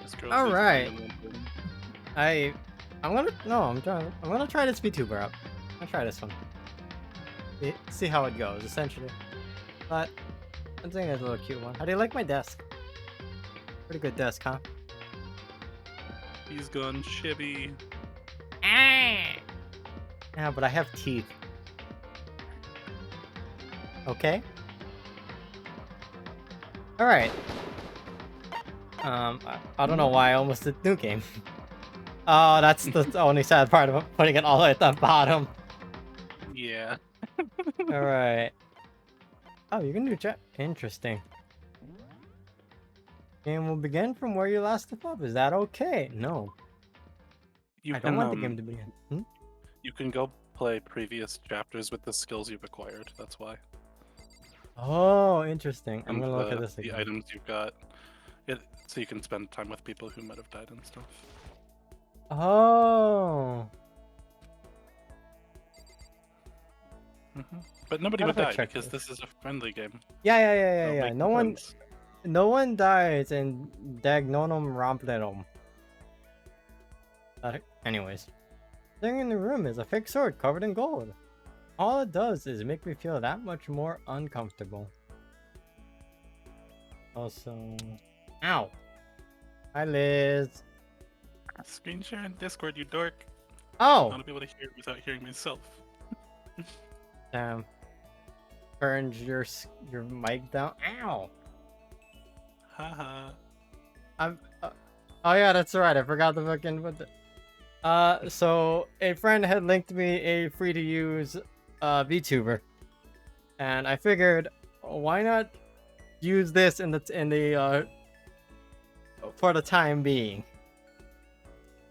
This girl's All losing right. random one. I'm gonna try this VTuber up. I'll try this one. See how it goes, essentially. But I'm thinking it's a little cute one. How do you like my desk? Pretty good desk, huh? He's gone shibby. Yeah, but I have teeth. Okay. All right. I don't know why I almost did new game. Oh, that's the only sad part of putting it all the way at the bottom. Yeah. All right. Oh, you can do chat. Interesting. And we'll begin from where you last left off. Is that okay? No, You I don't can want the game to begin. you can go play previous chapters with the skills you've acquired. That's why. Oh, interesting. I'm And gonna look at this the again. items you've got. So you can spend time with people who might have died and stuff. Oh. But nobody How would do I die check because this? this is a friendly game. Yeah. Make No one, friends. no one dies in Dagnonum Rompletum. Anyways, thing in the room is a fake sword covered in gold. All it does is make me feel that much more uncomfortable. Also, ow. Hi, Liz. Screen share in Discord, you dork. I Oh, want to be able to hear it without hearing myself. damn. Turned your mic down. Ow. Haha. I'm. Oh yeah, that's right. I forgot to fucking put the. So a friend had linked me a free to use VTuber, and I figured, why not use this in the for the time being,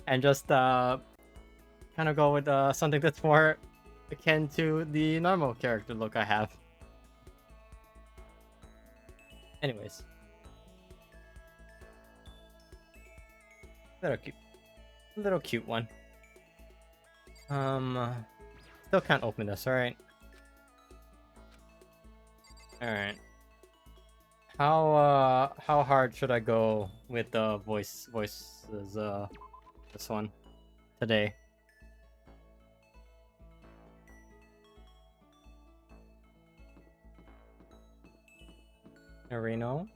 and just kind of go with something that's more akin to the normal character look I have. Anyways. Little cute one. Still can't open this, alright? Alright. How hard should I go with the voices, this one, today? Areno?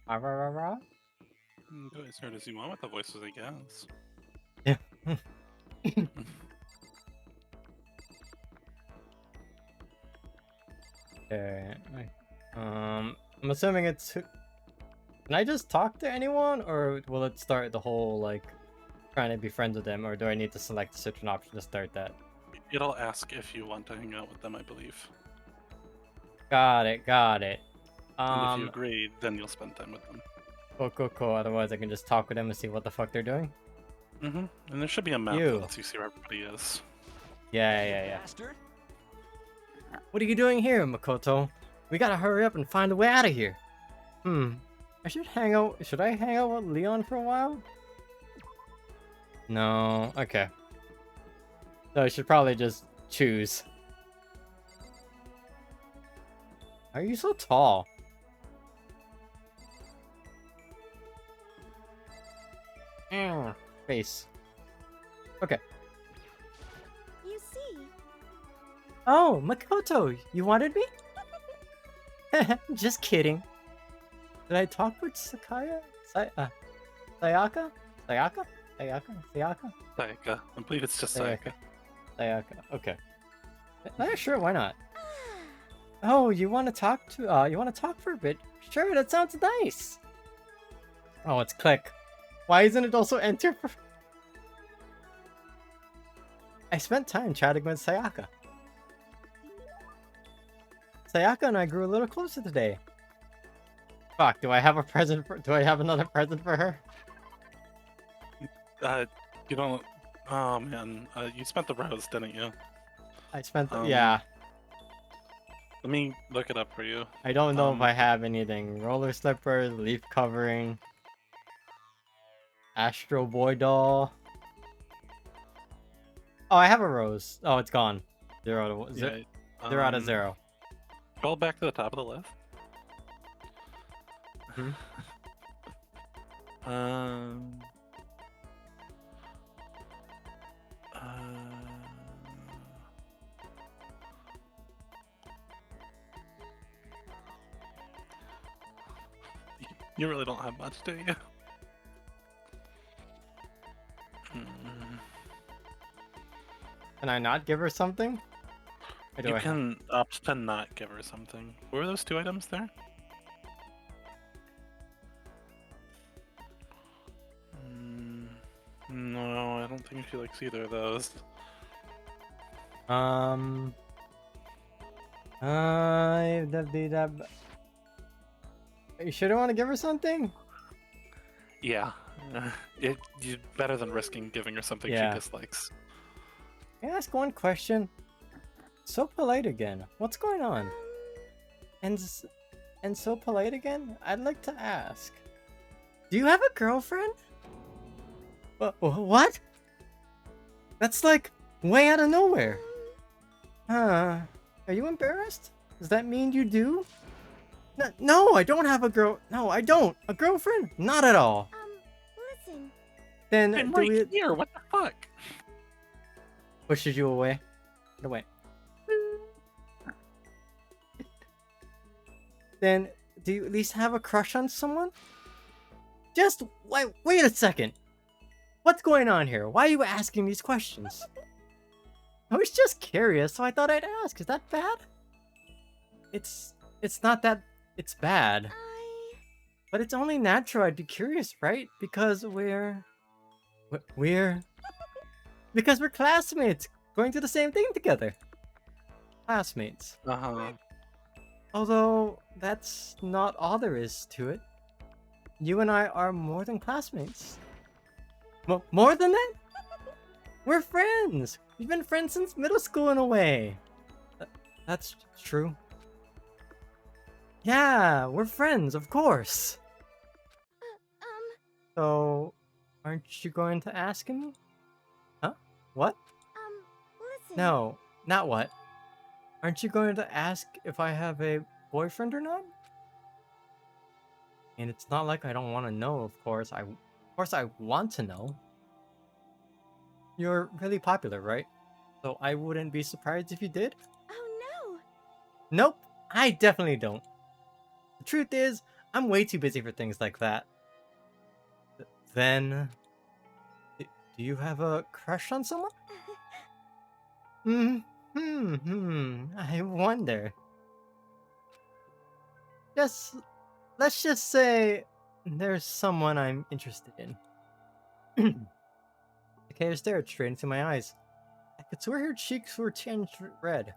Ararara? Go as hard as you want with the voices, I guess. Yeah. Okay. I'm assuming it's. Can I just talk to anyone, or will it start the whole like trying to be friends with them, or do I need to select such an option to start that? It'll ask if you want to hang out with them, I believe. Got it. And if you agree, then you'll spend time with them. Cool. Otherwise, I can just talk with them and see what the fuck they're doing. And there should be a map You. that lets you see where everybody is. Yeah. Bastard. What are you doing here, Makoto? We gotta hurry up and find a way out of here. I should hang out. Should I hang out with Leon for a while? No. Okay. So I should probably just choose. Why are you so tall? Face. Okay. You see, Oh, Makoto, you wanted me? Just kidding. Did I talk with Sayaka? Sayaka? Sayaka. I believe it's just Sayaka. Sayaka. Okay. Sure, why not? Oh, you want to talk for a bit? Sure, that sounds nice. Oh, it's click. Why isn't it also enter? I spent time chatting with Sayaka. Sayaka and I grew a little closer today. Fuck, do I have another present for her? You don't. Oh man, you spent the rose, didn't you? I spent yeah. Let me look it up for you. I don't know if I have anything. Roller slippers, leaf covering, Astro Boy doll. Oh, I have a rose. Oh, it's gone. 0 out of 0. Scroll back to the top of the list. Um. Uh, you really don't have much, do you? Mm, Can I not give her something? Or do You I have- can opt to not give her something. What were those 2 items there? No, I don't think she likes either of those. You sure don't want to give her something? Yeah, you better than risking giving her something Yeah. she dislikes. Can I ask one question? So polite again. What's going on? And so polite again? I'd like to ask. Do you have a girlfriend? What? That's like way out of nowhere. Huh. Are you embarrassed? Does that mean you do? No, I don't have a girl. No, I don't. A girlfriend? Not at all. Listen. Then I'm do right we here. What the fuck? pushes you away? Get away. Then do you at least have a crush on someone? Just wait a second. What's going on here? Why are you asking these questions? I was just curious, so I thought I'd ask. Is that bad? It's not that it's bad, but it's only natural I'd be curious, right? Because we're classmates, going through the same thing together. Classmates. Uh-huh. Although that's not all there is to it. You and I are more than classmates. More than that? We're friends. We've been friends since middle school in a way. That's true. Yeah, we're friends, of course. So, aren't you going to ask me? Huh? What? Listen. No, not what. Aren't you going to ask if I have a boyfriend or not? And it's not like I don't want to know, of course. I want to know. You're really popular, right? So I wouldn't be surprised if you did. Oh Nope, I definitely don't. The truth is, I'm way too busy for things like that. Then, do you have a crush on someone? I wonder. Let's just say there's someone I'm interested in. Takeda stared straight into my eyes. I could swear her cheeks were tinged red.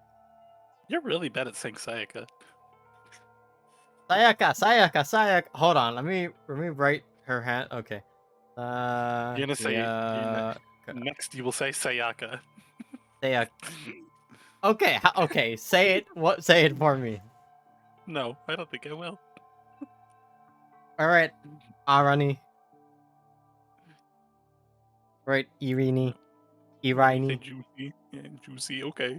You're really bad at saying Sayaka. Sayaka. Hold on, let me write her hand. Okay. You're gonna say yeah, next. You will say Sayaka. Sayaka. Okay, okay. Say it. What? Say it for me. No, I don't think I will. All right, Arani. Right, Irini. Say Irini. juicy. Yeah, juicy. Okay.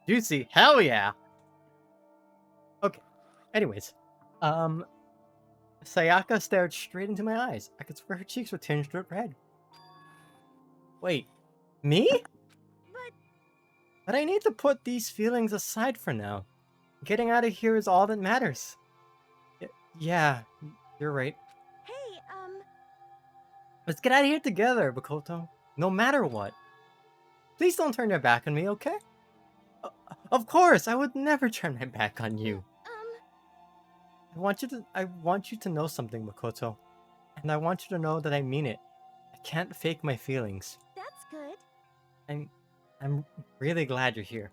Juicy. Hell yeah. Okay. Anyways, Sayaka stared straight into my eyes. I could swear her cheeks were tinged with red. Wait, me? But I need to put these feelings aside for now. Getting out of here is all that matters. Yeah, you're right. Hey, Let's get out of here together, Makoto. No matter what. Please don't turn your back on me, okay? Of course, I would never turn my back on you. I want you to know something, Makoto. And I want you to know that I mean it. I can't fake my feelings. that's good. I'm really glad you're here.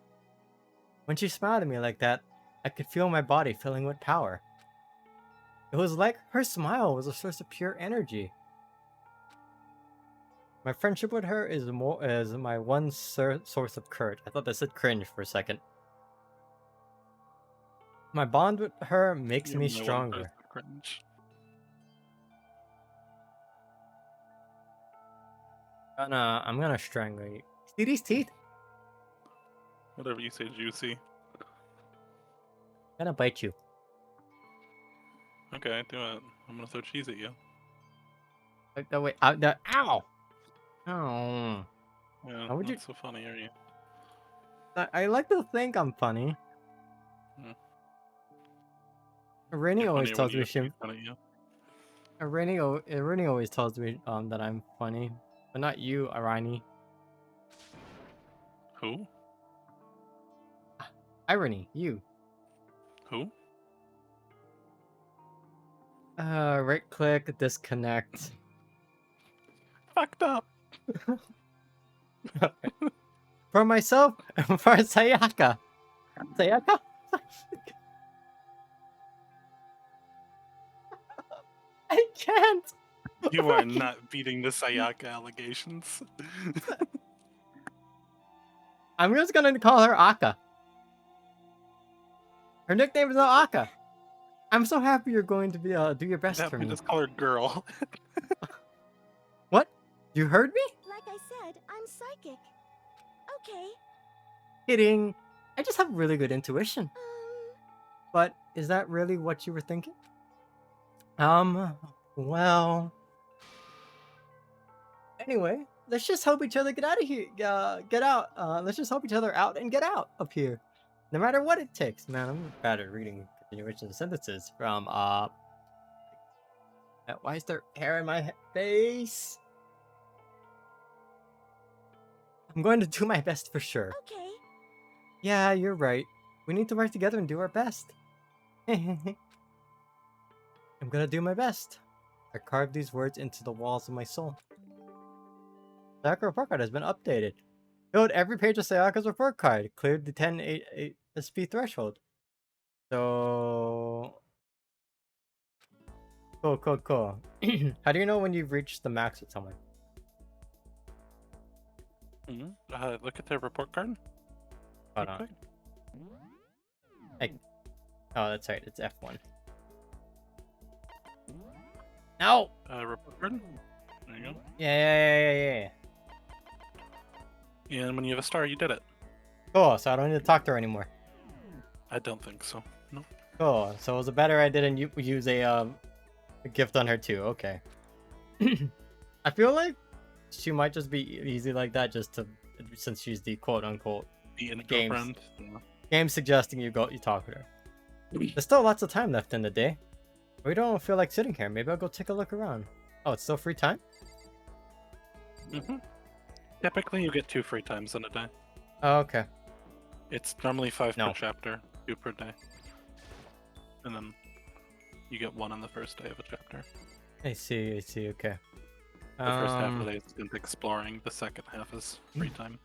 When she smiled at me like that, I could feel my body filling with power. It was like her smile was a source of pure energy. My friendship with her is my one source of courage. I thought that said cringe for a second. My bond with her makes You're me my one stronger. person cringe. I'm gonna strangle you. See these teeth? Whatever you say, juicy. I'm gonna bite you. Okay, do it. I'm gonna throw cheese at you. Like the way, ow, ow. Yeah, How would you- not so funny, are you? I like to think I'm funny. Hmm. Rainy You're always funnier when tells you me have to make fun of you. Rainy always tells me that I'm funny, but not you, Irony. Who? Irony, you. Who? Right click, disconnect. Fucked up. For myself and for Sayaka. Sayaka? I can't. You are not beating the Sayaka allegations. I'm just gonna call her Aka. Her nickname is not Aka. I'm so happy you're going to be do your best for me. Just call her girl. What? You heard me? Like I said, I'm psychic. Okay. Kidding. I just have really good intuition. Um, But is that really what you were thinking? Well. Anyway, let's just help each other get out of here. Get out. Let's just help each other out and get out of here. No matter what it takes. Man, I'm bad at reading continuation sentences from, why is there hair in my face? I'm going to do my best for sure. okay. Yeah, you're right. We need to work together and do our best. I'm gonna do my best. I carved these words into the walls of my soul. Sayaka report card has been updated. Filled every page of Sayaka's report card. Cleared the 10 SP threshold. So... Cool. How do you know when you've reached the max with someone? Look at their report card. Hold real on. quick. Oh, that's right. It's F1. No! Report card. There you go. Yeah. And when you have a star, you did it. Cool, so I don't need to talk to her anymore. I don't think so. No. Cool, so it was better I didn't use a gift on her too. Okay. I feel like she might just be easy like that since she's the quote-unquote Being a Games. girlfriend. Yeah. game suggesting you talk with her. There's still lots of time left in the day. We don't feel like sitting here. Maybe I'll go take a look around. Oh, it's still free time? Typically, you get 2 free times in a day. Oh, okay. It's normally 5 No. per chapter, 2 per day. And then you get 1 on the first day of a chapter. I see, okay. The first half of the day is spent exploring, the second half is free time.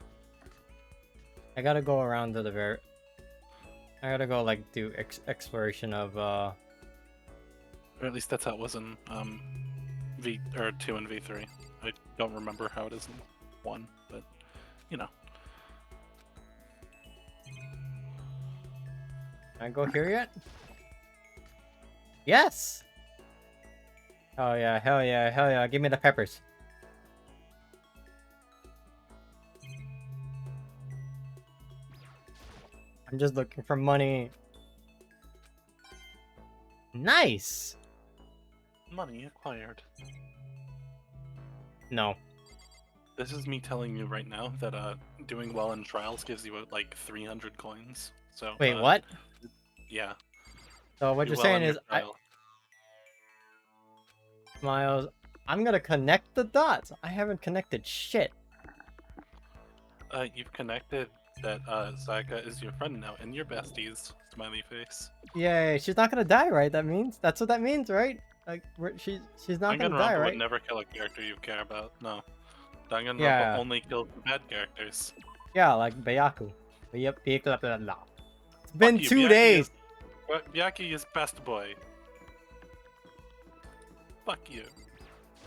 I gotta go around to the very... I gotta go, like, do exploration of, Or at least that's how it was in 2 and V3. I don't remember how it is in 1, but you know. Can I go here yet? Yes! Oh yeah, hell yeah, give me the peppers. I'm just looking for money. Nice! Money acquired. No. This is me telling you right now that doing well in trials gives you like 300 coins. So Wait, what? Yeah. So what do you're well saying in your is, trial. Miles, I'm gonna connect the dots. I haven't connected shit. You've connected that Sayaka is your friend now and your besties. Smiley face. Yay, she's not gonna die, right? That's what that means, right? Like, she's not gonna die, Danganronpa right? would never kill a character you care about. No. Danganronpa Yeah. only kills bad characters. Yeah, like Bayaku. Yep, blah, blah, blah. It's been you, 2 Byakuya. days. Byaki is best boy. Fuck you.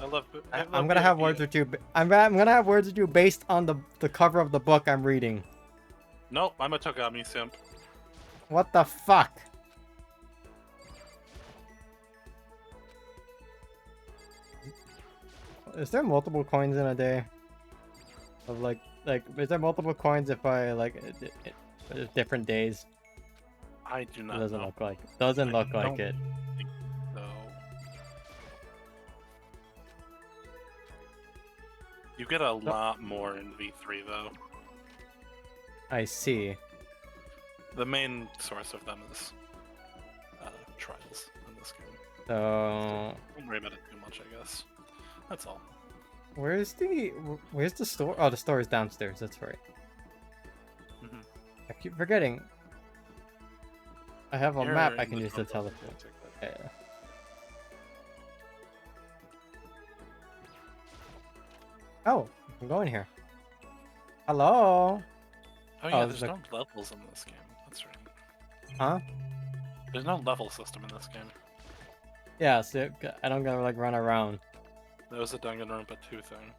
I'm gonna have words with you. I'm gonna have words with you based on the cover of the book I'm reading. Nope, I'm a Togami simp. What the fuck? Is there multiple coins in a day? Of like, is there multiple coins if I different days? I do It not doesn't know. look like. Doesn't look like don't it. think so. You get a lot more in V3 though. I see. The main source of them is trials in this game. So, Don't worry about it too much, I guess. That's all. where's the store? Oh, the store is downstairs. That's right. Mhm. I keep forgetting. I have a map You're I in can the use to front row. teleport. Take that. Yeah. Oh, I'm going here. Hello? Oh yeah, there's there's a- no levels in this game. That's right. Huh? There's no level system in this game. Yeah, so I don't gotta like run around. That was a Danganronpa 2 thing.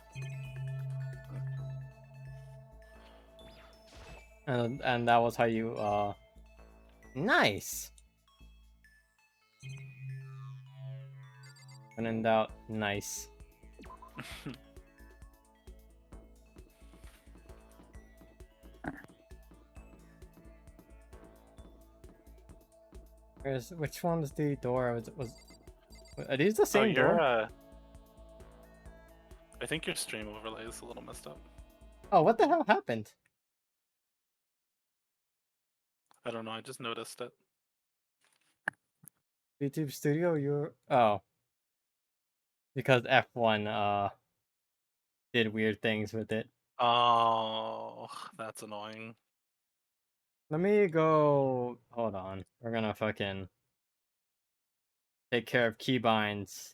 And that was how you nice. When in doubt, nice. Which one's the door? Are these the same door? I think your stream overlay is a little messed up. Oh, what the hell happened? I don't know, I just noticed it. YouTube Studio, oh. Because F1 did weird things with it. Oh, that's annoying. Let me go. Hold on. We're gonna fucking take care of keybinds.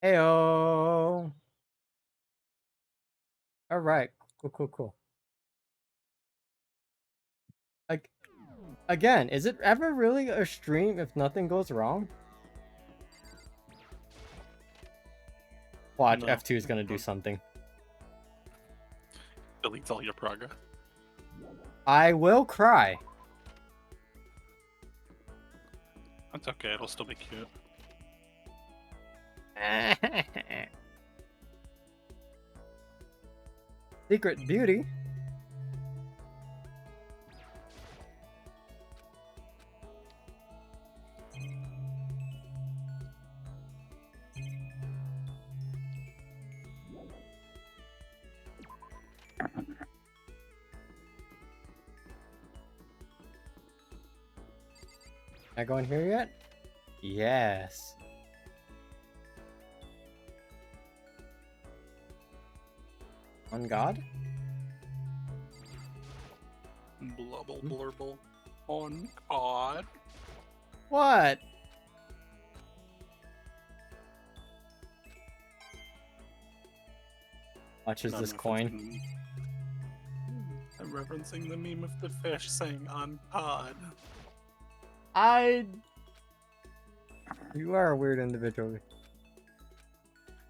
Heyo. All right. Cool. Like, again, is it ever really a stream if nothing goes wrong? Watch, No. F2 is gonna do something. Deletes all your progress. I will cry. That's okay, it'll still be cute. Secret beauty. Can I go in here yet? Yes. On God? Blubble blurble. On God. What? Watch is I'm this coin. referencing- I'm referencing the meme of the fish saying on God. You are a weird individual.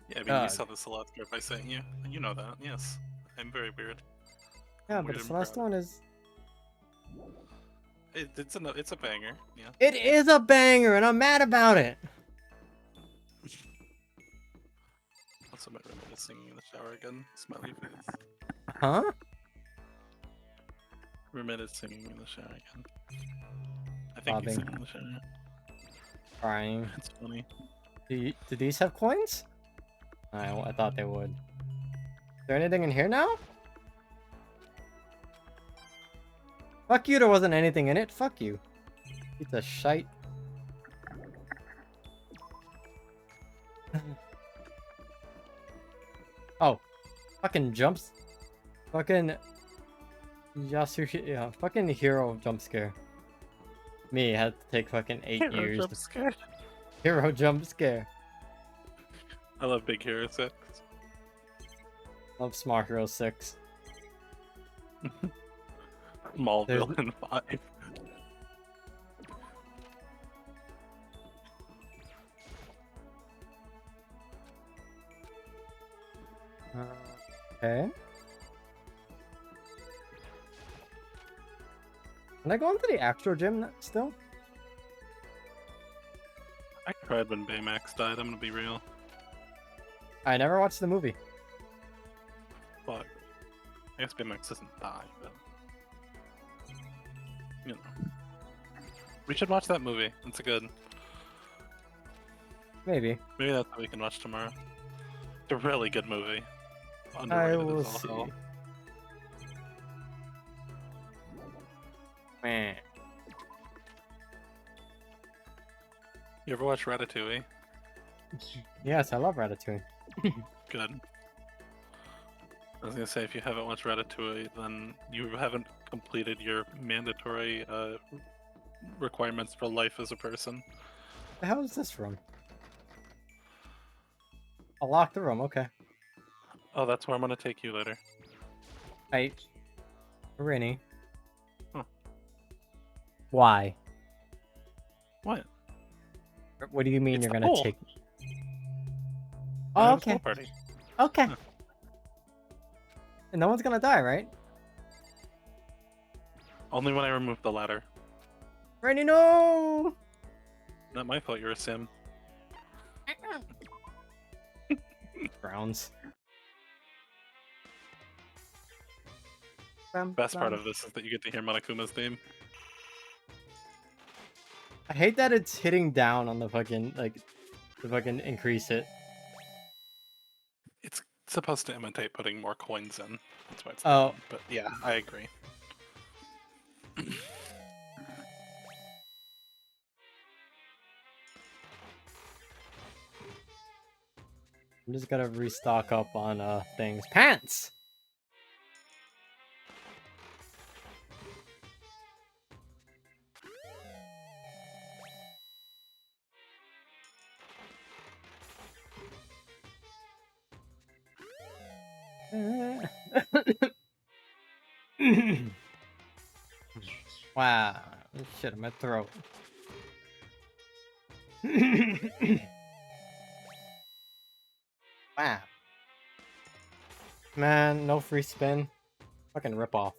Yeah, I mean, God. you saw the Celeste gif I sent you. You know that, yes. I'm very weird. Yeah, I'm but weird the and Celeste proud. one is. It's a banger, yeah. It is a banger, and I'm mad about it. Also, my roommate is singing in the shower again. Smiley face. Huh? Roommate is singing in the shower again. I think he's Bobbing. singing in the shower. Crying. It's funny. Do these have coins? I thought they would. Is there anything in here now? Fuck you, there wasn't anything in it. Fuck you. Piece of shite. Oh. Fucking jumps. Fucking Yasushi, yeah, fucking hero jump scare. Me had to take fucking 8 years. Jump scare. Hero jump scare. I love Big Hero 6. Love Smart Hero 6. Mall There's- Villain 5. Okay. Can I go into the actual gym still? I cried when Baymax died, I'm gonna be real. I never watched the movie. Fuck. I guess Baymax doesn't die, but you know. We should watch that movie. It's a good. Maybe. Maybe that's what we can watch tomorrow. It's a really good movie. I Underrated will as all see. hell. Meh. You ever watch Ratatouille? Yes, I love Ratatouille. Good. I was gonna say, if you haven't watched Ratatouille, then you haven't completed your mandatory requirements for life as a person. The hell is this room? I'll lock the room, okay. Oh, that's where I'm gonna take you later. Hey, Rini. Huh. Why? What? What do you mean It's you're the gonna pool. take? I Oh, have a pool okay. party. Okay. Huh. And no one's gonna die, right? Only when I remove the ladder. Rini, no! Not my fault. You're a sim. Browns. Best part of this is that you get to hear Monokuma's theme. I hate that it's hitting down on the fucking, like, to fucking increase it. It's supposed to imitate putting more coins in. That's why it's. Oh. down, but yeah, I agree. I'm just gonna restock up on, things. Pants! Wow. Shit, in my throat. Wow. Man, no free spin. Fucking rip off.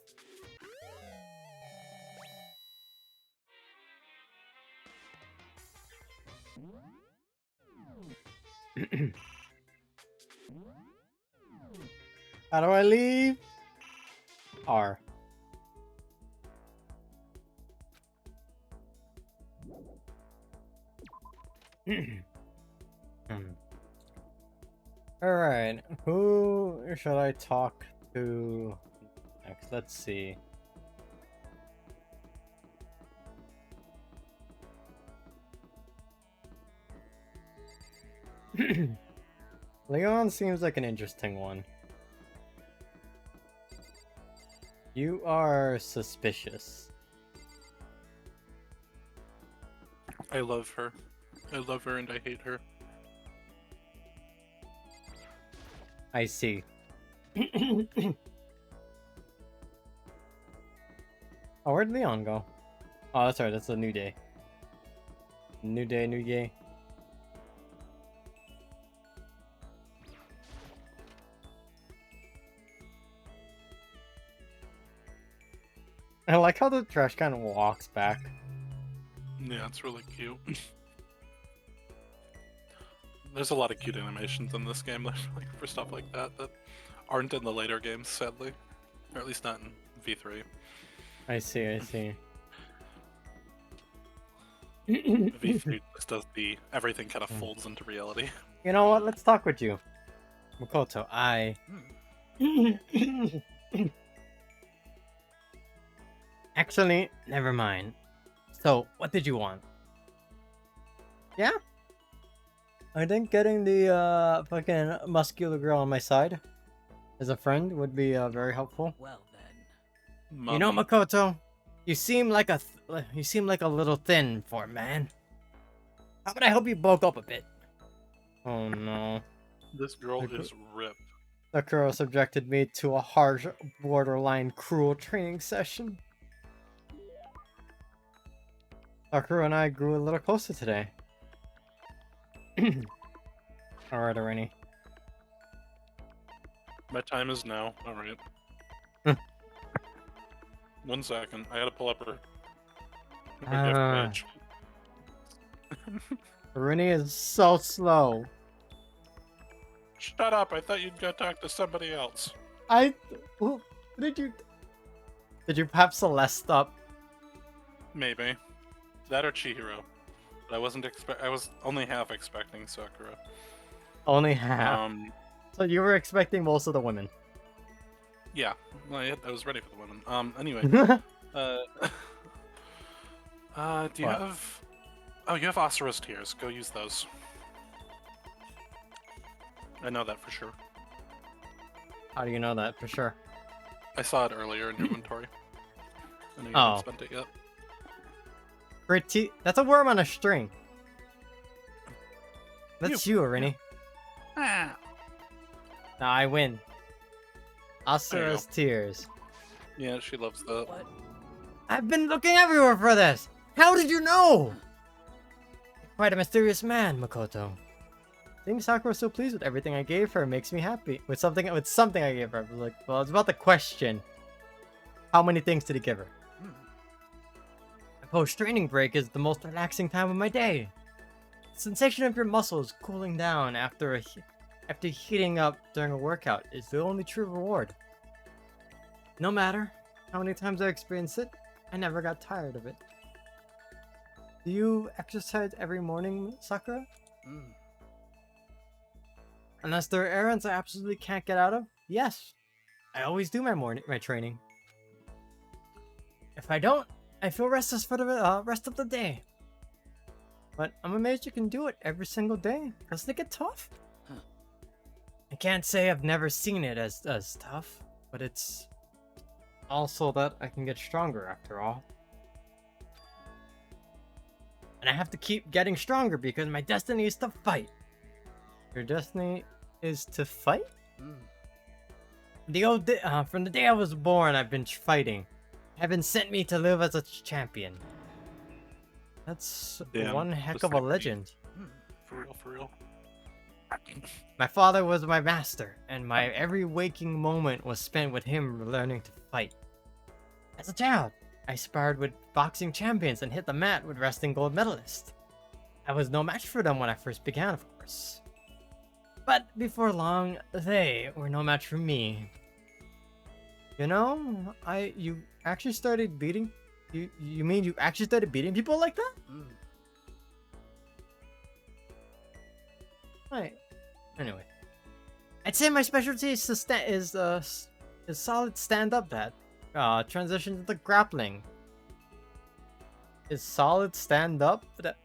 How do I leave? R. Alright, who should I talk to next? Let's see. Leon seems like an interesting one. You are suspicious. I love her. I love her and I hate her. I see. Oh, where'd Leon go? Oh, that's right, that's a new day. New day, new day. I like how the trash can walks back. Yeah, it's really cute. There's a lot of cute animations in this game, like for stuff like that aren't in the later games, sadly, or at least not in V3. I see, I see. V3 just does the everything kind of folds into reality. You know what? Let's talk with you. Makoto, Actually, never mind. So, what did you want? Yeah? I think getting the fucking muscular girl on my side as a friend would be very helpful. Well then. You know, Mommy. Makoto, you seem like a little thin for a man. How about I help you bulk up a bit? Oh no. This girl Okay. is ripped. Sakura subjected me to a harsh, borderline cruel training session. Sakura and I grew a little closer today. Alright, Irene. My time is now. Alright. Hmm. 1 second. I gotta pull up her Ah. gift page. Irene is so slow. Shut up! I thought you'd go talk to somebody else. Who did you... Did you have Celeste up? Maybe. That or Chihiro. But I was only half expecting Sakura. Only half. Um, So you were expecting most of the women. yeah. Well, I was ready for the women. Anyway. Uh, do you What? have... Oh, you have Asura's Tears. Go use those. I know that for sure. How do you know that for sure? I saw it earlier in your inventory. I know you Oh. haven't spent it yet. That's a worm on a string. That's you, Arini. Ah. Now I win. There you Asura's Tears. Yeah, she loves that. What? I've been looking everywhere for this. How did you know? Quite a mysterious man, Makoto. Seeing Sakura so pleased with everything I gave her makes me happy. With something I gave her. I was like, well, it's about the question. How many things did he give her? My post-training break is the most relaxing time of my day. The sensation of your muscles cooling down after heating up during a workout is the only true reward. No matter how many times I experienced it, I never got tired of it. Do you exercise every morning, Sakura? Unless there are errands I absolutely can't get out of? Yes. I always do my training. If I don't, I feel restless for the rest of the day. But I'm amazed you can do it every single day. Doesn't it get tough? Huh. I can't say I've never seen it as tough, but it's also that I can get stronger after all. And I have to keep getting stronger because my destiny is to fight. Your destiny is to fight? From the day I was born, I've been fighting. Heaven sent me to live as a champion. That's Damn, one heck just of a like me. legend. For real, for real. My father was my master, and my every waking moment was spent with him learning to fight. As a child, I sparred with boxing champions and hit the mat with wrestling gold medalists. I was no match for them when I first began, of course. But before long, they were no match for me. You know, you actually started beating... You mean you actually started beating people like that? Right. Anyway. I'd say my specialty is solid stand-up that. Transition to the grappling. Is solid stand-up that?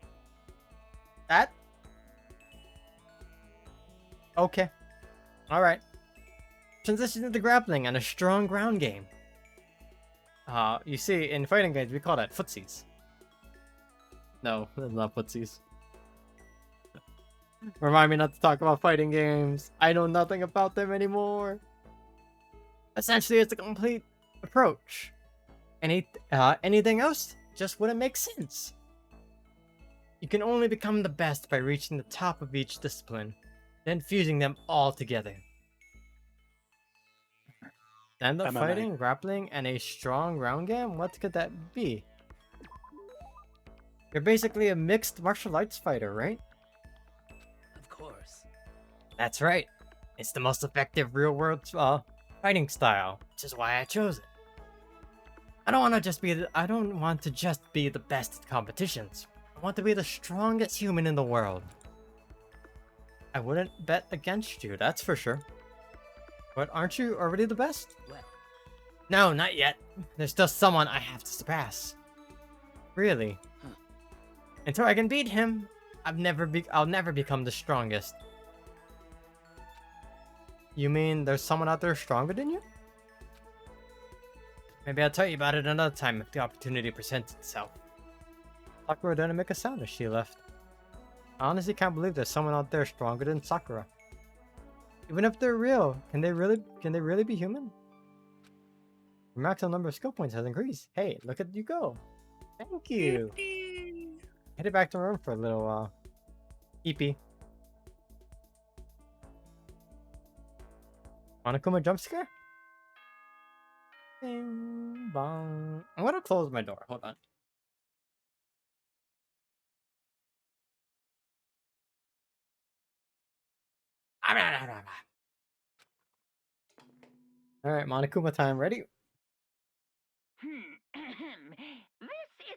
Okay. Alright. Transition to the grappling and a strong ground game. You see, in fighting games, we call that footsies. No, that's not footsies. Remind me not to talk about fighting games. I know nothing about them anymore. Essentially, it's a complete approach. Anything else just wouldn't make sense. You can only become the best by reaching the top of each discipline, then fusing them all together. Stand-up MMA. fighting, grappling, and a strong round game? What could that be? You're basically a mixed martial arts fighter, right? Of course. That's right. It's the most effective real-world fighting style, which is why I chose it. I don't want to just be the best at competitions. I want to be the strongest human in the world. I wouldn't bet against you, that's for sure. But aren't you already the best? Well, No, not yet. There's still someone I have to surpass. Really? Huh. Until I can beat him, I'll never become the strongest. You mean there's someone out there stronger than you? Maybe I'll tell you about it another time if the opportunity presents itself. Sakura didn't make a sound as she left. I honestly can't believe there's someone out there stronger than Sakura. Even if they're real, can they really be human? Your maximum number of skill points has increased. Hey, look at you go. Thank you. Headed back to room for a little EP. Monokuma jump scare? Bing bong. I'm gonna close my door. Hold on. Alright, Monokuma time. Ready? This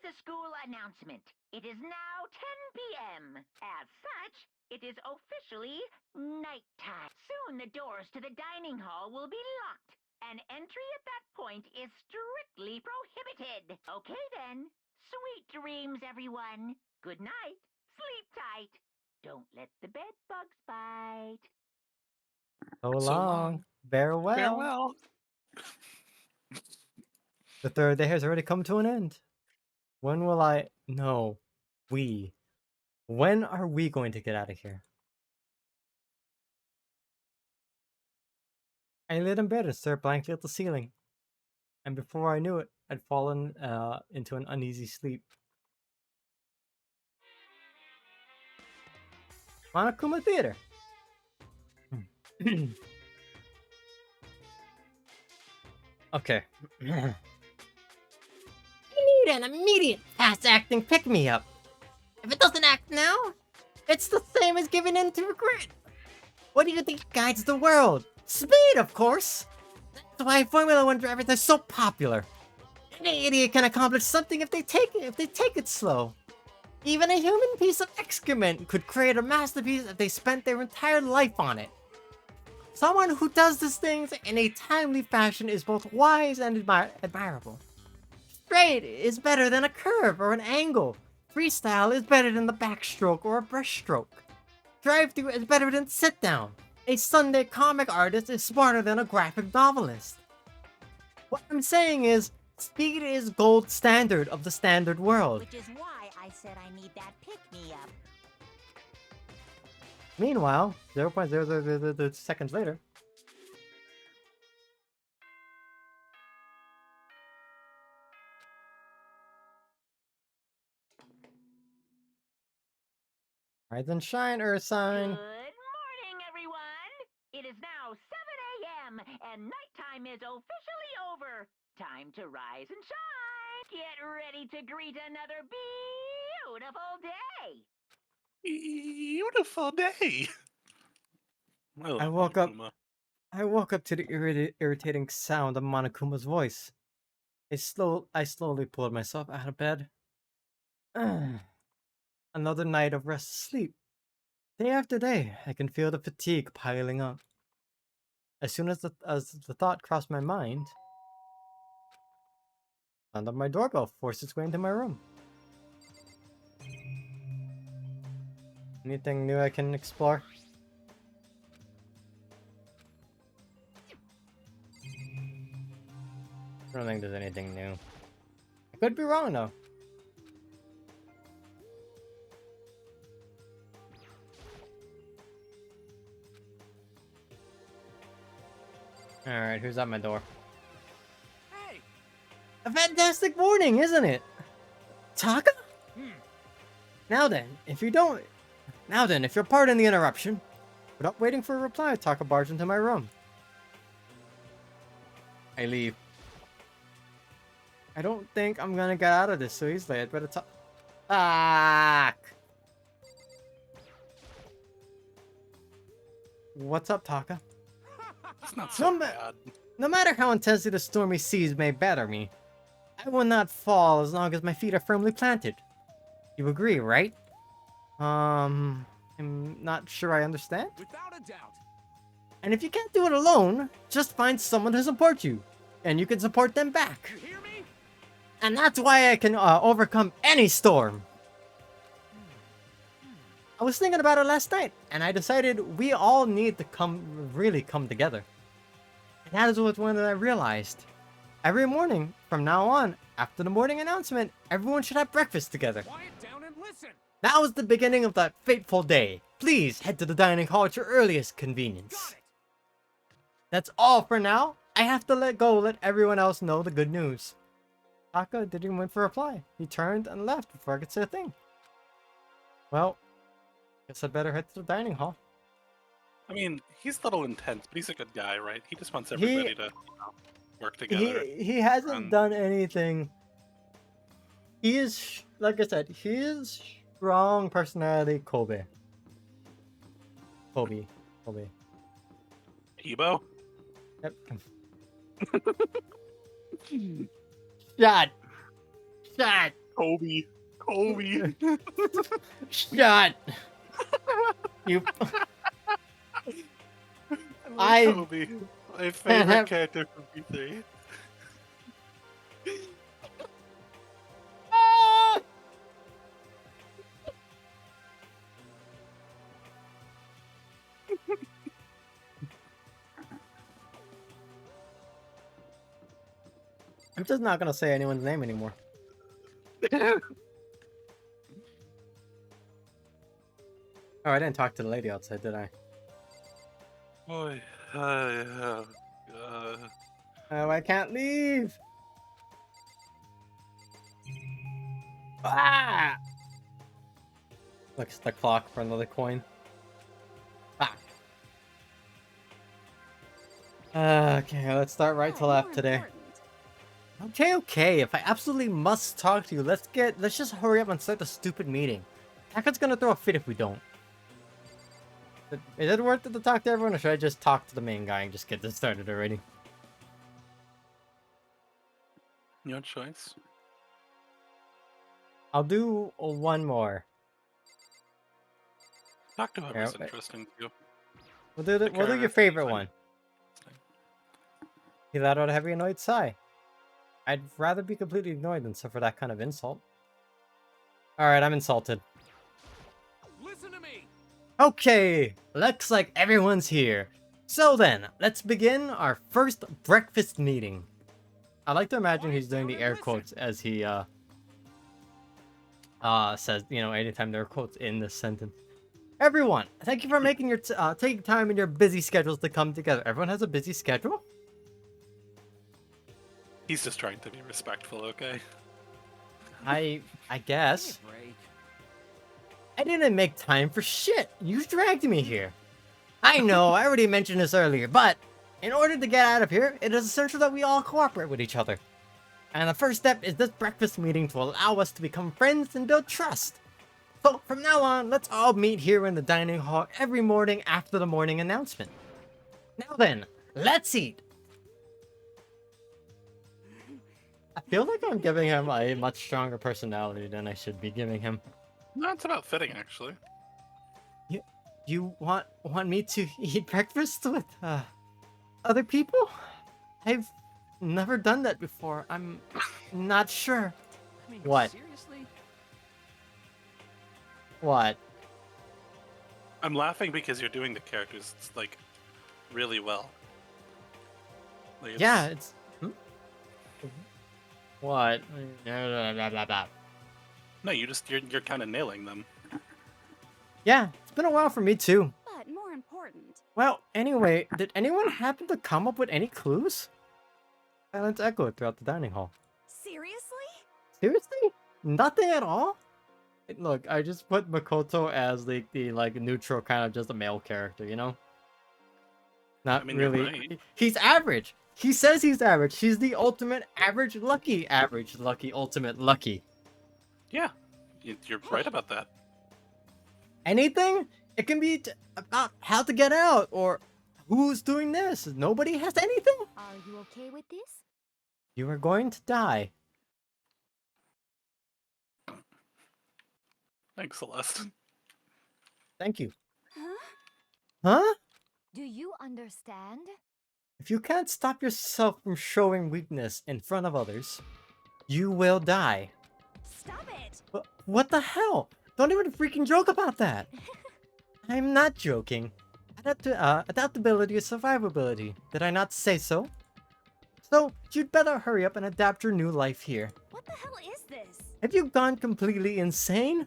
is the school announcement. It is now 10 p.m. As such, it is officially nighttime. Soon the doors to the dining hall will be locked, and entry at that point is strictly prohibited. Okay then. Sweet dreams, everyone. Good night. Sleep tight. Don't let the bed bugs bite. So So long. long. Farewell. Farewell. The third day has already come to an end. When will I? No, we. When are we going to get out of here? I laid in bed and stared blankly at the ceiling, and before I knew it, I'd fallen into an uneasy sleep. Monokuma Theater. Okay. I need an immediate fast-acting pick-me-up. If it doesn't act now, it's the same as giving in to regret. What do you think guides the world? Speed, of course. That's why Formula One drivers are so popular. Any idiot can accomplish something if they take it slow. Even a human piece of excrement could create a masterpiece if they spent their entire life on it. Someone who does these things in a timely fashion is both wise and admirable. Straight is better than a curve or an angle. Freestyle is better than the backstroke or a brushstroke. Drive-through is better than sit-down. A Sunday comic artist is smarter than a graphic novelist. What I'm saying is, speed is gold standard of the standard world. Which is why I said I need that pick-me-up. Meanwhile, 0.000 seconds later. Rise and shine, Earth sign. Good morning, everyone. It is now 7 a.m. and nighttime is officially over. Time to rise and shine. Get ready to greet another beautiful day. Beautiful day. I love woke up. Monokuma. I woke up to the irritating sound of Monokuma's voice. I slowly pulled myself out of bed. Another night of restless sleep. Day after day, I can feel the fatigue piling up. As soon as the thought crossed my mind, sound of my doorbell forced its way into my room. Anything new I can explore? I don't think there's anything new. I could be wrong though. Alright, who's at my door? Hey! A fantastic morning, isn't it? Taka? Now then, if you'll pardon the interruption, without waiting for a reply, Taka barged into my room. I leave. I don't think I'm gonna get out of this so easily. I'd better talk. Fuck! What's up, Taka? It's not so No, bad. No matter how intensely the stormy seas may batter me, I will not fall as long as my feet are firmly planted. You agree, right? I'm not sure I understand. Without a doubt. And if you can't do it alone, just find someone to support you, and you can support them back. You hear me? And that's why I can overcome any storm. I was thinking about it last night, and I decided we all need to really come together. And that is when I realized. Every morning, from now on, after the morning announcement, everyone should have breakfast together. Quiet down and listen. That was the beginning of that fateful day. Please head to the dining hall at your earliest convenience. Got it. That's all for now. I have to let everyone else know the good news. Taka didn't wait for a reply. He turned and left before I could say a thing. Well, guess I'd better head to the dining hall. I mean, he's a little intense, but he's a good guy, right? He just wants everybody to work together. He hasn't Um, done anything. He is, like I said, he is strong personality Kobe. Kobe. Ebo? Yep. Shut. Kobe. Kobe. Shut. You. I I love Kobe. My favorite character from B3. Ah! I'm just not gonna say anyone's name anymore. Oh, I didn't talk to the lady outside, did I? Boy. Oh, I can't leave. Ah! Looks the clock for another coin. Ah. Okay, let's start right to Oh, left more today. important. Okay. If I absolutely must talk to you, let's just hurry up and start the stupid meeting. Hackett's gonna throw a fit if we don't. Is it worth it to talk to everyone, or should I just talk to the main guy and just get this started already? Your choice. I'll do one more. Talk to whoever's Yeah, interesting to you. We'll do The we'll do your character favorite fine. one. He let out a heavy annoyed sigh. I'd rather be completely ignored than suffer that kind of insult. Alright, I'm insulted. Listen to me. Okay, looks like everyone's here. So then, let's begin our first breakfast meeting. I like to imagine he's doing the air quotes as he says, you know, anytime there are quotes in this sentence. Everyone, thank you for making your taking time in your busy schedules to come together. Everyone has a busy schedule? He's just trying to be respectful, okay? I guess. Give me a break. I didn't make time for shit. You dragged me here. I know, I already mentioned this earlier, but in order to get out of here, it is essential that we all cooperate with each other. And the first step is this breakfast meeting to allow us to become friends and build trust. So from now on, let's all meet here in the dining hall every morning after the morning announcement. Now then, let's eat. I feel like I'm giving him a much stronger personality than I should be giving him. No, it's about fitting, actually. You want me to eat breakfast with other people? I've never done that before. I'm not sure. I mean, What? Seriously? What? I'm laughing because you're doing the characters, like, really well. Like, Yeah, it's. Hmm? What? Blah, blah, blah, blah. No, you're kind of nailing them. Yeah, it's been a while for me too. But more important. Well, anyway, did anyone happen to come up with any clues? Silence echoed throughout the dining hall. Seriously? Seriously? Nothing at all? Look, I just put Makoto as the neutral kind of just a male character, you know? Not I mean, you're really. right. He's average. He says he's average. He's the ultimate average lucky, ultimate lucky. Yeah, you're right about that. Anything? It can be about how to get out or who's doing this. Nobody has anything. Are you okay with this? You are going to die. Thanks, Celeste. Thank you. Huh? Huh? Do you understand? If you can't stop yourself from showing weakness in front of others, you will die. Stop it! What the hell? Don't even freaking joke about that. I'm not joking. Adaptability is survivability. Did I not say so? So, you'd better hurry up and adapt your new life here. What the hell is this? Have you gone completely insane?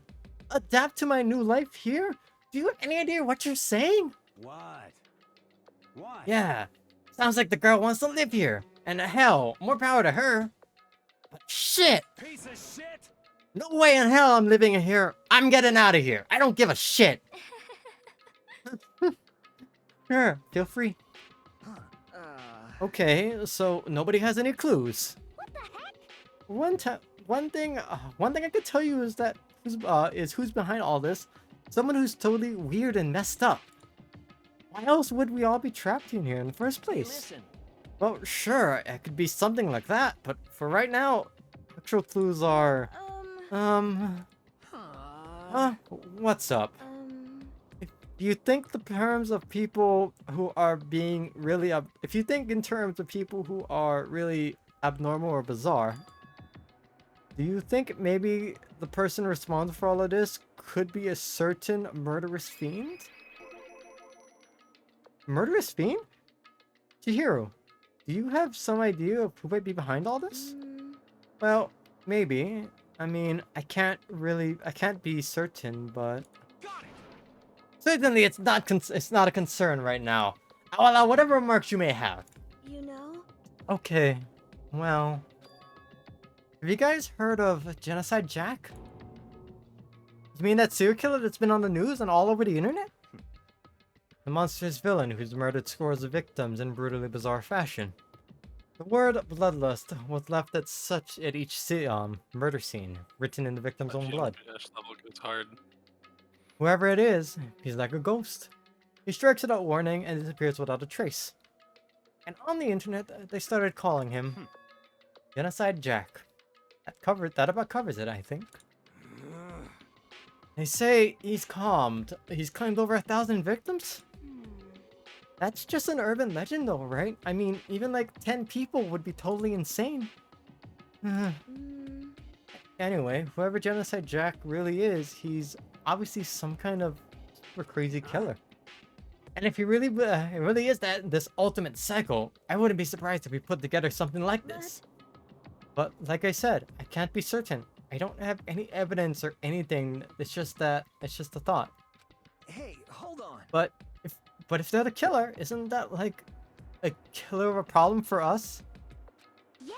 Adapt to my new life here? Do you have any idea what you're saying? What? What? Yeah, sounds like the girl wants to live here. And hell, more power to her. But shit! Piece of shit! No way in hell I'm living in here. I'm getting out of here. I don't give a shit. Sure, feel free. Okay, so nobody has any clues. What the heck? One thing I could tell you is that who's behind all this. Someone who's totally weird and messed up. Why else would we all be trapped in here in the first place? Listen. Well, sure, it could be something like that, but for right now, actual clues are What's up? Do you think the terms of people who are being really if you think in terms of people who are really abnormal or bizarre, do you think maybe the person responsible for all of this could be a certain murderous fiend? Murderous fiend? Chihiro, do you have some idea of who might be behind all this? Well, maybe. I mean, I can't be certain, but certainly it's not a concern right now. I'll allow whatever remarks you may have. You know? Okay, well, have you guys heard of Genocide Jack? You mean that serial killer that's been on the news and all over the internet? The monstrous villain who's murdered scores of victims in brutally bizarre fashion. The word bloodlust was left at each murder scene, written in the victim's own blood. Level goes hard. Whoever it is, he's like a ghost. He strikes without warning and disappears without a trace. And on the internet, they started calling him Genocide Jack. That about covers it, I think. They say he's claimed over 1,000 victims? That's just an urban legend though, right? I mean, even like 10 people would be totally insane. Anyway, whoever Genocide Jack really is, he's obviously some kind of super crazy killer. And if he really, it really is this ultimate psycho, I wouldn't be surprised if we put together something like this. But like I said, I can't be certain. I don't have any evidence or anything. It's just a thought. Hey, hold on. But if they're the killer, isn't that like a killer of a problem for us? Yeah.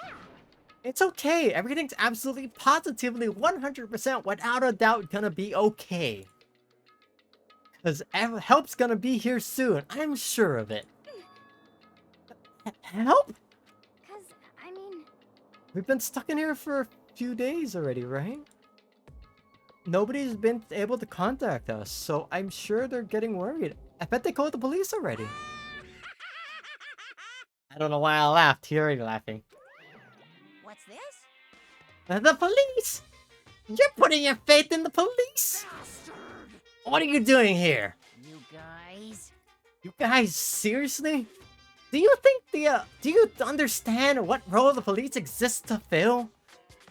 It's okay. Everything's absolutely, positively, 100% without a doubt gonna be okay. Because help's gonna be here soon. I'm sure of it. Help? Cause, I mean... We've been stuck in here for a few days already, right? Nobody's been able to contact us, so I'm sure they're getting worried. I bet they called the police already. I don't know why I laughed. You're already laughing. What's this? The police! You're putting your faith in the police! What are you doing here? You guys... You guys, seriously? Do you think do you understand what role the police exists to fill?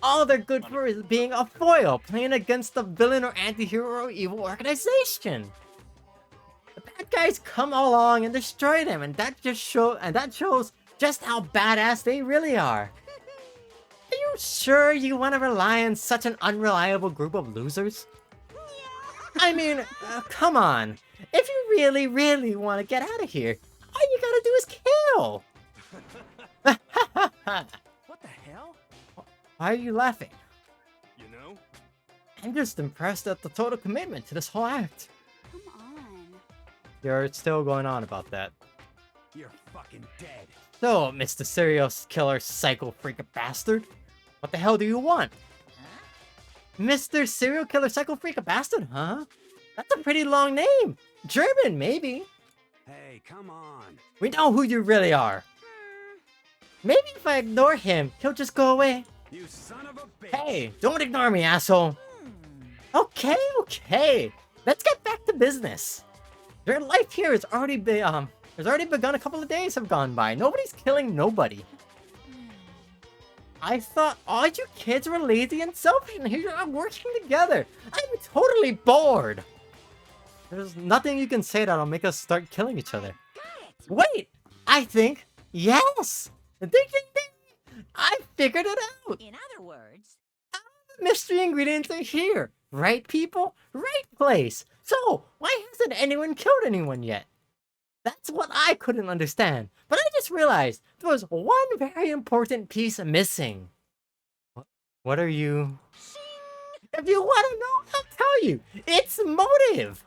All they're good for is being a foil, playing against the villain or anti-hero or evil organization. The bad guys come along and destroy them, and that shows just how badass they really are. Are you sure you want to rely on such an unreliable group of losers? I mean, come on. If you really, really want to get out of here, all you gotta do is kill. What the hell? Why are you laughing? You know? I'm just impressed at the total commitment to this whole act. Come on. You're still going on about that. You're fucking dead. So, Mr. Serial Killer Psycho Freak Bastard, what the hell do you want? Mr. Serial Killer Psycho Freak Bastard, huh? That's a pretty long name. German, maybe. Hey, come on. We know who you really are. Maybe if I ignore him, he'll just go away. You son of a bitch. Hey, don't ignore me, asshole. Okay. Let's get back to business. Your life here has already been, has already begun. A couple of days have gone by. Nobody's killing nobody. I thought all you kids were lazy and selfish, and here you are working together. I'm totally bored. There's nothing you can say that'll make us start killing each other. Wait, I think, yes. Ding, ding, ding. I figured it out. In other words... The mystery ingredients are here. Right people, right place. So, why hasn't anyone killed anyone yet? That's what I couldn't understand. But I just realized there was one very important piece missing. What are you... If you want to know, I'll tell you. It's motive.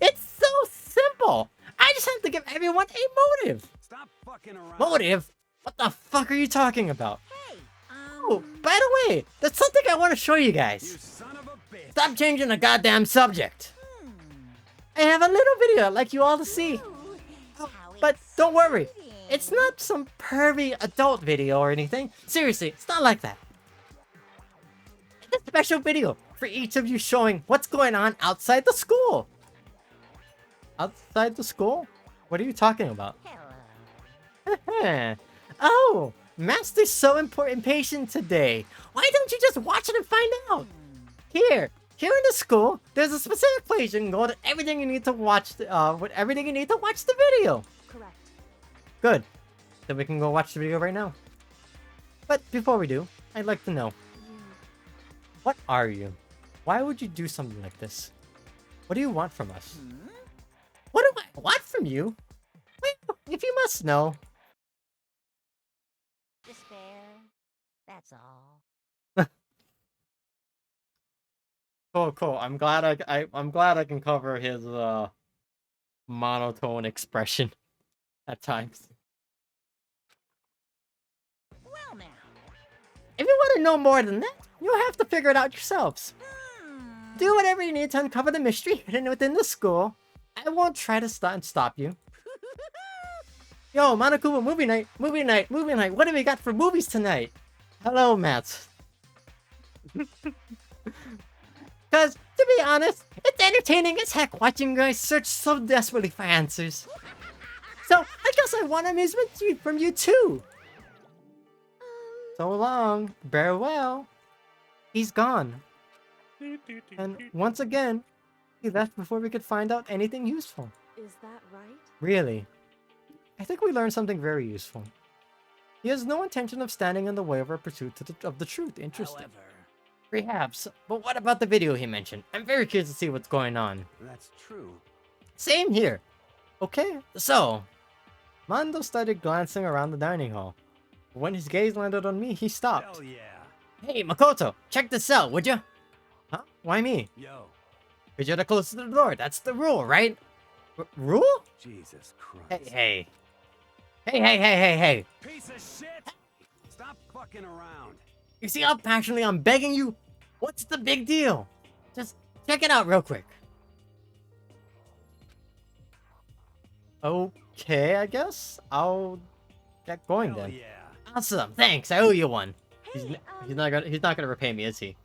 It's so simple. I just have to give everyone a motive. Stop fucking around. Motive? What the fuck are you talking about? Hey, Oh, by the way, there's something I want to show you You guys. son of a bitch. Stop changing the goddamn subject. I have a little video I'd like you all to see. But don't worry, it's not some pervy adult video or anything. Seriously, it's not like that. a special video for each of you showing what's going on outside the school. Outside the school? What are you talking about? Hello. Oh, Master's so impatient today. Why don't you just watch it and find out? Here in the school, there's a specific place you can go to everything you need to watch. With everything you need to watch the video. Correct. Good. Then we can go watch the video right now. But before we do, I'd like to know, what are you? Why would you do something like this? What do you want from us? What do I want from you? Well, if you must know. Despair. That's all. Cool. I'm glad I'm glad I can cover his monotone expression at times. Well now. If you want to know more than that, you'll have to figure it out yourselves. Do whatever you need to uncover the mystery hidden within the school. I won't try to stop you. Yo, Monokuma movie night. What do we got for movies tonight? Hello, Matt. Because, to be honest, it's entertaining as heck watching you guys search so desperately for answers. So, I guess I want amusement from you too. So long. Farewell. He's gone. And once again, he left before we could find out anything useful. Is that right? Really? I think we learned something very useful. He has no intention of standing in the way of our pursuit of the truth. Interesting. However, Perhaps. But what about the video he mentioned? I'm very curious to see what's going on. that's true. Same here. Okay, so Mondo started glancing around the dining hall. When his gaze landed on me, he stopped. Hell yeah. Hey, Makoto, check this out, would you? Huh? Why me? Yo, Because you're the closest to the door. That's the rule, right? Rule? Jesus Christ. Hey. Hey. Piece of shit! Stop fucking around. You see how passionately I'm begging you? What's the big deal? Just check it out real quick. Okay, I guess. I'll get going Hell then. yeah. Awesome, thanks. I owe you one. Hey, He's not gonna repay me, is he?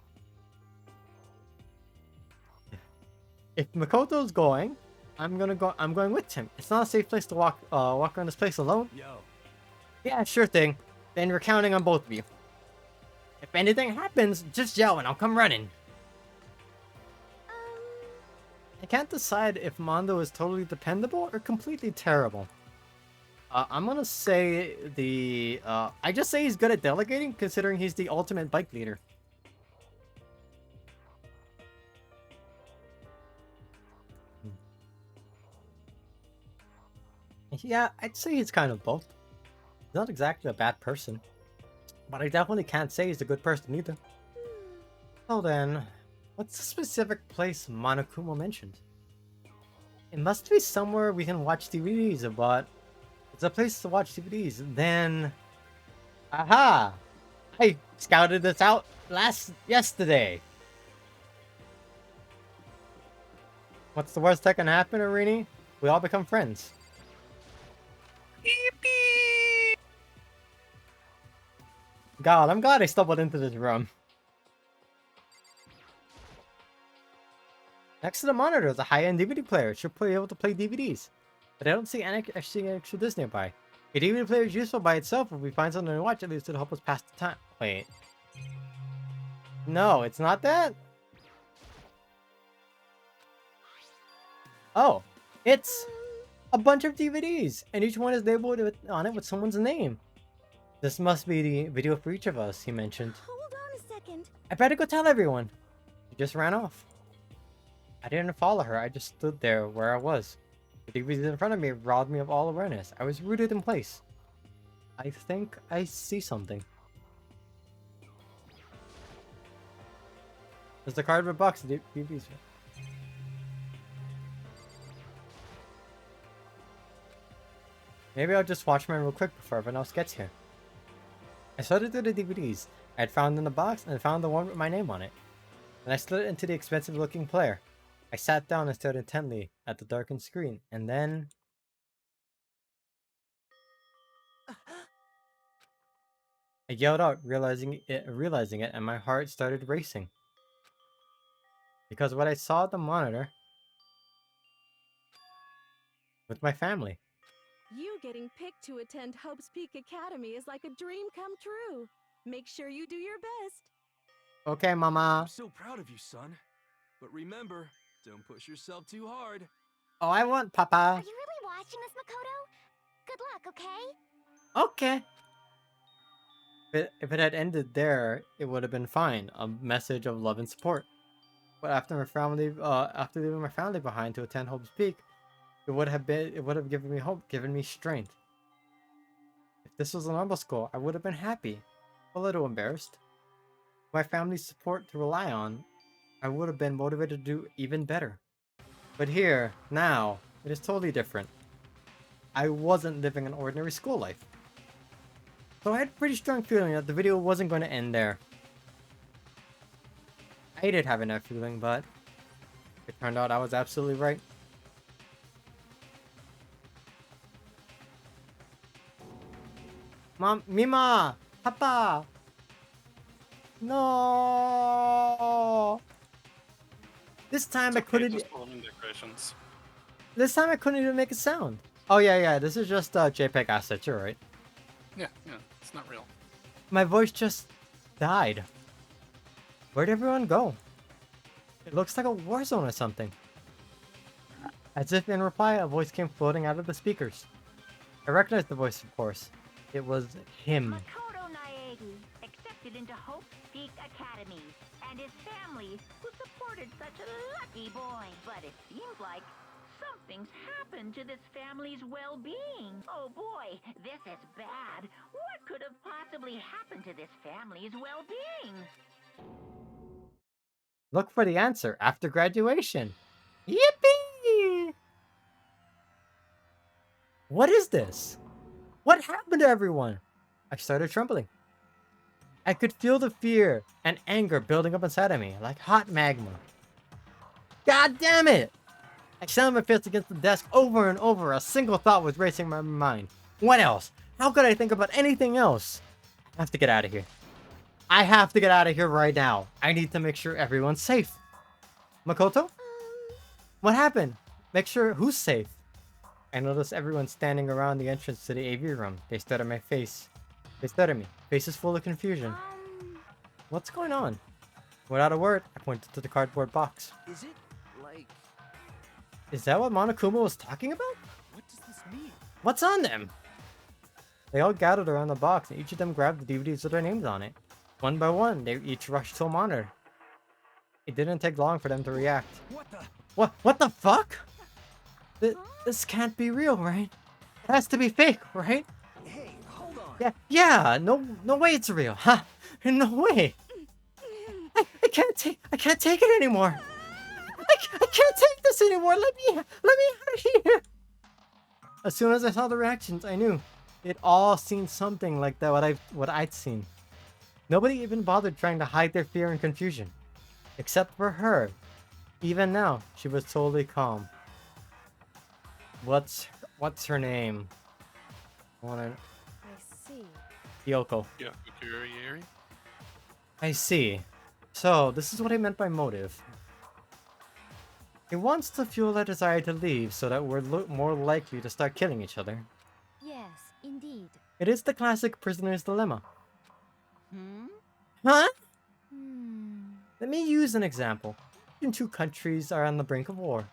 If Makoto's going, I'm going with him. It's not a safe place to walk around this place alone. Yo, Yeah, sure thing. Then we're counting on both of you. If anything happens, just yell and I'll come running. I can't decide if Mondo is totally dependable or completely terrible. I'm gonna say I just say he's good at delegating, considering he's the ultimate bike leader. Yeah, I'd say he's kind of both. He's not exactly a bad person, but I definitely can't say he's a good person either. So then, what's the specific place Monokuma mentioned? It must be somewhere we can watch DVDs, but it's a place to watch DVDs. Then, aha! I scouted this out yesterday. What's the worst that can happen, Irini? We all become friends. God, I'm glad I stumbled into this room. Next to the monitor is a high-end DVD player. It should be able to play DVDs. But I don't see any extra disc nearby. A DVD player is useful by itself. If we find something to watch, at least it'll help us pass the time. Wait. No, it's not that? Oh. It's a bunch of DVDs. And each one is labeled on it with someone's name. This must be the video for each of us, he mentioned. Hold on a second. I better go tell everyone. She just ran off. I didn't follow her, I just stood there where I was. The DVDs in front of me robbed me of all awareness. I was rooted in place. I think I see something. There's the cardboard box of DVDs. Maybe I'll just watch mine real quick before everyone else gets here. I sorted through the DVDs I had found in the box and found the one with my name on it. Then I slid it into the expensive looking player. I sat down and stared intently at the darkened screen, and then... I yelled out, realizing it, and my heart started racing. Because what I saw at the monitor with my family. You getting picked to attend Hope's Peak Academy is like a dream come true. Make sure you do your best. Okay, mama. I'm so proud of you, son. But remember, don't push yourself too hard. Oh, I want Are papa. you really watching us, Makoto? Good luck, okay? Okay. If it had ended there, it would have been fine. A message of love and support. But after after leaving my family behind to attend Hope's Peak, it would have given me hope, given me strength. If this was a normal school, I would have been happy, a little embarrassed. My family's support to rely on, I would have been motivated to do even better. But here, now, it is totally different. I wasn't living an ordinary school life. So I had a pretty strong feeling that the video wasn't going to end there. I hated having that feeling, but it turned out I was absolutely right. Mom, Mima, Papa. No. This time I couldn't. Just balloon decorations. This time I couldn't even make a sound. Oh yeah. This is just JPEG assets. You're right. Yeah, it's not real. My voice just died. Where'd everyone go? It looks like a war zone or something. As if in reply, a voice came floating out of the speakers. I recognized the voice, of course. It was him. Makoto Naegi accepted into Hope Peak Academy, and his family, who supported such a lucky boy. But it seems like something's happened to this family's well-being. Oh boy, this is bad. What could have possibly happened to this family's well-being? Look for the answer after graduation. Yippee! What is this? What happened to everyone? I started trembling. I could feel the fear and anger building up inside of me like hot magma. God damn it! I slammed my fist against the desk over and over. A single thought was racing in my mind. What else? How could I think about anything else? I have to get out of here. I have to get out of here right now. I need to make sure everyone's safe. Makoto? What happened? Make sure who's safe? I noticed everyone standing around the entrance to the AV room. They stared at my face. They stared at me, faces full of confusion. What's going on? Without a word, I pointed to the cardboard box. Is it like... Is that what Monokuma was talking about? What does this mean? What's on them? They all gathered around the box, and each of them grabbed the DVDs with their names on it. One by one, they each rushed to a monitor. It didn't take long for them to react. What the... What the fuck? This can't be real, right? It has to be fake, right? Hey, hold on. Yeah, no way it's real, huh? No way. I can't take it anymore. I can't take this anymore. Let me out of here. As soon as I saw the reactions, I knew it all seemed something like that what I'd seen. Nobody even bothered trying to hide their fear and confusion, except for her. Even now, she was totally calm. What's her name? I see. Yoko. Yeah, Yuri. I see. So, this is what I meant by motive. It wants to fuel our desire to leave so that we're more likely to start killing each other. Yes, indeed. It is the classic prisoner's dilemma. Hmm? Huh? Hmm. Let me use an example. Two countries are on the brink of war.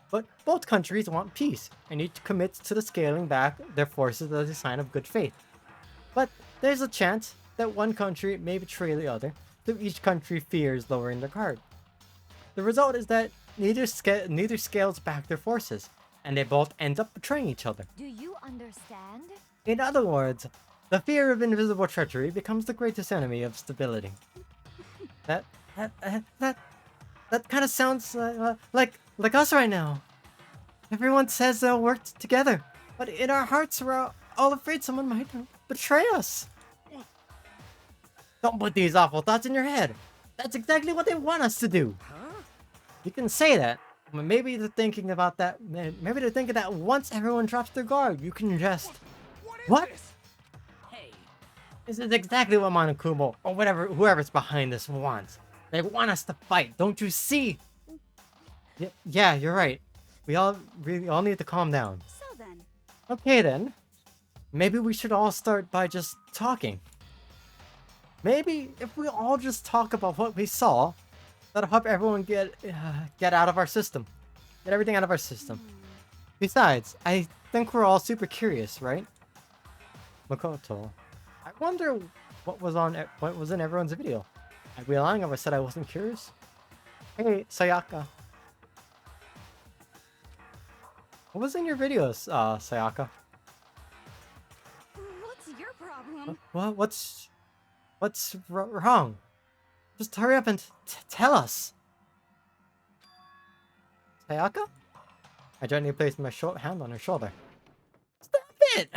But both countries want peace, and each commits to the scaling back their forces as a sign of good faith. But there's a chance that one country may betray the other, so each country fears lowering their guard. The result is that neither scales back their forces, and they both end up betraying each other. Do you understand? In other words, the fear of invisible treachery becomes the greatest enemy of stability. That kind of sounds like us right now. Everyone says they'll work together, but in our hearts we're all afraid someone might betray us. Don't put these awful thoughts in your head. That's exactly what they want us to do. Huh? You can say that, but maybe they're thinking about that. Maybe they're thinking that once everyone drops their guard, you can just... What? This? Hey, This is exactly what Monokuma, or whoever's behind this wants. They want us to fight, don't you see? Yeah, you're right. We all need to calm down. So then, Okay then. Maybe we should all start by just talking. Maybe if we all just talk about what we saw, that'll help everyone get out of our system. Get everything out of our system. Besides, I think we're all super curious, right? Makoto, I wonder what was in everyone's video. I'd be lying if I said I wasn't curious. Hey, Sayaka. What was in your videos, Sayaka? what's your problem? What's wrong? Just hurry up and tell us. Sayaka? I gently placed my hand on her shoulder. Stop it!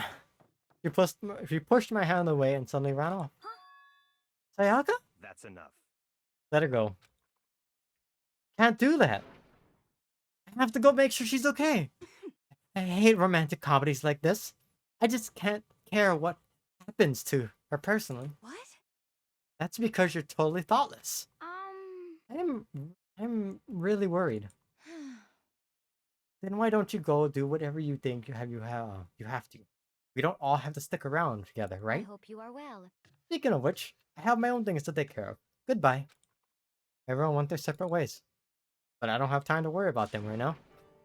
She pushed my hand away and suddenly ran off. Sayaka? That's enough. Let her go. Can't do that. I have to go make sure she's okay. I hate romantic comedies like this. I just can't care what happens to her personally. What? That's because you're totally thoughtless. I'm really worried. Then why don't you go do whatever you think you have to? We don't all have to stick around together, right? I hope you are well. Speaking of which, I have my own things to take care of. Goodbye. Everyone went their separate ways. But I don't have time to worry about them right now.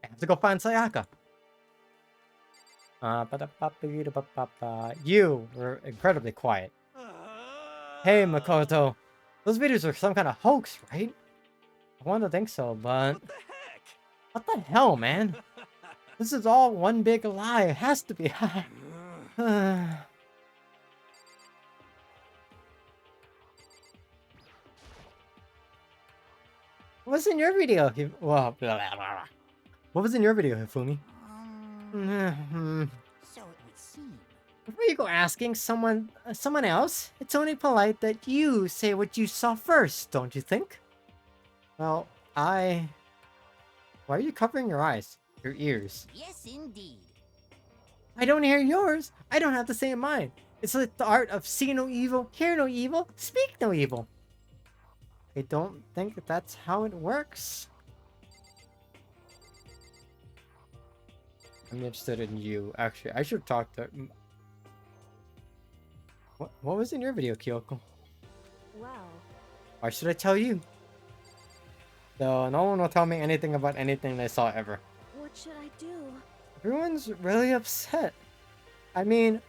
I have to go find Sayaka. You were incredibly quiet. Hey, Makoto. Those videos are some kind of hoax, right? I want to think so, but... What the heck? What the hell, man? This is all one big lie. It has to be. What was in your video? Well, blah, blah, blah. What was in your video, Hifumi? So it would seem. Before you go asking someone else, it's only polite that you say what you saw first, don't you think? Well, Why are you covering your eyes? Your ears? Yes, indeed. I don't hear yours. I don't have the same mind. It's like the art of see no evil, hear no evil, speak no evil. I don't think that's how it works. I'm interested in you. Actually, I should talk to... What was in your video, Kyoko? Well, Why should I tell you? Though no one will tell me anything about anything they saw ever. what should I do? Everyone's really upset. I mean,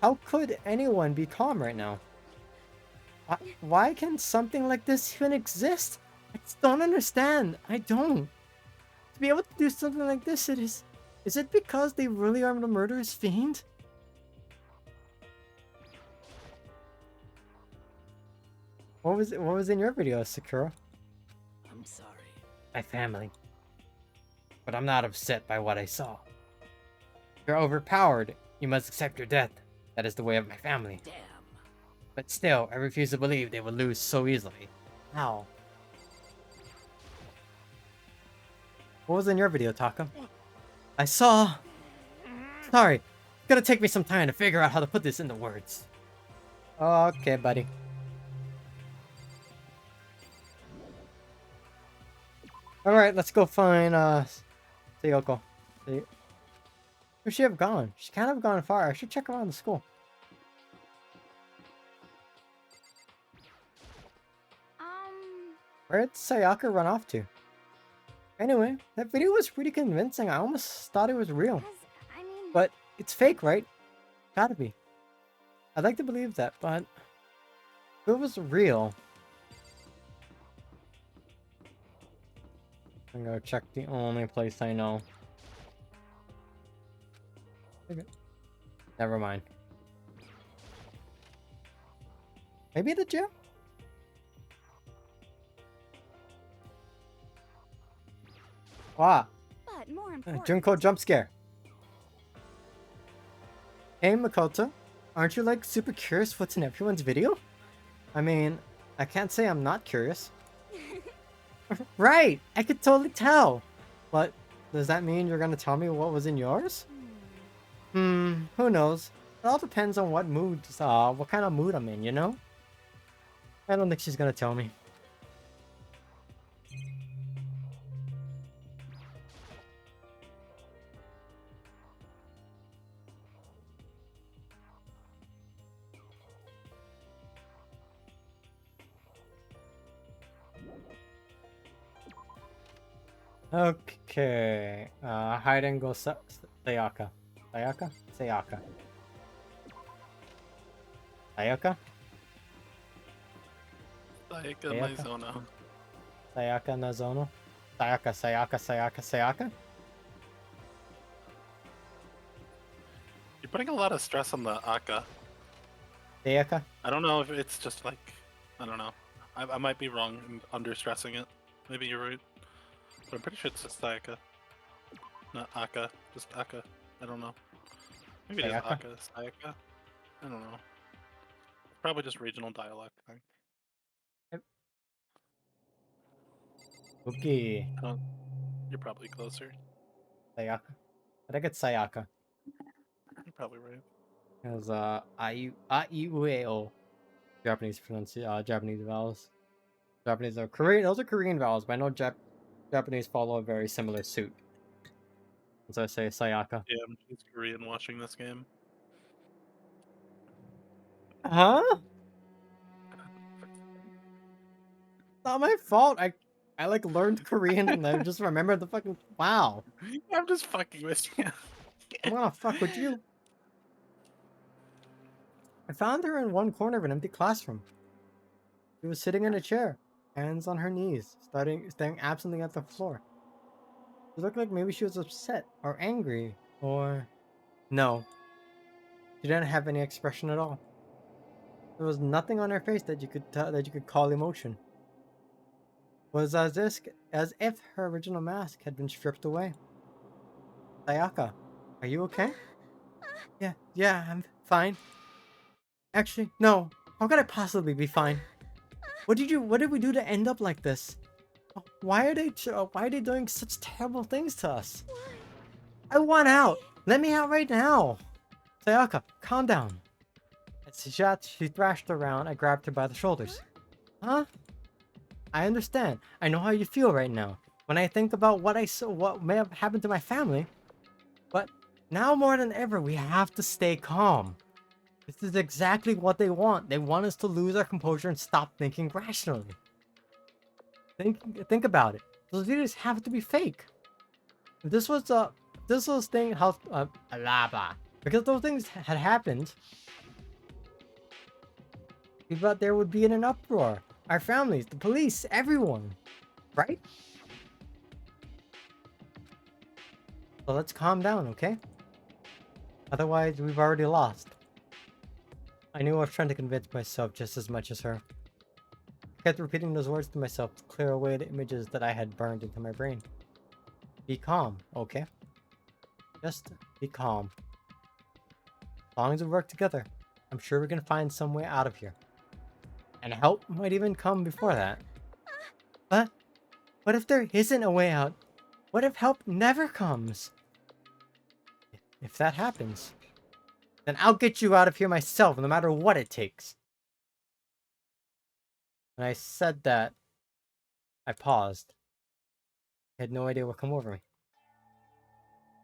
how could anyone be calm right now? Why can something like this even exist? I just don't understand. I don't. To be able to do something like this, is it because they really are the murderous fiend? What was in your video, Sakura? I'm sorry. My family. But I'm not upset by what I saw. You're overpowered. You must accept your death. That is the way of my family. Damn. But still, I refuse to believe they will lose so easily. How? What was in your video, Taka? I saw... Sorry. It's gonna take me some time to figure out how to put this into words. Okay, buddy. Alright, let's go find, Sayoko. Where'd she have gone? She can't have gone far. I should check around the school. Where'd Sayaka run off to? Anyway, that video was pretty convincing. I almost thought it was real. I mean, But it's fake, right? Gotta be. I'd like to believe that, but if it was real... I'm gonna check the only place I know. Okay. Never mind. Maybe the gym? Wow. but more important. Junko jump scare. Hey Makoto, aren't you like super curious what's in everyone's video? I mean, I can't say I'm not curious. Right, I could totally tell. But does that mean you're gonna tell me what was in yours? Who knows? It all depends on what what kind of mood I'm in, you know? I don't think she's gonna tell me. Okay. Hide and go Sayaka. Sayaka? Sayaka. Sayaka? Like Sayaka? Maizona. Sayaka Nazono? Sayaka? You're putting a lot of stress on the Aka. Sayaka? I don't know if it's just like, I don't know. I might be wrong in under stressing it. Maybe you're right. But I'm pretty sure it's just Sayaka. Not Aka, just Aka. I don't know. Maybe it is Sayaka? Aka, Sayaka. I don't know. Probably just regional dialect thing. Okay. I don't, you're probably closer. Sayaka. I think it's Sayaka. You're probably right. Because Aiueo. Japanese Japanese vowels. Japanese are Korean. Those are Korean vowels, but I know Japanese follow a very similar suit. So I say Sayaka. Yeah, she's Korean watching this game. Huh? Not my fault. I like learned Korean and I just remembered the fucking wow. I'm just fucking with you. I'm gonna fuck with you. I found her in one corner of an empty classroom. She was sitting in a chair, hands on her knees, staring absently at the floor. She looked like maybe she was upset or angry or no. She didn't have any expression at all. There was nothing on her face that you could call emotion. It was as if her original mask had been stripped away. Sayaka, are you okay? Yeah, I'm fine. Actually, no. How could I possibly be fine? What did we do to end up like this? Why are they doing such terrible things to us? I want out. Let me out right now. Sayaka, calm down. As she thrashed around, I grabbed her by the shoulders. Huh? I understand. I know how you feel right now. When I think about what may have happened to my family. But now more than ever, we have to stay calm. This is exactly what they want. They want us to lose our composure and stop thinking rationally. Think about it. Those videos have to be fake. If this was thing how blah. Because those things had happened, we thought there would be an uproar. Our families, the police, everyone. Right? So let's calm down, okay? Otherwise, we've already lost. I knew I was trying to convince myself just as much as her. I kept repeating those words to myself to clear away the images that I had burned into my brain. Be calm, okay? Just be calm. As long as we work together, I'm sure we can find some way out of here. And help might even come before that. But what if there isn't a way out? What if help never comes? If that happens, then I'll get you out of here myself, no matter what it takes. When I said that, I paused. I had no idea what come over me.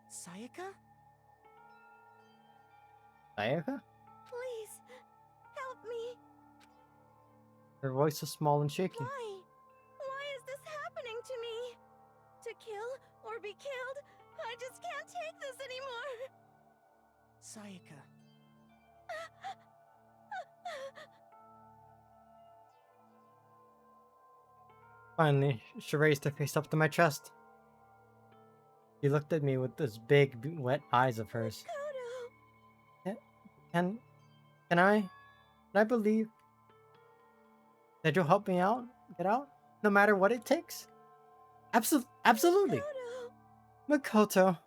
Sayaka? Sayaka? Please, help me. Her voice was small and shaky. Why? Why is this happening to me? To kill or be killed? I just can't take this anymore. Sayaka. Finally, she raised her face up to my chest. She looked at me with those big, wet eyes of hers. Kodo. Can I believe that you'll help me out, get out, no matter what it takes? Absolutely. Kodo. Makoto,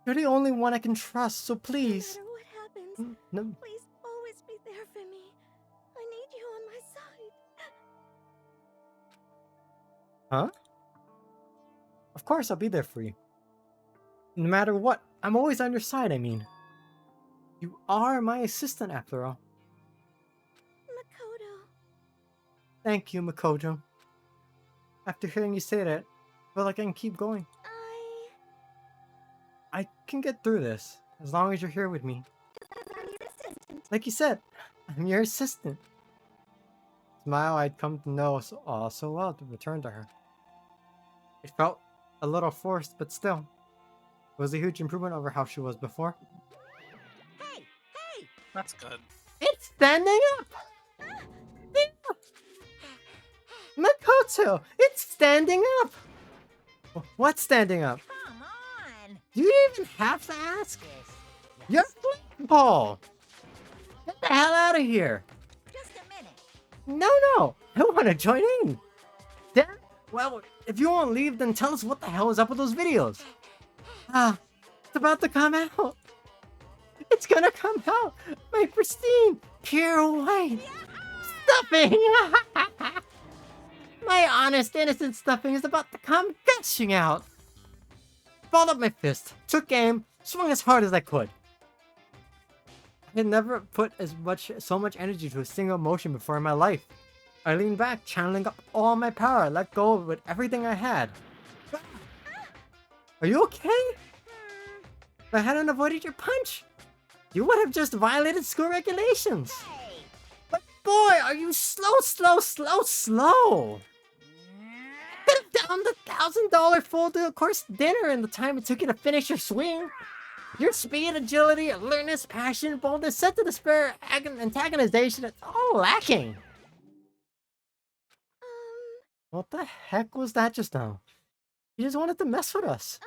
you're the only one I can trust, so please. No matter what happens, No, please always be there for me. I need you on my side. huh? Of course I'll be there for you. No matter what, I'm always on your side, I mean. You are my assistant after all. Makoto. Thank you, Makoto. After hearing you say that, I feel like I can keep going. I can get through this, as long as you're here with me. I'm your assistant. Like you said, I'm your assistant. Smile I'd come to know so well to return to her. It felt a little forced, but still. It was a huge improvement over how she was before. Hey! Hey! That's good. It's standing up! Makoto! It's standing up! What's standing up? Come on! Do you even have to ask? You're Paul! Get the hell out of here! Just a minute. No! I want to join in! Damn! Well, if you won't leave, then tell us what the hell is up with those videos! It's about to come out! It's gonna come out! My pristine, pure white stuffing! My honest, innocent stuffing is about to come gushing out! Balled up my fist, took aim, swung as hard as I could. I had never put so much energy to a single motion before in my life. I leaned back, channeling up all my power, let go with everything I had. Are you okay? If I hadn't avoided your punch, you would have just violated school regulations. Hey! But boy, are you slow! Could have downed the $1,000 full course dinner in the time it took you to finish your swing. Your speed, agility, alertness, passion, boldness, set to despair, antagonization, it's all lacking. What the heck was that just now? You just wanted to mess with us.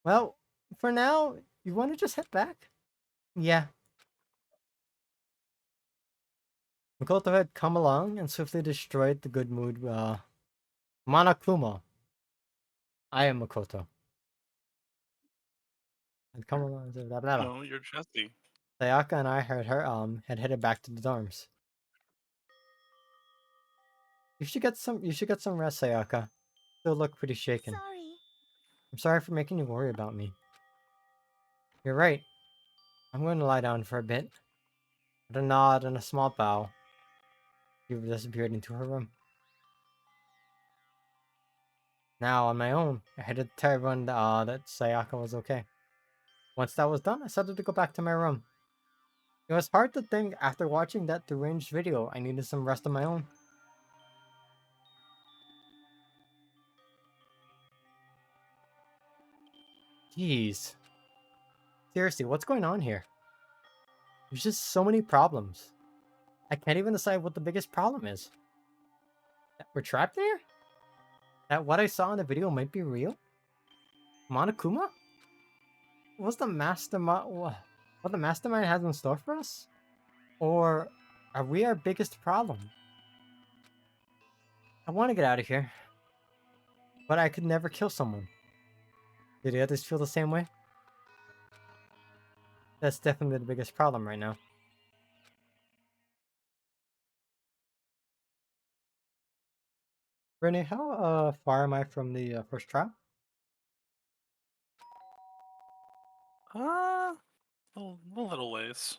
Well, for now, you want to just head back? Yeah. Makoto had come along and swiftly destroyed the good mood, Monokuma. I am Makoto. Had come along and said blah blah blah. No, you're Jesse. Sayaka and I had headed back to the dorms. You should get some rest, Sayaka. Still look pretty shaken. Sorry. I'm sorry for making you worry about me. You're right. I'm going to lie down for a bit. With a nod and a small bow, you disappeared into her room. Now, on my own, I had to tell everyone that Sayaka was okay. Once that was done, I started to go back to my room. It was hard to think after watching that deranged video I needed some rest of my own. Jeez. Seriously, what's going on here? There's just so many problems. I can't even decide what the biggest problem is. That we're trapped there? That what I saw in the video might be real? Monokuma? What's the mastermind? What the mastermind has in store for us? Or are we our biggest problem? I want to get out of here, but I could never kill someone. Do the others feel the same way? That's definitely the biggest problem right now. Renee, how far am I from the first trial? A little ways.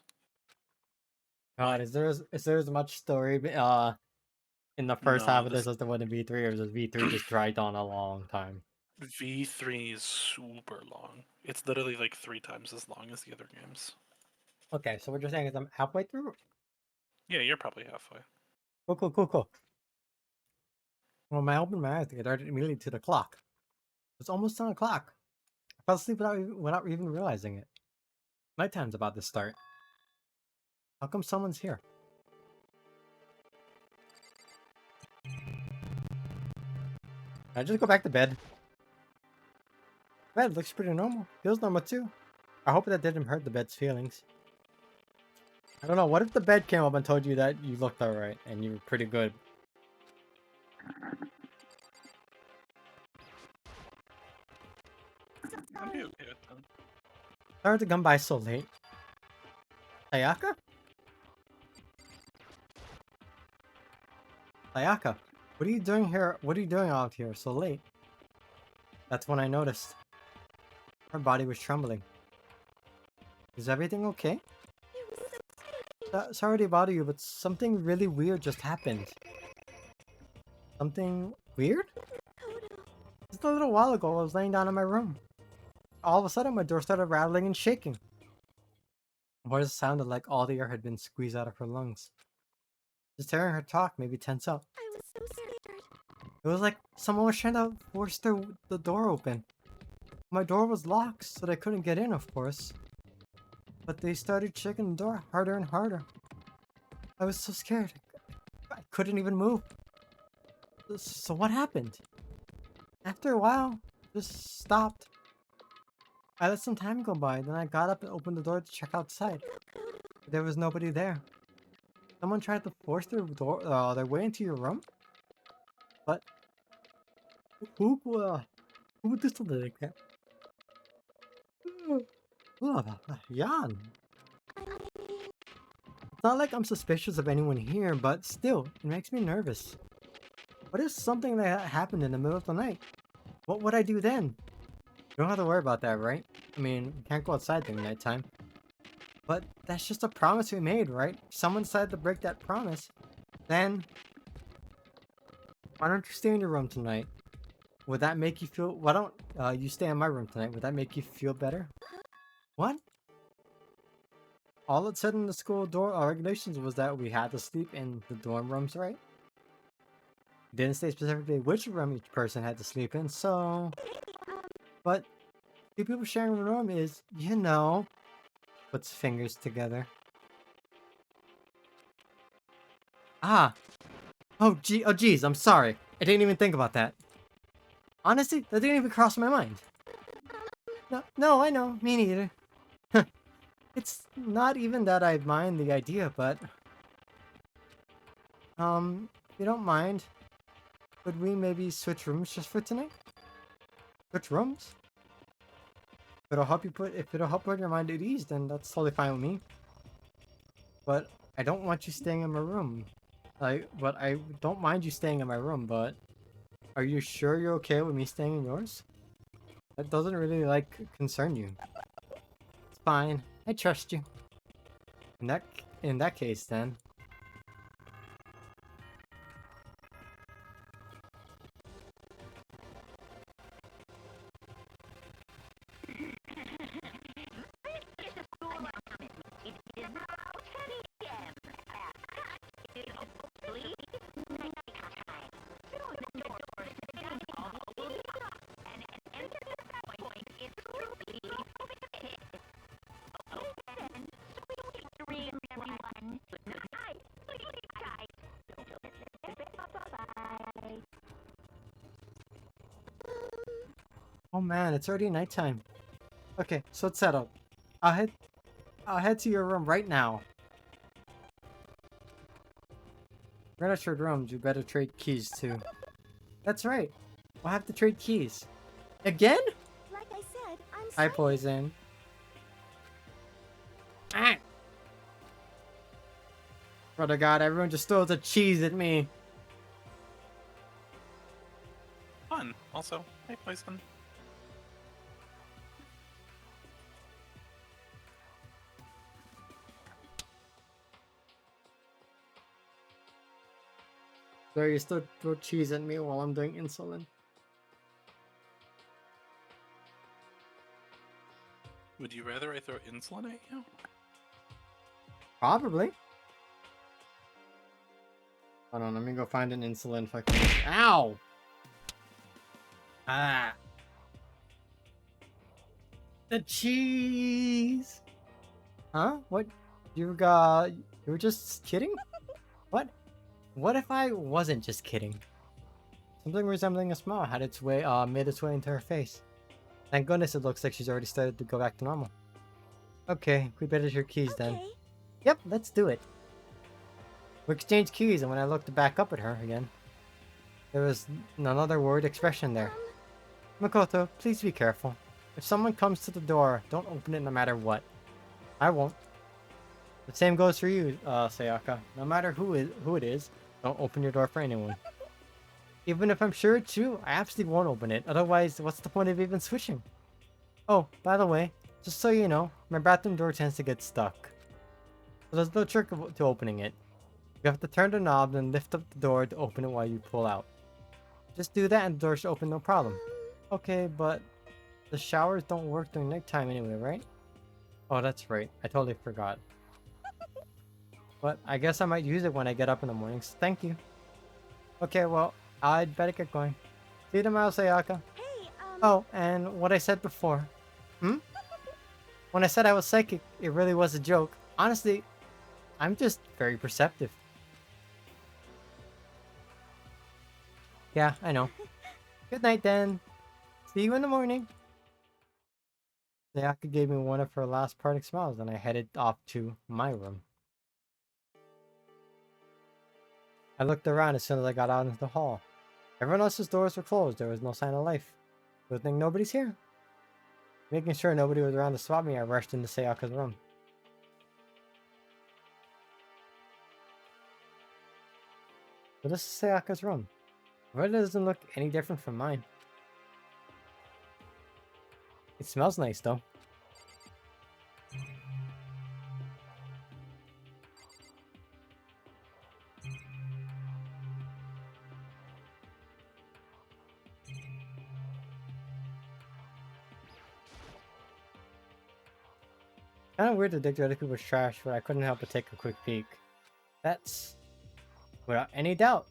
God, is there as much story in the first No, half of this- this as there was in V3, or does V3 just dragged on a long time? V3 is super long. It's literally like 3 times as long as the other games. Okay, so what you're saying is I'm halfway through? Yeah, you're probably halfway. Cool. Well, when I opened my eyes, I darted immediately to the clock. It's almost 10 o'clock. I fell asleep without even realizing it. Nighttime's about to start. How come someone's here? Can I just go back to bed? Bed looks pretty normal. Feels normal too. I hope that didn't hurt the bed's feelings. I don't know, what if the bed came up and told you that you looked alright and you were pretty good? I'd be okay with that. Sorry to come by so late. Sayaka? Sayaka, what are you doing here? What are you doing out here so late? That's when I noticed. Her body was trembling. Is everything okay? It was so strange. Sorry to bother you, but something really weird just happened. Something weird? Kodo. Just a little while ago, I was laying down in my room. All of a sudden, my door started rattling and shaking. Her voice sounded like all the air had been squeezed out of her lungs. Just hearing her talk made me tense up. I was so scared. It was like someone was trying to force the door open. My door was locked, so they couldn't get in, of course. But they started shaking the door harder and harder. I was so scared. I couldn't even move. So what happened? After a while, just stopped. I let some time go by, then I got up and opened the door to check outside. But there was nobody there. Someone tried to force their way into your room? But who would do something like that? Jan. It's not like I'm suspicious of anyone here, but still, it makes me nervous. What if something like that happened in the middle of the night? What would I do then? You don't have to worry about that, right? I mean, we can't go outside during nighttime. But that's just a promise we made, right? If someone decided to break that promise, then why don't you stay in your room tonight? Would that make you feel... Why don't you stay in my room tonight? Would that make you feel better? What? All it said in the school door regulations was that we had to sleep in the dorm rooms, right? Didn't say specifically which room each person had to sleep in, so... But two people sharing a room is, you know... Puts fingers together. Ah! Oh geez, I'm sorry. I didn't even think about that. Honestly, that didn't even cross my mind. No, I know. Me neither. It's not even that I mind the idea, but... if you don't mind, could we maybe switch rooms just for tonight? Switch rooms? If it'll help put your mind at ease, then that's totally fine with me. But I don't want you staying in my room. I don't mind you staying in my room, but are you sure you're okay with me staying in yours? That doesn't really, concern you. It's fine. I trust you. In that case, then. Oh man, it's already nighttime. Okay, so it's settled. I'll head to your room right now. We're not shared rooms, you better trade keys too. That's right. We'll have to trade keys. Again? Like I said, I'm Hi, sorry. Poison. Ah! Brother God, everyone just throws a cheese at me. Fun. Also, hey, Poison. So you still throw cheese at me while I'm doing insulin. Would you rather I throw insulin at you? Probably. Hold on, let me go find an insulin fucking... Ow! Ah! The cheese! Huh? What? You were just kidding? What? What if I wasn't just kidding? Something resembling a smile had made its way into her face. Thank goodness it looks like she's already started to go back to normal. Okay, we better your keys then. Okay. Yep, let's do it. We exchanged keys, and when I looked back up at her again, there was another worried expression there. Makoto, please be careful. If someone comes to the door, don't open it no matter what. I won't. The same goes for you, Sayaka. No matter who it is, don't open your door for anyone. Even if I'm sure it's you, I absolutely won't open it. Otherwise, what's the point of even switching? Oh, by the way, just so you know, my bathroom door tends to get stuck. So there's no trick to opening it. You have to turn the knob and lift up the door to open it while you pull out. Just do that and the door should open no problem. Okay, but the showers don't work during nighttime anyway, right? Oh, that's right. I totally forgot. But I guess I might use it when I get up in the mornings. Thank you. Okay, well, I'd better get going. See you tomorrow, Sayaka. Hey, Oh, and what I said before. When I said I was psychic, it really was a joke. Honestly, I'm just very perceptive. Yeah, I know. Good night then. See you in the morning. Sayaka gave me one of her last parting smiles and I headed off to my room. I looked around as soon as I got out into the hall. Everyone else's doors were closed. There was no sign of life. Good thing nobody's here. Making sure nobody was around to spot me, I rushed into Sayaka's room. So this is Sayaka's room. It really doesn't look any different from mine. It smells nice though. Kinda weird to dig through other people's trash, but I couldn't help but take a quick peek. That's without any doubt.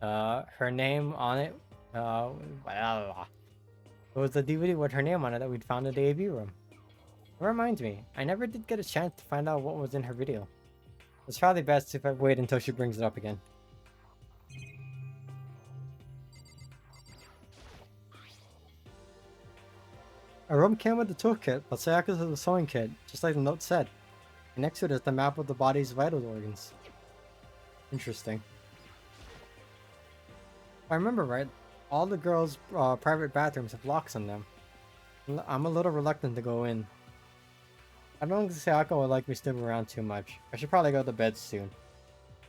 Her name on it. It was the DVD with her name on it that we'd found in the AV room. It reminds me, I never did get a chance to find out what was in her video. It's probably best if I wait until she brings it up again. Our room came with the toolkit, but Sayaka's is a sewing kit, just like the note said. And next to it is the map of the body's vital organs. Interesting. If I remember right, all the girls' private bathrooms have locks on them. I'm a little reluctant to go in. I don't think Sayaka would like me snooping around too much. I should probably go to bed soon.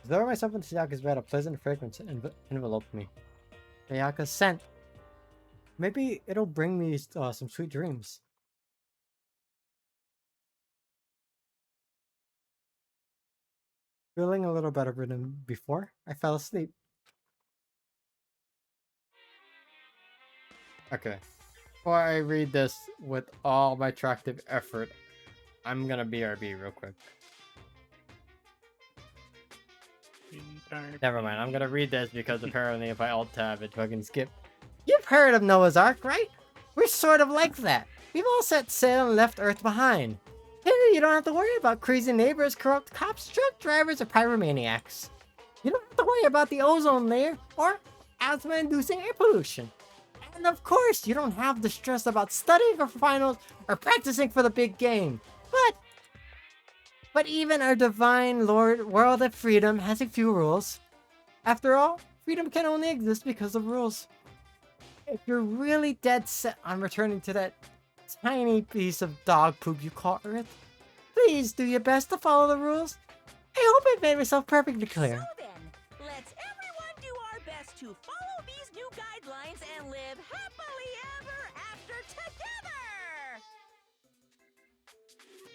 As I threw myself into Sayaka's bed, a pleasant fragrance enveloped me. Sayaka's scent. Maybe it'll bring me some sweet dreams. Feeling a little better than before, I fell asleep. Okay. Before I read this with all my attractive effort, I'm gonna BRB real quick. Never mind, I'm gonna read this because apparently if I alt-tab it fucking skip. You've heard of Noah's Ark, right? We're sort of like that. We've all set sail and left Earth behind. Here you don't have to worry about crazy neighbors, corrupt cops, truck drivers, or pyromaniacs. You don't have to worry about the ozone layer or asthma-inducing air pollution. And of course, you don't have the stress about studying for finals or practicing for the big game. But even our divine Lord World of Freedom has a few rules. After all, freedom can only exist because of rules. If you're really dead set on returning to that tiny piece of dog poop you call Earth, please do your best to follow the rules. I hope I made myself perfectly clear. So then, let's everyone do our best to follow these new guidelines and live happily ever after together!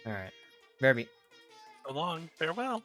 Alright. Verby. So long. Farewell.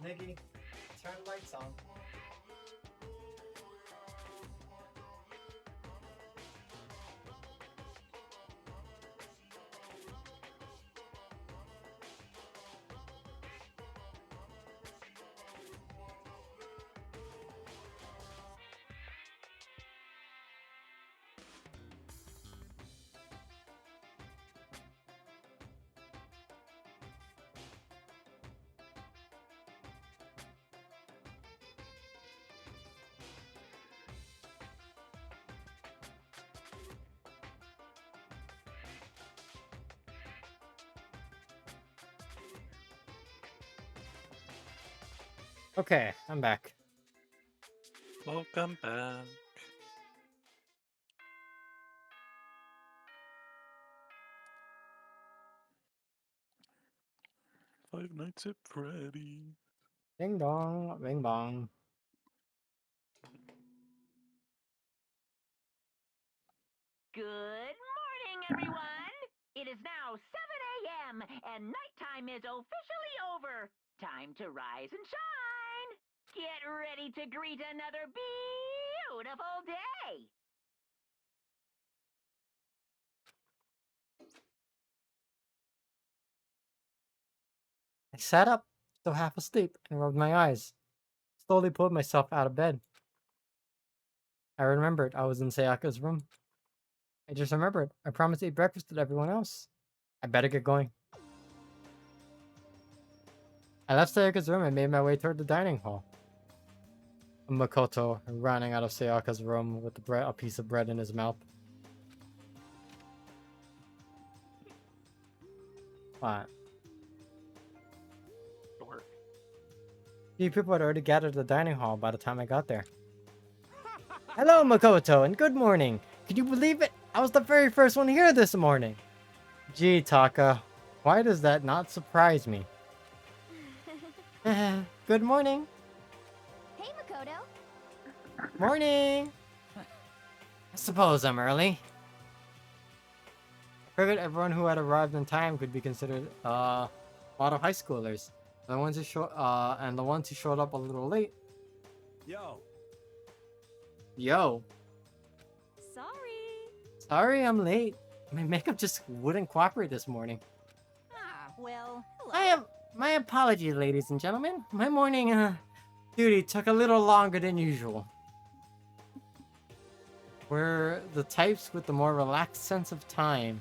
Niggy, turn lights on. Okay, I'm back. Welcome back. Five Nights at Freddy. Ding dong, bing bong. Good morning, everyone! It is now 7 a.m., and nighttime is officially over. Time to rise and shine! Get ready to greet another beautiful day! I sat up, still half asleep, and rubbed my eyes. Slowly pulled myself out of bed. I remembered I was in Sayaka's room. I just remembered I promised to eat breakfast with everyone else. I better get going. I left Sayaka's room and made my way toward the dining hall. Makoto running out of Sayaka's room with a piece of bread in his mouth. What? Sure. Few people had already gathered at the dining hall by the time I got there. Hello, Makoto, and good morning. Can you believe it? I was the very first one here this morning. Gee, Taka, why does that not surprise me? Good morning. Hey, Makoto. Morning. I suppose I'm early. I figured everyone who had arrived in time could be considered a lot of high schoolers. The ones who and the ones who showed up a little late. Yo, Yo, Sorry. sorry I'm late. My makeup just wouldn't cooperate this morning. Ah, well, hello. I am my apologies, ladies and gentlemen. My morning duty took a little longer than usual. We're the types with the more relaxed sense of time.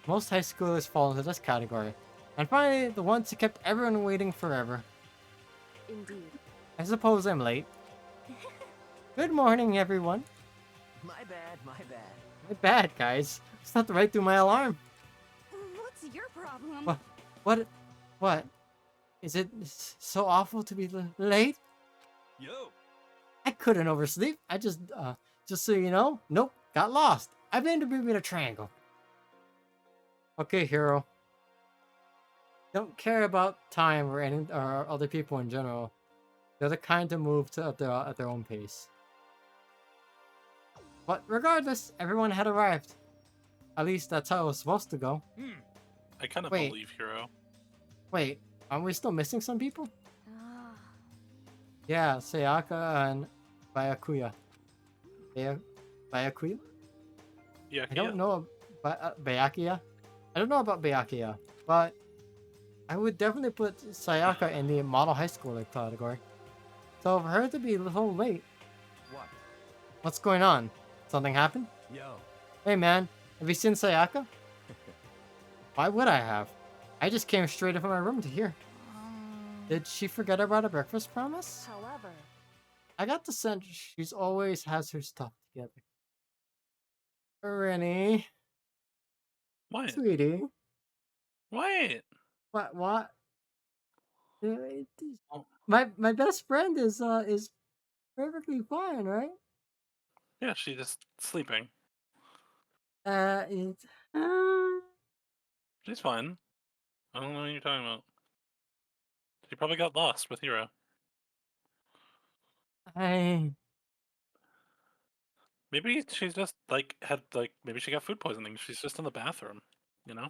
Most high schoolers fall into this category. And finally, the ones who kept everyone waiting forever. Indeed. I suppose I'm late. Good morning, everyone. my bad, my bad. My bad, guys. Slept right through my alarm. What's your problem? What? Is it so awful to be late? Yo, I couldn't oversleep. I just so you know, nope, got lost. I've been to Bermuda Triangle. Okay, hero. Don't care about time or any or other people in general. They're the kind to move at their own pace. But regardless, everyone had arrived. At least that's how it was supposed to go. I kind of Wait. believe Hero. Wait, aren't we still missing some people? Ah, Yeah, Sayaka and Byakuya. Byakuya? Yeah, I don't know about Byakuya. I don't know about Byakuya, but I would definitely put Sayaka in the model high schooler category. So for her to be a little late, what? what's going on? Something happened? Yo, Hey man, have you seen Sayaka? Why would I have? I just came straight from my room to here. Did she forget about a breakfast promise? However, I got the sense she's always has her stuff together. Rennie, What? sweetie, What? what? Oh, My best friend is perfectly fine, right? yeah, she's just sleeping. It's She's fine. I don't know what you're talking about. She probably got lost with Hero. I Maybe she's just maybe she got food poisoning. She's just in the bathroom, you know?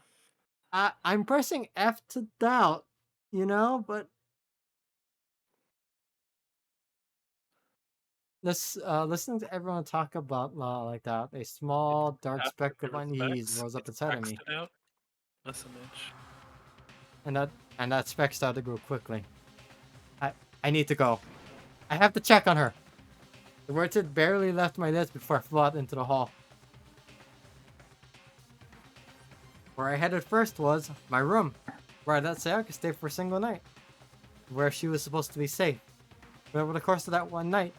I'm pressing F to doubt, you know, but listening to everyone talk about like that, a small dark speck of unease rose up inside of me, It out. Listen, Mitch. and that speck started to grow quickly. I need to go. I have to check on her. The words had barely left my lips before I flew out into the hall. Where I headed first was my room, where I let Sayaka stay for a single night, where she was supposed to be safe. But over the course of that one night,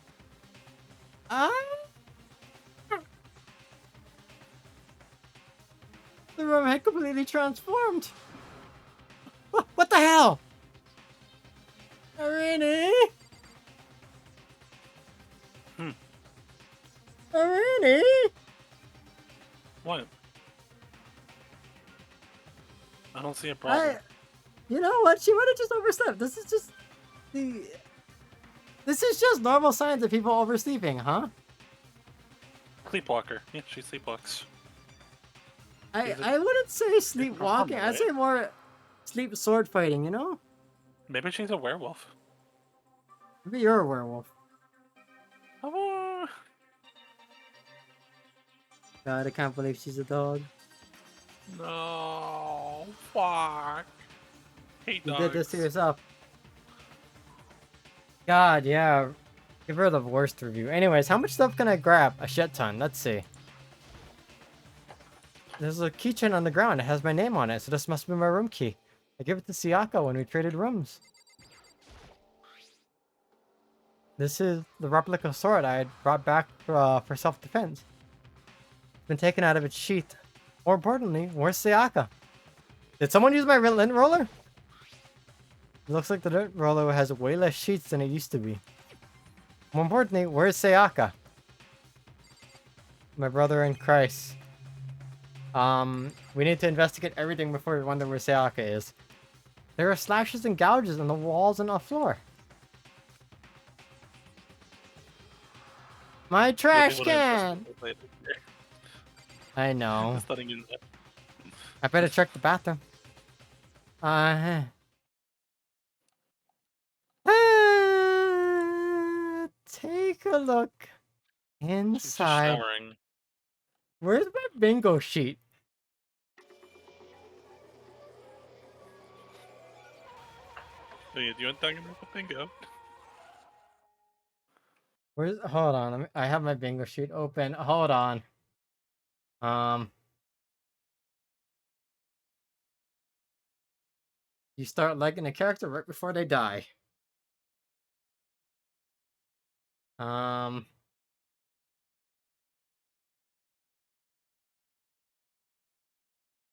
the room had completely transformed. What the hell? Irene? Alrighty. What? I don't see a problem. You know what? She might have just overslept. This is just the. This is just normal signs of people oversleeping, huh? Sleepwalker. Yeah, she sleepwalks. I wouldn't say sleepwalking. I'd right? say more sleep sword fighting. You know? Maybe she's a werewolf. Maybe you're a werewolf. Oh, God, I can't believe she's a dog. no. Fuck. Hate You dogs. did this to yourself. God, yeah. Give her the worst review. Anyways, how much stuff can I grab? A shit ton. Let's see. There's a keychain on the ground. It has my name on it, so this must be my room key. I gave it to Sayaka when we traded rooms. This is the replica sword I had brought back for self-defense. It's been taken out of its sheath. More importantly, where's Sayaka? Did someone use my lint roller? It looks like the lint roller has way less sheets than it used to be. More importantly, where's Sayaka? My brother in Christ. We need to investigate everything before we wonder where Sayaka is. There are slashes and gouges on the walls and on the floor. My trash can! I know. Just letting you know. I better check the bathroom. Take a look She's just inside. showering. Where's my bingo sheet? Oh, yeah, do you want to talk about the bingo? Where's? Hold on. I have my bingo sheet open. Hold on. You start liking a character right before they die.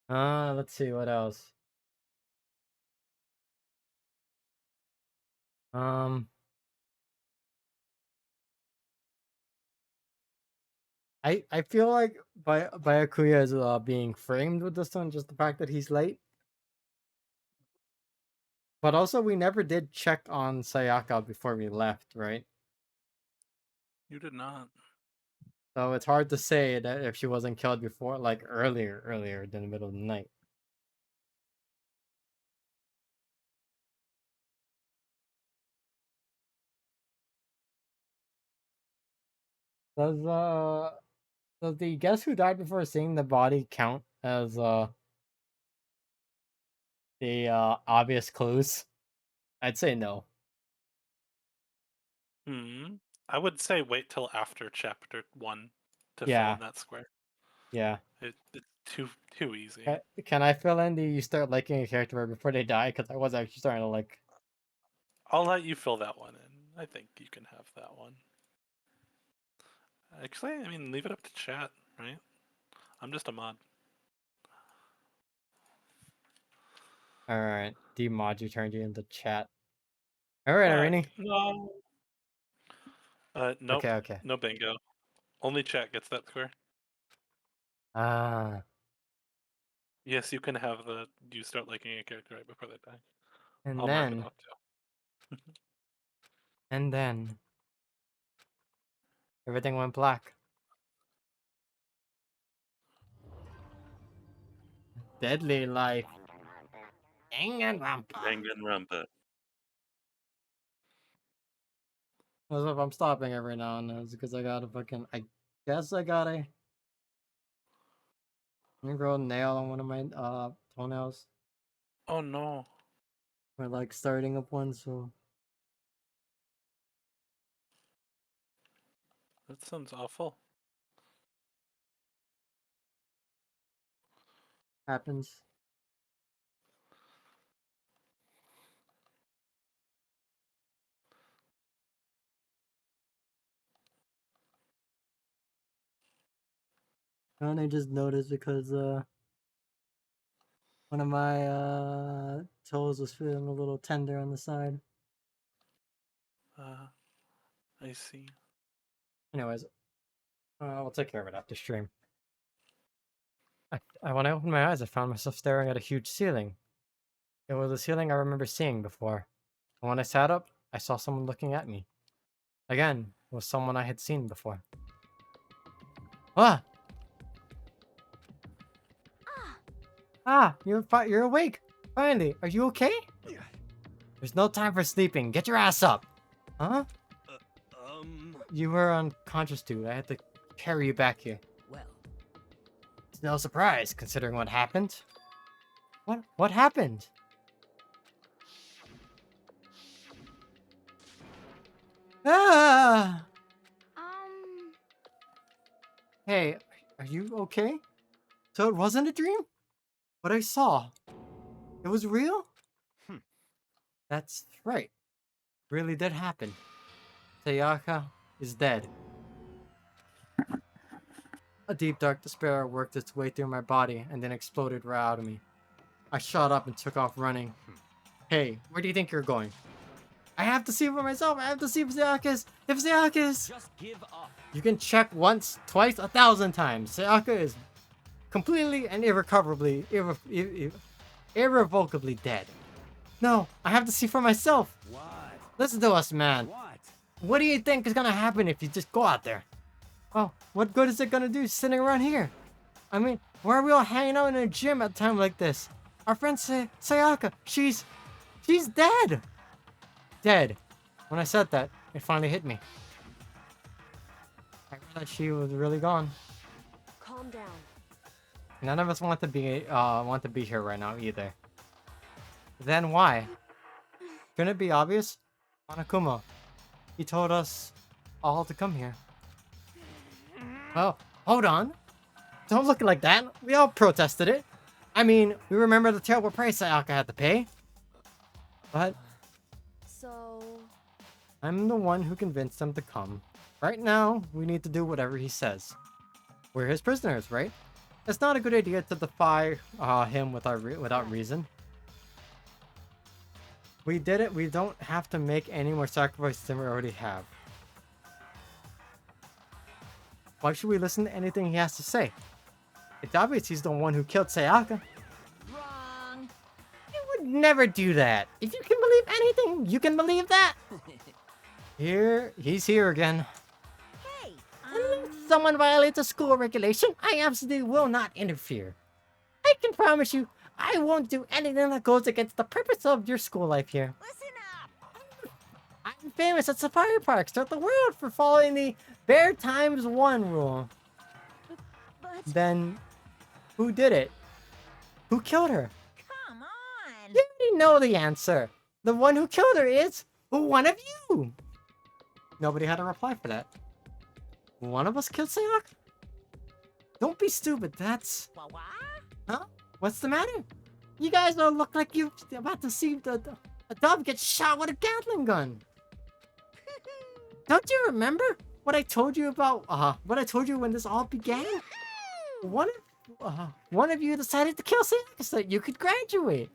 Let's see what else. I feel like Byakuya is being framed with this one, just the fact that he's late. But also, we never did check on Sayaka before we left, right? You did not. So it's hard to say that if she wasn't killed before, like earlier than the middle of the night. Does the guess who died before seeing the body count as the obvious clues? I'd say no. I would say wait till after chapter 1 to fill Yeah. in that square. Yeah. It's too easy. Can I fill in the you start liking a character right before they die? Because I was actually starting to like. I'll let you fill that one in. I think you can have that one. Actually, I mean, leave it up to chat, right? I'm just a mod. Alright. Dmodu turned you into chat. Alright, Irene. No. Nope. Okay. No bingo. Only chat gets that square. Ah. Yes, you can have the you start liking a character right before they die. And I'll mark it off too. and then everything went black. Deadly life. Danganronpa. As if I'm stopping every now and then, it's because I gotta fucking. I guess I gotta. I'm gonna grow a nail on one of my toenails. Oh no. We're like starting up one, so That sounds awful. happens. And I just noticed because one of my toes was feeling a little tender on the side. I see. Anyways, We'll take care of it after stream. When I opened my eyes, I found myself staring at a huge ceiling. It was a ceiling I remember seeing before. And when I sat up, I saw someone looking at me. Again, it was someone I had seen before. Ah! You're awake. Finally, are you okay? There's no time for sleeping. Get your ass up. Huh? You were unconscious, dude. I had to carry you back here. Well, It's no surprise, considering what happened. What happened? Ah! Hey, are you okay? So it wasn't a dream? What I saw, it was real? That's right. Really did happen. Sayaka is dead. A deep dark despair worked its way through my body and then exploded right out of me. I shot up and took off running. Hey, where do you think you're going? I have to see for myself. I have to see if Sayaka is. Just give up. You can check once, twice, 1,000 times. Sayaka is completely and irrecoverably, irrevocably dead. No, I have to see for myself. What? Listen to us, man. What? What do you think is gonna happen if you just go out there? Oh, what good is it gonna do sitting around here? I mean, why are we all hanging out in a gym at a time like this? Our friend Sayaka, she's dead. Dead. When I said that, it finally hit me. I realized she was really gone. Calm down. None of us want to be here right now either. Then why? Couldn't it be obvious? Monokuma. He told us all to come here. Oh, hold on. Don't look like that. We all protested it. I mean, we remember the terrible price Sayaka had to pay. But So, I'm the one who convinced them to come. Right now, we need to do whatever he says. We're his prisoners, right? It's not a good idea to defy him without reason. We did it. We don't have to make any more sacrifices than we already have. Why should we listen to anything he has to say? It's obvious he's the one who killed Sayaka. wrong. You would never do that. If you can believe anything, you can believe that. He's here again. Hey, If someone violates a school regulation, I absolutely will not interfere. I can promise you, I won't do anything that goes against the purpose of your school life here. listen up. I'm famous at safari parks throughout the world for following the Bear Times 1 rule. But Then, who did it? Who killed her? come on. You already know the answer. The one who killed her is one of you. Nobody had a reply for that. One of us killed Sayaka? Don't be stupid, that's... What? Huh? What's the matter? You guys all look like you're about to see a dove get shot with a Gatling gun. Don't you remember what I told you about, what I told you when this all began? One of you decided to kill Sayaka so that you could graduate.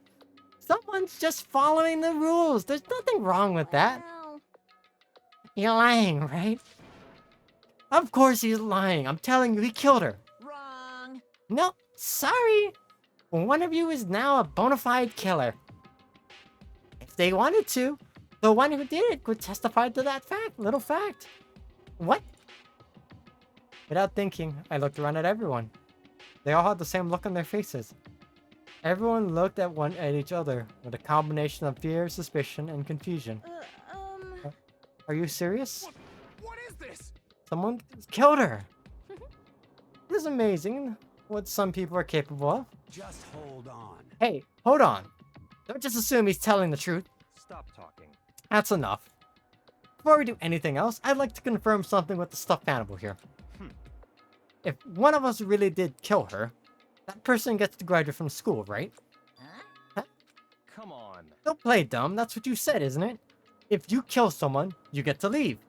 Someone's just following the rules. There's nothing wrong with that. well, You're lying, right? Of course he's lying. I'm telling you, he killed her. Wrong. No, sorry. One of you is now a bona fide killer. If they wanted to, the one who did it could testify to that little fact. What? Without thinking, I looked around at everyone. They all had the same look on their faces. Everyone looked at each other with a combination of fear, suspicion, and confusion. Are you serious? What is this? Someone killed her. It is amazing what some people are capable of. Just hold on. Hey, hold on. Don't just assume he's telling the truth. Stop talking. That's enough. Before we do anything else, I'd like to confirm something with the stuffed animal here. If one of us really did kill her, that person gets to graduate from school, right? Come on. Don't play dumb, that's what you said, isn't it? If you kill someone, you get to leave.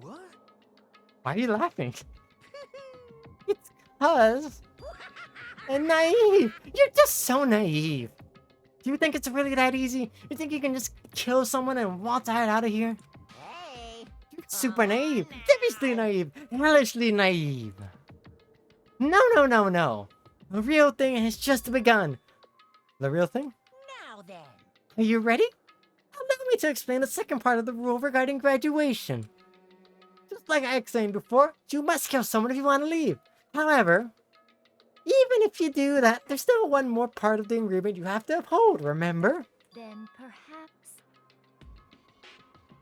What? Why are you laughing? It's cause... And naive! You're just so naive! Do you think it's really that easy? You think you can just kill someone and waltz right out of here? Hey. Super naive. Devilishly naive. Hellishly naive. No, no, no, no. The real thing has just begun. The real thing? Now then. Are you ready? Allow me to explain the second part of the rule regarding graduation. Just like I explained before, you must kill someone if you want to leave. However, even if you do that, there's still one more part of the agreement you have to uphold, remember? Then perhaps.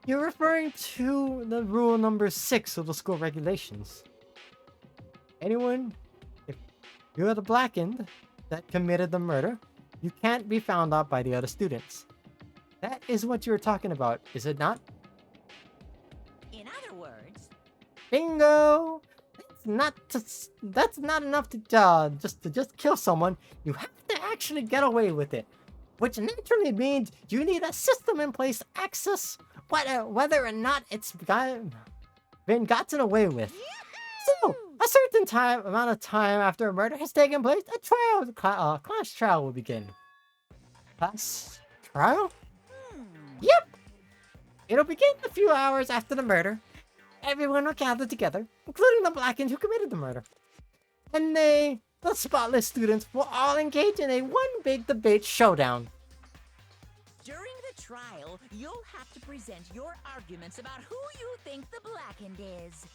You're referring to the rule number 6 of the school regulations. Anyone, if you're the blackened that committed the murder, you can't be found out by the other students. That is what you're talking about, is it not? In other words, Bingo! That's not enough to just kill someone. You have to actually get away with it, which naturally means you need a system in place to access whether or not it's been gotten away with. So, a certain amount of time after a murder has taken place, a class trial will begin. Class trial? Yep! It'll begin a few hours after the murder. Everyone will gather together, including the Blackens who committed the murder. And the spotless students will all engage in a one big debate showdown. during the trial, you'll have to present your arguments about who you think the blackened is.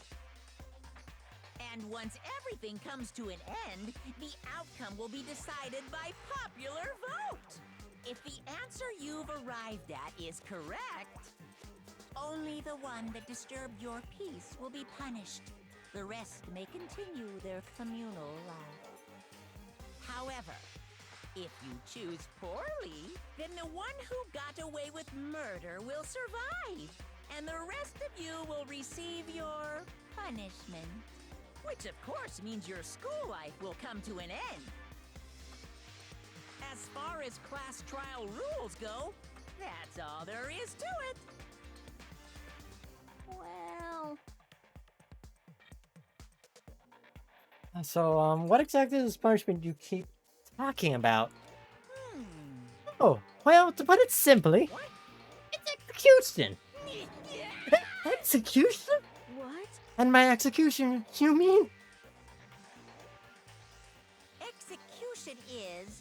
And once everything comes to an end, the outcome will be decided by popular vote. If the answer you've arrived at is correct, only the one that disturbed your peace will be punished. The rest may continue their communal life. However, if you choose poorly, then the one who got away with murder will survive, and the rest of you will receive your punishment. Which of course means your school life will come to an end. As far as class trial rules go, that's all there is to it. Well, So, what exactly is this punishment you keep talking about? Oh, well, to put it simply, it's execution. Execution? what? And by execution, you mean? Execution is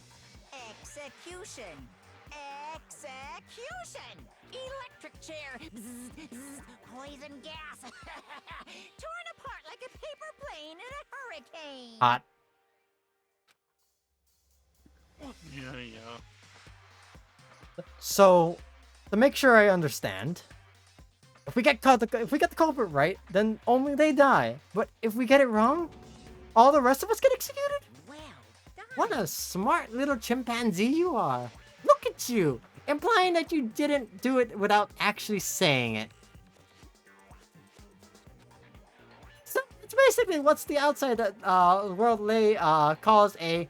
execution. Execution! Electric chair. Bzz, bzz, poison gas. Torn apart like a paper plane in a hurricane. Hot. Yeah. So, to make sure I understand, if we get the culprit right, then only they die. But if we get it wrong, all the rest of us get executed? Well done. What a smart little chimpanzee you are. Look at you, implying that you didn't do it without actually saying it. So, it's basically what's the outside world calls a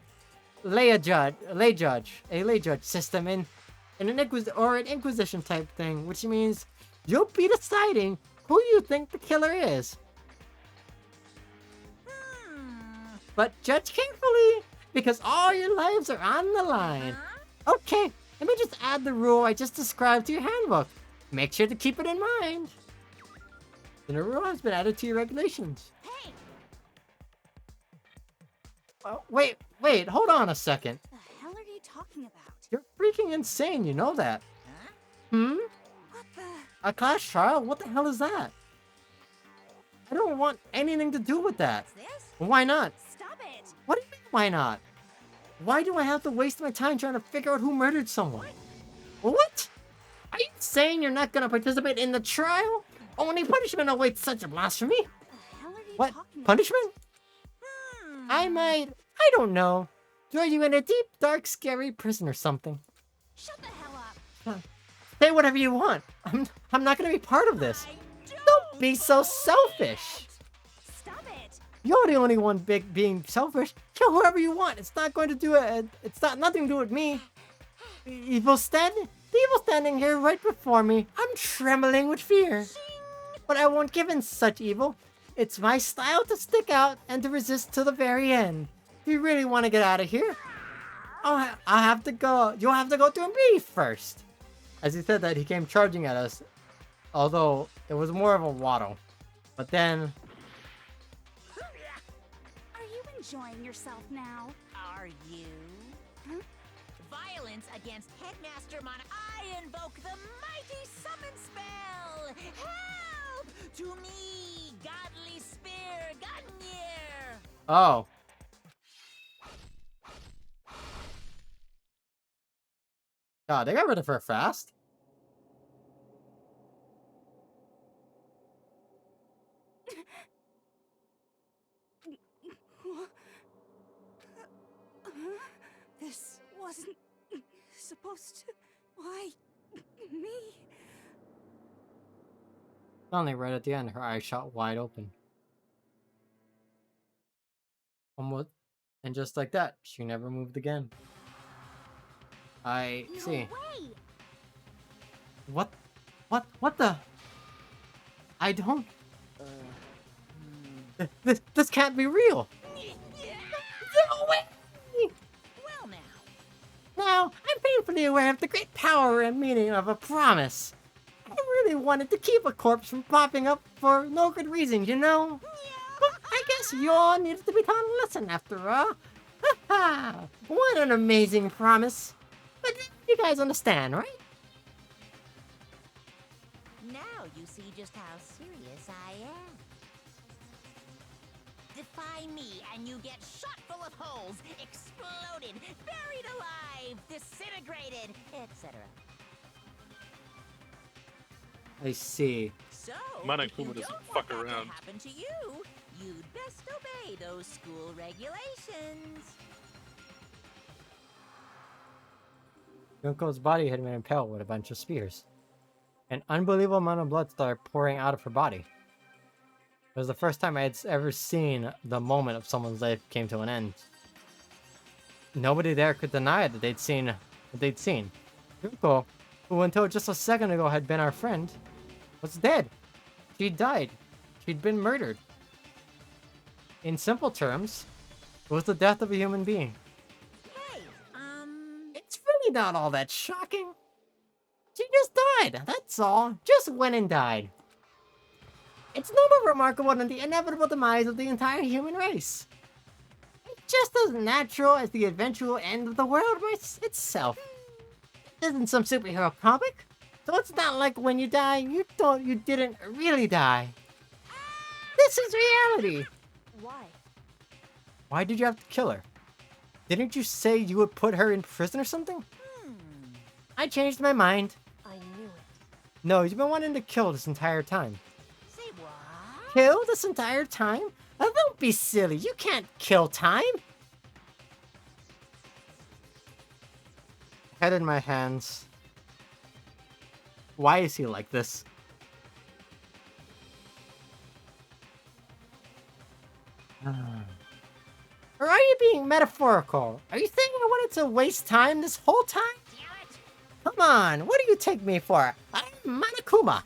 lay judge system in an inquisition type thing, which means you'll be deciding who you think the killer is. But judge carefully, because all your lives are on the line. Okay, let me just add the rule I just described to your handbook. Make sure to keep it in mind. The new rule has been added to your regulations. Hey, Oh, wait, hold on a second. The hell are you talking about? You're freaking insane, you know that. huh? What the? A class trial? What the hell is that? I don't want anything to do with that. What's this? Why not? Stop it! What do you mean, why not? Why do I have to waste my time trying to figure out who murdered someone? What? Are you saying you're not gonna participate in the trial? Only punishment awaits such a blasphemy? The hell are you What? talking about? Punishment? I might, I don't know, throw you in a deep, dark, scary prison or something. Shut the hell up! Say whatever you want. I'm not gonna be part of this. Don't be so selfish. Stop it! You're the only one being selfish. Kill whoever you want. It's not going to do it. It's not nothing to do with me. The evil standing here right before me. I'm trembling with fear. But I won't give in such evil. It's my style to stick out and to resist to the very end. Do you really want to get out of here? I'll have to go. You'll have to go through me first. As he said that, he came charging at us. Although, it was more of a waddle. But then... Are you enjoying yourself now? Are you? Huh? Violence against Headmaster Mon. I invoke the mighty summon spell! Help! To me, godly spear, Gungnir! Oh. God, they got rid of her fast. This wasn't supposed to. Why me? Finally, right at the end, her eyes shot wide open. Almost, and just like that, she never moved again. I No see. way! What the? I don't. This can't be real. No way! Well now, Now, I'm painfully aware of the great power and meaning of a promise. I really wanted to keep a corpse from popping up for no good reason, you know? But I guess you all needed to be taught a lesson after all. Ha ha! What an amazing promise. But you guys understand, right? now you see just how serious I am. Defy me and you get shot full of holes, exploded, buried alive, disintegrated, etc. I see. So, Monokuma if you doesn't don't fuck want that around. to happen to you, you'd best obey those school regulations. Junko's body had been impaled with a bunch of spears. An unbelievable amount of blood started pouring out of her body. It was the first time I had ever seen the moment of someone's life came to an end. Nobody there could deny that they'd seen what they'd seen. Junko, who until just a second ago had been our friend, was dead. She'd died. She'd been murdered. In simple terms, it was the death of a human being. Hey, It's really not all that shocking. She just died, that's all. Just went and died. It's no more remarkable than the inevitable demise of the entire human race. It's just as natural as the eventual end of the world itself. It isn't some superhero comic, so it's not like when you die, you didn't really die. This is reality. Why? Why did you have to kill her? Didn't you say you would put her in prison or something? I changed my mind. I knew it. No, you've been wanting to kill this entire time. say what? Kill this entire time? Don't be silly. You can't kill time. Head in my hands. Why is he like this? Or are you being metaphorical? Are you thinking I wanted to waste time this whole time? Damn it! Come on, what do you take me for? I'm Monokuma.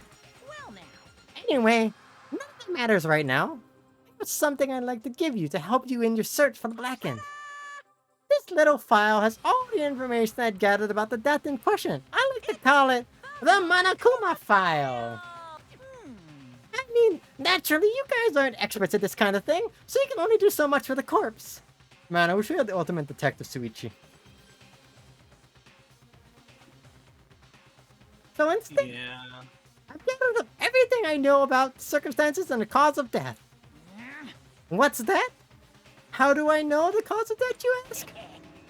Well now, Anyway, none of that matters right now. It's something I'd like to give you to help you in your search for the Black End. This little file has all the information I'd gathered about the death in question. I like to call it the Monokuma file. I mean, naturally, you guys aren't experts at this kind of thing, so you can only do so much for the corpse. Man, I wish we had the ultimate detective Suichi. So instead, Yeah. I've gathered up everything I know about the circumstances and the cause of death. What's that? How do I know the cause of death, you ask?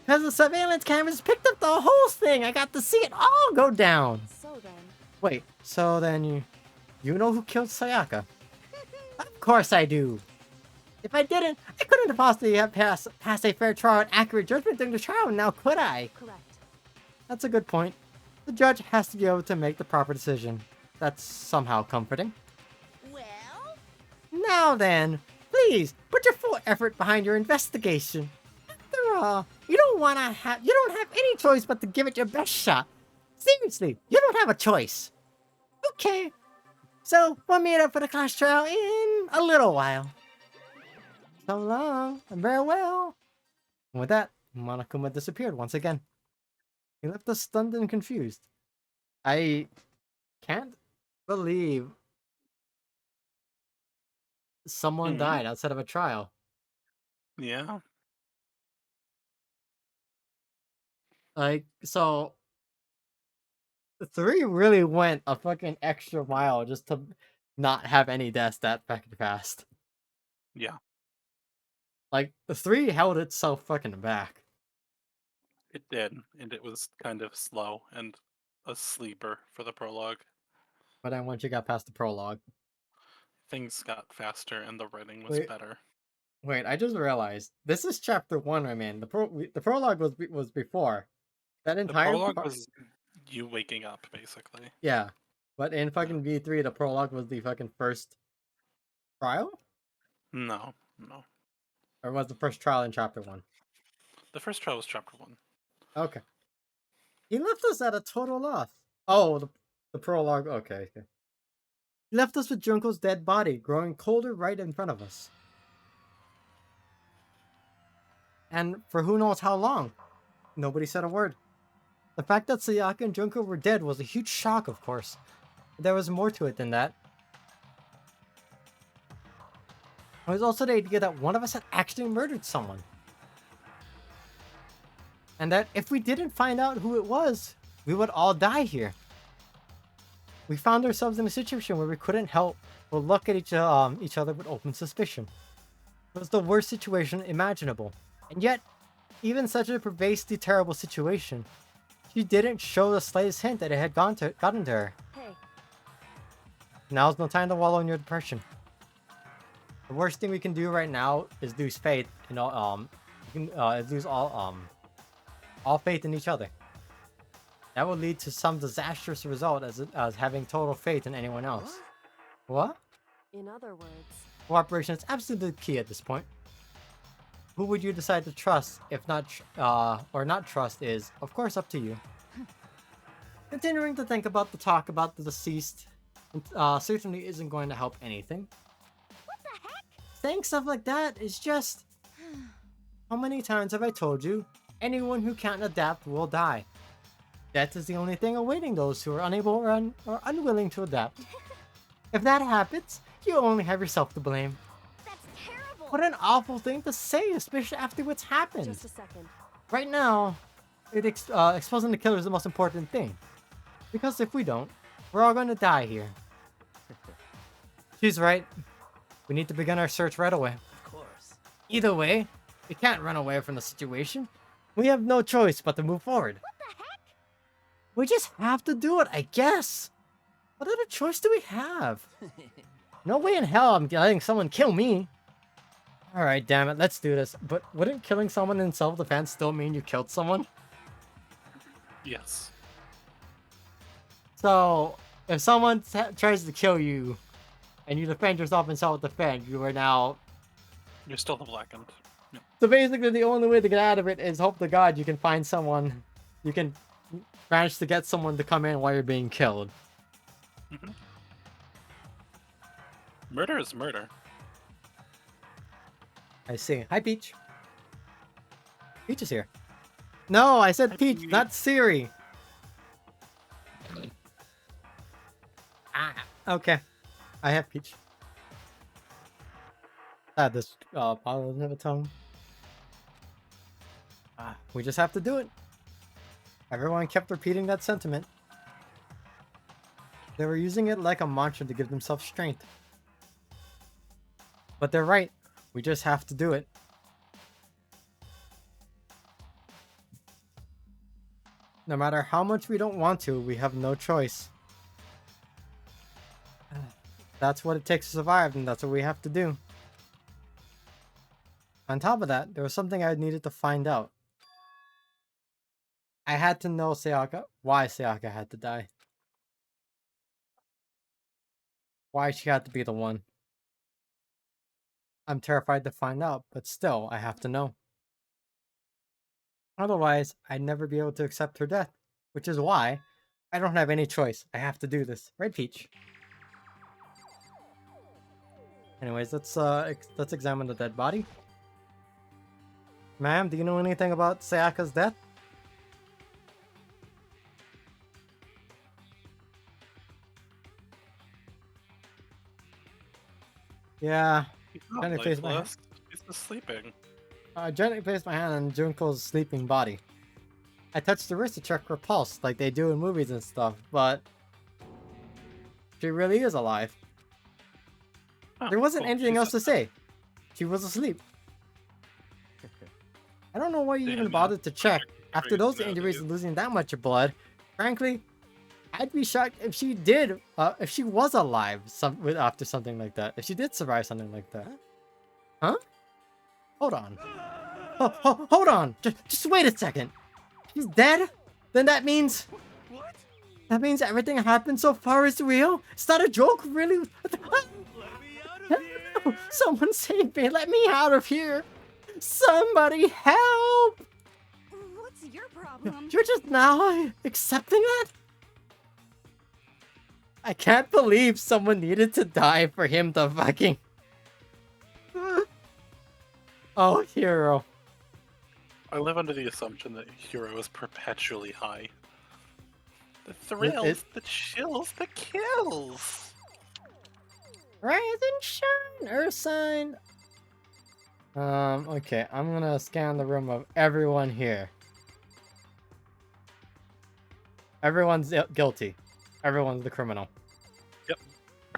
Because the surveillance cameras picked up the whole thing. I got to see it all go down. So then, Wait, so then you know who killed Sayaka? Of course I do. If I didn't, I couldn't have possibly have passed a fair trial and accurate judgment during the trial, now could I? correct. That's a good point. The judge has to be able to make the proper decision. That's somehow comforting. well, Now then, please put your full effort behind your investigation. After all, you don't have any choice but to give it your best shot. Seriously, you don't have a choice. Okay. So, we'll meet up for the class trial in a little while. So long, and farewell. And with that, Monokuma disappeared once again. He left us stunned and confused. I can't believe someone Mhm. died outside of a trial. Yeah. Like, so 3 really went a fucking extra mile just to not have any deaths that fucking fast. Yeah. Like, the 3 held itself fucking back. It did, and it was kind of slow and a sleeper for the prologue. But then once you got past the prologue. Things got faster and the writing was Wait. better. Wait, I just realized this is chapter 1, my man. The prologue was before. That The entire prologue part- was you waking up, basically. yeah. But in fucking V3, the prologue was the fucking first trial? No, no. Or was the first trial in chapter 1? The first trial was chapter 1. Okay. He left us at a total loss. Oh, the prologue. Okay, okay. He left us with Junko's dead body, growing colder right in front of us. And for who knows how long. Nobody said a word. The fact that Sayaka and Junko were dead was a huge shock, of course. But there was more to it than that. It was also the idea that one of us had actually murdered someone. And that if we didn't find out who it was, we would all die here. We found ourselves in a situation where we couldn't help but look at each other with open suspicion. It was the worst situation imaginable. And yet, even such a pervasively terrible situation, she didn't show the slightest hint that it had gotten to her. Hey, Now's no time to wallow in your depression. The worst thing we can do right now is lose faith in lose all faith in each other. That will lead to some disastrous result as having total faith in anyone else. What? in other words, Cooperation is absolutely key at this point. Who would you decide to trust, if not, or not trust, is, of course, up to you. Continuing to think about the talk about the deceased certainly isn't going to help anything. What the heck? Saying stuff like that is just... How many times have I told you, anyone who can't adapt will die. Death is the only thing awaiting those who are unable or unwilling to adapt. If that happens, you only have yourself to blame. That's terrible. What an awful thing to say, especially after what's happened. just a second. Right now, exposing the killer is the most important thing. Because if we don't, we're all going to die here. She's right. We need to begin our search right away. Of course. Either way, we can't run away from the situation. We have no choice but to move forward. What the heck? We just have to do it, I guess. What other choice do we have? No way in hell I'm letting someone kill me. Alright, damn it, let's do this. But wouldn't killing someone in self-defense still mean you killed someone? Yes. So, if someone tries to kill you, and you defend yourself in self-defense, you are now... You're still the blackened. Yeah. So basically, the only way to get out of it is hope to God you can find someone... You can manage to get someone to come in while you're being killed. Mhm. Murder is murder. I see. Hi, Peach. Peach is here. No, I said Hi, Peach, Peach. not Siri. Ah, okay. I have Peach. This Paolo doesn't have a tongue. We just have to do it. Everyone kept repeating that sentiment. They were using it like a mantra to give themselves strength. But they're right. We just have to do it. No matter how much we don't want to, we have no choice. That's what it takes to survive, and that's what we have to do. On top of that, there was something I needed to find out. I had to know why Sayaka had to die. Why she had to be the one. I'm terrified to find out, but still, I have to know. Otherwise, I'd never be able to accept her death, which is why I don't have any choice. I have to do this. Right, Peach? Anyways, let's examine the dead body. Ma'am, do you know anything about Sayaka's death? Yeah. He's not Trying to face my hand. lifeless. He's just sleeping. I gently placed my hand on Junko's sleeping body. I touched the wrist to check her pulse, like they do in movies and stuff, but she really is alive. Oh, There wasn't cool. anything She else to said say. She was asleep. I don't know why you Damn, even man. bothered to check. After Crazy those nowadays. injuries and losing that much blood, frankly, I'd be shocked if she did, if she was alive after something like that. If she did survive something like that. Huh? Hold on. Hold on. Just wait a second. She's dead? Then that means... What? That means everything happened so far is real? It's not a joke, really? Let me out of here! Someone save me. Let me out of here. Somebody help. What's your problem? You're just now accepting that? I can't believe someone needed to die for him to fucking... Oh, hero. I live under the assumption that Hero is perpetually high. The thrills, the chills, the kills. Rise and shine, Earth sign. Okay, I'm gonna scan the room of everyone here. Everyone's guilty. Everyone's the criminal.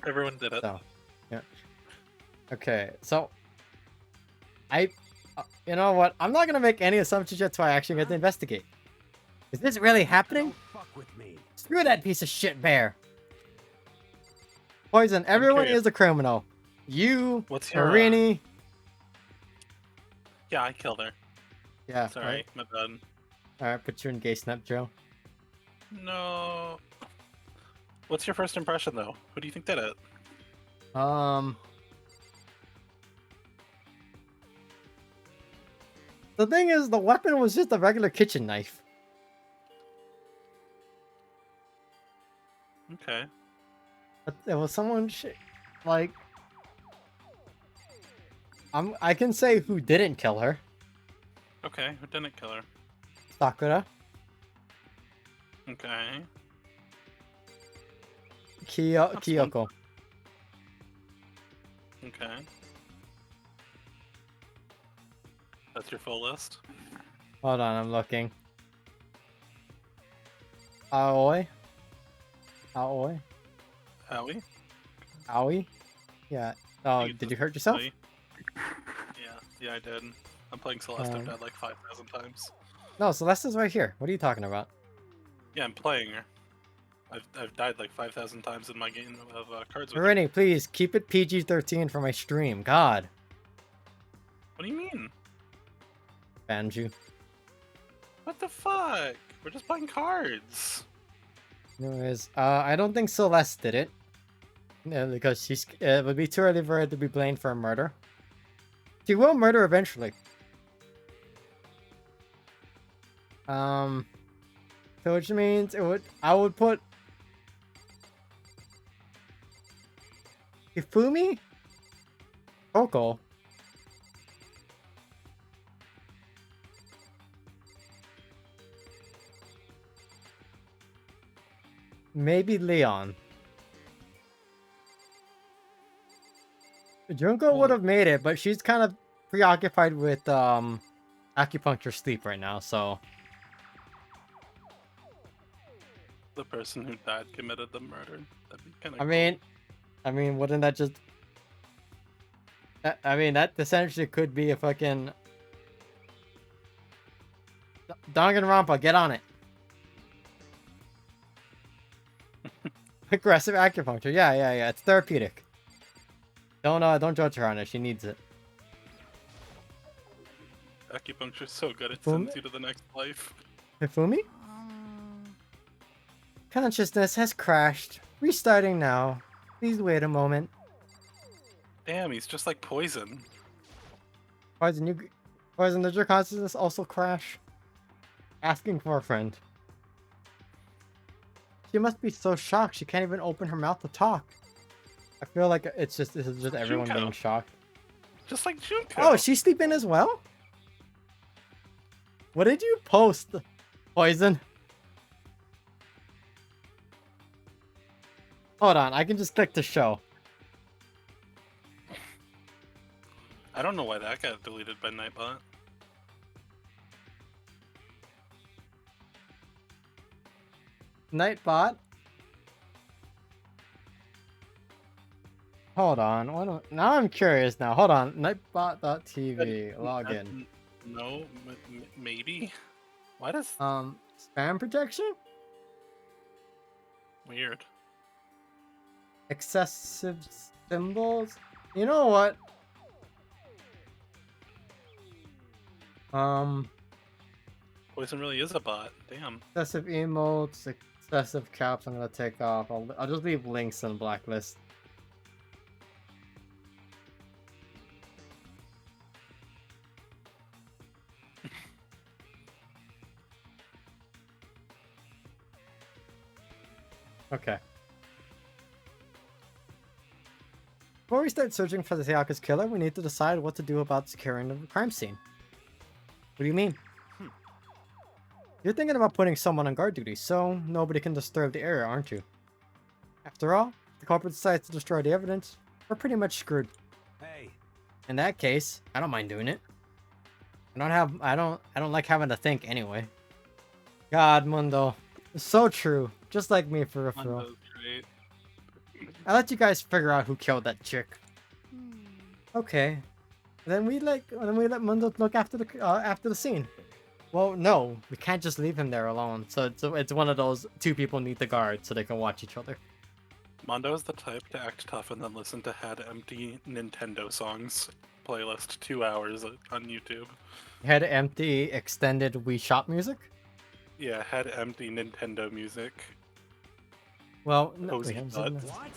Everyone did it. So, yeah. Okay, so you know what? I'm not gonna make any assumptions yet till I actually get to investigate. Is this really happening? Don't fuck with me. Screw that piece of shit bear. Poison, everyone curious. is a criminal. You, What's your, Marini. Yeah, I killed her. Yeah, Sorry, right. my bad. Alright, put you in gay snap, Joe. No. What's your first impression, though? Who do you think did it? The thing is, the weapon was just a regular kitchen knife. Okay. But there was someone like... I can say who didn't kill her. Okay, who didn't kill her? Sakura. Okay. That's Kyoko. Okay. That's your full list? Hold on, I'm looking. Aoi. Aoi. Howie? Aoi? Yeah. Oh, You did you just- hurt yourself? Howie? Yeah, I did. I'm playing Celeste. I've Um, died like 5,000 times. No, Celeste's right here. What are you talking about? Yeah, I'm playing her. I've died like 5,000 times in my game of cards with her. Marini, please keep it PG-13 for my stream. God. What do you mean? Banju. What the fuck? We're just playing cards. Anyways, I don't think Celeste did it. No, because it would be too early for her to be blamed for a murder. She will murder eventually. So which means I would put Hifumi? Coco. Maybe Leon. Junko would have made it, but she's kind of preoccupied with acupuncture sleep right now, so The person who died committed the murder. That'd be kind of I mean, wouldn't that just I mean, that essentially could be a fucking Danganronpa, get on it. Aggressive acupuncture. Yeah. It's therapeutic. Don't judge her on it. She needs it. Acupuncture's so good it Boom. sends you to the next life. Hifumi? Consciousness has crashed. Restarting now. Please wait a moment. Damn, he's just like poison. Poison, does your consciousness also crash? Asking for a friend. She must be so shocked she can't even open her mouth to talk. I feel like this is just everyone Junko. being shocked. Just like Junko. Oh, is she sleeping as well? What did you post, Poison? Hold on, I can just click the show. I don't know why that got deleted by Nightbot. Nightbot. Hold on. Now I'm curious now. Hold on. Nightbot.tv. Login. No, maybe. Why does Spam protection? weird? Excessive symbols? You know what? Poison really is a bot. Damn. Excessive emotes, excessive caps. I'm gonna take off. I'll just leave links in blacklist. Okay. Before we start searching for the Sayaka's killer, we need to decide what to do about securing the crime scene. What do you mean? You're thinking about putting someone on guard duty, so nobody can disturb the area, aren't you? After all, if the culprit decides to destroy the evidence, we're pretty much screwed. Hey, In that case, I don't mind doing it. I don't like having to think anyway. God, Mundo. It's so true. Just like me for real. Mondo's great. I let you guys figure out who killed that chick. Hmm. Okay. Then we let Mundo look after the scene. Well, no, we can't just leave him there alone. So it's one of those two people need the guard so they can watch each other. Mondo is the type to act tough and then listen to Head Empty Nintendo songs playlist 2 hours on YouTube. Head empty extended Wii Shop music. Yeah, Head Empty Nintendo music. Well, no, Cozy wait, butt. what?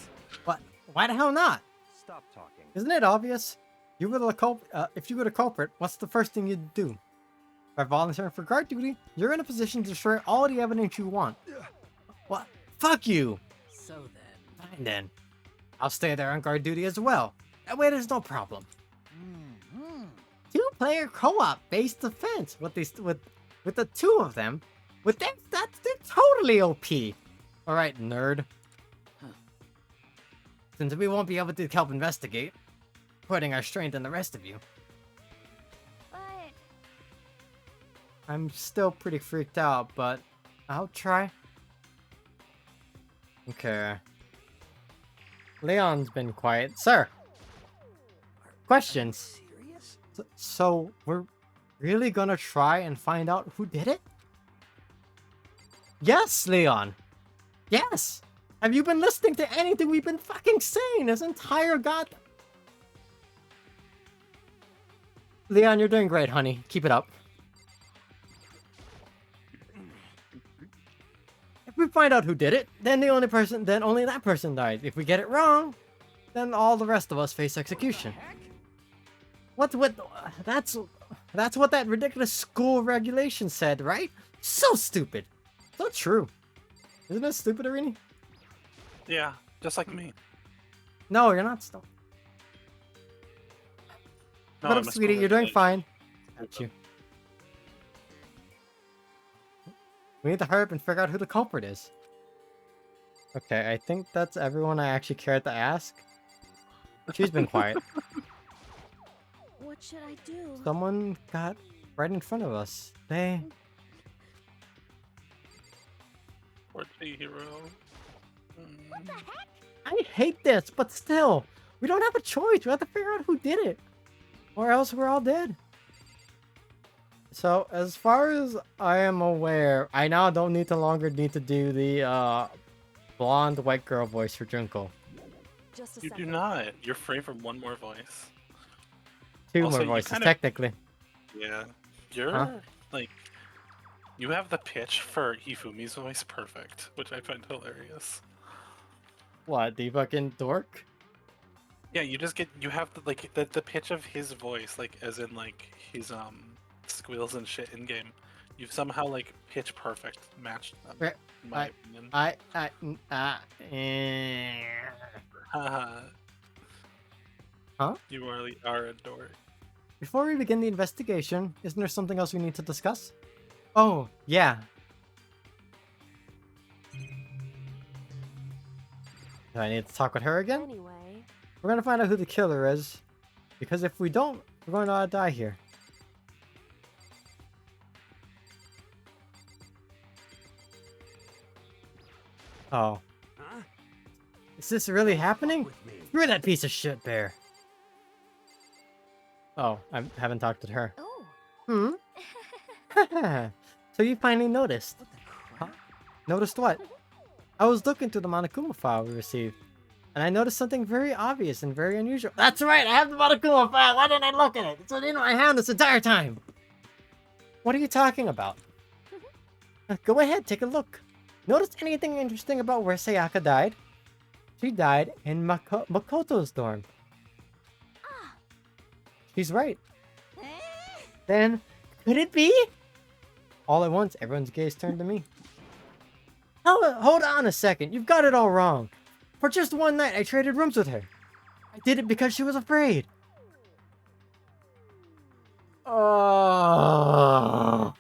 what? Why the hell not? Stop talking. Isn't it obvious? You were the if you were the culprit, what's the first thing you'd do? By volunteering for guard duty, you're in a position to destroy all the evidence you want. What? Fuck you! So then. Fine then. I'll stay there on guard duty as well. That way there's no problem. Two-player co-op based defense with the two of them. With them, they're totally OP. Alright, nerd. Since we won't be able to help investigate, putting our strength in the rest of you. But I'm still pretty freaked out, but I'll try. Okay. Leon's been quiet. Sir! Questions? Serious? So, we're really gonna try and find out who did it? Yes, Leon! Yes! Have you been listening to anything we've been fucking saying this entire god... Leon, you're doing great, honey. Keep it up. If we find out who did it, then only that person dies. If we get it wrong, then all the rest of us face execution. What? That's what that ridiculous school regulation said, right? So stupid. So true. Isn't it stupid, Arini? Yeah, just like me. No, you're not stupid. No, But I'm up, a sweetie, school you're doing regulation. fine. Got you. We need to hurry up and figure out who the culprit is. Okay, I think that's everyone I actually cared to ask. She's been quiet. What should I do? Someone got right in front of us. They... Poor Chihiro. what the heck? I hate this, but still, we don't have a choice. We have to figure out who did it, or else we're all dead. So, as far as I am aware, I now don't longer need to do the blonde white girl voice for Junko. Just a You second. do not. You're free from one more voice. Two Also, more you voices, kind of- technically. Yeah. You're, Huh? like... You have the pitch for Hifumi's voice perfect, which I find hilarious. What, the fucking dork? Yeah, you just get... You have, the pitch of his voice, like, as in, like, his, squeals and shit in-game. You've somehow, like, pitch perfect matched them, Right, in my opinion. Haha. Huh? You really are a dork. Before we begin the investigation, isn't there something else we need to discuss? Oh, yeah. Do I need to talk with her again? Anyway, We're gonna find out who the killer is. Because if we don't, we're going to die here. Oh. Huh? Is this really happening? With me. Screw that piece of shit bear. Oh, I haven't talked to her. Oh. Hmm? So you finally noticed. What the crap? Noticed what? I was looking through the Monokuma file we received, and I noticed something very obvious and very unusual. That's right, I have the Monokuma file. Why didn't I look at it? It's in my hand this entire time. What are you talking about? Go ahead, take a look. Notice anything interesting about where Sayaka died? She died in Makoto's dorm. She's right. Then, could it be? All at once, everyone's gaze turned to me. Hold on a second, you've got it all wrong. For just one night, I traded rooms with her. I did it because she was afraid. Oh.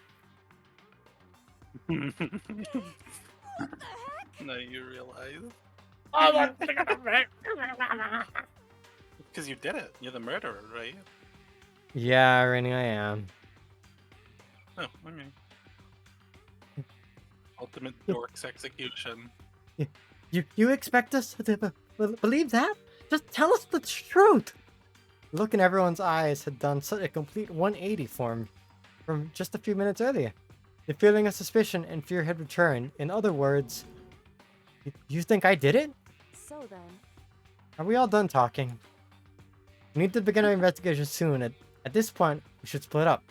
Now you realize. Because you did it. You're the murderer, right? Yeah, Rennie, I am. Oh, okay. Ultimate dork's execution. You expect us to believe that? Just tell us the truth. The look in everyone's eyes had done such a complete 180 from just a few minutes earlier. The feeling of suspicion and fear had returned. In other words, you think I did it? so then. Are we all done talking? We need to begin our investigation soon. At this point, we should split up.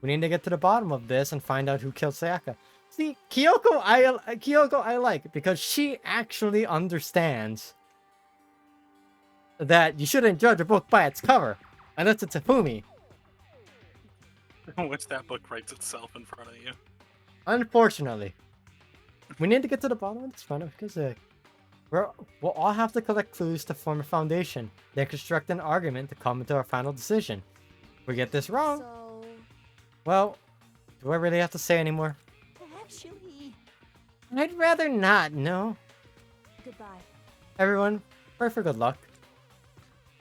We need to get to the bottom of this and find out who killed Sayaka. See, Kyoko I like because she actually understands that you shouldn't judge a book by its cover, unless it's a Fumi. Which that book writes itself in front of you. Unfortunately, we need to get to the bottom of this matter because we'll all have to collect clues to form a foundation, then construct an argument to come to our final decision. If we get this wrong, So, well, do I really have to say anymore? Actually, I'd rather not, no. goodbye. Everyone, pray for good luck.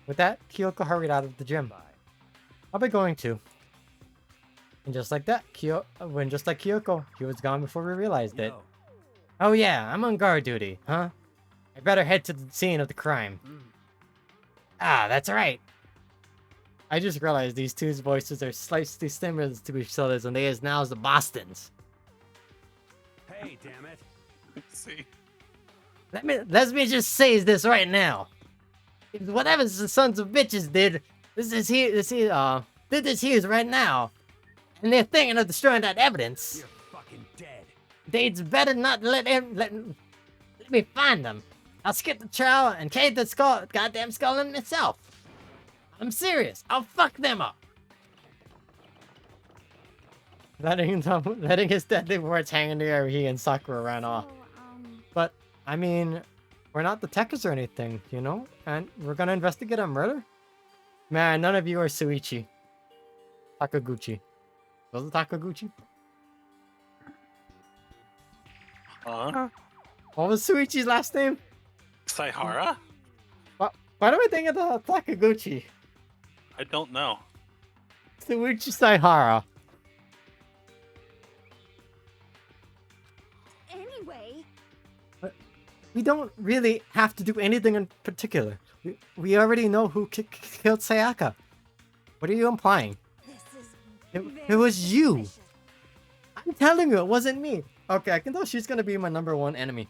With that, Kyoko hurried out of the gym. Bye. I'll be going too. And just like that, just like Kyoko, he was gone before we realized it. Yo. Oh yeah, I'm on guard duty, huh? I better head to the scene of the crime. Mm. Ah, that's right. I just realized these two's voices are slightly similar to each other's, and they is now as the Bostons. Hey, damn it. See? Let me just say this right now. Whatever the sons of bitches did, did this here right now, and they're thinking of destroying that evidence. You're fucking dead. They'd better not let me find them. I'll skip the trial and cave the goddamn skull in myself. I'm serious. I'll fuck them up. Letting his deadly words hang in the air, he and Sakura ran off. So, But, I mean, we're not detectives or anything, you know? And we're gonna investigate a murder? Man, none of you are Suichi. Takaguchi. Was it Takaguchi? Huh? What was Suichi's last name? Saihara? Why do I think of the Takaguchi? I don't know. Suichi Saihara. Anyway, We don't really have to do anything in particular. We already know who killed Sayaka. What are you implying? this is It was you. suspicious. I'm telling you, it wasn't me. Okay, I can tell she's gonna be my #1 enemy.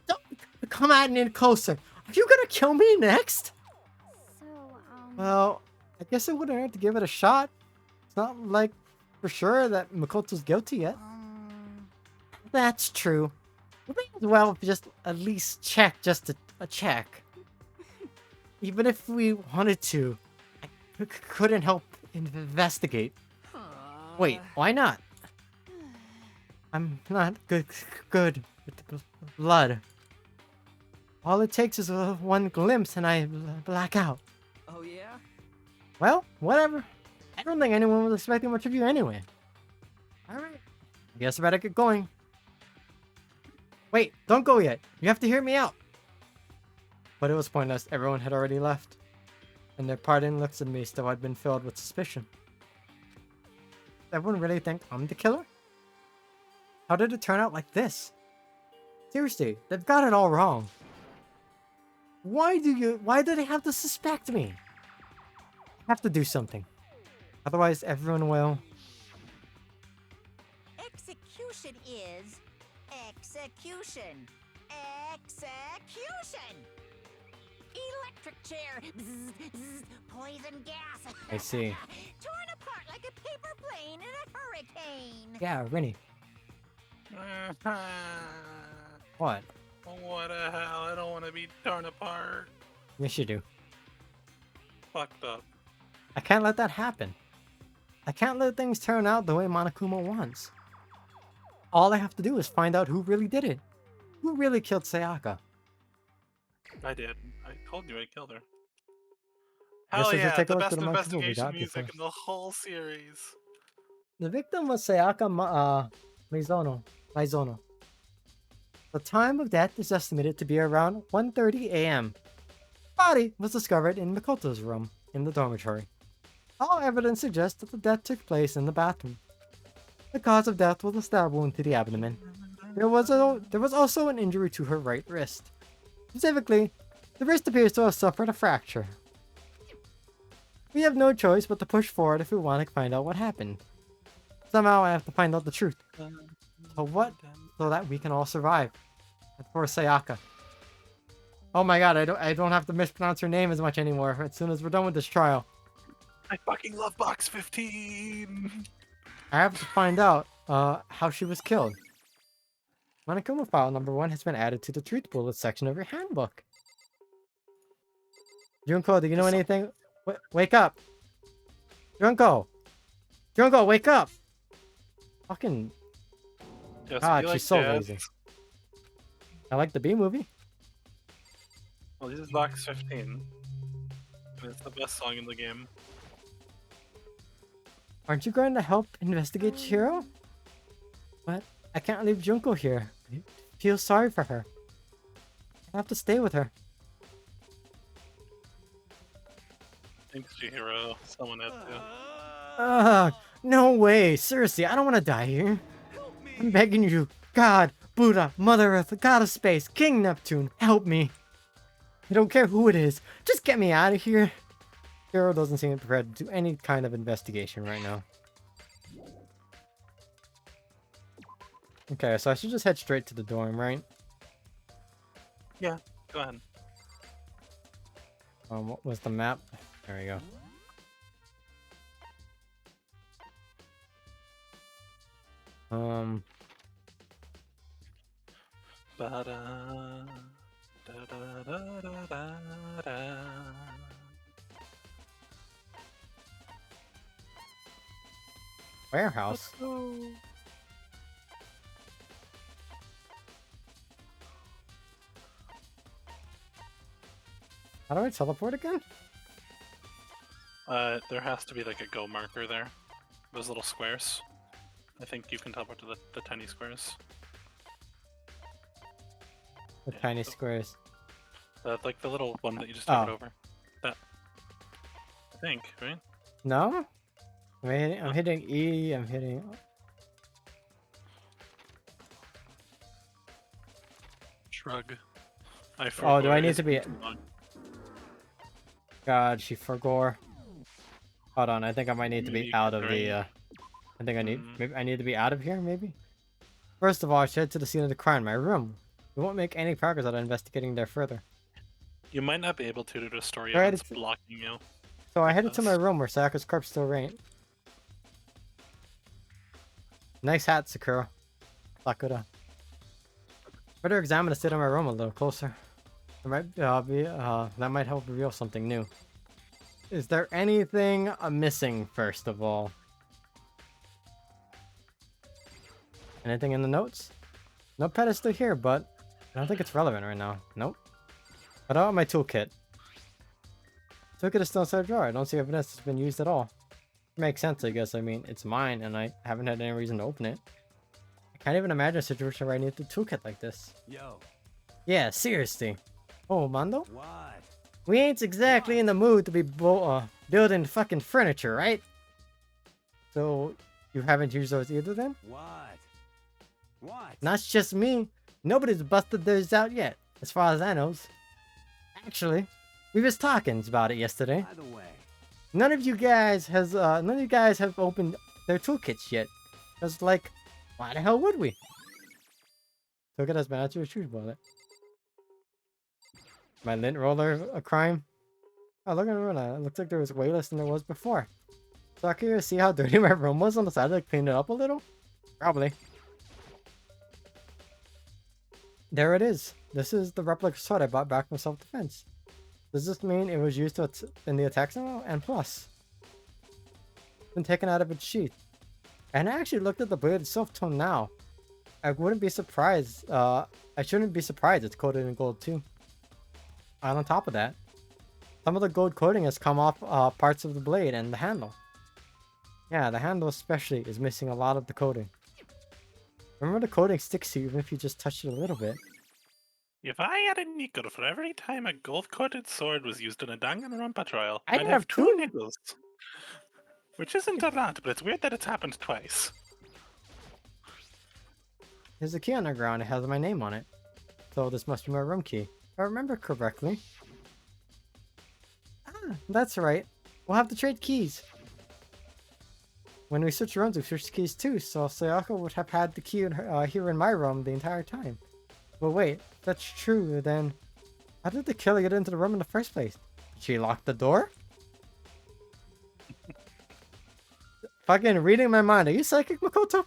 Don't come at me closer. Are you gonna kill me next? so, Well, I guess it wouldn't hurt to give it a shot. It's not like for sure that Makoto's guilty yet. That's true. We may as well just at least check just a check. Even if we wanted to, I couldn't help investigate. Wait, why not? I'm not good with the blood. All it takes is one glimpse and I black out. Oh, yeah? Well, whatever. I don't think anyone was expecting much of you anyway. guess I better get going. Wait, don't go yet. You have to hear me out. But it was pointless. Everyone had already left. And their parting looks at me still had been filled with suspicion. Does everyone really think I'm the killer? How did it turn out like this? Seriously, they've got it all wrong. Why do they have to suspect me? I have to do something. Otherwise, everyone will. Execution is execution. Execution! Electric chair. Bzz, bzz, poison gas. I see. Torn apart like a paper plane in a hurricane. Yeah, Rennie. What? What the hell? I don't want to be torn apart. Yes, you do. Fucked up. I can't let that happen. I can't let things turn out the way Monokuma wants. All I have to do is find out who really did it. Who really killed Sayaka? I did. I told you I killed her. Guess Hell I should yeah, take a the look best at the monkey movie investigation doc music before. in the whole series. The victim was Sayaka Maizono. The time of death is estimated to be around 1:30 a.m. Body was discovered in Mikoto's room in the dormitory. All evidence suggests that the death took place in the bathroom. The cause of death was a stab wound to the abdomen. There was also an injury to her right wrist. Specifically, the wrist appears to have suffered a fracture. We have no choice but to push forward if we want to find out what happened. Somehow I have to find out the truth. So that we can all survive. And for Sayaka. Oh my god, I don't have to mispronounce her name as much anymore as soon as we're done with this trial. I fucking love Box 15! I have to find out how she was killed. Monokuma file number 1 has been added to the truth bullet section of your handbook. Junko, do you know anything? Wake up! Junko! Junko, wake up! Fucking... Yes, God, you she's like so jazz. lazy. I like the B movie. Well, this is Box 15. And it's the best song in the game. Aren't you going to help investigate Chihiro? But I can't leave Junko here. I feel sorry for her. I have to stay with her. Thanks, Chihiro. Someone had to. Ugh, no way. Seriously, I don't want to die here. I'm begging you. God, Buddha, Mother Earth, God of Space, King Neptune, help me. I don't care who it is. Just get me out of here. Chihiro doesn't seem prepared to do any kind of investigation right now. Okay, so I should just head straight to the dorm, right? Yeah, go ahead. What was the map? There we go. Ba-da, da-da-da-da-da-da. Warehouse. Let's go. How do I teleport again? There has to be like a go marker there. Those little squares. I think you can teleport to the tiny squares. The Yeah, tiny so- squares. Like the little one that you just Oh. hovered over. That. I think, right? No? I'm hitting E, I'm hitting... Shrug. Oh, do I need is to be- too long. God, she forgore. Hold on, I think I might need to Maybe be you out can of the, drain. I think I need, Mm. maybe I need to be out of here, maybe? First of all, I should head to the scene of the crime, my room. We won't make any progress without investigating there further. You might not be able to due to story Right, events it's- blocking you. So I headed to my Yes. room where Sayaka's corpse still reigned. Nice hat, Sakura. Sakura. Better examine the state of my room a little closer. There might that might help reveal something new. Is there anything missing, first of all? Anything in the notes? Notepad is still here, but I don't think it's relevant right now. Nope. But I want my toolkit. Toolkit is still inside the drawer. I don't see evidence it's been used at all. Makes sense, I guess. I mean, it's mine, and I haven't had any reason to open it. Can't even imagine a situation where I need the toolkit like this. Yo, Yeah, seriously. Oh, Mondo? what? We ain't exactly in the mood to be building fucking furniture, right? So, you haven't used those either then? What? What? Not just me. Nobody's busted theirs out yet, as far as I knows. Actually, we was talking about it yesterday. By the way, None of you guys have opened their toolkits yet. Cause like, why the hell would we? Look at us, man. That's your shoes, bullet. My lint roller a crime? Oh, look at it. It looks like there was way less than there was before. So I can see how dirty my room was on the side. Like, clean it up a little? Probably. There it is. This is the replica sword I bought back from self-defense. Does this mean it was used in the attack now? And plus, been taken out of its sheath. And I actually looked at the blade itself till now. I wouldn't be surprised. I shouldn't be surprised it's coated in gold too. And on top of that, some of the gold coating has come off parts of the blade and the handle. Yeah, the handle especially is missing a lot of the coating. Remember, the coating sticks to you even if you just touch it a little bit. If I had a nickel for every time a gold-coated sword was used in a Danganronpa trial, I'd I'd have have two two. nickels. Which isn't a lot, but it's weird that it's happened twice. There's a key on the ground. It has my name on it. So this must be my room key. If I remember correctly. Ah, that's right. We'll have to trade keys. When we switch rooms, we switch keys too, so Sayaka would have had the key here in my room the entire time. But wait, if that's true, then how did the killer get into the room in the first place? Did she lock the door? Fucking reading my mind. Are you psychic, Makoto?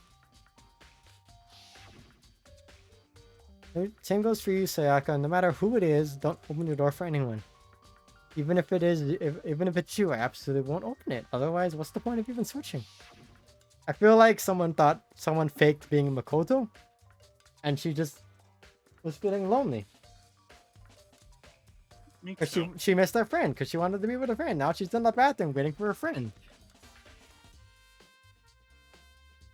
Same goes for you, Sayaka. No matter who it is, don't open your door for anyone. Even if it's you, I absolutely won't open it. Otherwise, what's the point of even switching? I feel like someone faked being Makoto, and she just was feeling lonely. Me Cause too. she missed her friend because she wanted to be with her friend. Now she's in the bathroom waiting for her friend.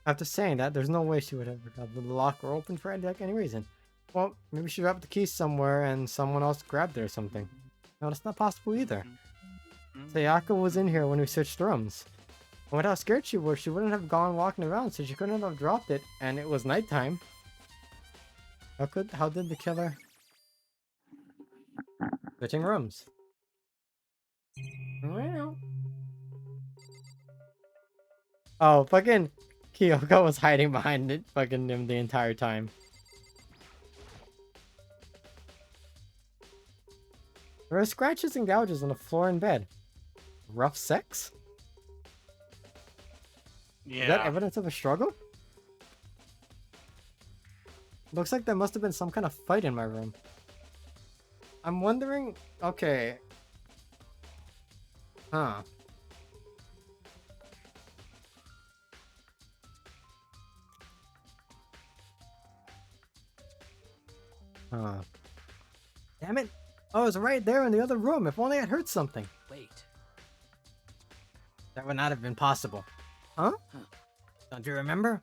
After saying that, there's no way she would have got the locker open for any reason. Well, maybe she dropped the key somewhere and someone else grabbed it or something. No, that's not possible either. Sayaka was in here when we switched rooms. And with how scared she was, she wouldn't have gone walking around, so she couldn't have dropped it, and it was nighttime. How did the killer... Switching rooms. Well... Oh, fucking Kyoko was hiding behind it, fucking him the entire time. There are scratches and gouges on the floor and bed. Rough sex? Yeah. Is that evidence of a struggle? Looks like there must have been some kind of fight in my room. I'm wondering... Okay. Huh. Huh. Damn it! Oh, it was right there in the other room. If only I'd heard something. wait. That would not have been possible. Huh? Don't you remember?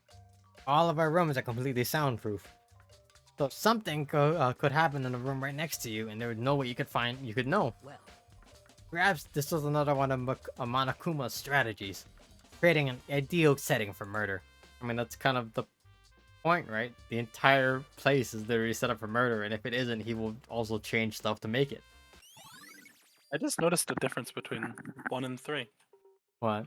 All of our rooms are completely soundproof. So if something could happen in the room right next to you, and there was no way you could know. Well, Perhaps this was another one of Monokuma's strategies, creating an ideal setting for murder. I mean, that's kind of the point, right? The entire place is literally set up for murder, and if it isn't, he will also change stuff to make it. I just noticed a difference between 1 and 3. What?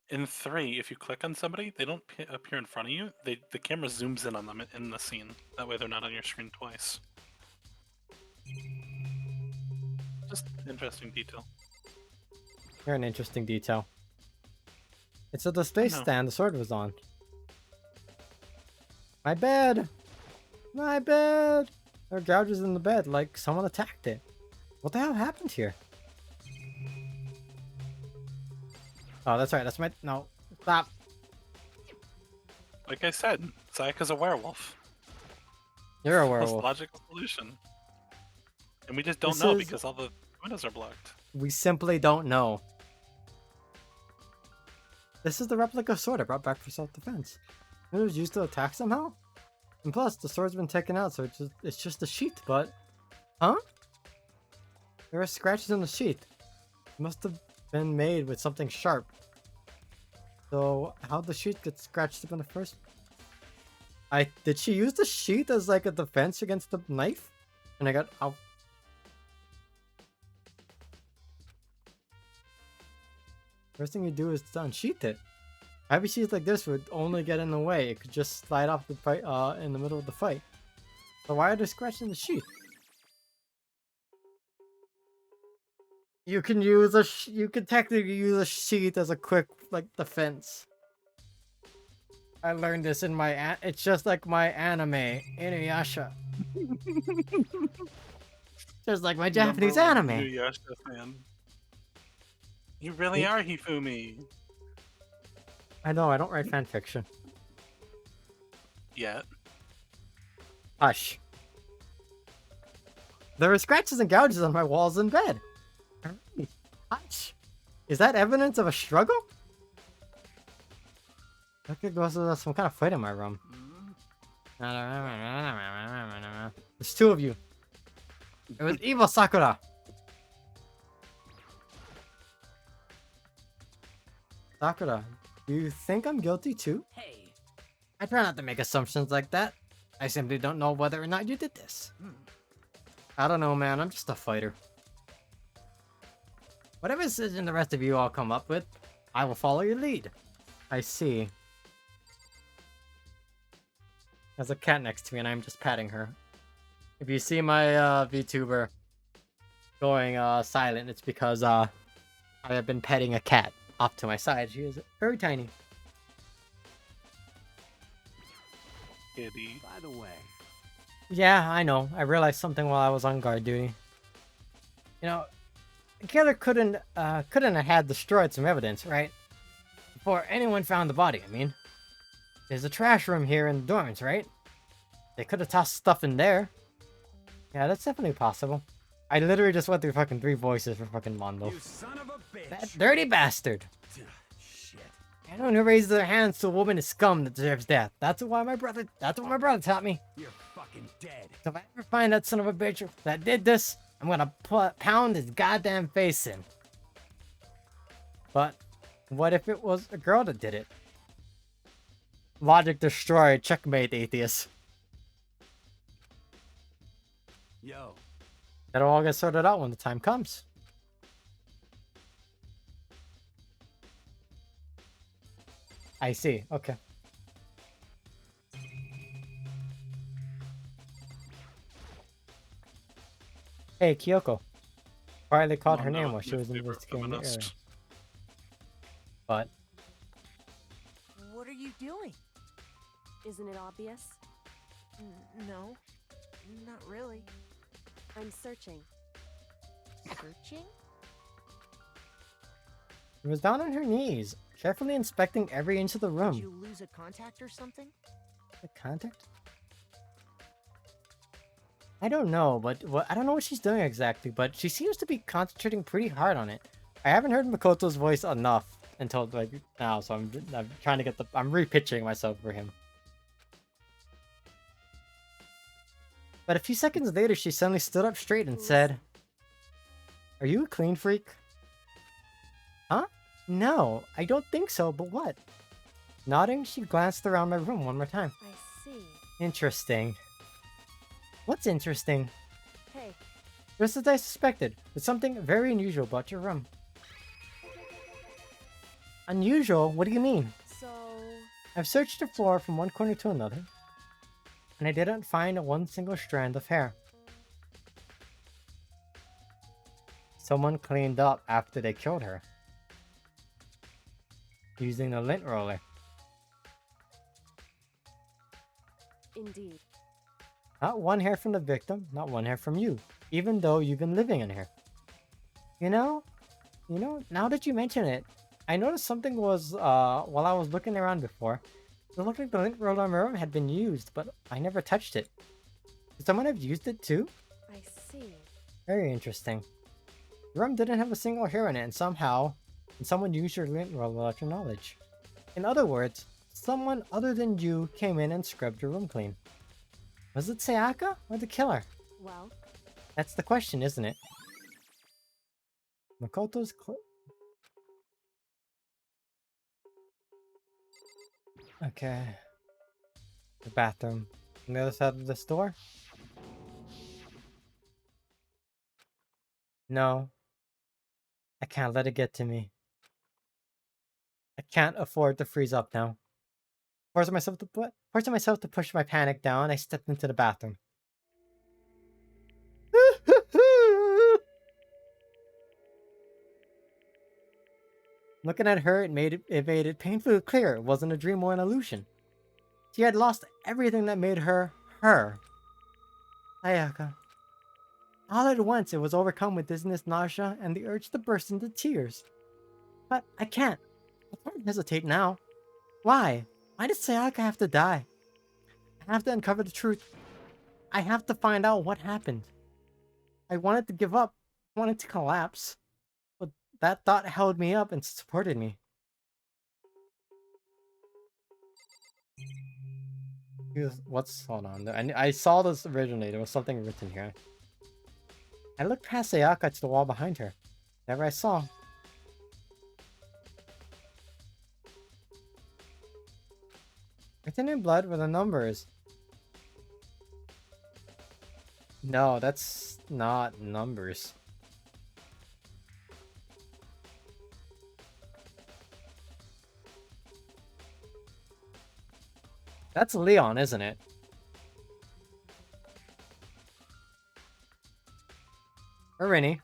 In 3, if you click on somebody, they don't appear in front of you. The camera zooms in on them in the scene. That way they're not on your screen twice. Just interesting detail. You're an interesting detail. It's at the space know. stand the sword was on. My bed! My bed! There are gouges in the bed, like someone attacked it. What the hell happened here? Oh, that's right. That's my... No. Stop. Like I said, Sayaka's a werewolf. You're a Most werewolf. logical solution. And we just don't This know is- because all the windows are blocked. We simply don't know. This is the replica sword I brought back for self-defense. It was used to attack somehow? And plus, the sword's been taken out, so it's just a sheath, but... Huh? There are scratches on the sheath. It must have been made with something sharp. So, how'd the sheath get scratched up in the first... Did she use the sheath as like a defense against the knife? And I got... Ow. First thing you do is to unsheath it. Heavy sheath like this would only get in the way. It could just slide off the fight in the middle of the fight. So why are there scratches in the sheath? You can use you can technically use a sheath as a quick like defense. I learned this in my it's just like my anime, Inuyasha. Just like my Japanese anime. Inuyasha fan. You really are Hifumi. I know, I don't write fan fiction. Yet. Hush. There are scratches and gouges on my walls in bed. Hush. Is that evidence of a struggle? Look at there's some kind of fight in my room. There's two of you. It was evil Sakura. Sakura, do you think I'm guilty too? Hey. I try not to make assumptions like that. I simply don't know whether or not you did this. I don't know, man. I'm just a fighter. Whatever decision the rest of you all come up with, I will follow your lead. I see. There's a cat next to me and I'm just patting her. If you see my VTuber going silent, it's because I have been petting a cat off to my side. She is very tiny. Kitty. By the way, Yeah, I know. I realized something while I was on guard duty. You know, the killer couldn't have had destroyed some evidence, right? Before anyone found the body, I mean. There's a trash room here in the dorms, right? They could have tossed stuff in there. Yeah, that's definitely possible. I literally just went through fucking 3 voices for fucking Mondo. you son of a bitch. That dirty bastard! Shit. Anyone who raises their hands to a woman is scum that deserves death. That's what my brother taught me. You're fucking dead. So if I ever find that son of a bitch that did this, I'm gonna pound his goddamn face in. But what if it was a girl that did it? Logic destroyed. Checkmate, atheist. Yo. That'll all get sorted out when the time comes. I see. Okay. Hey, Kyoko. Quietly called Oh, her no, name while she my was favorite investigating the area. feminist. But What are you doing? Isn't it obvious? No, not really. I'm searching. Searching? she was down on her knees, carefully inspecting every inch of the Did room. you lose a contact or something? The contact? I don't know, but I don't know what she's doing exactly, but she seems to be concentrating pretty hard on it. I haven't heard Makoto's voice enough until like now, so I'm trying to get I'm repitching myself for him. But a few seconds later, she suddenly stood up straight and said, "Are you a clean freak?" Huh? No, I don't think so, but what? Nodding, she glanced around my room one more time. I see. Interesting. What's interesting? Hey, Just as I suspected, there's something very unusual about your room. Unusual? What do you mean? so I've searched the floor from one corner to another, and I didn't find one single strand of hair. Someone cleaned up after they killed her, using a lint roller. indeed. Not one hair from the victim, not one hair from you, even though you've been living in here. You know, now that you mention it, I noticed something was, while I was looking around before, it looked like the lint roller in my room had been used, but I never touched it. Could someone have used it too? I see. Very interesting. The room didn't have a single hair in it, and somehow, someone used your lint roller without your knowledge. In other words, someone other than you came in and scrubbed your room clean. Was it Sayaka or the killer? Well, That's the question, isn't it? Makoto's okay. The bathroom. On the other side of this door? No. I can't let it get to me. I can't afford to freeze up now. Forcing myself to push my panic down, I stepped into the bathroom. Looking at her, it made it painfully clear it wasn't a dream or an illusion. She had lost everything that made her her. Sayaka. All at once, it was overcome with dizziness, nausea, and the urge to burst into tears. But I can't. I can't hesitate now. Why? Why did Sayaka have to die? I have to uncover the truth. I have to find out what happened. I wanted to give up. I wanted to collapse. But that thought held me up and supported me. Hold on. I saw this originally. There was something written here. I looked past Sayaka to the wall behind her. There I saw. Written in blood were the numbers. No, that's not numbers. That's Leon, isn't it? Or Rinny.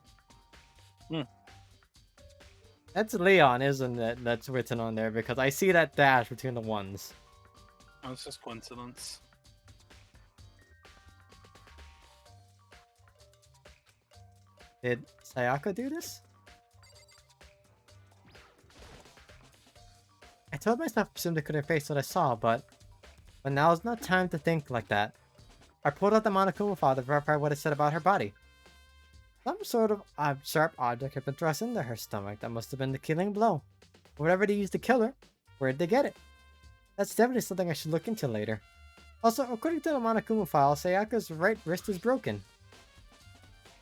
That's Leon, isn't it? That's written on there because I see that dash between the ones. Oh, it's just coincidence. Did Sayaka do this? I told myself I assumed I couldn't face what I saw, but now is not time to think like that. I pulled out the Monokuma file to verify what it said about her body. Some sort of sharp object had been thrust into her stomach. That must have been the killing blow. Whatever they used to kill her, where'd they get it? That's definitely something I should look into later. Also, according to the Monokuma file, Sayaka's right wrist is broken.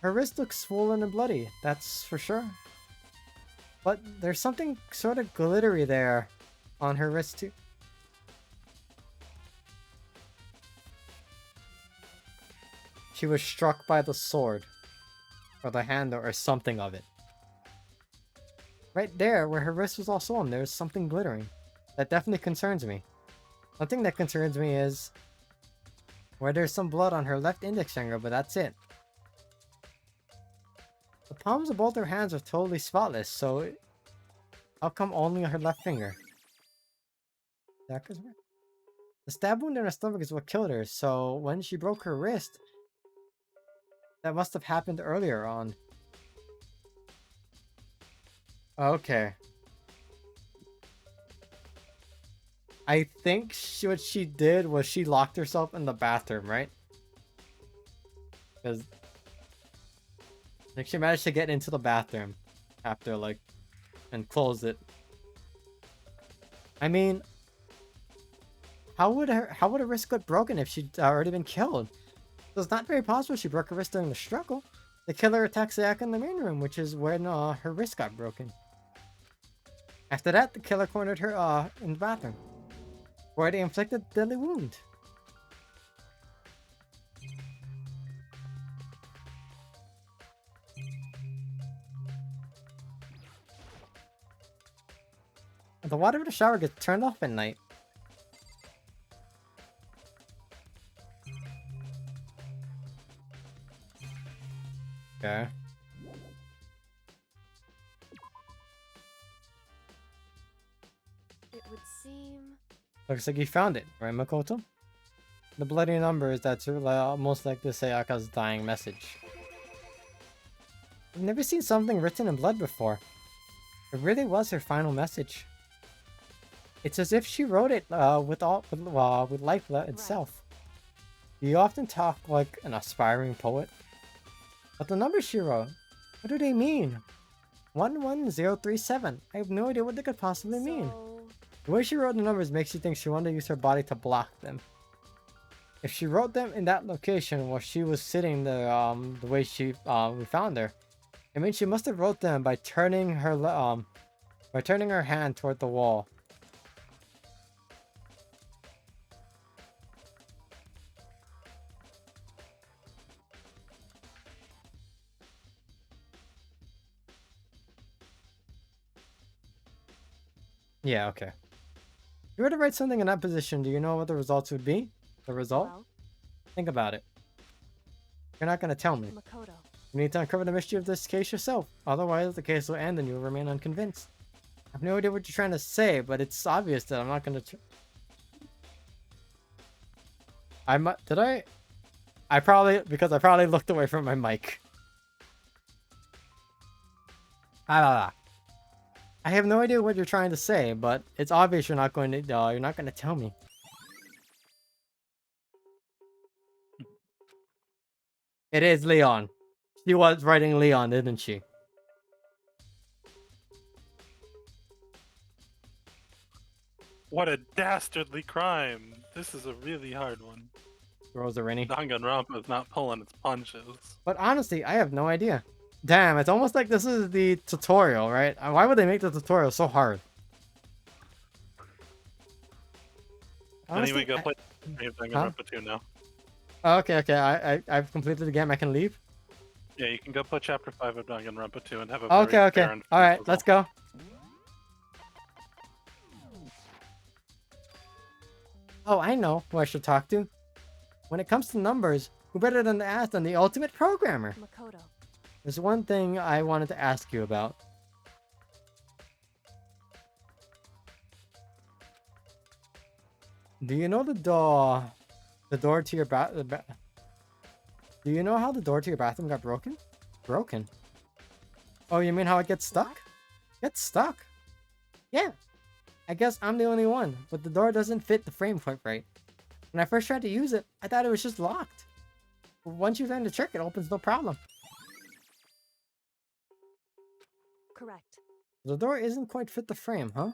Her wrist looks swollen and bloody, that's for sure. But there's something sort of glittery there on her wrist too. She was struck by the sword. Or the handle, or something of it. Right there, where her wrist was all swollen, there's something glittering. That definitely concerns me. One thing that concerns me is where there's some blood on her left index finger, but that's it. The palms of both her hands are totally spotless, so how come only on her left finger? The stab wound in her stomach is what killed her, so when she broke her wrist, that must have happened earlier on. Okay. I think what she did was she locked herself in the bathroom, right? Because like she managed to get into the bathroom after and close it. I mean, how would her wrist get broken if she'd already been killed? So it's not very possible she broke her wrist during the struggle. The killer attacked Sayaka in the main room, which is when her wrist got broken. After that, the killer cornered her in the bathroom, where they inflicted a deadly wound. The water in the shower gets turned off at night. Okay. it would seem... Looks like you found it, right, Makoto? The bloody numbers that's almost like the Sayaka's dying message. I've never seen something written in blood before. It really was her final message. It's as if she wrote it with life itself. You often talk like an aspiring poet. But the numbers she wrote, what do they mean? 11037. I have no idea what they could possibly mean. So... The way she wrote the numbers makes you think she wanted to use her body to block them. If she wrote them in that location while she was sitting the way we found her, I mean she must have wrote them by turning her hand toward the wall. Yeah, okay. If you were to write something in that position, do you know what the results would be? The result? Well, Think about it. You're not gonna tell me. Makoto. You need to uncover the mystery of this case yourself. Otherwise, the case will end and you will remain unconvinced. I have no idea what you're trying to say, but it's obvious that I'm not gonna... Did I? Because I probably looked away from my mic. I have no idea what you're trying to say, but it's obvious you're not going to tell me. It is Leon. She was writing Leon, didn't she? What a dastardly crime! This is a really hard one. Rosarini. Danganronpa is not pulling its punches. But honestly, I have no idea. Damn, it's almost like this is the tutorial, right? Why would they make the tutorial so hard? Anyway, Honestly, go play Danganronpa 2 now. Oh, okay. I've completed the game. I can leave. Yeah, you can go play Chapter 5 of Danganronpa 2 and have a Okay. very Okay. barren All right, puzzle. let's go. Oh, I know who I should talk to. When it comes to numbers, who better than to ask than the ultimate programmer? Makoto. There's one thing I wanted to ask you about. Do you know the door to your Do you know how the door to your bathroom got broken? Broken? Oh, you mean how it gets stuck? Gets stuck? Yeah. I guess I'm the only one, but the door doesn't fit the frame quite right. When I first tried to use it, I thought it was just locked. But once you learn the trick, it opens no problem. Correct. The door isn't quite fit the frame, huh?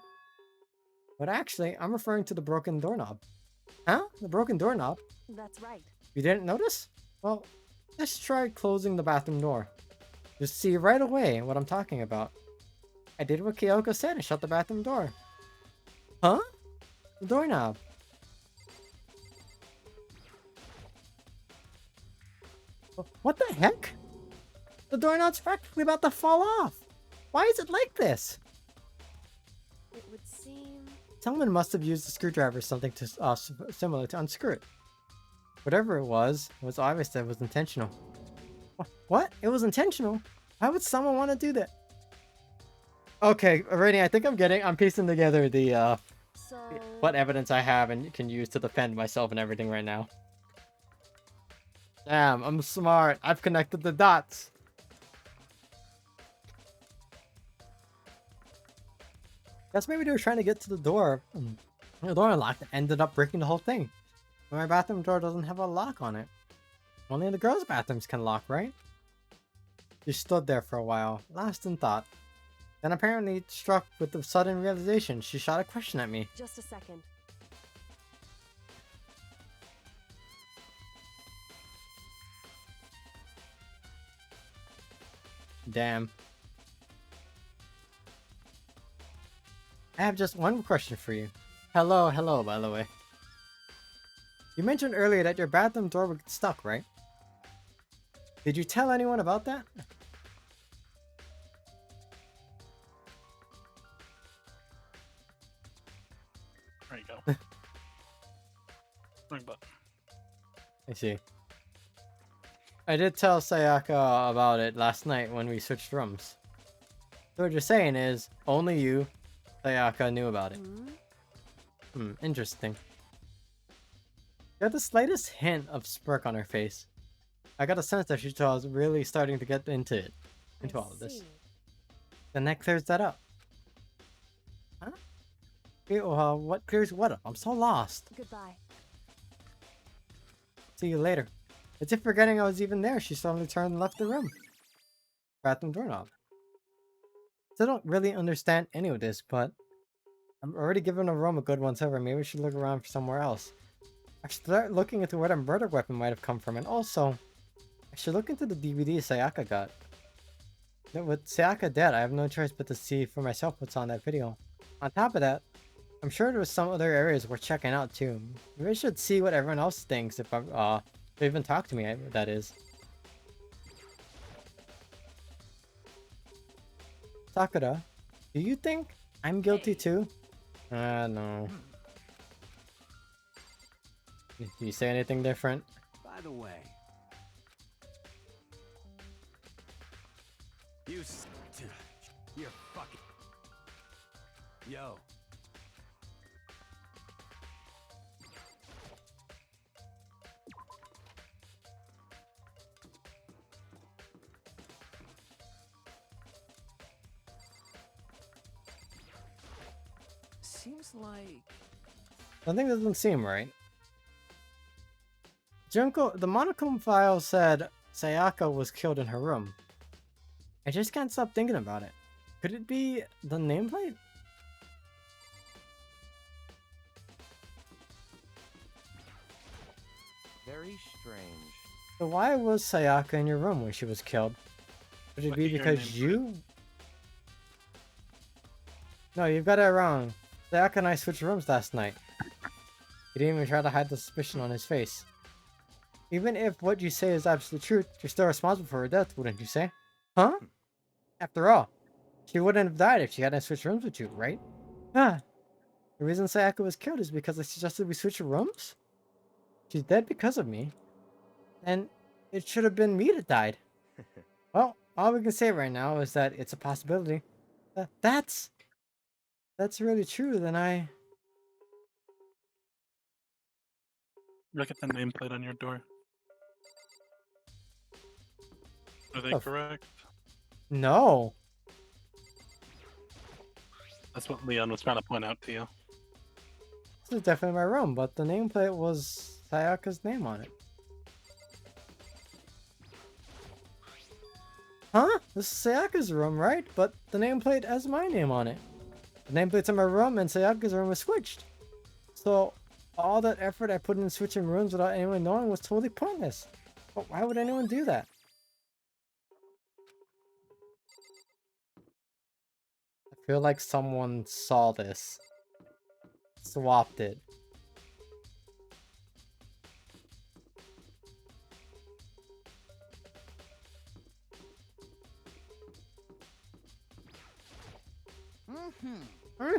But actually, I'm referring to the broken doorknob. Huh? The broken doorknob? That's right. You didn't notice? Well, let's try closing the bathroom door. You'll see right away what I'm talking about. I did what Kyoko said and shut the bathroom door. Huh? The doorknob. What the heck? The doorknob's practically about to fall off. Why is it like this? It would seem. Someone must have used a screwdriver or something to similar to unscrew it. Whatever it was obvious that it was intentional. What? It was intentional? Why would someone want to do that? Okay, Rainy, I think I'm piecing together the So. what evidence I have and can use to defend myself and everything right now. Damn, I'm smart. I've connected the dots. Guess maybe they were trying to get to the door. The door unlocked and ended up breaking the whole thing. But my bathroom door doesn't have a lock on it. Only the girls' bathrooms can lock, right? She stood there for a while, lost in thought. Then apparently struck with the sudden realization, she shot a question at me. Just a second. Damn. I have just one question for you. Hello, by the way. You mentioned earlier that your bathroom door would get stuck, right? Did you tell anyone about that? There you go. Wrong button. I see. I did tell Sayaka about it last night when we switched rooms. So what you're saying is, only you, Sayaka, knew about it. Interesting. She had the slightest hint of smirk on her face. I got a sense that she was really starting to get into all of this. See. Then that clears that up. Huh? What clears what up? I'm so lost. Goodbye. See you later. As if forgetting I was even there, she suddenly turned and left the room. Bathroom doorknob. Still don't really understand any of this, but I'm already giving a room a good once over. Maybe we should look around for somewhere else. I should start looking into where the murder weapon might have come from, and also, I should look into the DVD Sayaka got. With Sayaka dead, I have no choice but to see for myself what's on that video. On top of that, I'm sure there was some other areas worth checking out too. Maybe I should see what everyone else thinks if they even talk to me, that is. Sakura, do you think I'm guilty too? No. Do you say anything different? By the way, you're fucking. Yo. Seems like Something doesn't seem right. Junko, the Monochrome file said Sayaka was killed in her room. I just can't stop thinking about it. Could it be the nameplate? Very strange. So why was Sayaka in your room when she was killed? Could it Look be at your because nameplate. you... No, you've got it wrong. Sayaka and I switched rooms last night. He didn't even try to hide the suspicion on his face. Even if what you say is absolute truth, you're still responsible for her death, wouldn't you say? Huh? After all, she wouldn't have died if she hadn't switched rooms with you, right? Ah. The reason Sayaka was killed is because I suggested we switch rooms? She's dead because of me. And it should have been me that died. Well, all we can say right now is that it's a possibility. That's really true, then I... Look at the nameplate on your door. Are they Oh. correct? No. That's what Leon was trying to point out to you. This is definitely my room, but the nameplate was Sayaka's name on it. Huh? This is Sayaka's room, right? But the nameplate has my name on it. The nameplate's in my room and Sayaka's room was switched. So, all that effort I put in switching rooms without anyone knowing was totally pointless. But why would anyone do that? I feel like someone saw this. Swapped it.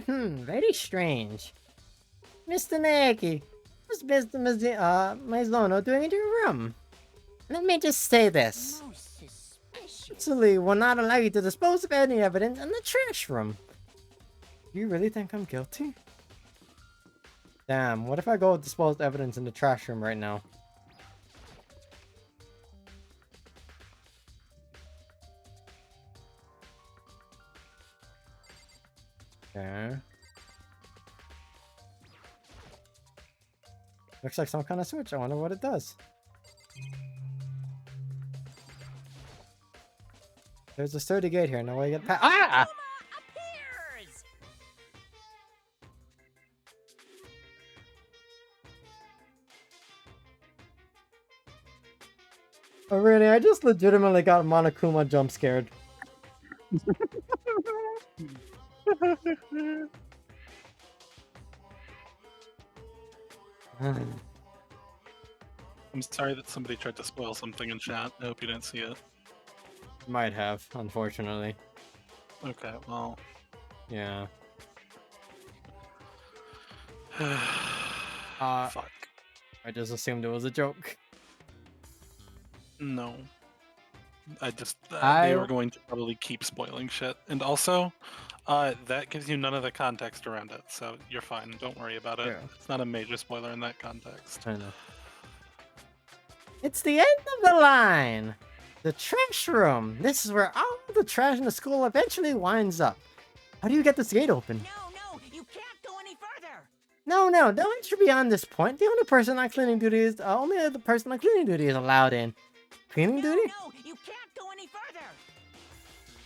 Very strange. Mr. Naeki, what's Mr. Maizono doing in your room? Let me just say this. Most suspicious. Absolutely will not allow you to dispose of any evidence in the trash room. Do you really think I'm guilty? Damn, what if I go dispose evidence in the trash room right now? Okay. Looks like some kind of switch. I wonder what it does. There's a sturdy gate here. No way to get past. Ah! Kuma appears! Oh really? I just legitimately got Monokuma jump scared. I'm sorry that somebody tried to spoil something in chat. I hope you didn't see it. Might have, unfortunately. Okay, well. Yeah. Fuck. I just assumed it was a joke. No. I just. I- They were going to probably keep spoiling shit. And also, that gives you none of the context around it, so you're fine. Don't worry about it. Yeah. It's not a major spoiler in that context. I know. It's the end of the line! The trash room! This is where all the trash in the school eventually winds up. How do you get this gate open? No, you can't go any further! No, don't you beyond this point. The only person on cleaning duty is only the person on cleaning duty is allowed in. Cleaning duty? No, you can't go any further!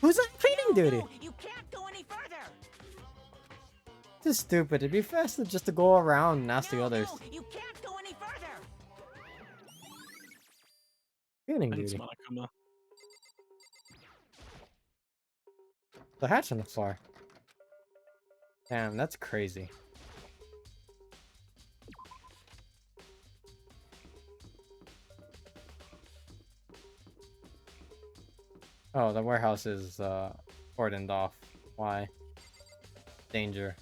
Who's on cleaning duty? No, you can't go any further! This is stupid. It'd be faster just to go around and ask the others. No, you can't go any further! cleaning Thanks, duty. Monokuma. The hatch on the floor. Damn, that's crazy. Oh, the warehouse is cordoned off. Why? Danger.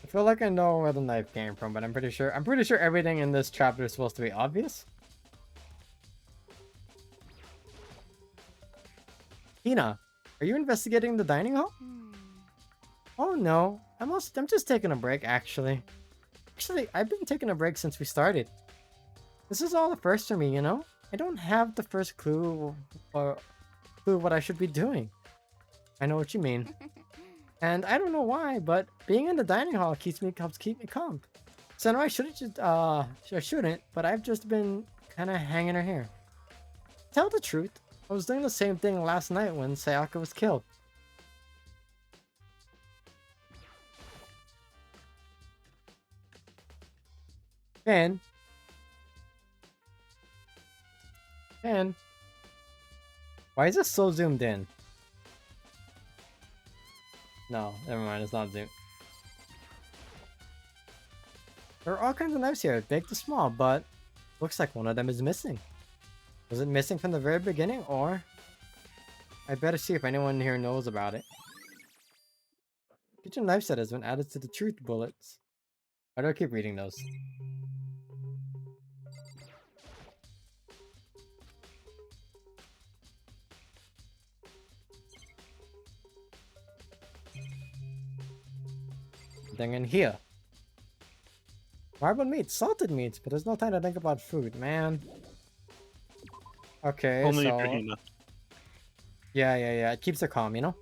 I feel like I know where the knife came from, but I'm pretty sure everything in this chapter is supposed to be obvious. Hina, are you investigating the dining hall? Oh no, I'm just taking a break actually. Actually, I've been taking a break since we started. This is all the first for me, you know? I don't have the first clue what I should be doing. I know what you mean. And I don't know why, but being in the dining hall helps keep me calm. So no, I shouldn't but I've just been kind of hanging her here. Tell the truth, I was doing the same thing last night when Sayaka was killed. And why is this so zoomed in? No, never mind, it's not zoomed. There are all kinds of knives here, big to small, but looks like one of them is missing. Was it missing from the very beginning, or? I better see if anyone here knows about it. Kitchen knife set has been added to the truth bullets. Why do I keep reading those? Something in here. Marbled meat, salted meats, but there's no time to think about food, man. Okay, Only so... if you're Hina. Yeah. It keeps her calm, you know?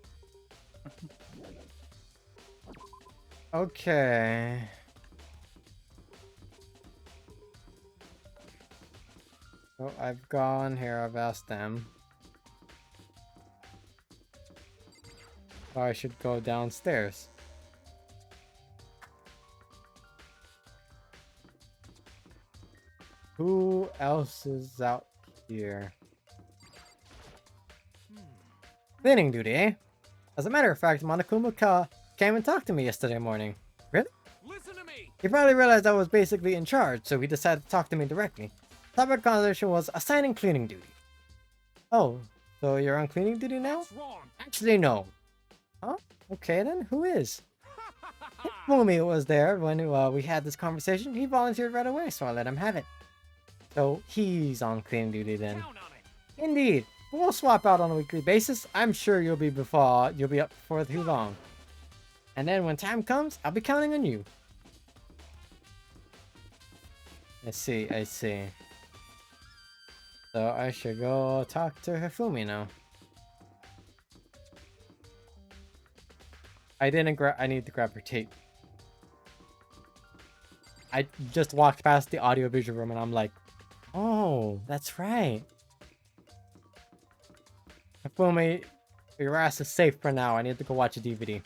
Okay. So I've gone here, I've asked them. So I should go downstairs. Who else is out here? Cleaning duty, eh? As a matter of fact, Monokuma came and talked to me yesterday morning. Really? Listen to me. He probably realized I was basically in charge, so he decided to talk to me directly. Topic of conversation was assigning cleaning duty. Oh, so you're on cleaning duty now? What's wrong? Actually, no. Huh? Okay then, who is? Fumi was there when we had this conversation. He volunteered right away, so I let him have it. So he's on cleaning duty then. Count on it. Indeed. We'll swap out on a weekly basis. I'm sure you'll be up before too long. And then when time comes, I'll be counting on you. I see. So I should go talk to Hifumi now. I need to grab her tape. I just walked past the audio-visual room and I'm like, oh, that's right. Hifumi, your ass is safe for now. I need to go watch a DVD.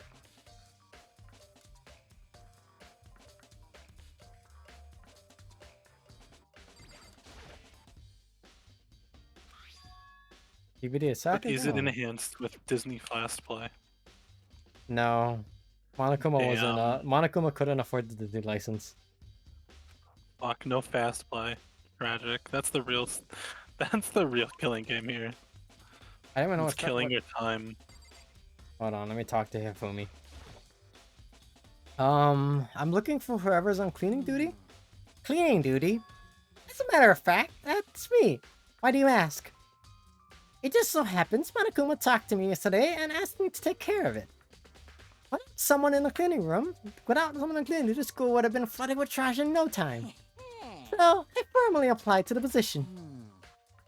DVD is But second? is it enhanced with Disney Fast Play? No. Monokuma wasn't. Damn. Monokuma couldn't afford the Disney license. Fuck, no Fast Play. Tragic. That's the real killing game here. I don't even know It's killing your time. Hold on, let me talk to Hifumi. I'm looking for whoever's on cleaning duty. Cleaning duty? As a matter of fact, that's me. Why do you ask? It just so happens Monokuma talked to me yesterday and asked me to take care of it. Without someone in the cleaning duty, the school would have been flooded with trash in no time. So I formally applied to the position.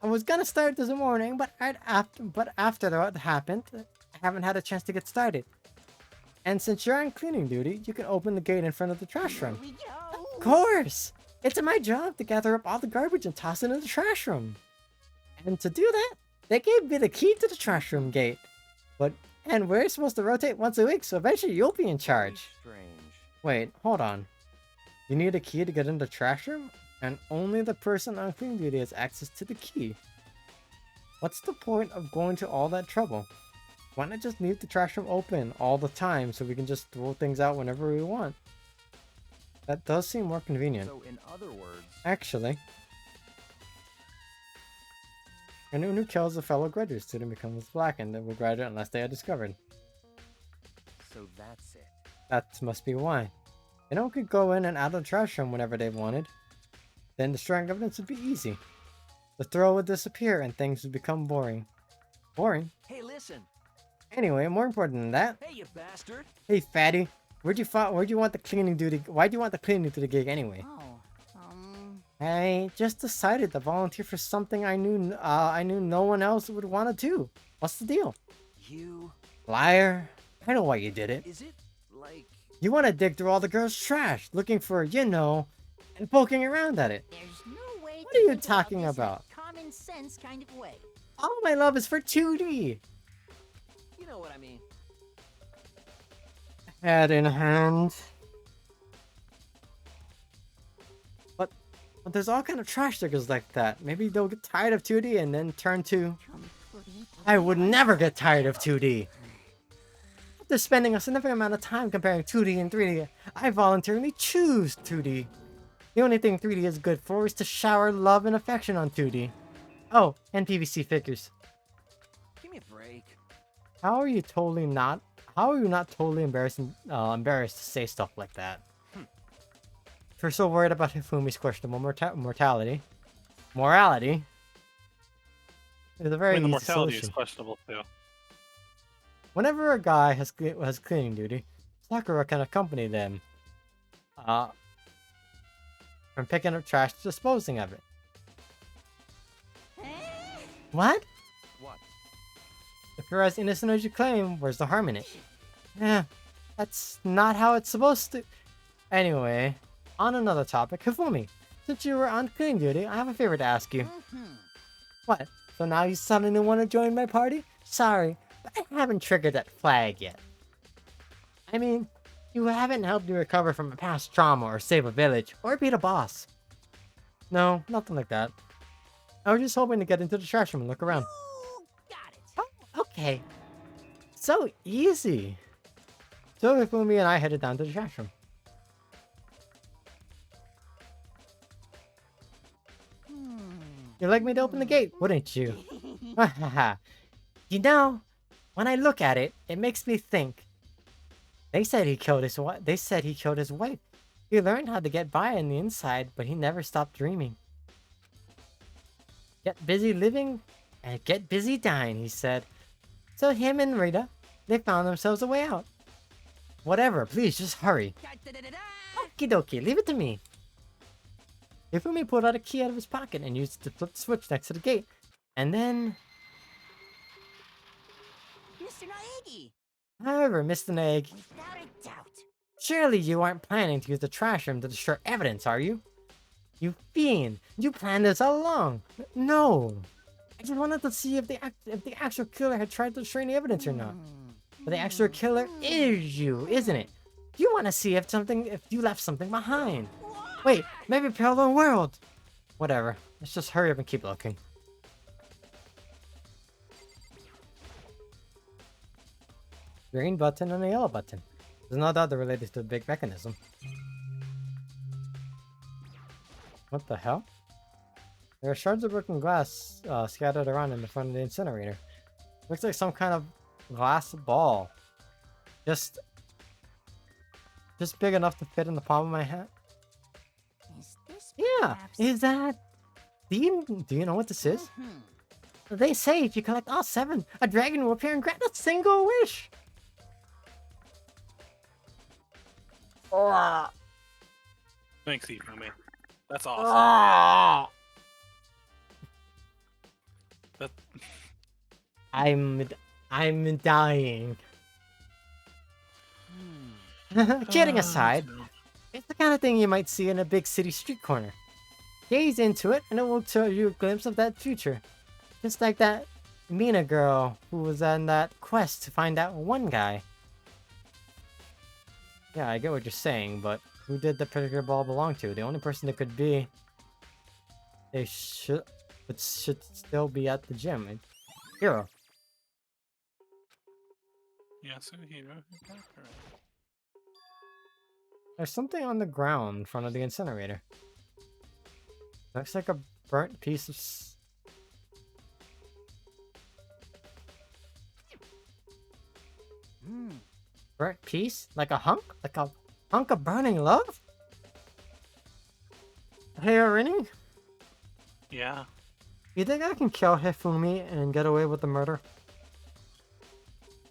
I was gonna start this morning, but after that happened, I haven't had a chance to get started. And since you're on cleaning duty, you can open the gate in front of the trash room. Of course! It's my job to gather up all the garbage and toss it in the trash room. And to do that, they gave me the key to the trash room gate. And we're supposed to rotate once a week, so eventually you'll be in charge. Strange. Wait, hold on. You need a key to get into the trash room, and only the person on cleaning duty has access to the key. What's the point of going to all that trouble? Why not just leave the trash room open all the time so we can just throw things out whenever we want? That does seem more convenient. So, in other words, Actually, anyone who kills a fellow graduate student becomes blackened and will graduate unless they are discovered. so that's it. That must be why. Anyone could go in and out of the trash room whenever they wanted. Then destroying evidence would be easy. The thrill would disappear and things would become boring. Boring? Hey, listen. Anyway, more important than that. Hey, you bastard. Hey, fatty. Where'd you want the cleaning duty? Why'd you want the cleaning duty gig anyway? I just decided to volunteer for something I knew no one else would want to do. What's the deal? You... Liar. I know why you did it. Is it, like... You want to dig through all the girls' trash, looking for, and poking around at it. There's no way What to are you think talking this in a about? common sense kind of way. All my love is for 2D. You know what I mean. Head in hand. But there's all kind of trash diggers like that. Maybe they'll get tired of 2D and then turn to... I would never get tired of 2D. After spending a significant amount of time comparing 2D and 3D, I voluntarily choose 2D. The only thing 3D is good for is to shower love and affection on 2D. Oh, and PVC figures. Give me a break. How are you not totally embarrassed to say stuff like that? If you're so worried about Hifumi's questionable morality, is a very I mean, the easy mortality solution. is questionable too. Whenever a guy has cleaning duty, Sakura can accompany them from picking up trash to disposing of it. What? What? If you're as innocent as you claim, where's the harm in it? Yeah, that's not how it's supposed to... Anyway, on another topic, Hifumi, since you were on cleaning duty, I have a favor to ask you. What? So now you suddenly want to join my party? Sorry, but I haven't triggered that flag yet. I mean, you haven't helped me recover from a past trauma or save a village or beat a boss. No, nothing like that. I was just hoping to get into the trash room and look around. Got it. Oh, okay. So easy. So Hifumi and I headed down to the trash room. You'd like me to open the gate, wouldn't you? You know, when I look at it, it makes me think. They said he killed his wife. He learned how to get by on the inside, but he never stopped dreaming. Get busy living and get busy dying, he said. So him and Rita, they found themselves a way out. Whatever, please just hurry. Okie dokie, leave it to me. Hifumi pulled out a key out of his pocket and used it to flip the switch next to the gate. And then... Mr. Naegi! However, Mr. Naeg, Without a doubt. surely you aren't planning to use the trash room to destroy evidence, are you? You fiend! You planned this all along! No! I just wanted to see if the actual killer had tried to destroy any evidence or not. But the actual killer is you, isn't it? You want to see if you left something behind. Wait, maybe parallel world. Whatever. Let's just hurry up and keep looking. Green button and a yellow button. There's no doubt they're related to the big mechanism. What the hell? There are shards of broken glass scattered around in the front of the incinerator. Looks like some kind of glass ball. Just big enough to fit in the palm of my hand. Is this Yeah, perhaps- is that... Do you know what this is? They say if you collect all 7, a dragon will appear and grant a single wish. Thanks, Hifumi. That's awesome. That, I'm dying. Kidding aside, it's the kind of thing you might see in a big city street corner. Gaze into it and it will show you a glimpse of that future. Just like that Mina girl who was on that quest to find out one guy. Yeah, I get what you're saying, but who did the particular ball belong to? The only person that could be, they should, but should still be at the gym. Hero. Yasuhiro. There's something on the ground in front of the incinerator. Looks like a burnt piece of. Burnt piece? Like a hunk? Like a hunk of burning love? Hey, Arini? Yeah. You think I can kill Hifumi and get away with the murder?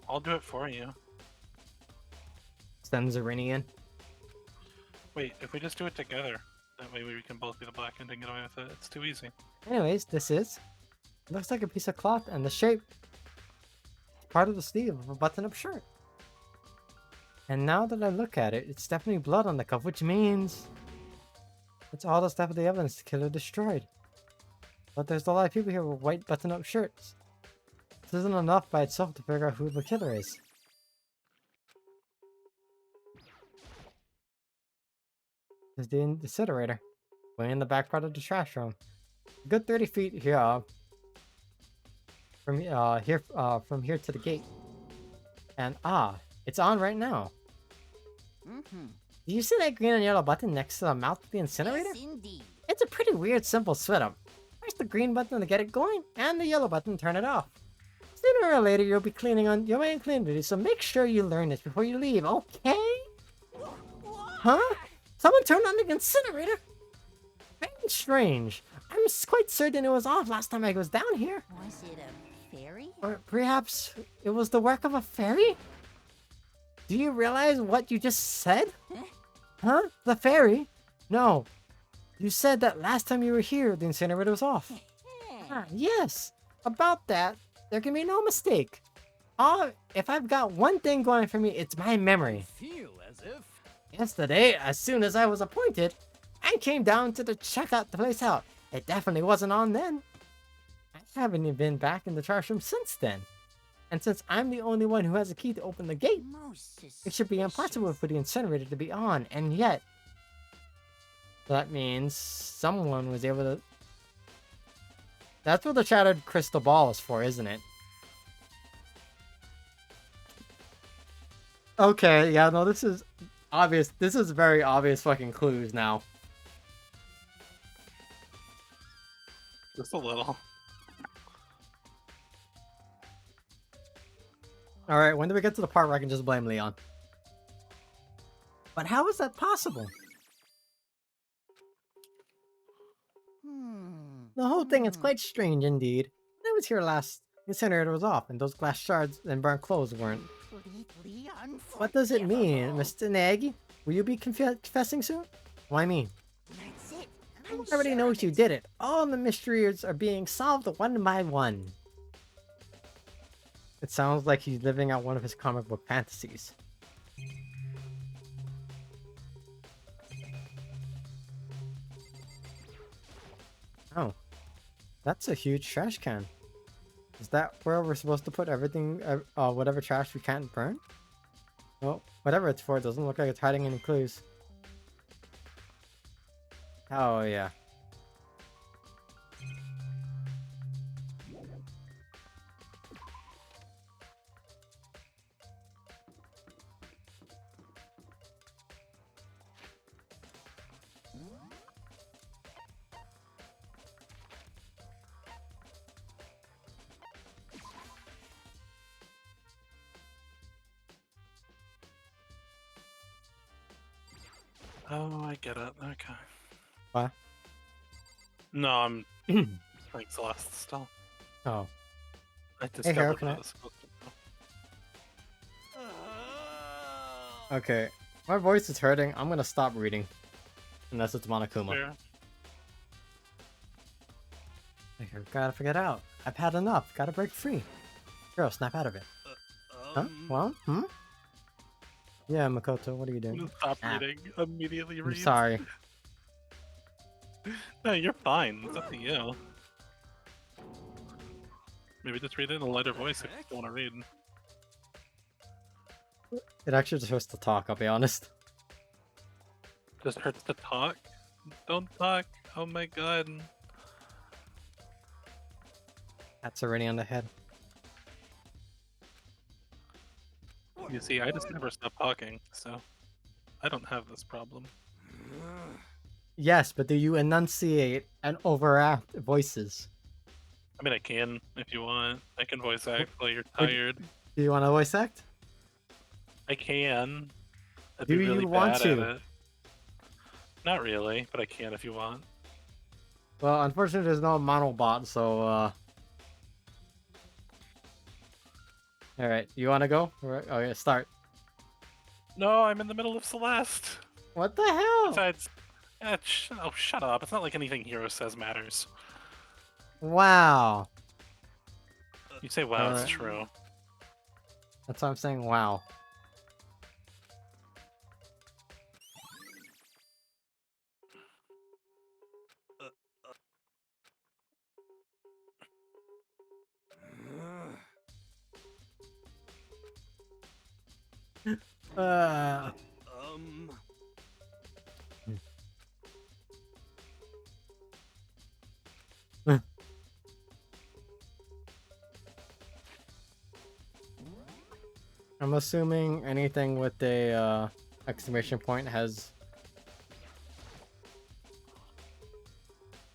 I'll do it for you. Sends Arini in. Wait, if we just do it together, that way we can both be the black end and get away with it. It's too easy. Anyways, this is. Looks like a piece of cloth and the shape. Part of the sleeve of a button-up shirt. And now that I look at it, it's definitely blood on the cuff, which means it's all the stuff of the evidence the killer destroyed. But there's a lot of people here with white button-up shirts. This isn't enough by itself to figure out who the killer is. There's the incinerator, way in the back part of the trash room. A good 30 feet here, from here to the gate. And it's on right now. Do you see that green and yellow button next to the mouth of the incinerator? Yes, indeed. It's a pretty weird, simple setup. Press the green button to get it going, and the yellow button to turn it off. Sooner or later, you'll be cleaning on your main clean duty, so make sure you learn this before you leave, okay? Huh? Someone turned on the incinerator? Very strange. I'm quite certain it was off last time I was down here. Was it a fairy? Or perhaps it was the work of a fairy? Do you realize what you just said? Huh? The fairy? No. You said that last time you were here, the incinerator was off. Yes. About that, there can be no mistake. If I've got one thing going for me, it's my memory. Feel as if. Yesterday, as soon as I was appointed, I came down to check out the place out. It definitely wasn't on then. I haven't even been back in the trash room since then. And since I'm the only one who has a key to open the gate, it should be impossible for the incinerator to be on, and yet... that means someone was able to... That's what the shattered crystal ball is for, isn't it? Okay, yeah, no, this is obvious. This is very obvious fucking clues now. Just a little. Alright, when do we get to the part where I can just blame Leon? But how is that possible? The whole thing is quite strange indeed. When I was here last, the incinerator was off, and those glass shards and burnt clothes weren't. What does it mean, Mr. Nagy? Will you be confessing soon? Why me? That's it. I already knows you did it. All the mysteries are being solved one by one. It sounds like he's living out one of his comic book fantasies. Oh. That's a huge trash can. Is that where we're supposed to put everything, whatever trash we can't burn? Well, whatever it's for, it doesn't look like it's hiding any clues. Oh, yeah. Oh, I get it. Okay. What? No, I'm playing Celeste still. Oh. I Hey, Hero, discovered can what I- I was supposed to know. Okay. My voice is hurting. I'm gonna stop reading. Unless it's Monokuma. Fair. I gotta figure it out. I've had enough. Gotta break free. Girl, snap out of it. Huh? Well? Hmm? Yeah, Makoto, what are you doing? Stop reading. Immediately I'm read. sorry. No, you're fine. It's up to you. Maybe just read it in a lighter voice if you don't want to read. It actually just hurts to talk, I'll be honest. Just hurts to talk. Don't talk. Oh my god. That's already on the head. You see, I just never stop talking, so I don't have this problem. Yes, but do you enunciate and overact voices? I mean, I can if you want. I can voice act while you're Would- tired. Do you want to voice act? I can. I'd Do be you really want bad to? at it. Not really, but I can if you want. Well, unfortunately, there's no monobot, so, Alright, you want to go? Okay, start. No, I'm in the middle of Celeste. What the hell? Besides, oh, shut up. It's not like anything Hero says matters. Wow. You say, wow, it's Alright. true. That's why I'm saying wow. Uh, I'm assuming anything with a exclamation point has.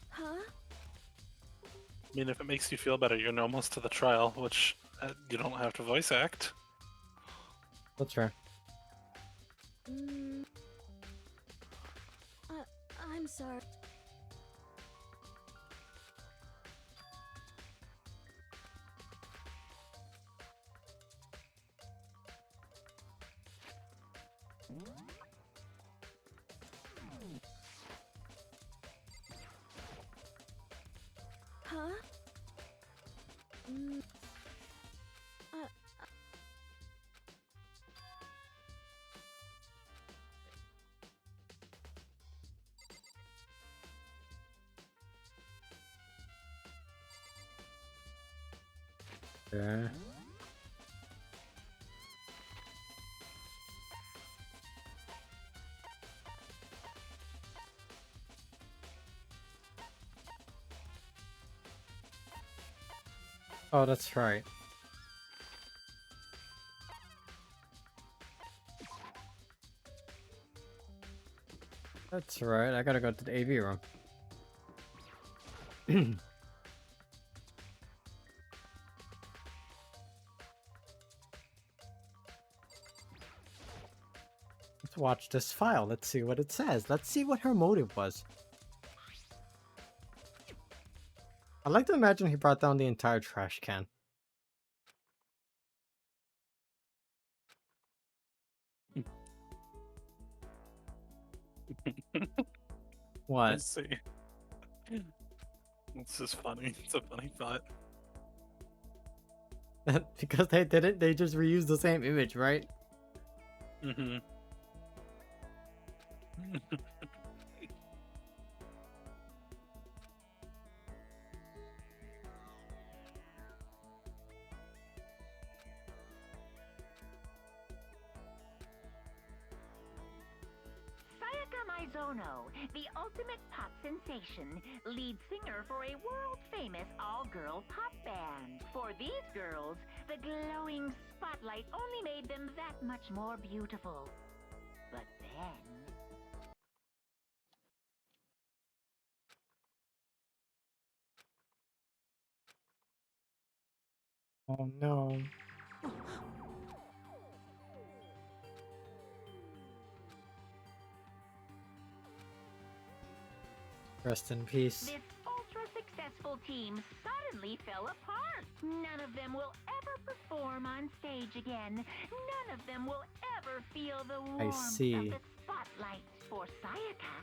Huh? I mean, if it makes you feel better, you're almost to the trial, which you don't have to voice act. That's right. Mm, I'm sorry. Huh? Mm, Okay. Oh, that's right. That's right. I gotta go to the AV room. Let's watch this file. Let's see what it says. Let's see what her motive was. I'd like to imagine he brought down the entire trash can. What? Let's see. This is funny. It's a funny thought. Because they didn't, they just reused the same image, right? Mm-hmm. Sayaka Mizono, the ultimate pop sensation, lead singer for a world-famous all-girl pop band. For these girls, the glowing spotlight only made them that much more beautiful. But then... Oh no. Rest in peace. This ultra-successful team suddenly fell apart. None of them will ever perform on stage again. None of them will ever feel the warmth see. of the spotlight. For Sayaka,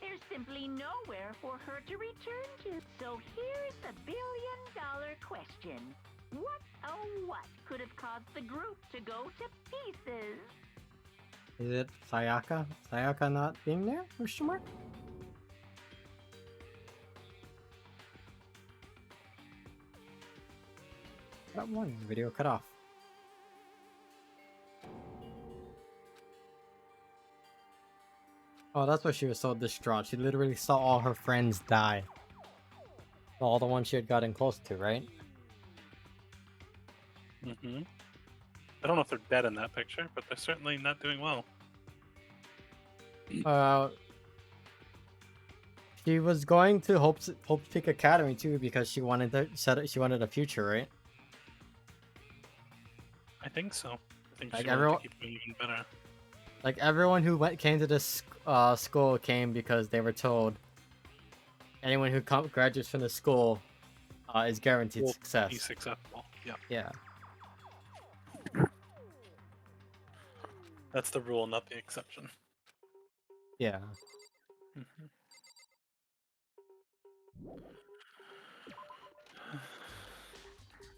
there's simply nowhere for her to return to. So here's the billion-dollar question. What, oh what, could have caused the group to go to pieces? Is it Sayaka? Sayaka not being there? Question mark? That one video cut off. Oh, that's why she was so distraught. She literally saw all her friends die. All the ones she had gotten close to, right? Mm-hmm. I don't know if they're dead in that picture, but they're certainly not doing well. She was going to Hope's Peak Academy too because she wanted she wanted a future, right? I think so. I think Like she wanted everyone- to keep doing even better. Like everyone who came to this school came because they were told anyone who graduates from the school is guaranteed Will success. Be successful. Yeah, Yeah. that's the rule, not the exception. Yeah. Mhm.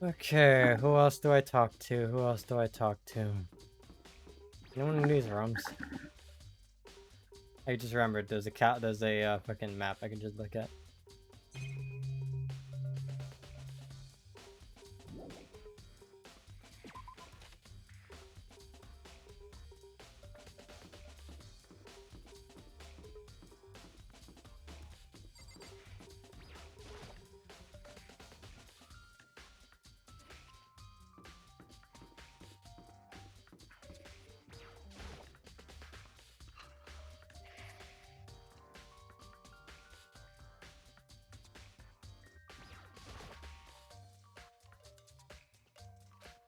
Okay, who else do I talk to? Who else do I talk to? Anyone in these rooms? I just remembered there's a fucking map I can just look at.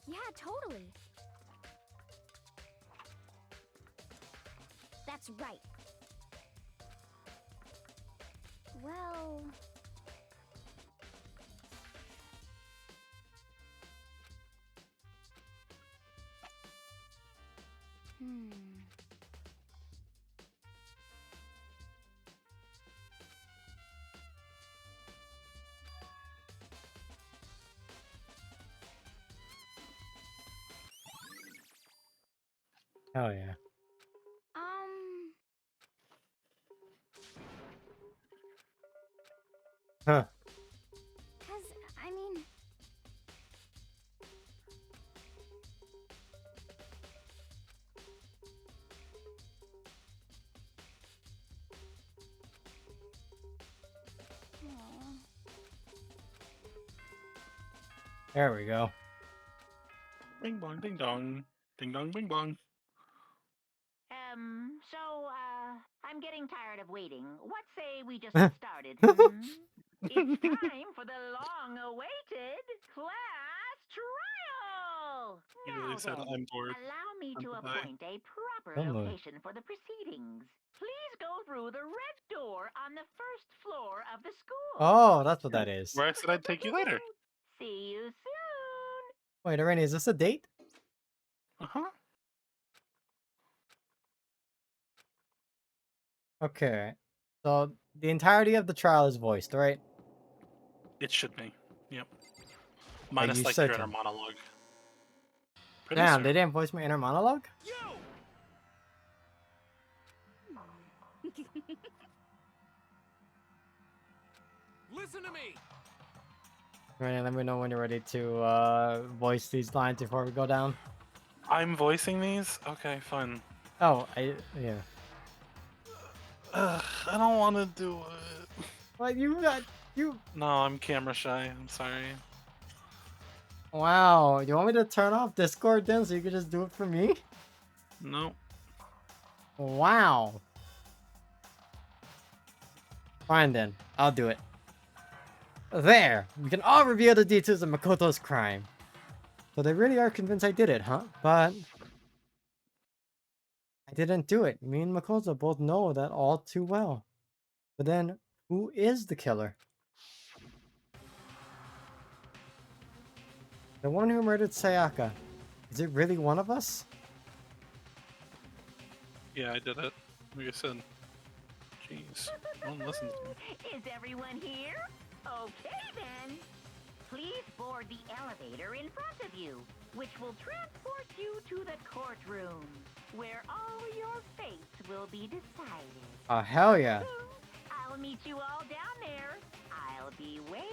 Yeah, totally. That's right. Well... Hell yeah. Huh. 'Cause, I mean... Aw. There we go. Bing bong, ding dong, ding dong, bing bong. I'm getting tired of waiting. What say we just get started? Hmm? It's time for the long-awaited class trial! He really Now said, then, "I'm bored." allow me to I'm bye. appoint a proper Don't move. location for the proceedings. Please go through the red door on the first floor of the school. Oh, that's what that is. Where I said I'd take you later. See you soon! Wait, Irene, is this a date? Uh-huh. Okay. So the entirety of the trial is voiced, right? It should be. Yep. Minus you like your certain? inner monologue. Pretty Damn, certain. they didn't voice my inner monologue? Listen to me! Irene, let me know when you're ready to voice these lines before we go down. I'm voicing these? Okay, fine. Oh, yeah. Ugh, I don't want to do it. What you No, I'm camera shy. I'm sorry. Wow, you want me to turn off Discord then so you can just do it for me? Nope. Wow. Fine then, I'll do it. There! We can all reveal the details of Makoto's crime. So they really are convinced I did it, huh? But... I didn't do it. Me and Makoto both know that all too well. But then, who is the killer? The one who murdered Sayaka. Is it really one of us? Yeah, I did it. Like I said. Jeez. No one listens to me. Is everyone here? Okay then. Please board the elevator in front of you, which will transport you to the courtroom, where all your fates will be decided. Oh, hell yeah. I'll meet you all down there. I'll be waiting.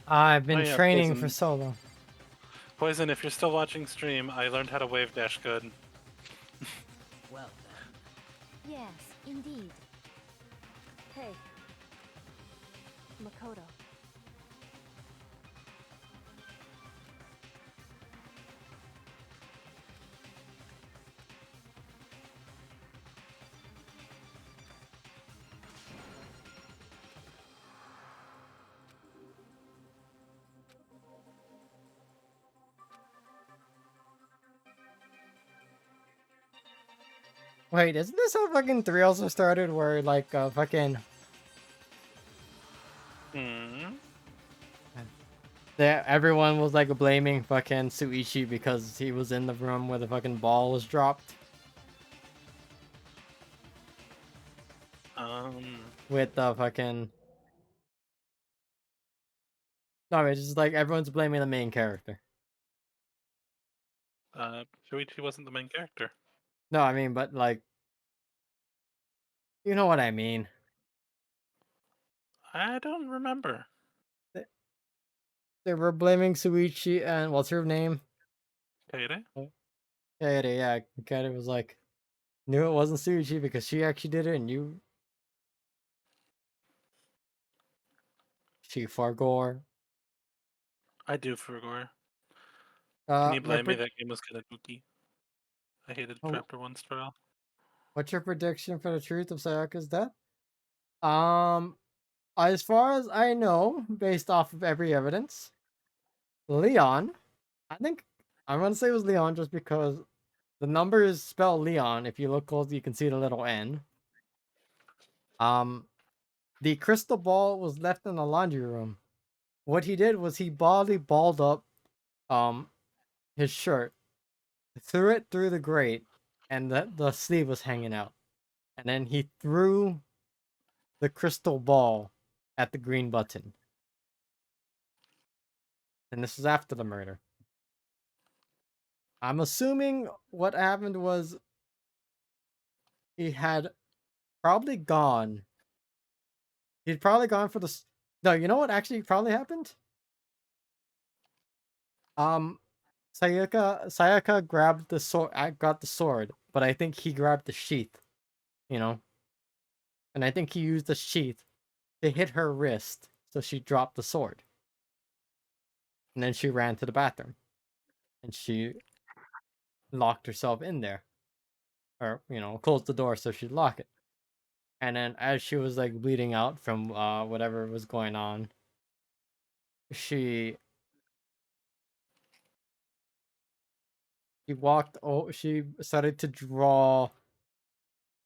I've been Oh, yeah, training Poison. for so long. Poison, if you're still watching stream, I learned how to wave dash good. Well then. Yes, indeed. Hey. Makoto. Wait, isn't this how fucking 3 also started? Where like fucking Hmm. everyone was like blaming fucking Suichi because he was in the room where the fucking ball was dropped with the fucking. No, it's just like everyone's blaming the main character. Shuichi wasn't the main character. No, I mean, but like, you know what I mean. I don't remember. They were blaming Suichi and what's her name? Kaede? Yeah. Kaede was like, knew it wasn't Suichi because she actually did it, and you, she Fargore. I do forgot. Can you My blame me? That game was kind of booky. I hated oh, Chapter 1 style. what's your prediction for the truth of Sayaka's death? Um, as far as I know, based off of every evidence, Leon. I think I'm gonna say it was Leon just because the numbers spell Leon. If you look close, you can see the little N. The crystal ball was left in the laundry room. What he did was he bodily balled up, his shirt, threw it through the grate, and the sleeve was hanging out. And then he threw the crystal ball at the green button. And this was after the murder. I'm assuming what happened was he had probably gone. He'd probably gone for the. No, you know what actually probably happened? Um, Sayaka grabbed the sword. I got the sword, but I think he grabbed the sheath. You know, and I think he used the sheath to hit her wrist, so she dropped the sword. And then she ran to the bathroom, and she locked herself in there, or closed the door so she'd lock it. And then as she was like bleeding out from whatever was going on, she she started to draw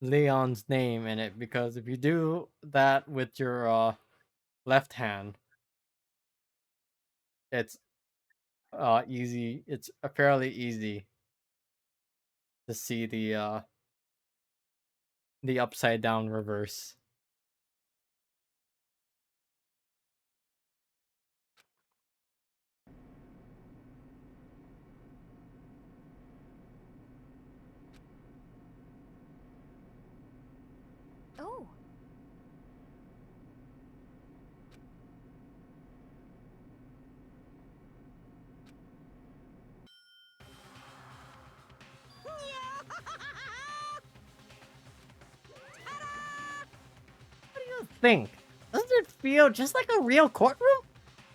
Leon's name in it, because if you do that with your left hand, it's easy. It's fairly easy to see the upside down reverse. Oh. Think, doesn't it feel just like a real courtroom?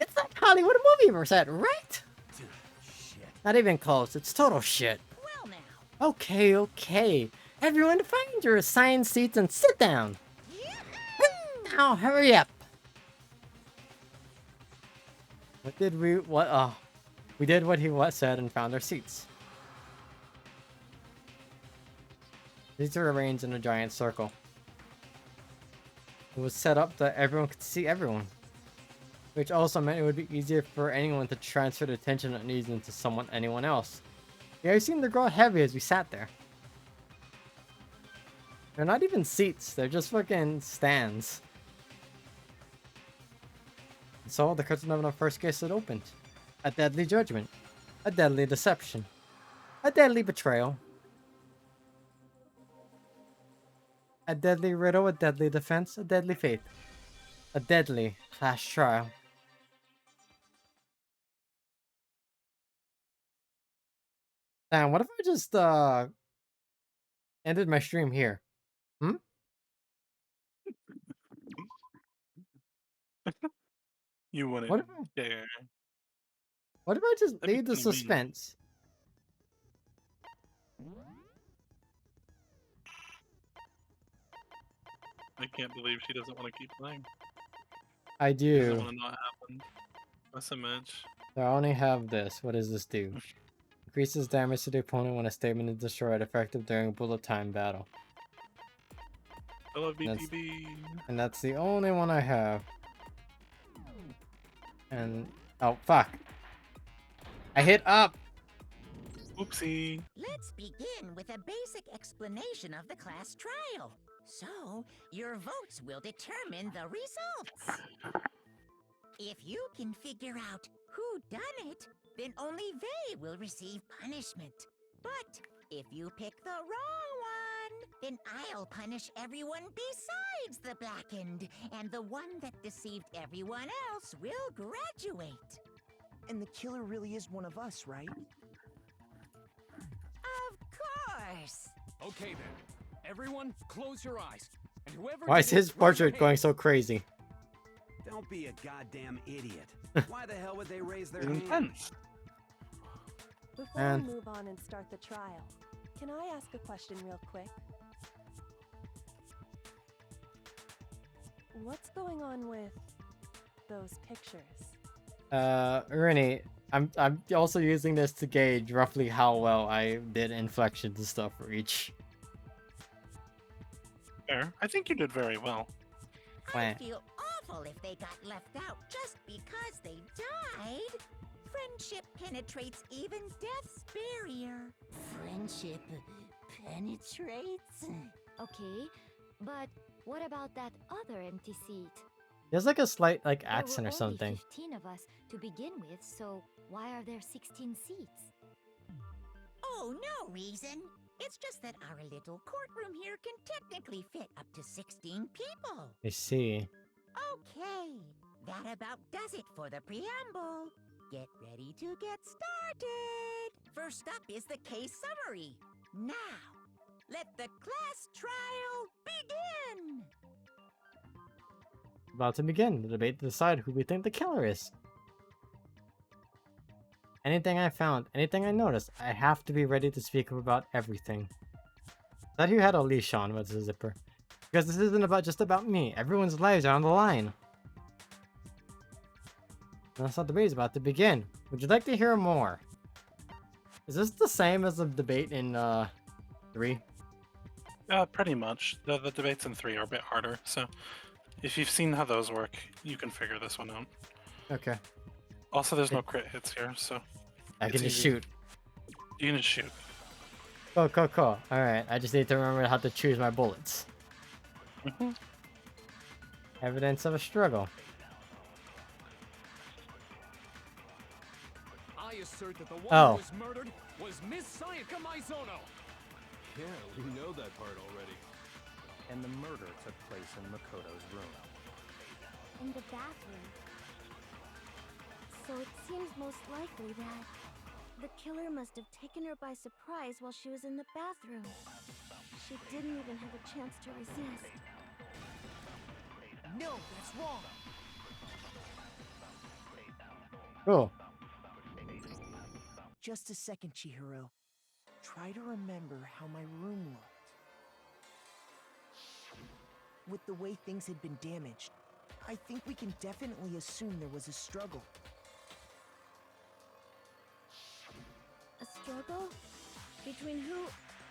It's like Hollywood movie set, right? Dude, shit. Not even close. It's total shit. Well now. Okay. Everyone find your assigned seats and sit down. Now hurry up. We did what he said and found our seats. These are arranged in a giant circle. It was set up that everyone could see everyone, which also meant it would be easier for anyone to transfer the attention it needs into anyone else. The air seemed to grow heavy as we sat there. They're not even seats, they're just fucking stands. And so the curtain of the first case had opened. A deadly judgment. A deadly deception. A deadly betrayal. A deadly riddle, a deadly defense, a deadly fate. A deadly class trial. Damn, what if I just ended my stream here. You wouldn't What if I, dare. what if I just That'd be leave the kinda mean. suspense? I can't believe she doesn't want to keep playing. I She doesn't do. want to know what happened. That's a match. So I only have this. What does this do? Increases damage to the opponent when a statement is destroyed, effective during a bullet time battle. I love That's- BTB. And that's the only one I have. And oh fuck. I hit up! Oopsie. Let's begin with a basic explanation of the class trial. So, your votes will determine the results. If you can figure out who done it, then only they will receive punishment. But if you pick the wrong one, then I'll punish everyone besides the blackened, and the one that deceived everyone else will graduate. And the killer really is one of us, right? Of course. Okay then. Everyone, close your eyes. And whoever Why did is it, his raise your portrait going hands. so crazy? Don't be a goddamn idiot. Why the hell would they raise their It's hand? intense. Before And- we move on and start the trial, can I ask a question real quick? What's going on with those pictures? Rennie, I'm also using this to gauge roughly how well I did inflections and stuff for each. Fair. I think you did very well. I Wah. feel awful if they got left out just because they died. Friendship penetrates even death's barrier. Friendship penetrates? Okay, but what about that other empty seat? There's like a slight like There accent were or something. only 15 of us to begin with, so why are there 16 seats? Oh, no reason. It's just that our little courtroom here can technically fit up to 16 people. I see. Okay, that about does it for the preamble. Get ready to get started. First up is the case summary. Now, let the class trial begin. About to begin the debate to decide who we think the killer is. Anything I found, anything I noticed, I have to be ready to speak up about everything. That who had a leash on was a zipper. Because this isn't about just about me. Everyone's lives are on the line. That's not the debate is about to begin. Would you like to hear more? Is this the same as the debate in 3? Pretty much. The debates in 3 are a bit harder, so if you've seen how those work, you can figure this one out. Okay. Also, there's no crit hits here, so I It's can just easy. shoot. you can just shoot. Cool. Alright, I just need to remember how to choose my bullets. Mhm. Evidence of a struggle. I assert that the one Oh. who was murdered was Miss Sayaka Maizono. Yeah, we know that part already. And the murder took place in Makoto's room. In the bathroom. So it seems most likely that The killer must have taken her by surprise while she was in the bathroom. She didn't even have a chance to resist. No, that's wrong. Cool. Just a second, Chihiro. Try to remember how my room looked. With the way things had been damaged, I think we can definitely assume there was a struggle. A struggle? Between who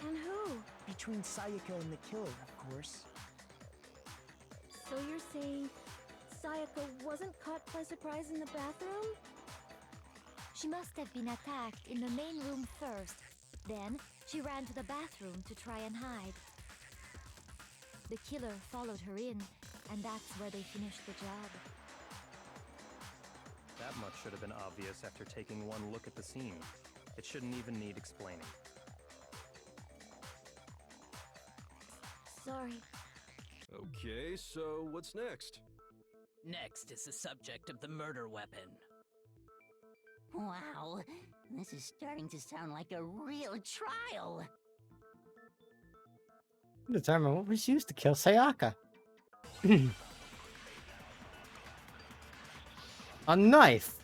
and who? Between Sayaka and the killer, of course. So you're saying Sayaka wasn't caught by surprise in the bathroom? she must have been attacked in the main room first. Then she ran to the bathroom to try and hide. The killer followed her in, and that's where they finished the job. That much should have been obvious after taking one look at the scene. It shouldn't even need explaining. Sorry. Okay, so what's next? Next is the subject of the murder weapon. Wow, this is starting to sound like a real trial. Determine what was used to kill Sayaka. A knife.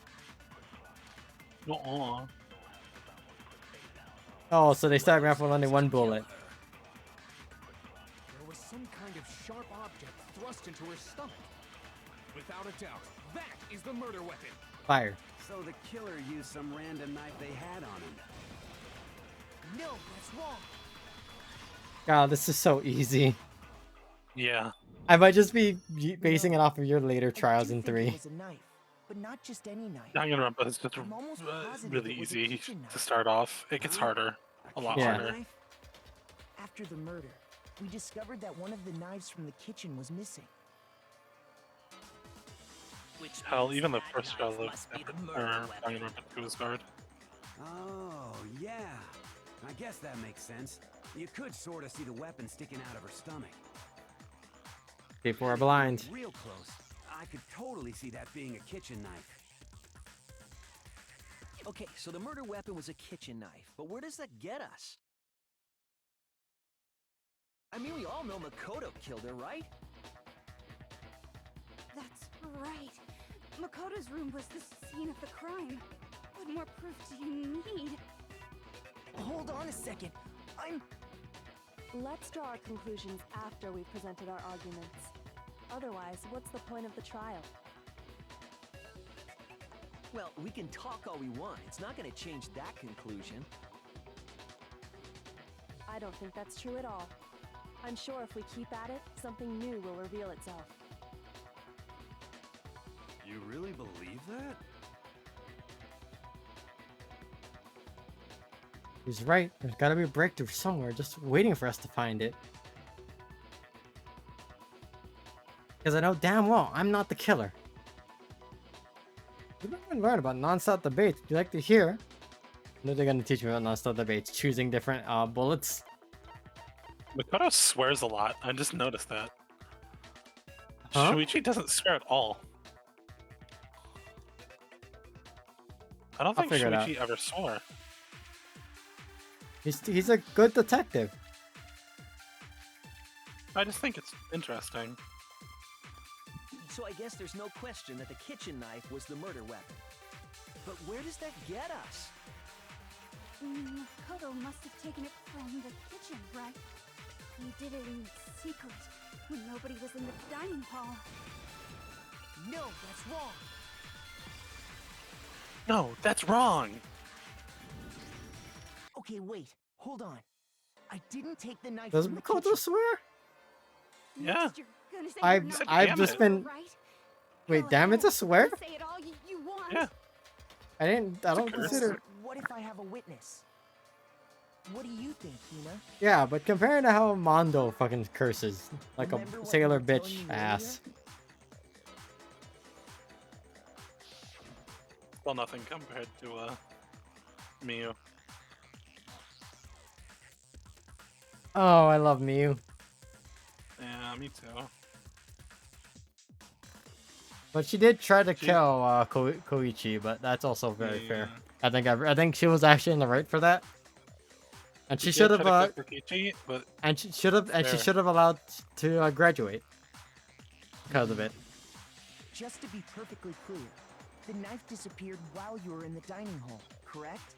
Nuh-uh. Oh, so they started off with only one bullet. There was some kind of sharp object thrust into her stomach. Without a doubt, that is the murder weapon. Fire. So the killer used some random knife they had on him. No, that's wrong. God, this is so easy. Yeah. I might just be basing it off of your later trials in 3. It was a knife, but not just any knife. Danganronpa is just I'm almost positive really it was a easy kitchen knife. to start off. It gets harder. A lot Yeah. harder. Knife? After the murder, we discovered that one of the knives from the kitchen was missing. Which Hell, means even the that first knife trial of must be the murder weapon. Danganronpa 2 is hard. Oh, yeah. I guess that makes sense. You could sort of see the weapon sticking out of her stomach. People are blind. Real close. I could totally see that being a kitchen knife. Okay, so the murder weapon was a kitchen knife, but where does that get us? I mean, we all know Makoto killed her, right? That's right. Makoto's room was the scene of the crime. What more proof do you need? Hold on a second. Let's draw our conclusions after we've presented our arguments. Otherwise, what's the point of the trial? Well, we can talk all we want. It's not going to change that conclusion. I don't think that's true at all. I'm sure if we keep at it, something new will reveal itself. You really believe that? He's right. There's gotta be a breakthrough somewhere, just waiting for us to find it. Because I know damn well I'm not the killer. We've been learning about non-stop debates. Would you like to hear? I know they're gonna teach me about non-stop debates, choosing different bullets. Makoto swears a lot. I just noticed that. Huh? Shuichi doesn't swear at all. I don't I'll think figure it out. Shuichi ever swore. He's a good detective. I just think it's interesting. So I guess there's no question that the kitchen knife was the murder weapon. But where does that get us? Makoto must have taken it from the kitchen, right? He did it in secret, when nobody was in the dining hall. No, that's wrong. No, that's wrong. Okay, wait. Hold on. I didn't take the knife Does from the Makoto kitchen. swear? Yeah. You're gonna say I've you're not I've damn just it. been. right? Wait, Go damn, it's a ahead. swear? Say it all you want. Yeah. I don't curse. consider. What if I have a witness? What do you think, Hina? Yeah, but comparing to how Mondo fucking curses like Remember a what sailor you were telling bitch me ass. Well, nothing compared to Miyu. Oh, I love Miyu. Yeah, me too. But she did try to She- kill Koichi, but that's also very fair. Yeah. I think she was actually in the right for that. And she did should have try to kill Kokichi, but she fair. should have allowed to graduate because of it. Just to be perfectly clear, the knife disappeared while you were in the dining hall, correct?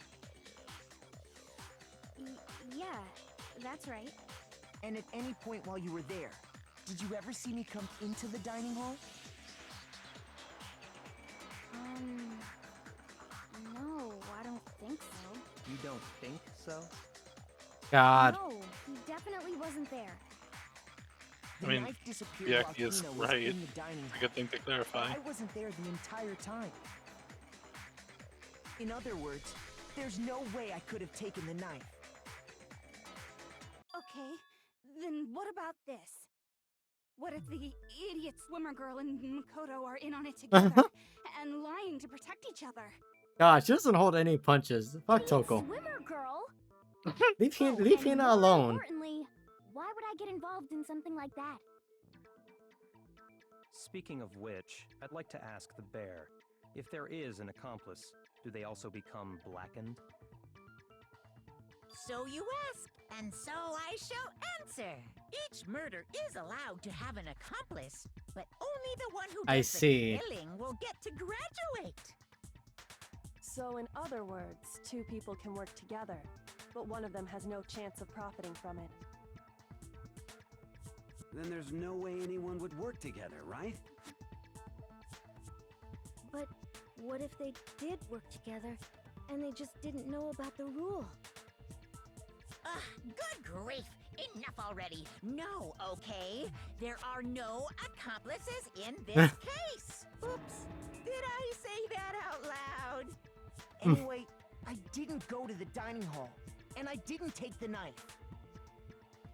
Yeah, that's right. And at any point while you were there, did you ever see me come into the dining hall? No, I don't think so. You don't think so? God. No, he definitely wasn't there. The I mean, knife disappeared yeah, while he is Hina was right. in the dining It's a hall. good thing to clarify. I wasn't there the entire time. In other words, there's no way I could have taken the knife. Okay, then what about this? What if the idiot swimmer girl and Makoto are in on it together and lying to protect each other? God, she doesn't hold any punches. Fuck Toko. Swimmer girl? Leave And Hina more alone. importantly, why would I get involved in something like that? Speaking of which, I'd like to ask the bear, if there is an accomplice, do they also become blackened? So you ask, and so I shall answer. Each murder is allowed to have an accomplice, but only the one who I does see. the killing will get to graduate. So, in other words, two people can work together, but one of them has no chance of profiting from it. Then there's no way anyone would work together, right? But what if they did work together and they just didn't know about the rule? Good grief! Enough already. No, okay? There are no accomplices in this case. Oops. Did I say that out loud? Anyway, I didn't go to the dining hall, and I didn't take the knife.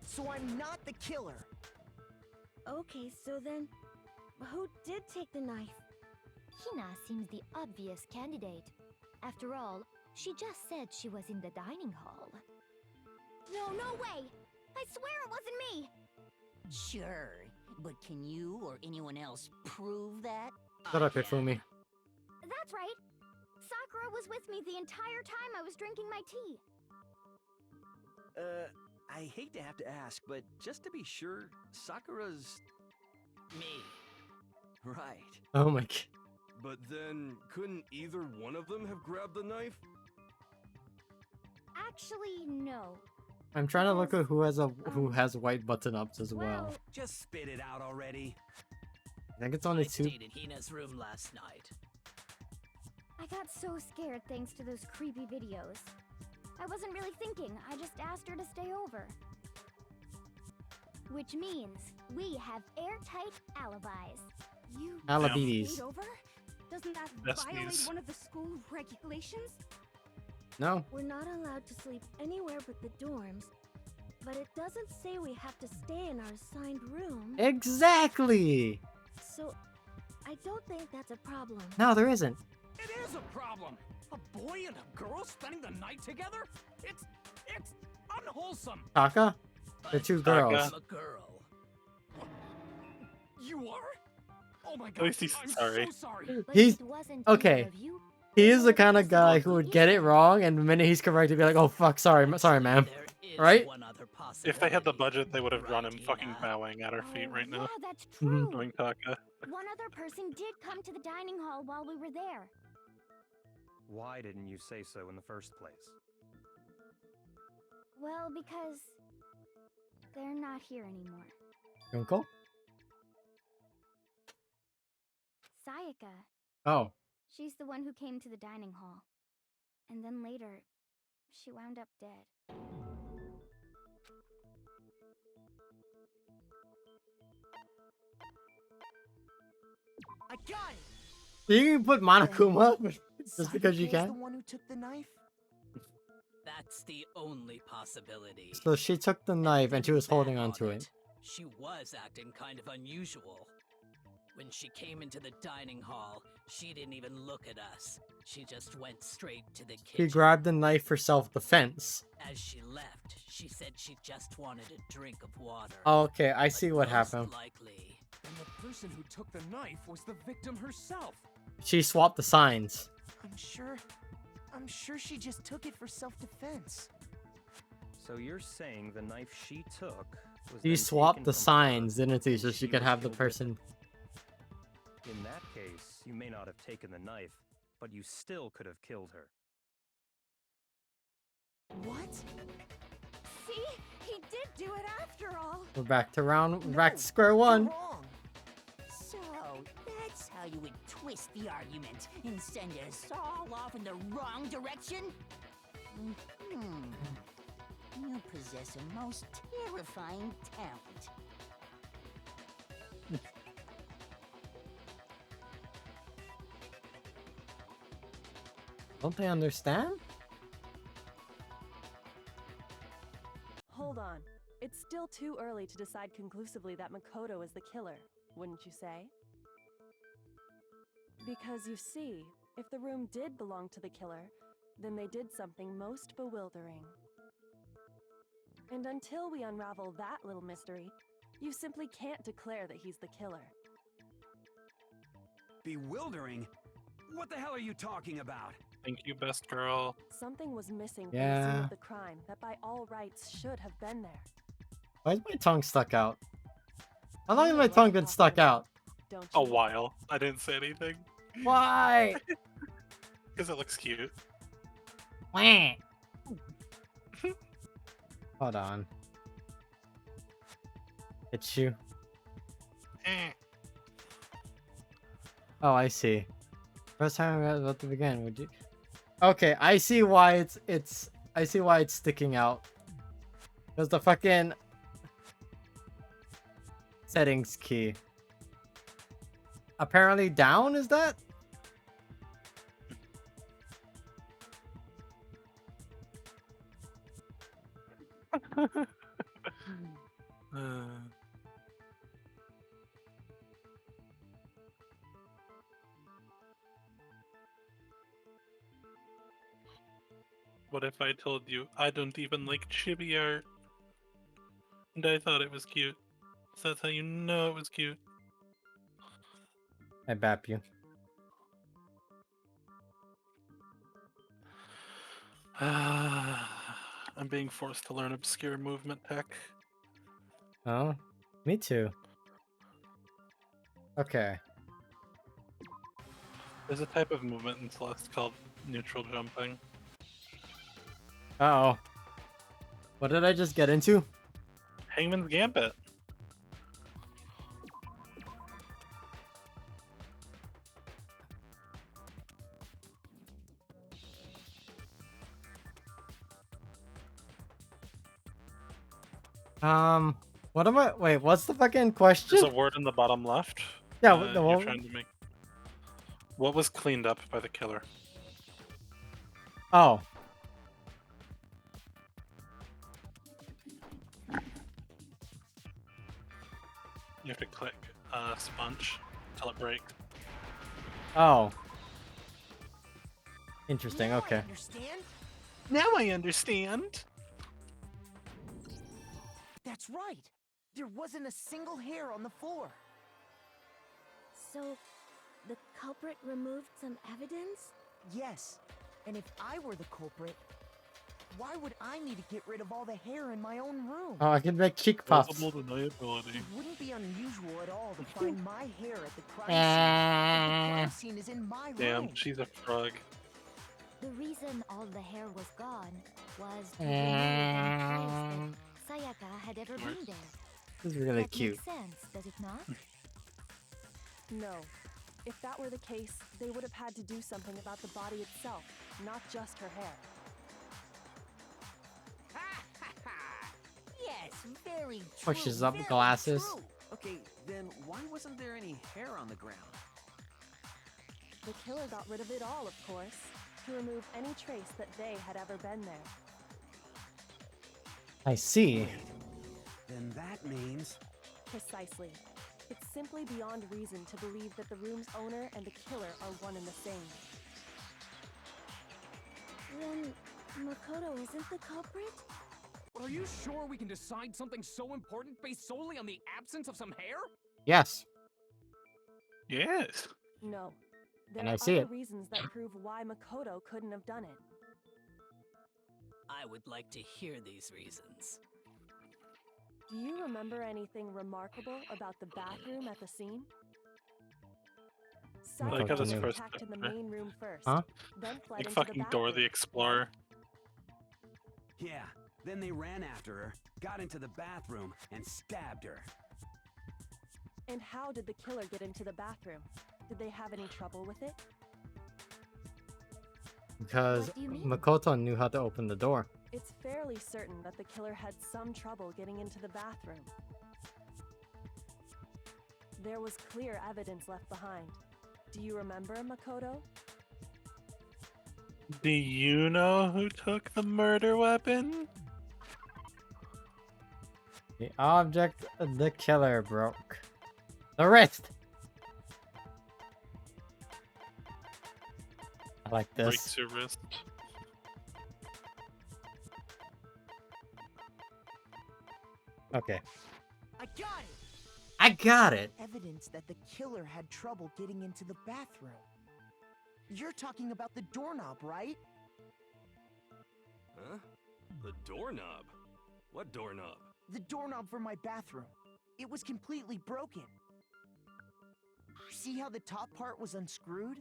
So I'm not the killer. Okay, so then, who did take the knife? Hina seems the obvious candidate. After all, she just said she was in the dining hall. No, no way! I swear it wasn't me! Sure, but can you or anyone else prove that? Shut up, Hifumi. That's right! Sakura was with me the entire time I was drinking my tea. I hate to have to ask, but just to be sure, Sakura's... Me. Right. Oh my god. But then, couldn't either one of them have grabbed the knife? Actually, no. I'm trying to look at who has white button-ups as well. Just spit it out already. I think it's only two. Stayed in Hina's room last night. I got so scared thanks to those creepy videos. I wasn't really thinking, I just asked her to stay over. Which means we have airtight alibis. You Alibis. stayed over? Doesn't that violate one of the school regulations? No. We're not allowed to sleep anywhere but the dorms, but it doesn't say we have to stay in our assigned room. Exactly! So, I don't think that's a problem. No, there isn't. It is a problem. A boy and a girl spending the night together? It's unwholesome. Taka? The two girls. I'm a girl. You are? Oh my god. At least he's I'm sorry. so sorry. He's okay. He is the kind of guy who would get it wrong, and the minute he's corrected, be like, "Oh fuck, sorry, ma'am." Right? If they had the budget, they would have drawn him fucking bowing at our feet right now. Yeah, that's true. Doing Taka. One other person did come to the dining hall while we were there. Why didn't you say so in the first place? Well, because they're not here anymore. Uncle? Sayaka. Oh. She's the one who came to the dining hall. And then later, she wound up dead. I got it! You can put Monokuma just because you Sayaka's can. the one who took the knife? That's the only possibility. So she took the knife and she was holding onto it. She was acting kind of unusual. When she came into the dining hall, she didn't even look at us. She just went straight to the She kitchen. grabbed the knife for self-defense. As she left, she said she just wanted a drink of water. Okay, I see what Most happened. likely. And the person who took the knife was the victim herself. She swapped the signs. I'm sure she just took it for self-defense. So you're saying the knife she took was She then swapped taken the from her signs, didn't she? So when she could was have the killed with person. it? In that case, you may not have taken the knife, but you still could have killed her. What? See? He did do it after all. We're back to square one. So, that's how you would twist the argument and send us all off in the wrong direction? You possess a most terrifying talent. Don't they understand? Hold on. It's still too early to decide conclusively that Makoto is the killer, wouldn't you say? Because you see, if the room did belong to the killer, then they did something most bewildering. And until we unravel that little mystery, you simply can't declare that he's the killer. Bewildering? What the hell are you talking about? Thank you, best girl. Something was missing from the scene Yeah. of the crime that by all rights should have been there. Why is my tongue stuck out? How long has my tongue been stuck out? Don't A while. I didn't say anything. Why? Because it looks cute. Wah. Hold on. It's you. Oh, I see. First time I was about to begin, would you? Okay, I see why I see why it's sticking out. There's the fucking settings key. Apparently down, is that? What if I told you I don't even like chibi art? And I thought it was cute. So that's how you know it was cute. I bap you. I'm being forced to learn obscure movement tech. Oh, me too. Okay. There's a type of movement in Celeste called neutral jumping. Uh-oh. What did I just get into? Hangman's Gambit. What am I? Wait, what's the fucking question? There's a word in the bottom left. Yeah, you're trying to make. What was cleaned up by the killer? Oh. You have to click sponge until it breaks. Oh. Interesting, Now I okay. understand? Now I understand. That's right. There wasn't a single hair on the floor. So, the culprit removed some evidence? Yes. And if I were the culprit, why would I need to get rid of all the hair in my own room? Oh, I can make cheek puffs. Plausible deniability. It wouldn't be unusual at all to find my hair at the crime scene. If the crime scene is in my Damn, room. she's a frog. The reason all the hair was gone was to remove any trace that Sayaka had ever been there. This is really That cute. makes sense, does it not? No. If that were the case, they would have had to do something about the body itself, not just her hair. Yes, very true. Pushes up very glasses. true. Okay, then why wasn't there any hair on the ground? The killer got rid of it all, of course, to remove any trace that they had ever been there. I see. Then that means... Precisely. It's simply beyond reason to believe that the room's owner and the killer are one and the same. Then, Makoto isn't the culprit? Are you sure we can decide something so important based solely on the absence of some hair? Yes. Yes. No. There And are I see other it. reasons that prove why Makoto couldn't have done it. I would like to hear these reasons. Do you remember anything remarkable about the bathroom at the scene? I like how this Sayaka first attacked in the main room first, Huh? then fled Like into fucking the Dora the bathroom. Explorer. Yeah, then they ran after her, got into the bathroom, and stabbed her. And how did the killer get into the bathroom? Did they have any trouble with it? Because What do you mean? Makoto knew how to open the door. It's fairly certain that the killer had some trouble getting into the bathroom. There was clear evidence left behind. Do you remember, Makoto? Do you know who took the murder weapon? The object the killer broke. The wrist! I like this. Breaks your wrist. Okay. I got it! I got it! Evidence that the killer had trouble getting into the bathroom. You're talking about the doorknob, right? Huh? The doorknob? What doorknob? The doorknob for my bathroom. It was completely broken. See how the top part was unscrewed?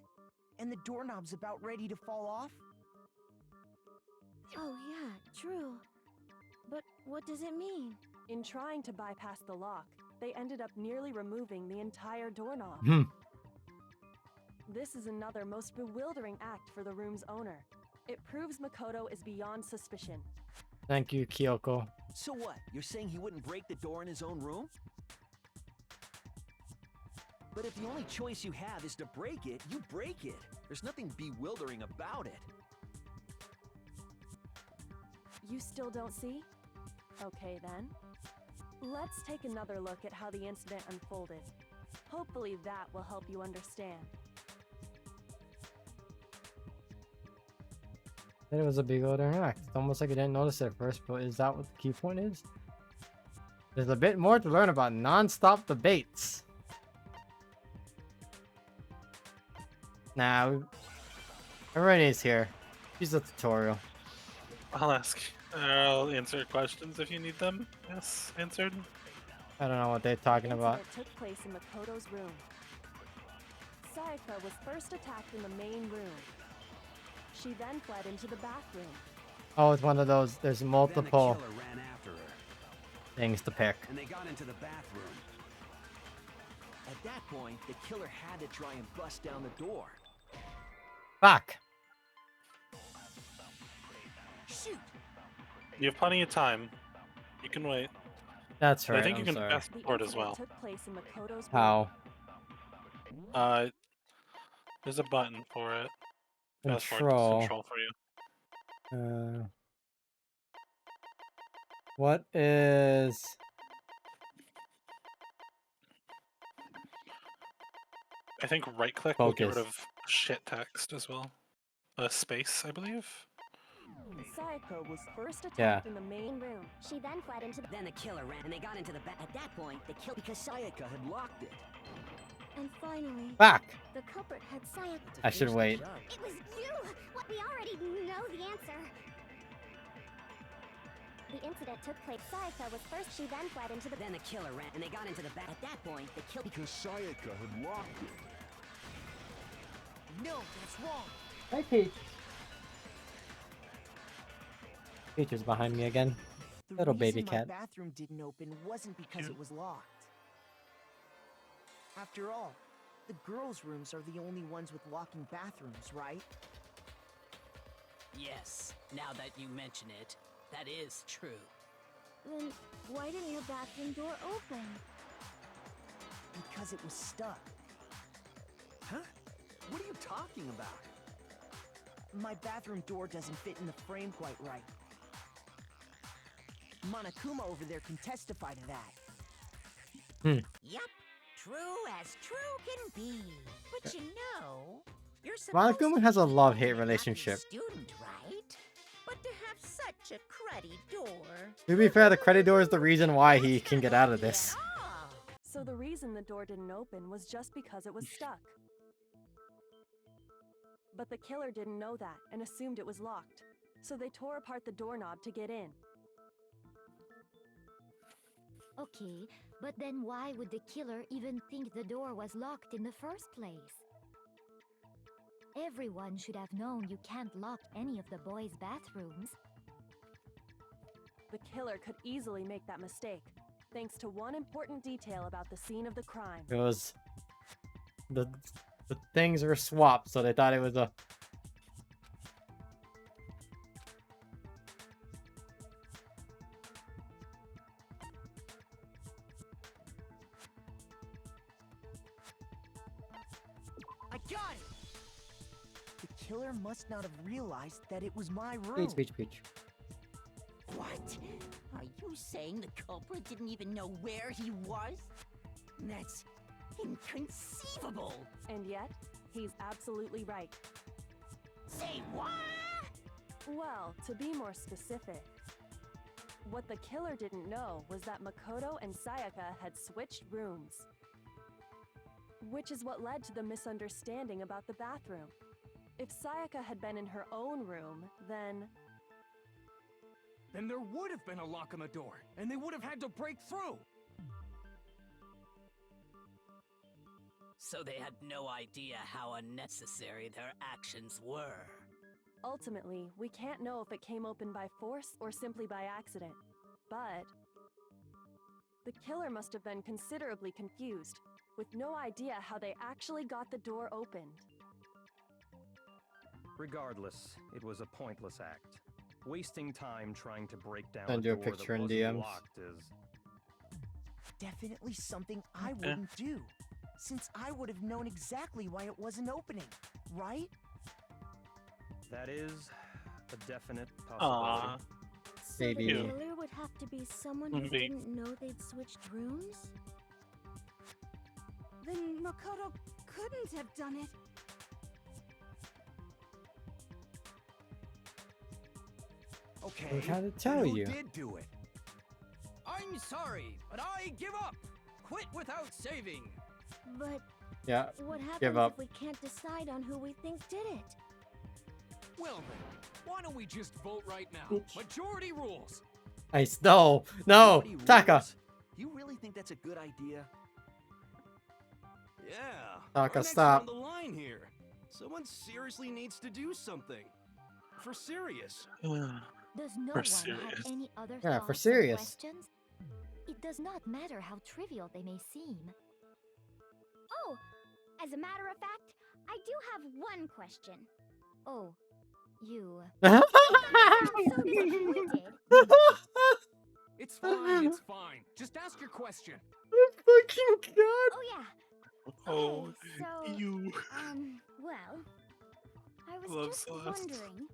And the doorknob's about ready to fall off? Oh, yeah, true. But what does it mean? In trying to bypass the lock, they ended up nearly removing the entire doorknob. This is another most bewildering act for the room's owner. It proves Makoto is beyond suspicion. Thank you, Kyoko. So what? You're saying he wouldn't break the door in his own room? But if the only choice you have is to break it, you break it. There's nothing bewildering about it. You still don't see? Okay then. Let's take another look at how the incident unfolded. Hopefully that will help you understand. It was a bewildering act. It's almost like I didn't notice it at first, but is that what the key point is? There's a bit more to learn about non-stop debates. Nah, everybody's here. Use the tutorial. I'll ask. I'll answer questions if you need them. Yes, answered. I don't know what they're talking The about. incident took place in Makoto's room. Sayaka was first attacked in the main room. She then fled into the bathroom. Oh, it's one of those. There's Then the multiple killer ran after her, things to pick. and they got into the bathroom. At that point, the killer had to try and bust down the door. Fuck. Shoot! You have plenty of time. You can wait. That's But right. I think you I'm can sorry. fast The forward as incident well. took place in Makoto's room. How? There's a button for it. Fast forward Control. control for you. What is? I think right click will get rid Focus. of shit text as well. Space, I believe. Sayaka was first attacked Yeah. in the main room. She then fled into the. Then the killer ran, and they got into the back. At that point, the kill Because Sayaka had locked it. And finally, Fuck. the culprit had Sayaka. I should wait. It was you! What? We already know the answer. The incident took place. Sayaka was first. She then fled into the. Then the killer ran, and they got into the back. At that point, the kill. Because Sayaka had locked it. No, that's wrong. Hi, Peach. Peach is behind me again. The Little reason baby my cat. bathroom didn't open wasn't because it was locked. After all, the girls' rooms are the only ones with locking bathrooms, right? Yes, now that you mention it, that is true. Then why didn't your bathroom door open? Because it was stuck. Huh? What are you talking about? My bathroom door doesn't fit in the frame quite right. Monokuma over there can testify to that. Yup, true as true can be. But you know, you're Monokuma supposed has to a be love-hate lucky relationship. student, right? But to have such a cruddy door. To be fair, the credit door is the reason why he can get out of this. So the reason the door didn't open was just because it was stuck. But the killer didn't know that and assumed it was locked. So they tore apart the doorknob to get in. Okay, but then why would the killer even think the door was locked in the first place? Everyone should have known you can't lock any of the boys' bathrooms. The killer could easily make that mistake, thanks to one important detail about the scene of the crime. It was the things were swapped, so they thought it was a. I got it! The killer must not have realized that it was my room. Peach, peach, peach. What? Are you saying the culprit didn't even know where he was? That's inconceivable. And yet, he's absolutely right. Say what? Well, to be more specific, what the killer didn't know was that Makoto and Sayaka had switched rooms. Which is what led to the misunderstanding about the bathroom. If Sayaka had been in her own room, then Then there would have been a lock on the door, and they would have had to break through. So they had no idea how unnecessary their actions were. ultimately, we can't know if it came open by force or simply by accident. But the killer must have been considerably confused, with no idea how they actually got the door opened. Regardless, it was a pointless act. Wasting time trying to break down Send a you a door picture that in wasn't DMs. locked is... Definitely something I wouldn't do, since I would have known exactly why it wasn't opening, right? That is a definite possibility. So the killer would have to be someone who didn't know they'd switched rooms? Then Makoto couldn't have done it. Okay. I'm trying to tell who you. did do it? I'm sorry, but I give up. Quit without saving. But Yeah, what happens give up. if we can't decide on who we think did it? Well then, why don't we just vote right now? Majority rules. Ice, no, no, Majority Taka. rules? You really think that's a good idea? Yeah. Taka, we're next stop. on the line here. Someone seriously needs to do something. For serious. Does no For one serious. have any other Yeah, thoughts for or serious. questions? It does not matter how trivial they may seem. Oh, as a matter of fact, I do have one question. Oh, you. So disappointed. It's fine, it's fine. Just ask your question. Fucking god. Oh yeah. Oh, So, you. well, I was Love just Celeste. wondering,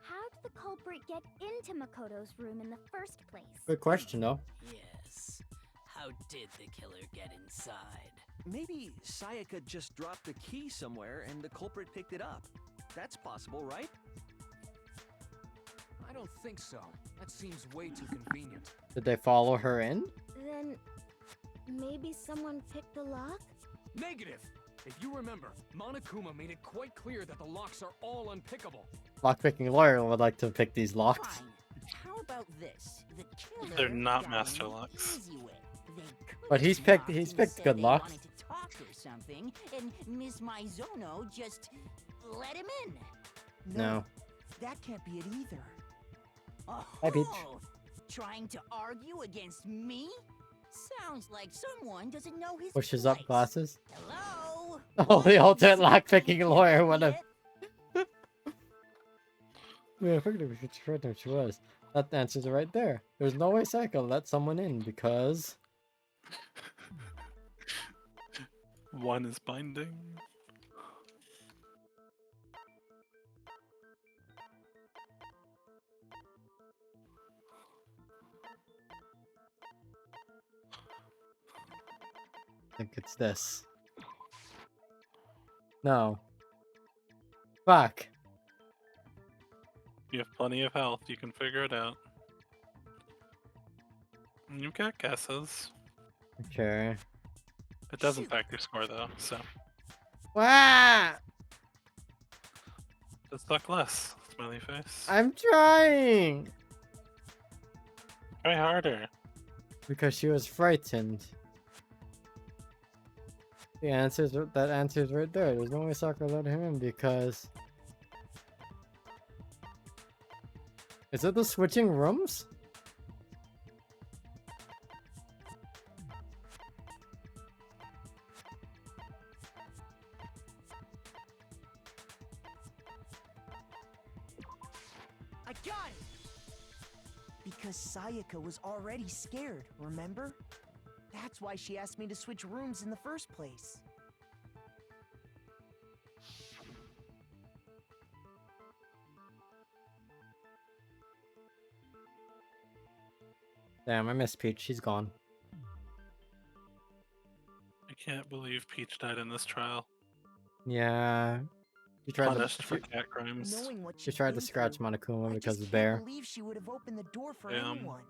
how did the culprit get into Makoto's room in the first place? Good question, though. Yes. How did the killer get inside? Maybe Sayaka just dropped the key somewhere and the culprit picked it up. That's possible, right? I don't think so. That seems way too convenient. Did they follow her in? Then maybe someone picked the lock? Negative! If you remember, Monokuma made it quite clear that the locks are all unpickable. Lockpicking lawyer would like to pick these locks. How about this? The killer They're not got master in locks. easy way. They could But he's have picked. knocked He's and picked said good they locks. wanted to talk or something, and Miss Maizono just let him in. No. That can't be it either. Hi, Peach. Trying to argue against me? Sounds like someone doesn't know his Pushes up place. glasses. Hello? Oh, the ultimate lockpicking lawyer would have. Yeah, I figured we could try who she was. That answers it right there. There's no way Sayaka let someone in because. One is binding. I think it's this. No. Fuck. You have plenty of health. You can figure it out. You've got guesses. Okay. It does impact your score though, so Wah! just suck less. Smiley face. I'm trying! Try harder. Because she was frightened. The answers, that answer's right there. There's no way Sakura let him in because... Is it the switching rooms? I got it! Because Sayaka was already scared, remember? That's why she asked me to switch rooms in the first place. Damn, I miss Peach. She's gone. I can't believe Peach died in this trial. Yeah. She tried Punished to, for cat crimes. Knowing what she she'd tried to been scratch through, Monokuma I because just of can't Bear. believe she would have opened the door for Damn. anyone.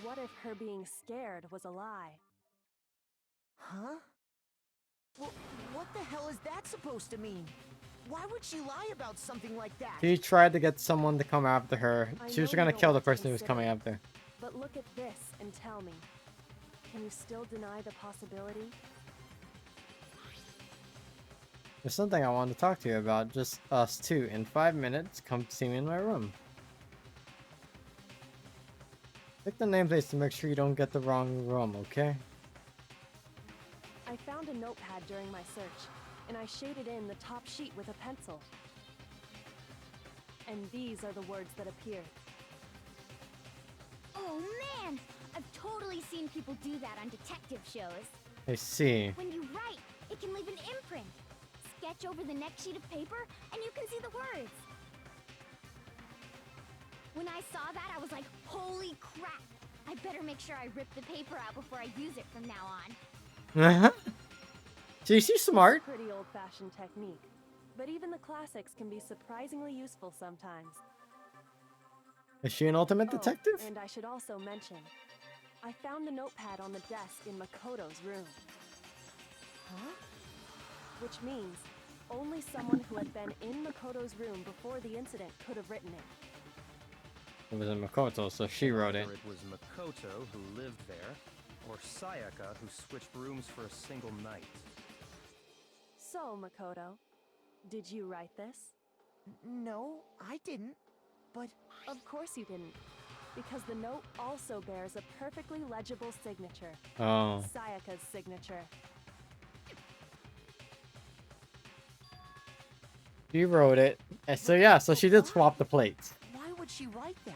What if her being scared was a lie? Huh? What the hell is that supposed to mean? Why would she lie about something like that? She tried to get someone to come after her. She was I know gonna you kill don't the want to person who was consider coming it, after. But look at this and tell me. Can you still deny the possibility? There's something I wanted to talk to you about. Just us two. In 5 minutes, come see me in my room. Pick the nameplates to make sure you don't get the wrong room, okay? I found a notepad during my search, and I shaded in the top sheet with a pencil. And these are the words that appear. Oh man! I've totally seen people do that on detective shows. I see. When you write, it can leave an imprint. Sketch over the next sheet of paper, and you can see the words. When I saw that, I was like, holy crap! I better make sure I rip the paper out before I use it from now on. See, she's smart. It's a pretty old-fashioned technique, but even the classics can be surprisingly useful sometimes. Is she an ultimate detective? Oh, and I should also mention, I found the notepad on the desk in Makoto's room. Huh? Which means only someone who had been in Makoto's room before the incident could have written it. It was in Makoto, so she wrote it. Either it was Makoto who lived there, or Sayaka who switched rooms for a single night. So, Makoto, did you write this? No, I didn't. But of course you didn't, because the note also bears a perfectly legible signature. Oh. Sayaka's signature. She wrote it. And so yeah, so she did swap the plates. Why would she write that?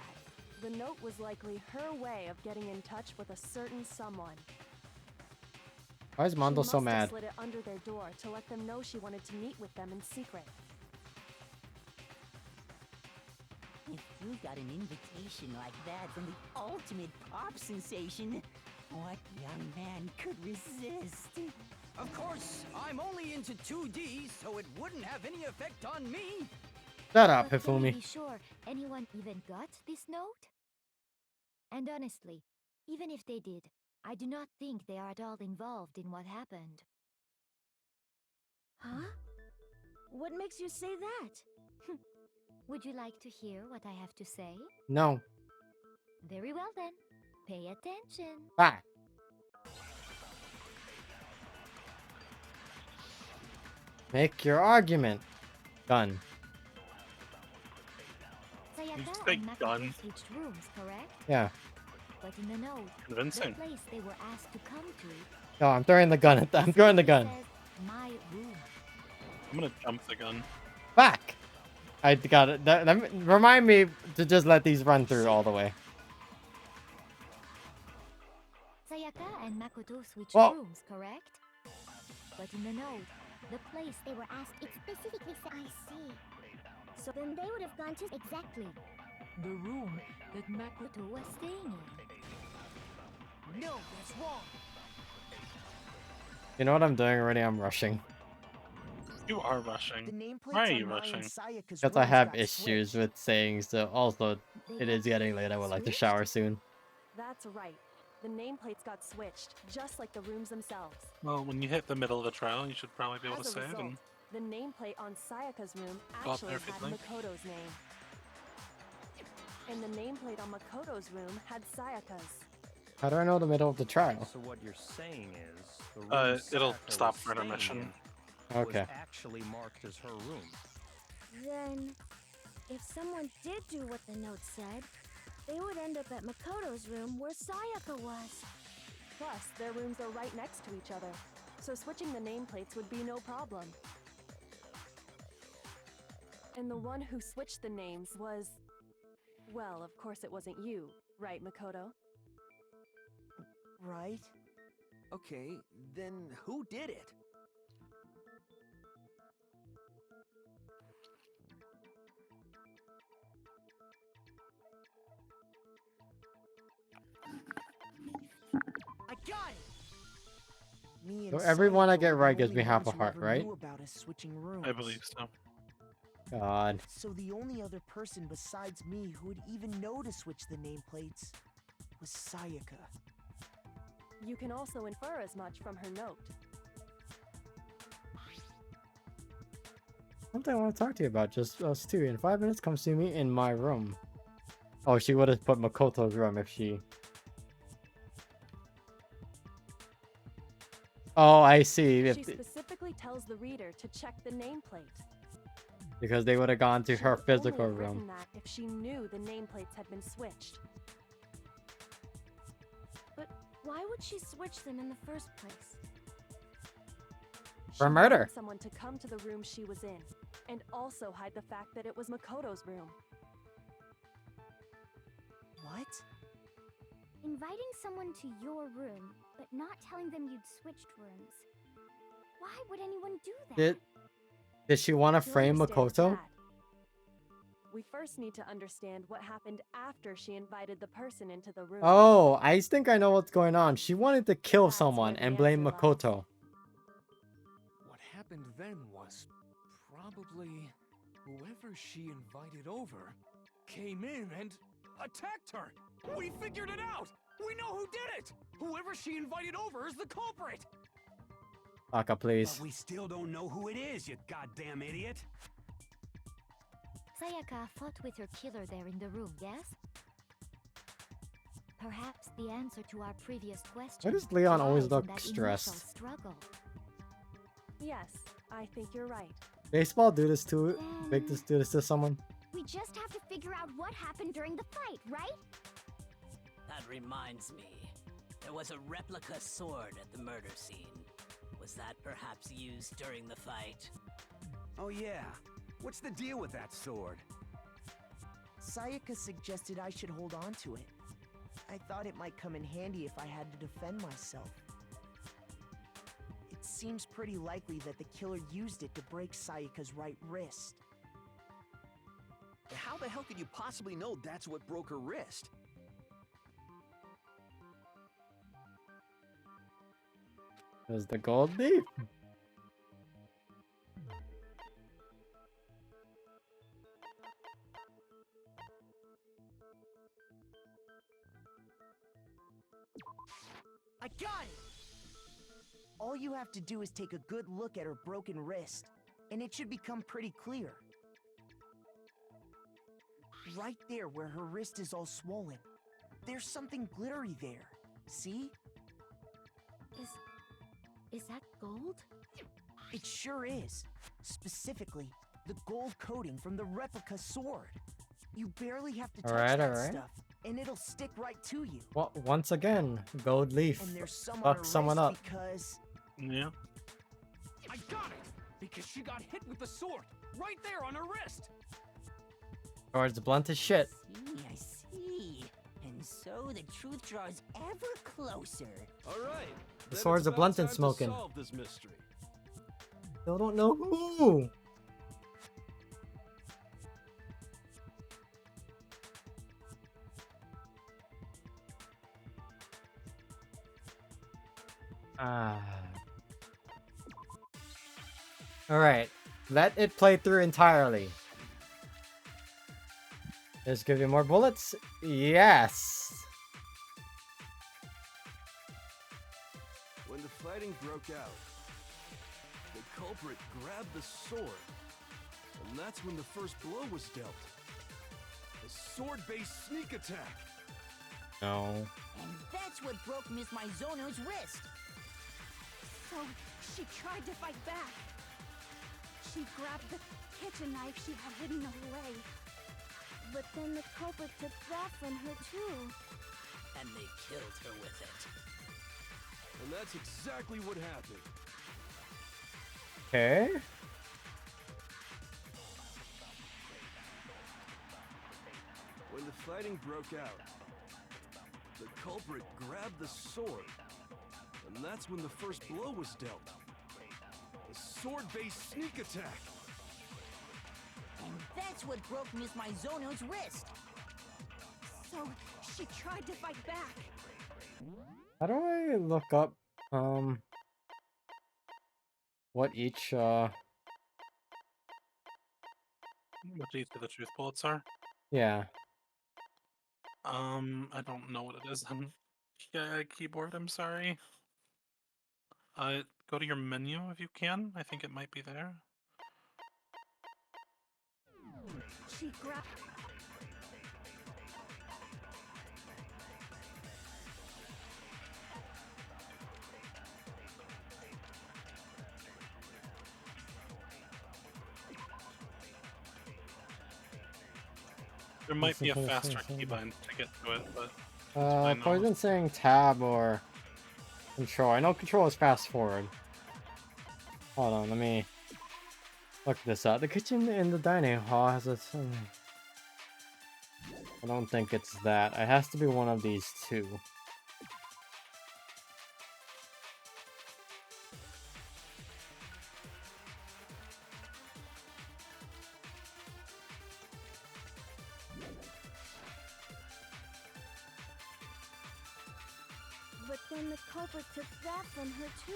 The note was likely her way of getting in touch with a certain someone. Why is Mondo She so must have mad? slid it under their door to let them know she wanted to meet with them in secret. If you got an invitation like that from the ultimate pop sensation, what young man could resist? Of course, I'm only into 2D, so it wouldn't have any effect on me. Shut up, But can we Hifumi. be sure anyone even got this note? And honestly, even if they did, I do not think they are at all involved in what happened. Huh? What makes you say that? Would you like to hear what I have to say? No. Very well then. Pay attention. Ah. Make your argument. Done. Sayaka say and Makoto gun? switched rooms, correct? Yeah. But in the note, Convincing. the place they were asked to come to No, I'm throwing the gun at them. I'm throwing the gun. says my room. I'm gonna jump the gun. Back. I got it. Remind me to just let these run through all the way. Sayaka and Makoto switched Well- rooms, correct? But in the note, the place They were asked, it specifically said, I see. So then they would have gone to exactly. the room that Makoto was staying in. No, that's wrong. You know what I'm doing already? I'm rushing. You are rushing. The nameplates Why are on you Mai and rushing? Sayaka's Because I rooms have got issues switched. with saying so. Also, it is getting late. I would like to shower soon. That's right. The nameplates got switched, just like the rooms themselves. Well, when you hit the middle of the trial, you should probably be able to As a save result, and the nameplate on Sayaka's room Pop actually had everything. Makoto's name. And the nameplate on Makoto's room had Sayaka's. How do I know the middle of the trial? So what you're saying is the room it'll Sayaka stop was for staying intermission. in Okay. was actually marked as her room. Then, if someone did do what the note said, they would end up at Makoto's room where Sayaka was. Plus, their rooms are right next to each other, so switching the nameplates would be no problem. And the one who switched the names was... Well, of course it wasn't you, right, Makoto? Right? Okay, then who did it? I got it! Me So and every one I Sayaka get were right the gives me only half a ones who heart, ever right? knew about us switching rooms. I believe so. God. So the only other person besides me who would even know to switch the nameplates was Sayaka. You can also infer as much from her note. Something I want to talk to you about. Just us two. In 5 minutes, come see me in my room. Oh, she would have put Makoto's room if she... Oh, I see. She specifically tells the reader to check the nameplate. Because they would have gone to She her would physical only have room. written that if she knew the nameplates had been switched. But why would she switch them in the first place? For She murder. wanted someone to come to the room she was in, and also hide the fact that it was Makoto's room. What? Inviting someone to your room, but not telling them you'd switched rooms. Why would anyone do that? Did she want to To frame understand Makoto? that, we first need to understand what happened after she invited the person into the room. Oh, I think I know what's going on. She wanted to kill someone the and blame answer lies. Makoto. What happened then was probably whoever she invited over came in and attacked her. We figured it out. We know who did it. Whoever she invited over is the culprit. Aka, please. But we still don't know who it is, you goddamn idiot. Sayaka fought with her killer there in the room, yes? Perhaps the answer to our previous question. Why does Leon always lies in look that stressed? initial struggle. Yes, I think you're right. Baseball do this to make this do this to someone? We just have to figure out what happened during the fight, right? That reminds me. There was a replica sword at the murder scene. Was that perhaps used during the fight? Oh yeah. What's the deal with that sword? Sayaka suggested I should hold on to it. I thought it might come in handy if I had to defend myself. It seems pretty likely that the killer used it to break Sayaka's right wrist. How the hell could you possibly know that's what broke her wrist? It was the gold thief. I got it! All you have to do is take a good look at her broken wrist, and it should become pretty clear. Right there where her wrist is all swollen, there's something glittery there. See? Is that gold? It sure is. Specifically, the gold coating from the replica sword. You barely have to touch Alright, that alright. stuff, and it'll stick right to you. Well, once again, gold leaf. And there's some on Fuck her someone wrist up. because Yeah. I got it! Because she got hit with the sword, right there on her wrist! Sword's blunt as shit. I see. And so the truth draws ever closer. All right. The then sword's it's a about blunt time and to smoking. solve this mystery. Still don't know who. Ah. Alright. Let it play through entirely. Just give you more bullets? Yes. When the fighting broke out, the culprit grabbed the sword, and that's when the first blow was dealt. A sword-based sneak attack. No. And that's what broke Miss Mizono's wrist. So she tried to fight back. She grabbed the kitchen knife she had hidden away. But then the culprit took that from her too. And they killed her with it. And that's exactly what happened. Okay. When the fighting broke out, the culprit grabbed the sword, and that's when the first blow was dealt. A sword-based sneak attack. And that's what broke Miss Mizono's wrist. So she tried to fight back. How do I look up what each What each of the truth bullets are? yeah. I don't know what it is on keyboard, I'm sorry. Go to your menu if you can. I think it might be there. She grabbed. There might be a Listen to faster this, keybind to get to it, but I know. Poison saying tab or control. I know control is fast forward. Hold on, let me look this up. The kitchen in the dining hall has a. I don't think it's that. It has to be one of these two. But then the culprit took that from her too.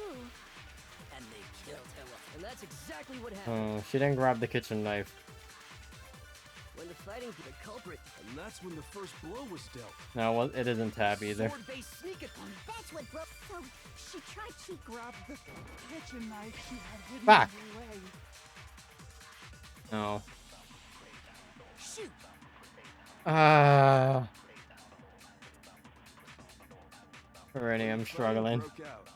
And they killed her. And that's exactly what happened. Oh, she didn't grab the kitchen knife. When the fighting the culprit. And that's when the first blow was dealt. No, well, it isn't tab either. Sword-based sneak-a-thon. That's what broke. So she tried. She grabbed the kitchen knife she had hidden Back. away. No. Shoot. Already, I'm When the fighting struggling. broke out,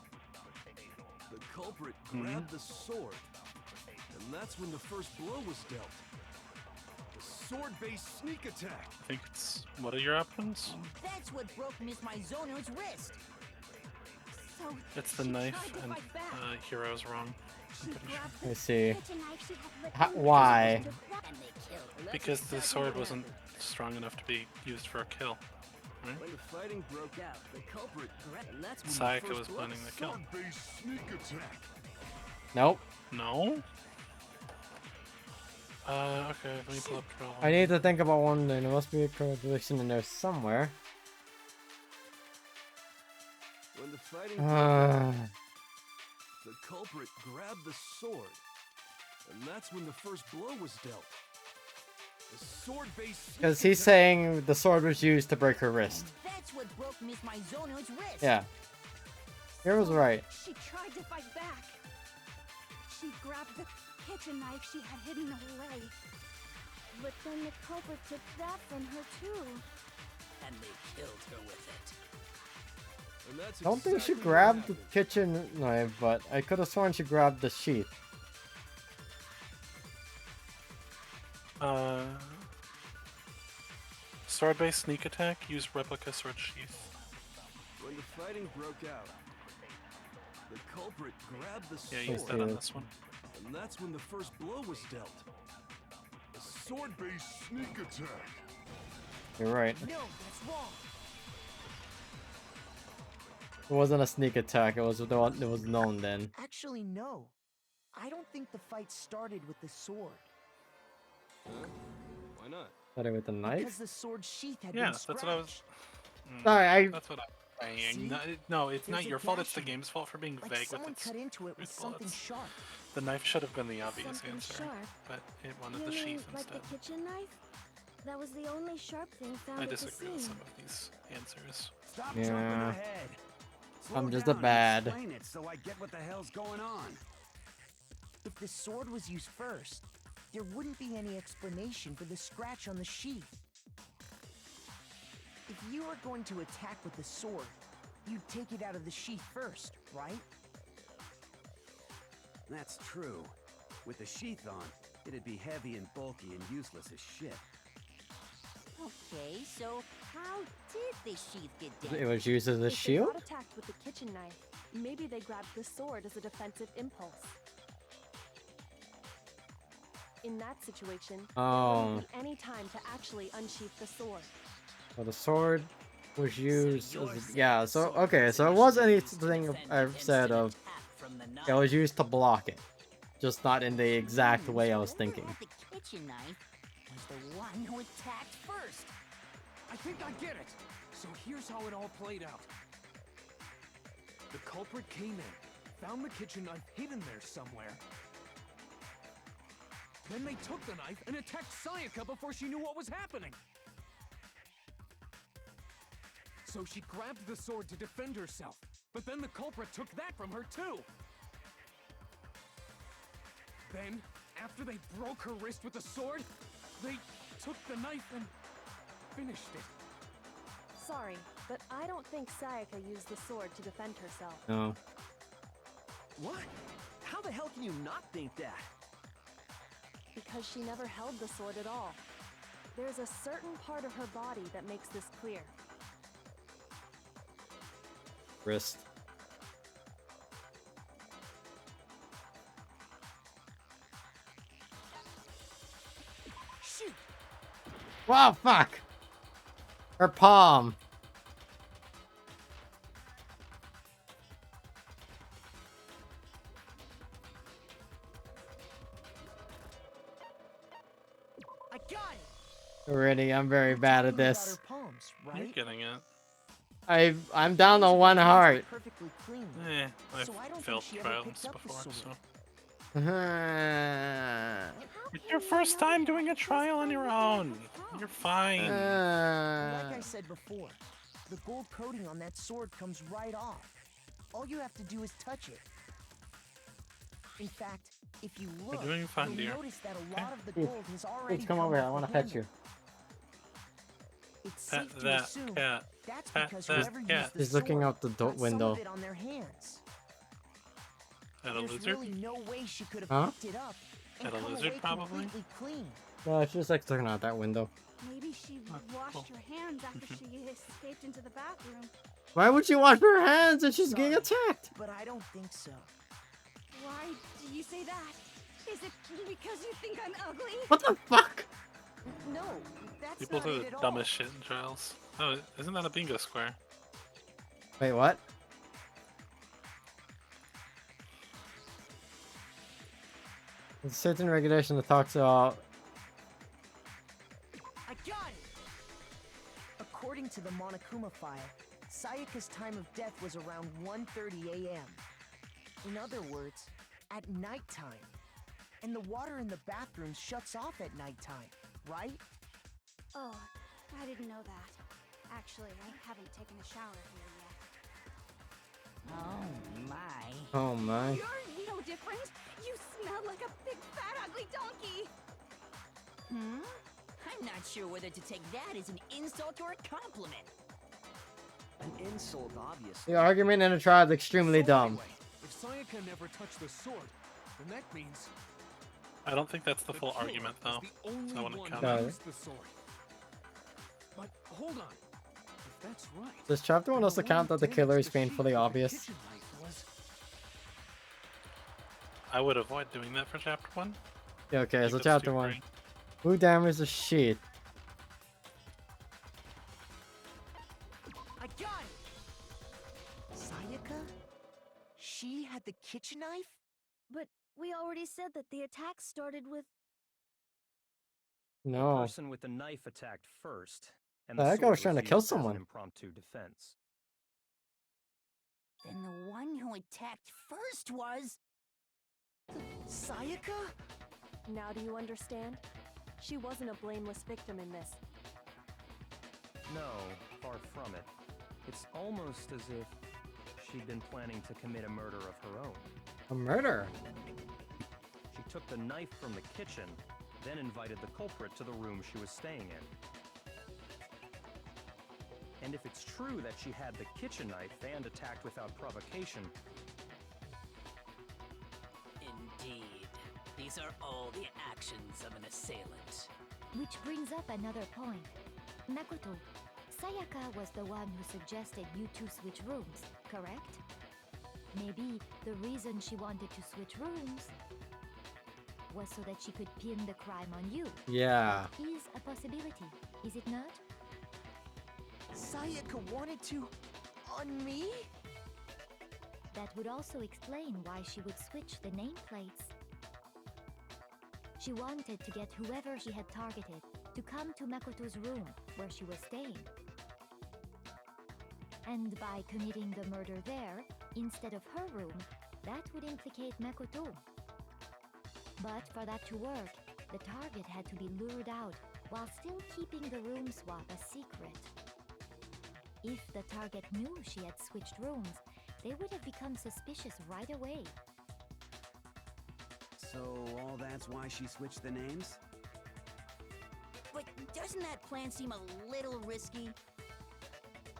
the culprit grabbed the sword. And that's when the first blow was dealt. The sword-based sneak attack. I think it's. What are your options? That's what broke Miss Mizono's wrist. So It's the she knife, tried to and fight back. Hero's wrong. She grabbed the I see. kitchen knife she had How, hidden why? And they killed her. Because the sword wasn't strong enough to be used for a kill. Right? When the fighting broke out, the culprit grabbed. And that's when Sayaka the first was blow. planning the kill. Sword-based sneak attack. Nope. No? Okay, let me pull up Troll. I need to think about one thing. There must be a contradiction in there somewhere. When the fighting broke out, Uh, the culprit grabbed the sword. And that's when the first blow was dealt. The sword-based Because sneak he's attack. saying the sword was used to break her wrist. That's what broke Miss Mizono's wrist. Yeah. Hero's right. She tried to fight back. She grabbed the kitchen knife she had hidden away. But then the culprit took that from her too. And they killed her with it. And that's I don't think she exactly what grabbed the happened. kitchen knife, but I could have sworn she grabbed the sheath. Sword-based sneak attack. Use replica sword sheath. When the fighting broke out, the culprit grabbed the Yeah, sword. use that on this one. And that's when the first blow was dealt. A sword-based sneak attack. You're right. No, that's wrong. It wasn't a sneak attack. It was known then. Actually, no. I don't think the fight started with the sword. Huh? Why not? Started with the Because knife. the sword sheath had Yeah, been that's scratched. what I was. Sorry, That's what I'm saying. See? No, it's There's not a your fault. It's the gashing. game's fault for being Like vague with someone its cut into it with truth something bullets. sharp. The knife should have been the obvious Something answer, sharp. but it wanted You the mean sheath like instead. the kitchen knife? That was the only sharp thing found I at the disagree with scene. some of these answers. Stop Yeah. jumping ahead. Slow I'm just down a and bad. Explain it so I get what the hell's going on. If the sword was used first, there wouldn't be any explanation for the scratch on the sheath. If you were going to attack with the sword, you'd take it out of the sheath first, right? That's true. With the sheath on, it'd be heavy and bulky and useless as shit. Okay, so how did the sheath get It damaged? was used as a If they shield? got attacked with the kitchen knife, maybe they grabbed the sword as a defensive impulse. In that situation, there Oh. wouldn't be any time to actually unsheath the sword. Well, the sword was used as yeah. So okay, so it was anything I've said of. It was used to block it, just not in the exact way I was thinking. The kitchen knife was the one who attacked first. I think I get it. So here's how it all played out. The culprit came in, found the kitchen knife hidden there somewhere. Then they took the knife and attacked Sayaka before she knew what was happening. So she grabbed the sword to defend herself, but then the culprit took that from her too. Then, after they broke her wrist with the sword, they took the knife and finished it. Sorry, but I don't think Sayaka used the sword to defend herself. No. What? How the hell can you not think that? Because she never held the sword at all. There's a certain part of her body that makes this clear. Wrist. Shoot! Wow, fuck! Her palm. I got it. Already, I'm very bad at About her this. palms, You're right? getting it. I'm down to one heart. Perfectly clean. I've So I don't think failed she ever trials picked up the before, sword. so. Uh, It's your first time doing a trial on your own. You're fine. Like I said before, the gold coating on that sword comes right off. All you have to do is touch it. In fact, if you look, doing fine, you'll dear. notice that a lot of the Please- gold has already Please come over here. I off want the to pet handle. you. It's Pet safe to that assume cat. that's Pet because that whoever cat. used the He's looking sword out the got some window. of it on their hands. At a There's lizard? really no way she could have Huh? picked it up and At a come lizard, away probably? completely clean. No, she's just like looking out that window. Maybe she washed cool. her hands after she escaped into the bathroom. Why would she wash her hands if she's getting attacked? But I don't think so. Why do you say that? Is it because you think I'm ugly? What the fuck? No, that's People not do it the at all. dumbest shit in trials. Oh, isn't that a bingo square? Wait, what? There's a certain regulation that talks about. I got it! According to the Monokuma file, Sayaka's time of death was around 1:30 a.m. In other words, at nighttime. And the water in the bathroom shuts off at nighttime, right? Oh, I didn't know that. Actually, I haven't taken a shower here yet. Oh my. Oh my. You're no different. You smell like a big fat ugly donkey. I'm not sure whether to take that as an insult or a compliment. An insult, obviously. The argument in a trial is extremely dumb. Anyway, if Sayaka never touched the sword, then that means I don't think that's the full killer argument, is though. the only So I want to one comment. who used the sword. But hold on. If that's right, Does chapter 1 also count that the killer is painfully obvious? kitchen knife was I would avoid doing that for chapter 1. Yeah, okay, so that's chapter too 1. green. Who damaged the sheet? I got it! Sayaka? She had the kitchen knife? But we already said that the attack started with. The No. person with the knife attacked first, and That the guy sword was trying to used kill as an someone. impromptu defense. Then the one who attacked first was. Sayaka? Now do you understand? She wasn't a blameless victim in this. No, far from it. It's almost as if she'd been planning to commit a murder of her own. A murder? She took the knife from the kitchen, then invited the culprit to the room she was staying in. And if it's true that she had the kitchen knife and attacked without provocation, Indeed. These are all the actions of an assailant. Which brings up another point. Makoto, Sayaka was the one who suggested you two switch rooms, correct? Maybe the reason she wanted to switch rooms was so that she could pin the crime on you. Yeah. That is a possibility, is it not? Sayaka wanted to... on me? That would also explain why she would switch the nameplates. She wanted to get whoever she had targeted to come to Makoto's room where she was staying. And by committing the murder there, instead of her room, that would implicate Makoto. But for that to work, the target had to be lured out while still keeping the room swap a secret. If the target knew she had switched rooms, they would have become suspicious right away. So all that's why she switched the names? But Doesn't that plan seem a little risky?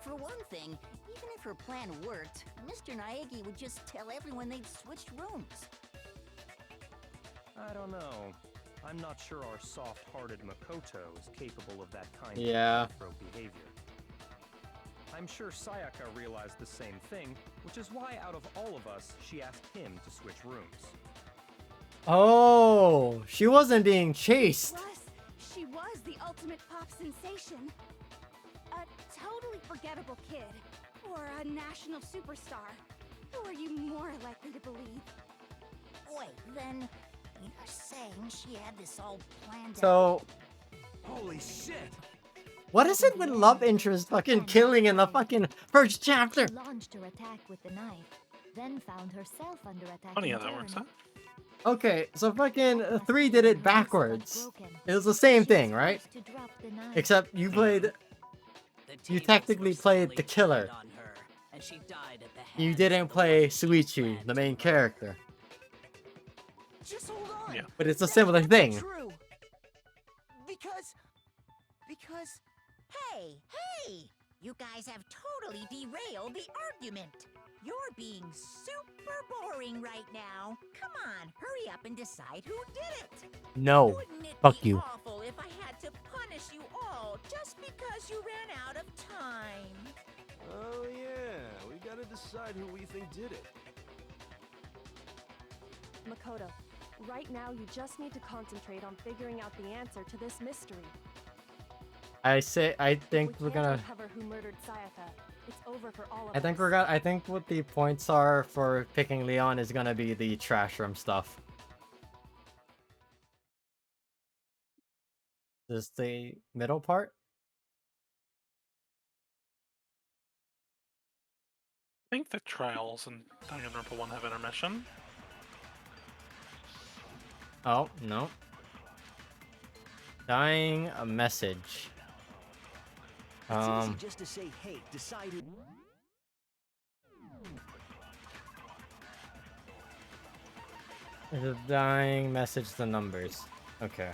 For one thing, even if her plan worked, Mr. Naegi would just tell everyone they'd switched rooms. I don't know. I'm not sure our soft-hearted Makoto is capable of that kind Yeah. of cutthroat behavior. I'm sure Sayaka realized the same thing, which is why out of all of us, she asked him to switch rooms. Oh, she wasn't being chased. Plus, she was the ultimate pop sensation. A totally forgettable kid. Or a national superstar. Who are you more likely to believe? Wait, then you're saying she had this all planned out? So, Holy shit! what is it with love interest fucking killing in the fucking first chapter? She launched her attack with the knife, then found herself under attack. Funny in how that works, turn. huh? Okay, so fucking 3 did it backwards. It was the same thing, right? To drop the knife. Except you played, you technically played the killer. On her, and she died at the You hands didn't of the play ones who Suichi, the main character. Just hold on. Yeah. But it's a similar thing. True. Because Hey! You guys have totally derailed the argument. You're being super boring right now. Come on, hurry up and decide who did it. No. Wouldn't it Fuck be you. awful if I had to punish you all just because you ran out of time? Oh yeah, we gotta decide who we think did it. Makoto, right now you just need to concentrate on figuring out the answer to this mystery. I think We we're can't gonna. uncover who murdered Sayaka. It's over for all of I think us. we're gonna. I think what the points are for picking Leon is gonna be the trash room stuff. Is the middle part? I think the trials and Danganronpa 1 have intermission. Oh no. Dying a message. It's easy just to say, hey, decide who. The dying message the numbers. Okay.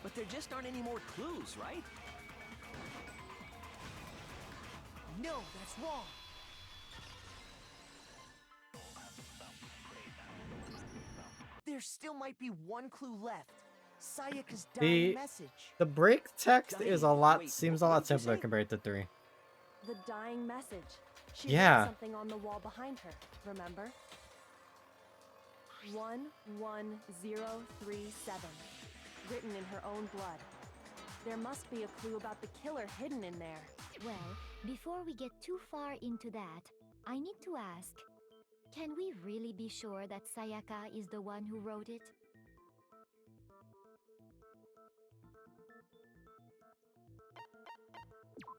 But there just aren't any more clues, right? No, that's wrong. There still might be one clue left. Sayaka's dying message. The break text is a lot. Wait, Seems a what lot did you simpler say? compared to 3. The dying message. She Yeah. wrote something on the wall behind her, remember? 11037. Written in her own blood. There must be a clue about the killer hidden in there. Well, before we get too far into that, I need to ask, can we really be sure that Sayaka is the one who wrote it?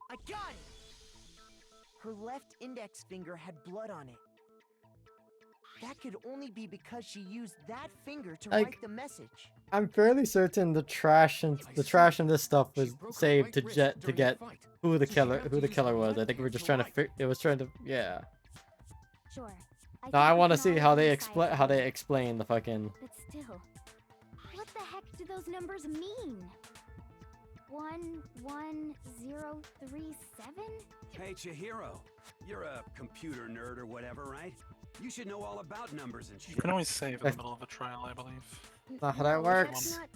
I got it! Her left index finger had blood on it. That could only be because she used that finger to Like, write the message. I'm fairly certain the trash and this stuff was saved to get who the killer was. I think we were just trying to yeah. Sure. Now I think we want to can see all how they decide explain the fucking. But still, what the heck do those numbers mean? 11037? Hey, Chihiro. You're a computer nerd or whatever, right? You should know all about numbers and shit. You can always save in the middle of a trial, I believe. Not how that No, works. that's not-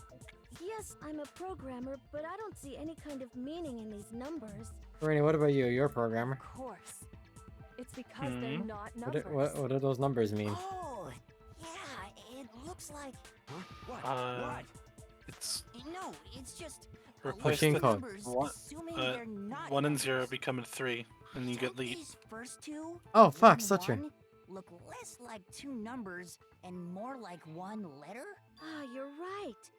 Yes, I'm a programmer, but I don't see any kind of meaning in these numbers. Rainy, what about you? You're a programmer. Of course. It's because they're Hmm? not What numbers. what do those numbers mean? Oh, yeah, it looks like... What? It's No, it's just... replace Machine the code. numbers, one, assuming they're not 1 and 0 become a 3, and you get the. These first two, Oh fuck, 1 so true. 1, look less like 2 numbers and more like 1 letter? Ah, you're right.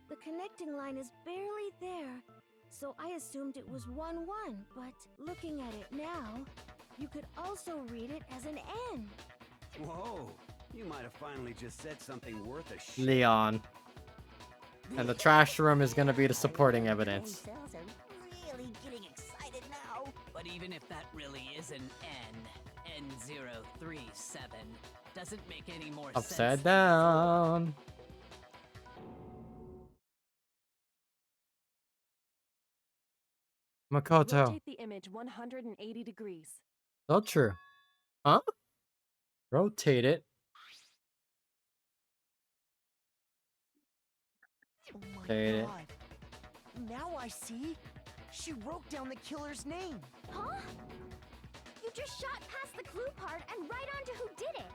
The connecting line is barely there, so I assumed it was 1-1, but looking at it now, you could also read it as an N. Whoa, you might have finally just said something worth a shit. Leon. And the trash room is gonna be the supporting evidence. Cells are really getting excited now. But even if that really is an N037, doesn't make any more sense. Upside down. Makoto. Rotate the image 180 degrees. So true. Huh? Rotate it. Oh my Rotate it. god. Now I see. She wrote down the killer's name. Huh? You just shot past the clue part and right on to who did it.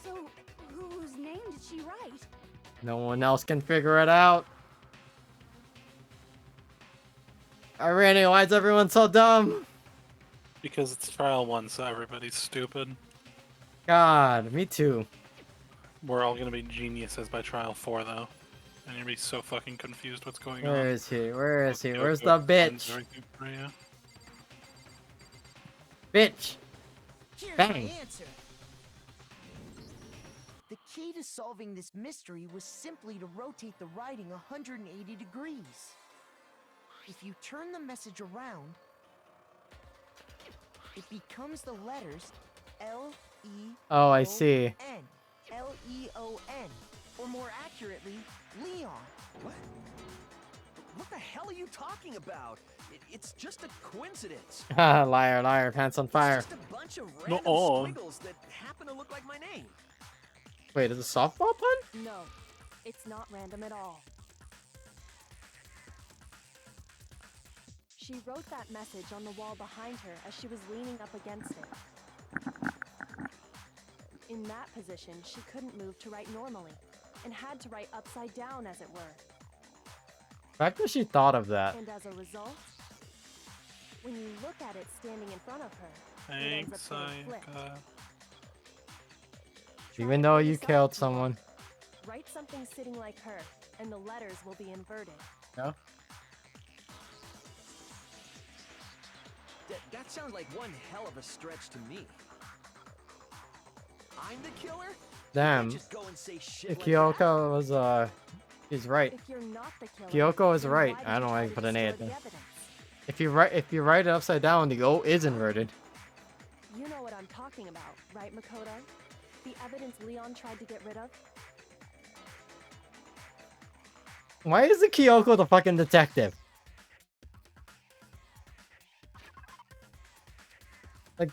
So, whose name did she write? No one else can figure it out. Irene, why is everyone so dumb? Because it's trial 1, so everybody's stupid. God, me too. We're all gonna be geniuses by trial 4, though. And you're gonna be so fucking confused what's going on. Where is he? Where is he? Okay, Where's okay, the bitch? everything for you. Bitch! Here's Bang. my answer. The key to solving this mystery was simply to rotate the writing 180 degrees. If you turn the message around, it becomes the letters L-E-O-N. Oh, I see. L-E-O-N. Or more accurately, Leon. What? What the hell are you talking about? It's just a coincidence. Liar, liar, pants on fire. It's just a bunch of No, random squiggles that happen to look like my name. Wait, is it a softball pun? No, it's not random at all. She wrote that message on the wall behind her as she was leaning up against it. In that position, she couldn't move to write normally, and had to write upside down, as it were. The fact that she thought of that. And as a result, when you look at it standing in front of her, it ends Thanks, up being flipped. Sayaka. Even though you killed someone. Write something sitting like her, and the letters will be inverted. No? That sounds like one hell of a stretch to me. I'm the killer? Damn. Just go and say shit like Kyoko was, he's right. If you're not the killer, Kyoko is then right. why did I don't you know why try you to put an A destroy at the there. evidence? If you write it upside down, the O is inverted. You know what I'm talking about, right, Makoto? The evidence Leon tried to get rid of? Why is the Kyoko the fucking detective? Like,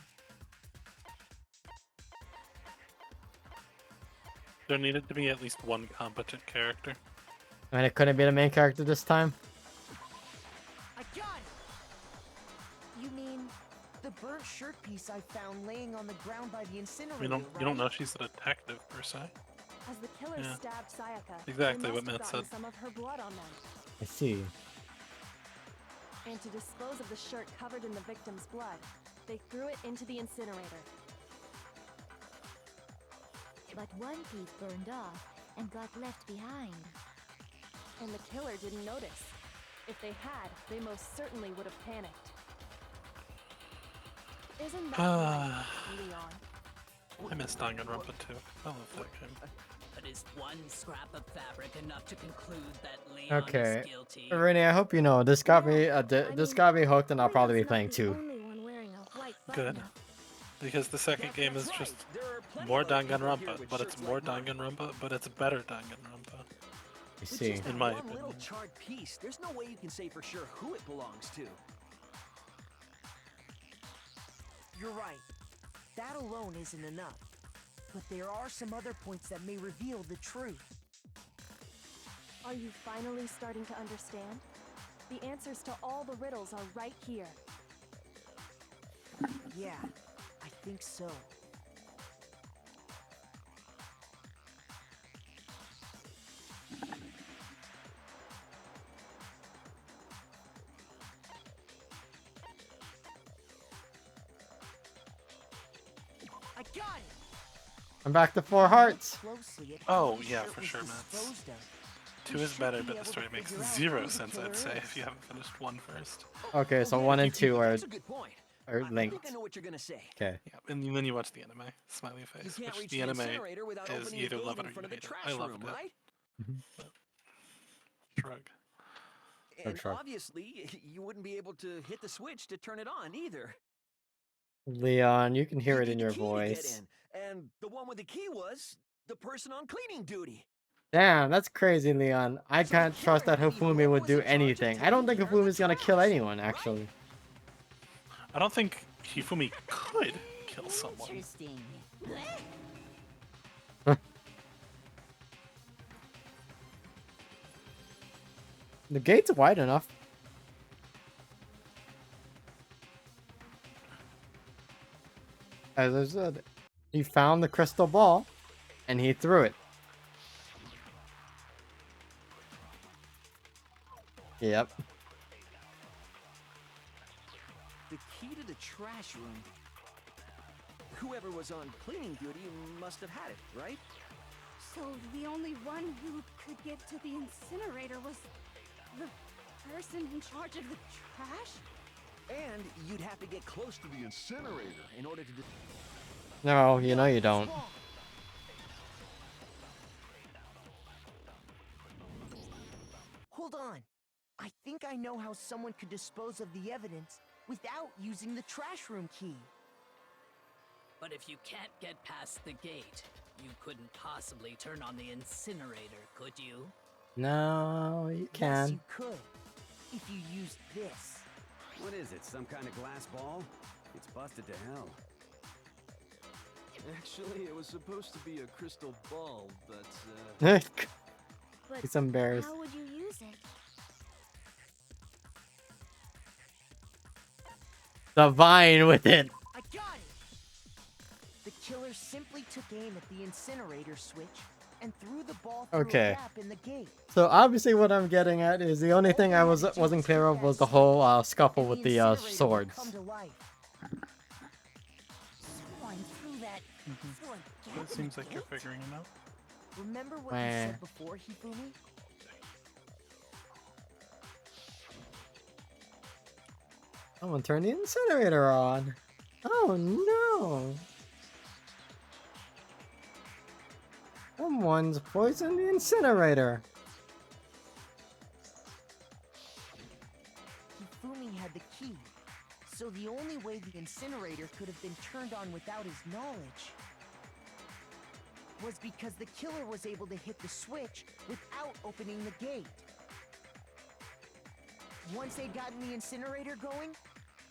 There needed to be at least one competent character. I mean, it couldn't be the main character this time. I got it! You mean the burnt shirt piece I found laying on the ground by the incinerator, You don't right? know she's a detective per se. As the killer Yeah. stabbed Sayaka, Exactly they what must have Matt gotten said. some of her blood on them. I see. And to dispose of the shirt covered in the victim's blood, they threw it into the incinerator. But one piece burned off and got left behind. And the killer didn't notice. If they had, they most certainly would have panicked. Isn't that right, Leon? I miss Danganronpa too. I love that game. But is one scrap of fabric enough to conclude that Leon Okay. is guilty? Renee, I hope you know this got me this got me hooked, and I'll probably be playing too. Good. Because the second game is just more Danganronpa, but it's more Danganronpa, but it's better Danganronpa. I With see. just In that my one opinion. little charred piece, there's no way you can say for sure who it belongs to. You're right. That alone isn't enough. But there are some other points that may reveal the truth. Are you finally starting to understand? The answers to all the riddles are right here. Yeah, I think so. I got it! I'm back to 4 hearts. Closely at Oh how the yeah, shirt for was sure, Matt. disposed of. 2 is better, but the story able to makes figure out 0 who the sense, I'd killer say, is. if you haven't finished 1 first. Okay, so 1 and 2 are That's a good point. I linked. think I know what you're gonna say. Okay. Yeah, and then you watch the anime, smiley face, You can't which reach the the anime incinerator without is opening the either gate love it in or you front of the hate it. trash I loved room, it. right? Shrug. And shrug. obviously, you wouldn't be able to hit the switch to turn it on either. Leon, you can hear it in The your key to get voice. in, and the one with the key was the person on cleaning duty. Damn, that's crazy, Leon. I can't trust that Hifumi would do anything. I don't think Hifumi's gonna kill anyone, actually. I don't think Hifumi could kill someone. Interesting. The gate's wide enough. As I said, he found the crystal ball, and he threw it. Yep. The key to the trash room. Whoever was on cleaning duty must have had it, right? So the only one who could get to the incinerator was the person in charge of the trash? And you'd have to get close to the incinerator in order to... No, you know you don't. Hold on. I think I know how someone could dispose of the evidence without using the trash room key. But if you can't get past the gate, you couldn't possibly turn on the incinerator, could you? No, you Yes, can. you could. If you used this. What is it, some kind of glass ball? It's busted to hell. Actually, it was supposed to be a crystal ball, but But He's embarrassed. how would you use it? The vine with it. I got it! The killer simply took aim at the incinerator switch and threw the ball through Okay. a gap in the gate. So obviously, what I'm getting at is the only thing I wasn't clear of was the whole scuffle with the swords. Come to life. Someone threw that through a gap It seems like you're figuring him out. Remember what you Meh. said before, Hifumi? Someone turned the incinerator on. Oh no! Someone's poisoned the incinerator. Hifumi had the key, so the only way the incinerator could have been turned on without his knowledge was because the killer was able to hit the switch without opening the gate. Once they'd gotten the incinerator going,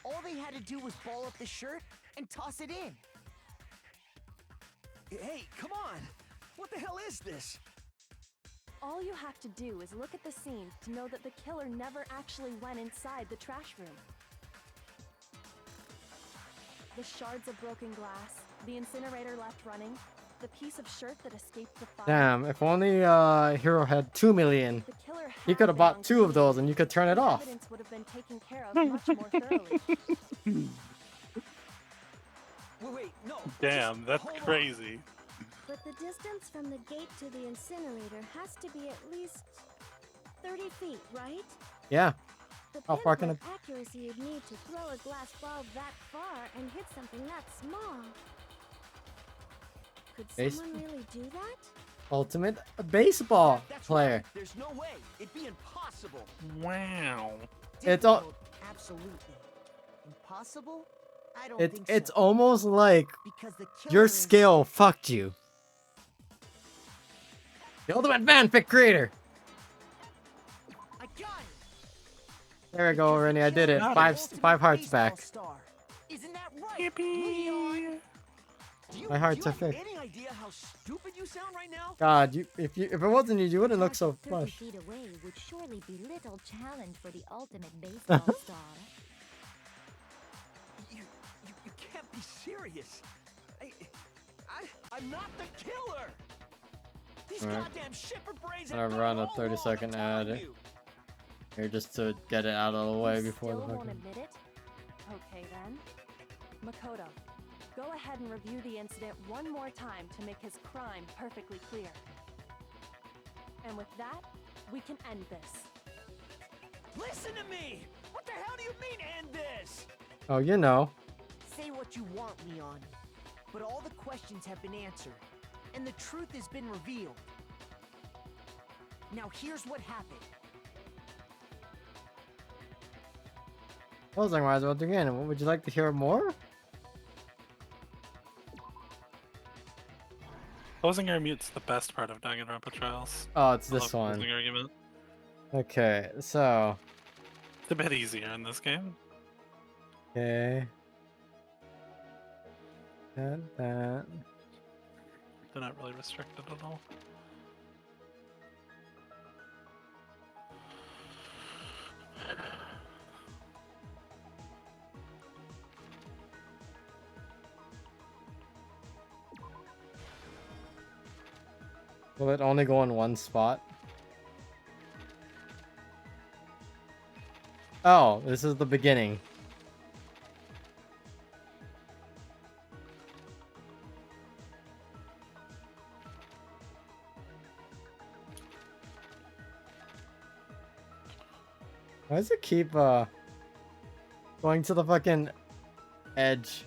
all they had to do was ball up the shirt and toss it in. Hey, come on! What the hell is this? All you have to do is look at the scene to know that the killer never actually went inside the trash room. The shards of broken glass, the incinerator left running, the piece of shirt that escaped the fire. Damn! If only Hero had 2 million, The killer he had could have been on bought 2 of clean. those, and you could turn it The off. Evidence would have been taken care of much more thoroughly. Wait, no. Damn, that's crazy. But the distance from the gate to the incinerator has to be at least 30 feet, right? Yeah. The How far can pinpoint accuracy you'd need to throw a glass ball that far and hit something that small. Could Base- someone really do that? Ultimate baseball That's player. right. There's no way. It'd be impossible. Wow. It's all. Difficult, absolutely. Impossible? I don't It's think it's so. almost like Because the killer your is- skill fucked you. The ultimate fanfic creator. I got it. There we go, Rennie. I did it. Got it. Five hearts Baseball back. Star. Isn't that right? Yippee! My hearts do are you have fixed. any idea how stupid you sound right now? God, if it wasn't you, you wouldn't look so 30 flush. feet away would surely be little challenge for the ultimate baseball star. You can't be serious. I'm not the killer. These Alright. goddamn shipper brains I'm have gonna run a done it all 30-second wrong, I'm telling ad you. here just to get it out of the way You before the still won't fucking. admit it? Okay then. Makoto, go ahead and review the incident one more time to make his crime perfectly clear. And with that, we can end this. Listen to me! What the hell do you mean end this? Oh, you know. Say what you want, Leon. But all the questions have been answered, and the truth has been revealed. Now here's what happened. Closing wise, once again, would you like to hear more? Closing argument's the best part of Danganronpa Trials. Oh, it's I this love one. Closing argument. Okay, so. It's a bit easier in this game. Okay. That. They're not really restricted at all. Will it only go in one spot? Oh, this is the beginning. Why does it keep going to the fucking edge?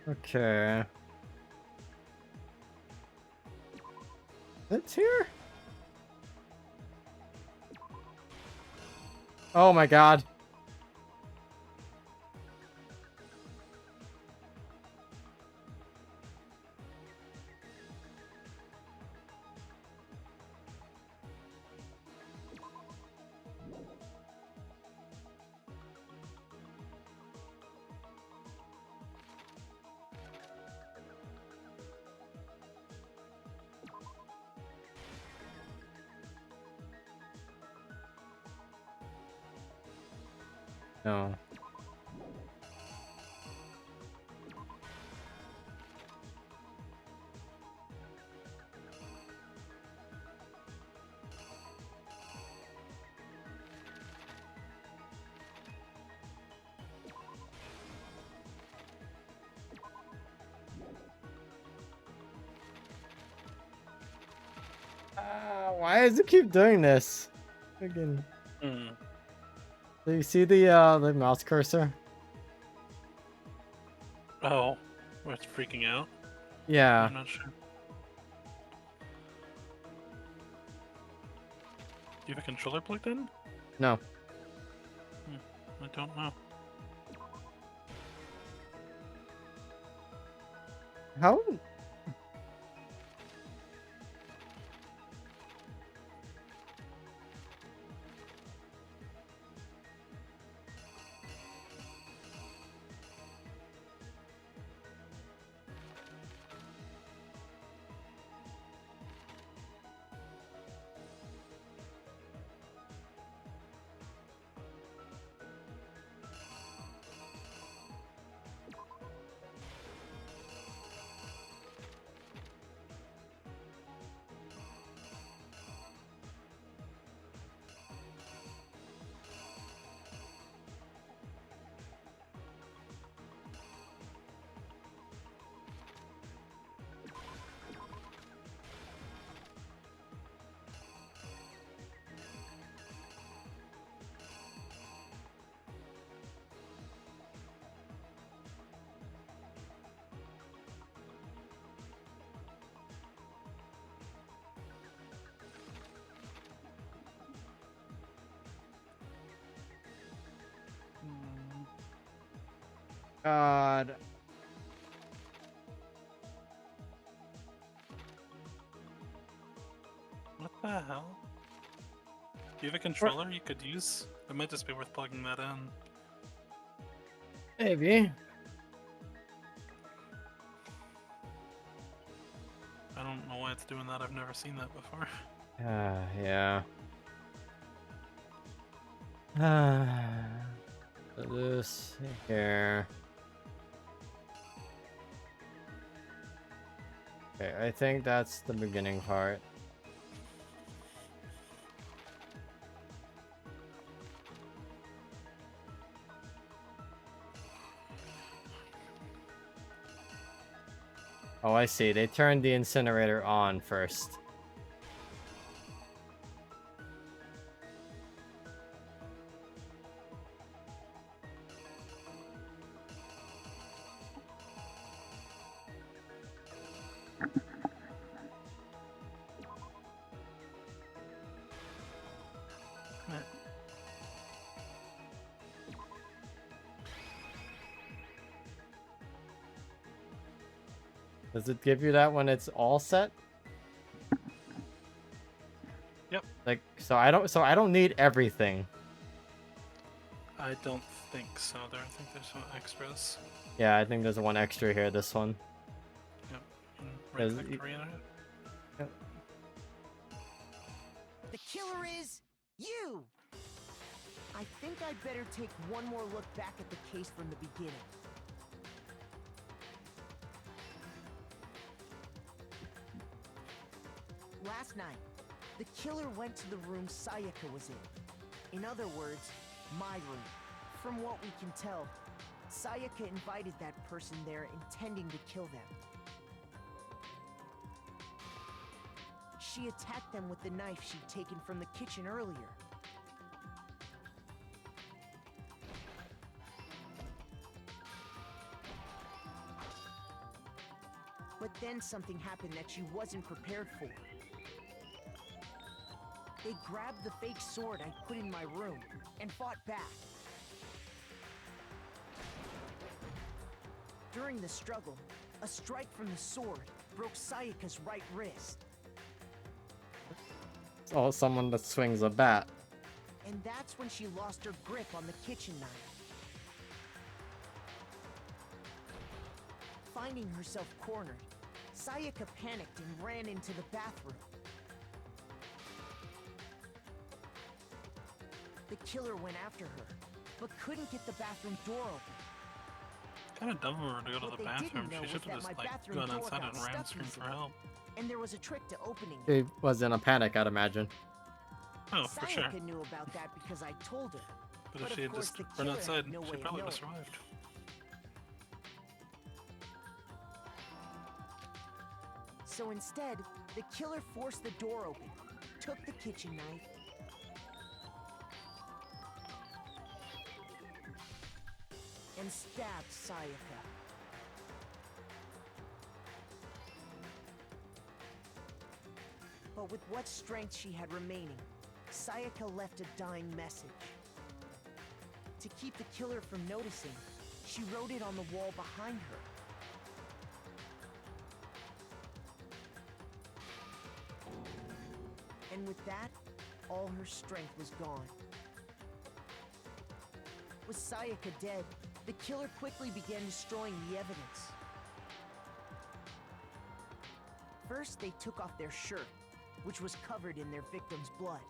Okay. It's here? Oh my god. No. Why does it keep doing this? Again. Hmm. Do you see the mouse cursor? Oh, where it's freaking out? Yeah. I'm not sure. Do you have a controller plugged in? No. I don't know. How? God. What the hell? Do you have a controller you could use? It might just be worth plugging that in. Maybe. I don't know why it's doing that. I've never seen that before. Yeah. So this here. Okay, I think that's the beginning part. Oh, I see. They turned the incinerator on first. Does it give you that when it's all set? Yep. Like, so I don't need everything. I don't think so. I think there's some extras. Yeah, I think there's one extra here, this one. Yep. Right Does- click to reenter it. Yep. The killer is you! I think I'd better take one more look back at the case from the beginning. Last night, the killer went to the room Sayaka was in. In other words, my room. From what we can tell, Sayaka invited that person there intending to kill them. She attacked them with the knife she'd taken from the kitchen earlier. But then something happened that she wasn't prepared for. They grabbed the fake sword I put in my room and fought back. During the struggle, a strike from the sword broke Sayaka's right wrist. Oh, someone that swings a bat. And that's when she lost her grip on the kitchen knife. Finding herself cornered, Sayaka panicked and ran into the bathroom. The killer went after her, but couldn't get the bathroom door open. Kind of dumb of her to go to What the they bathroom. didn't know She should was have that just my like bathroom gone door outside got and ran stuck screamed for easily. help. And there was a trick to opening it. He was in a panic, I'd imagine. Oh, for sure. Sayaka knew about that because I told her. But if of she had course just the run killer outside, had no she way of probably would have knowing. survived. So instead, the killer forced the door open, took the kitchen knife, and stabbed Sayaka. But with what strength she had remaining, Sayaka left a dying message. To keep the killer from noticing, she wrote it on the wall behind her. And with that, all her strength was gone. With Sayaka dead, the killer quickly began destroying the evidence. First, they took off their shirt, which was covered in their victim's blood.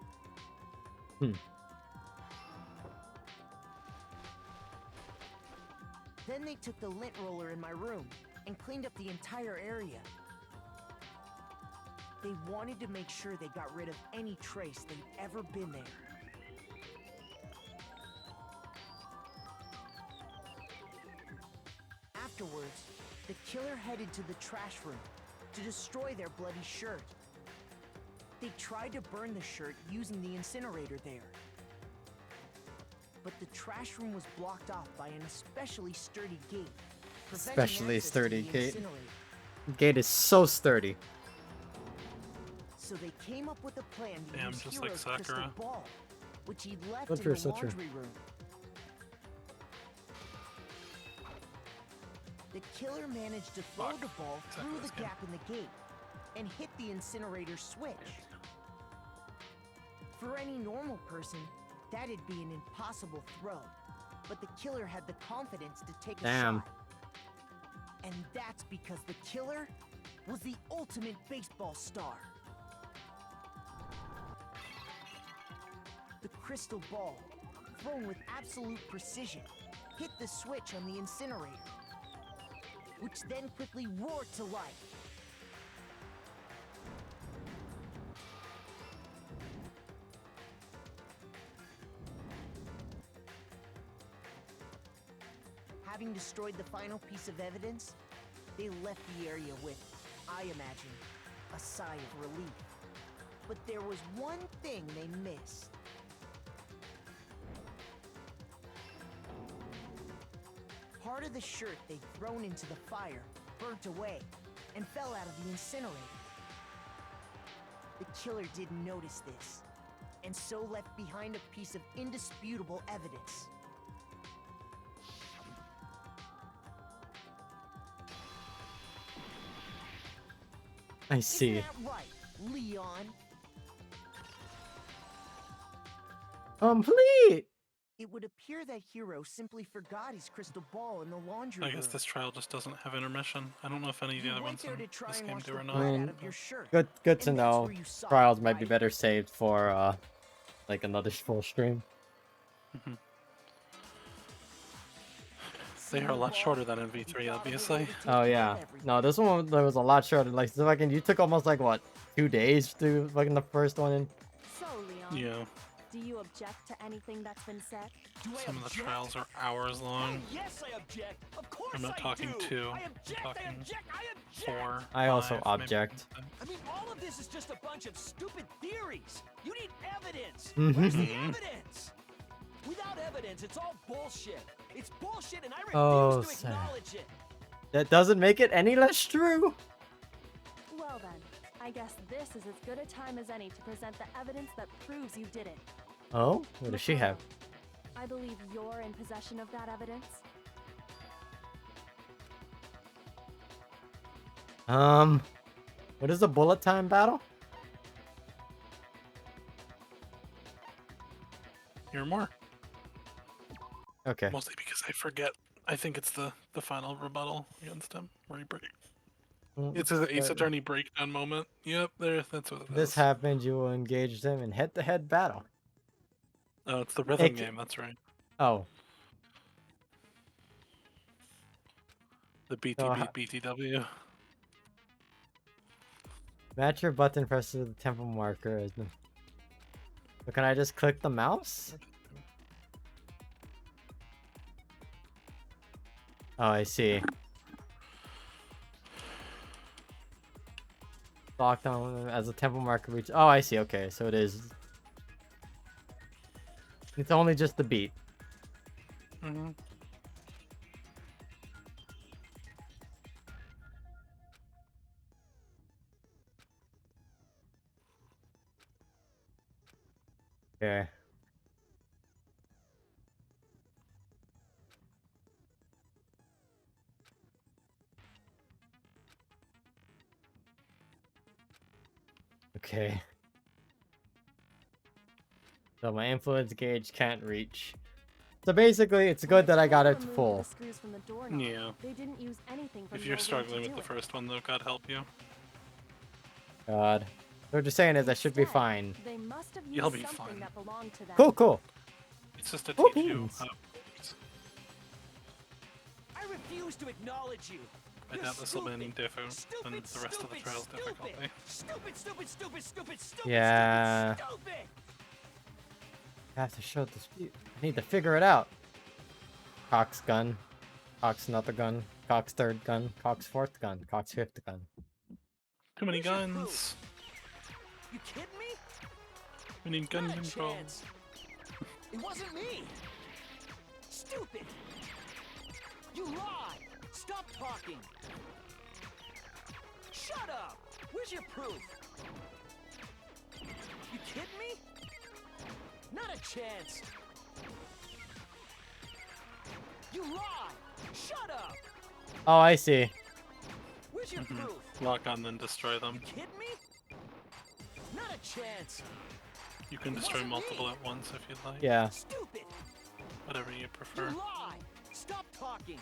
Then they took the lint roller in my room and cleaned up the entire area. They wanted to make sure they got rid of any trace they'd ever been there. Afterwards, the killer headed to the trash room to destroy their bloody shirt. They tried to burn the shirt using the incinerator there. But the trash room was blocked off by an especially sturdy gate. preventing Especially access to sturdy the gate. incinerator. Gate is so sturdy. So they came up with a plan to Damn, use just like Hero's crystal Sakura. ball, which he'd left So in true, the so true. laundry room. The killer managed to throw the ball through the gap in the gate and hit the incinerator switch. For any normal person, that'd be an impossible throw. but the killer had the confidence to take a Damn. shot. And that's because the killer was the ultimate baseball star. The crystal ball, thrown with absolute precision, hit the switch on the incinerator, which then quickly roared to life. Having destroyed the final piece of evidence, they left the area with, I imagine, a sigh of relief. But there was one thing they missed. Part of the shirt they'd thrown into the fire burnt away and fell out of the incinerator. The killer didn't notice this, and so left behind a piece of indisputable evidence. I see. Isn't that right, Leon? Complete! It would appear that Hero simply forgot his crystal ball in the laundry I room. guess this trial just doesn't have intermission. I don't know if any of the You other went ones there in to try this and game wash do the or blood not. I out mean, of your shirt. good to And that's know. where you saw it, Trials might be right? better saved for like another full stream. They are a lot shorter than in V3, obviously. Oh yeah. No, this one there was a lot shorter. Like so fucking you took almost like what, 2 days to do fucking the first one in. So, Leon, Yeah. do you object to anything that's been said? Some of the trials are hours long. Yes, I object. Of course I'm not I talking do. 2. I I'm object. talking I object. I object. 4. I also 5, maybe. object. I mean, all of this is just a bunch of stupid theories. You need evidence. Mhm. Where's the evidence? Without evidence, it's all bullshit. It's bullshit, and I refuse Oh, to sad. acknowledge it. That doesn't make it any less true. Well then, I guess this is as good a time as any to present the evidence that proves you did it. Oh, what does she have? I believe you're in possession of that evidence. What is the bullet time battle? Hear more. Okay. Mostly because I forget. I think it's the final rebuttal against him where he breaks. It's an Ace Attorney breakdown moment. Yep, that's what it is. This happened, you will engage them in head-to-head battle. Oh, it's the rhythm It- game. That's right. Oh. The BTW. Match your button press to the temple marker. So can I just click the mouse? Oh, I see. Locked on as a temple marker reach. Oh, I see. Okay, so it is. It's only just the beat. Mm-hmm. Okay. Okay. So my influence gauge can't reach. So basically, it's good that I got it to full. Screws from the doorknob. Yeah. They didn't use anything from If you're the room struggling to with do the it. first one, though, God help you. God. What you're saying is I should be fine. They must have used You'll be something fine. that belonged to them. Cool, cool. It's just to Cool teach you beans. how. I refuse to acknowledge you. I You're doubt this will be any stupid. different than the Stupid, rest of the stupid, trial's stupid. difficulty. Stupid, stupid, stupid, stupid, stupid, Yeah. stupid, stupid. I have to show dispute. I need to figure it out. Cock's gun. Cock's another gun. Cock's third gun. Cock's fourth gun. Cock's fifth gun. Too many Where's your guns. proof? You kidding me? We need gun Not a control. chance. It wasn't me. Stupid. You lied. Stop talking. Shut up. Where's your proof? You kidding me? Not a chance. You lied. Shut up. Oh, I see. Where's your proof? Lock on, then destroy them. Kidding me? Not a chance. You can destroy multiple at once if you'd like. Yeah. Stupid. Whatever you prefer. You lie! Stop talking!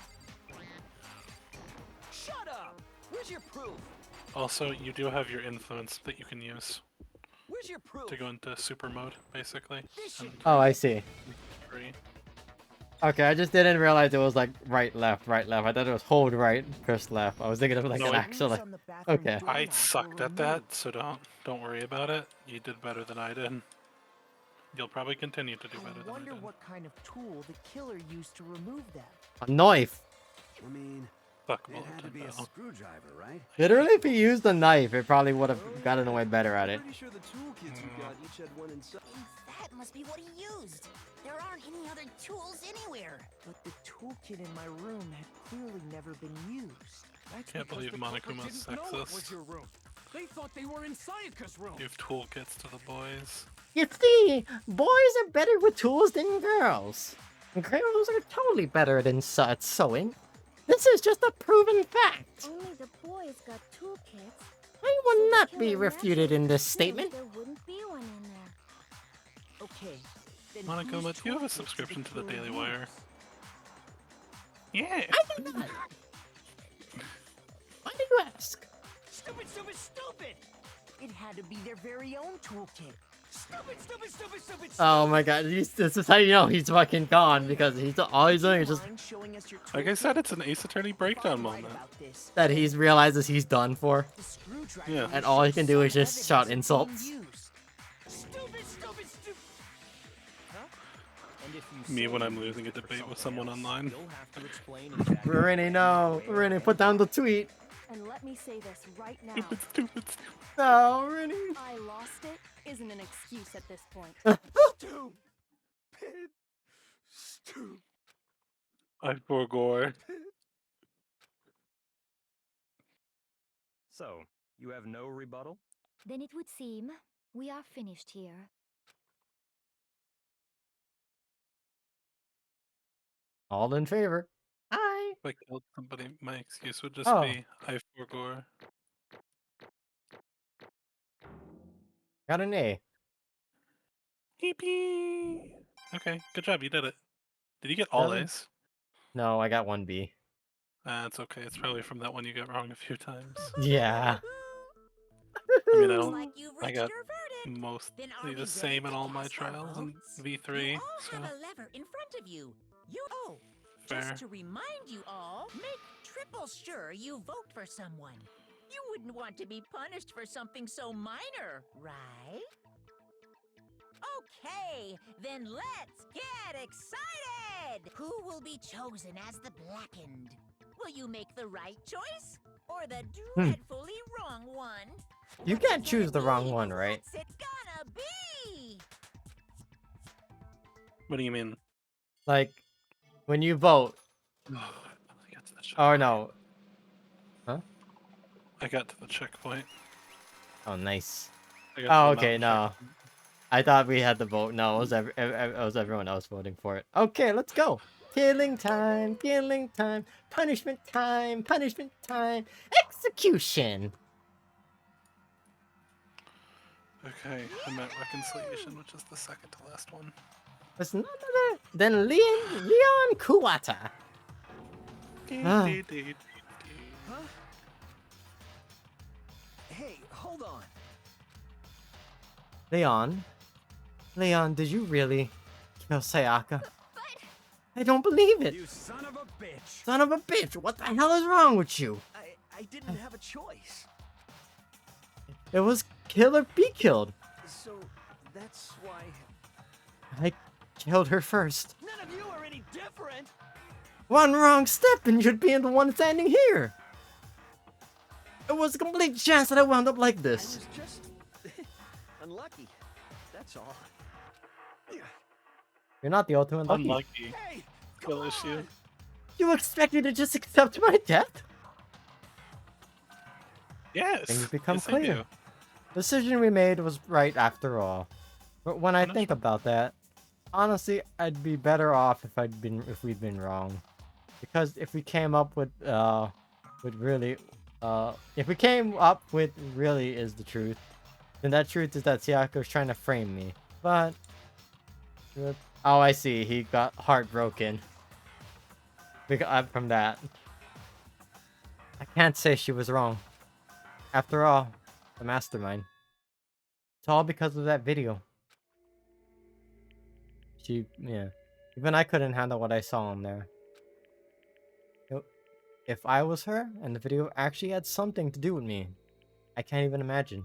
Shut up! Where's your proof? Also, you do have your influence that you can use Where's your proof? to go into super mode, basically. And Oh, I see. free. Okay, I just didn't realize it was like right, left, right, left. I thought it was hold right, press left. I was thinking of like No, an it- actual like. Okay. I sucked at that, so don't worry about it. You did better than I did. You'll probably continue to do better I than I wonder did. what kind of tool the killer used to remove them. A knife. I mean, Fuck it had to be a screwdriver, right? Literally, if he used a knife, it probably would have gotten away better at it. Pretty sure the toolkits you got each had one inside. That must be what he used. There aren't any other tools anywhere. But the toolkit in my room had clearly never been used. That's Can't because believe the culprit Monokuma's didn't know it was sexist. your room. They thought they were in Sayaka's room. Give toolkits to the boys. You see, boys are better with tools than girls. And girls are totally better than at sewing. This is just a proven fact. Only the boys got toolkits. I will not be killer refuted in this naturally statement. There wouldn't be one in there. Okay. Then Monokuma, whose do you have a toolkit did subscription the to the killer Daily use? Wire? Yeah. I do not. Why do you ask? Stupid, stupid, stupid! It had to be their very own toolkit. Stupid, stupid, stupid, stupid, Oh my god, this is how you know he's fucking gone, because he's all he's doing is just Mind showing us your Like I toolkit? said, it's an Ace Attorney breakdown Right moment. about this. that he's realizes he's done for. The screwdriver Yeah. And all he can do is just shows shout evidence of insults. being used. stupid, stupid, stupid! Huh? And if you Me say when I'm you losing a used it for debate with something someone else, online. You'll have to explain exactly Rennie, no. Rennie, put down the tweet. And let me say this right now. Stupid, stupid, stupid. No, Rennie. I lost it isn't an excuse at this point. Stupid. Stupid. I forgot. So, you have no rebuttal? Then it would seem we are finished here. All in favor. Hi. If I killed somebody, my excuse would just Oh. be I forgot. Got an A. Yippee! Okay, good job, you did it. Did you get all Really? A's? No, I got 1B. It's okay, it's probably from that one you got wrong a few times. Yeah. I mean, I Looks don't. like you've I reached got your verdict. mostly Then are we the same ready in to all my cast our trials in votes? V3, You all so have a lever in front of you. fair. Just to remind you all, make triple sure you vote for someone. You wouldn't want to be punished for something so minor, right? Okay, then let's get excited! Who will be chosen as the Blackened? Will you make the right choice? Or the dreadfully wrong one? You What's can't it choose the gonna wrong be? one, right? What's it gonna be? What do you mean? Like, when you vote. I got to the check- Oh, no. Huh? I got to the checkpoint. Oh, nice. I got Oh, to the okay, mountain no. checkpoint. I thought we had the vote. No, it was everyone else voting for it. Okay, let's go. Killing time, punishment time, execution. Okay, I'm at reconciliation, which is the second to last one. It's none other than Leon Kuwata. Ah. Huh? Hey, hold on. Leon, did you really kill Sayaka? I don't believe it. You son of a bitch! Son of a bitch, what the hell is wrong with you? I didn't have a choice. It was kill or be killed. So, that's why... I killed her first. None of you are any different! One wrong step and you'd be the one standing here. It was a complete chance that I wound up like I this. was just... unlucky. That's all. You're not the ultimate lucky. Unlucky. Hey! Kill issue. You expect me to just accept my death? Yes. Things become yes, I clear. do. The decision we made was right after all. But when I think about that, honestly, I'd be better off if we'd been wrong. Because if we came up with really is the truth, then that truth is that Sayaka was trying to frame me. But Oh, I see. He got heartbroken. From that. I can't say she was wrong. After all, the mastermind. It's all because of that video. Yeah. Even I couldn't handle what I saw on there. If I was her, and the video actually had something to do with me, I can't even imagine.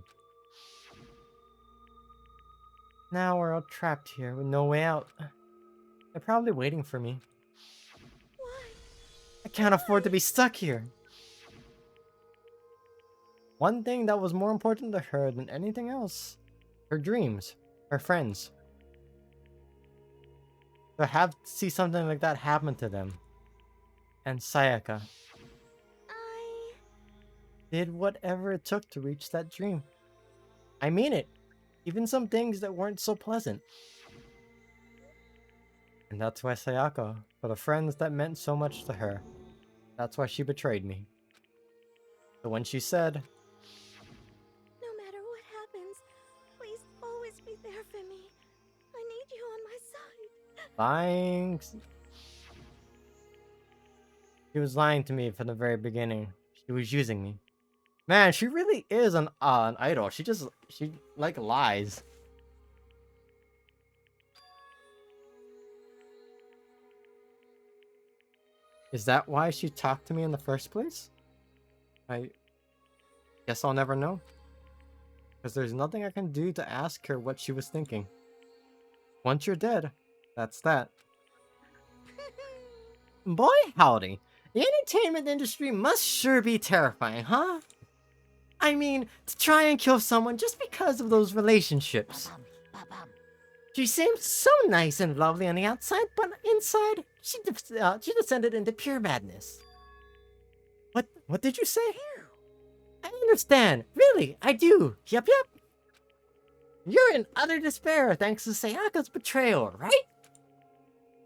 Now we're all trapped here with no way out. They're probably waiting for me. I can't afford to be stuck here. One thing that was more important to her than anything else. Her dreams. Her friends. To see something like that happen to them. And Sayaka. Did whatever it took to reach that dream. I mean it. Even some things that weren't so pleasant. And that's why Sayaka, for the friends that meant so much to her, that's why she betrayed me. So when she said, No matter what happens, please always be there for me. I need you on my side. lying. She was lying to me from the very beginning. She was using me. Man, she really is an idol. She like lies. Is that why she talked to me in the first place? I guess I'll never know. Because there's nothing I can do to ask her what she was thinking. Once you're dead, that's that. Boy howdy, the entertainment industry must sure be terrifying, huh? I mean, to try and kill someone just because of those relationships. She seemed so nice and lovely on the outside, but inside, she descended into pure madness. What did you say? I understand. Really, I do. Yep. You're in utter despair thanks to Sayaka's betrayal, right?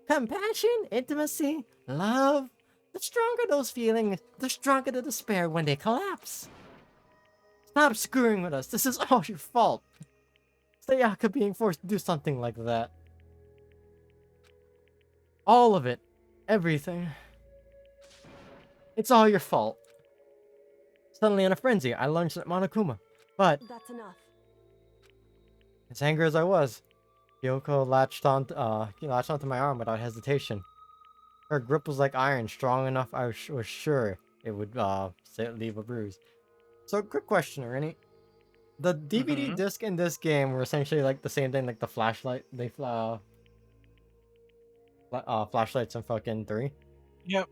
Compassion, intimacy, love. The stronger those feelings, the stronger the despair when they collapse. Stop screwing with us. This is all your fault. Sayaka being forced to do something like that. All of it. Everything. It's all your fault. Suddenly in a frenzy, I lunged at Monokuma. But that's enough. as angry as I was, Kyoko latched onto my arm without hesitation. Her grip was like iron, strong enough I was sure it would leave a bruise. So, quick question, Rennie. The DVD disc in this game were essentially like the same thing, like the flashlight. Flashlights in fucking 3. Yep.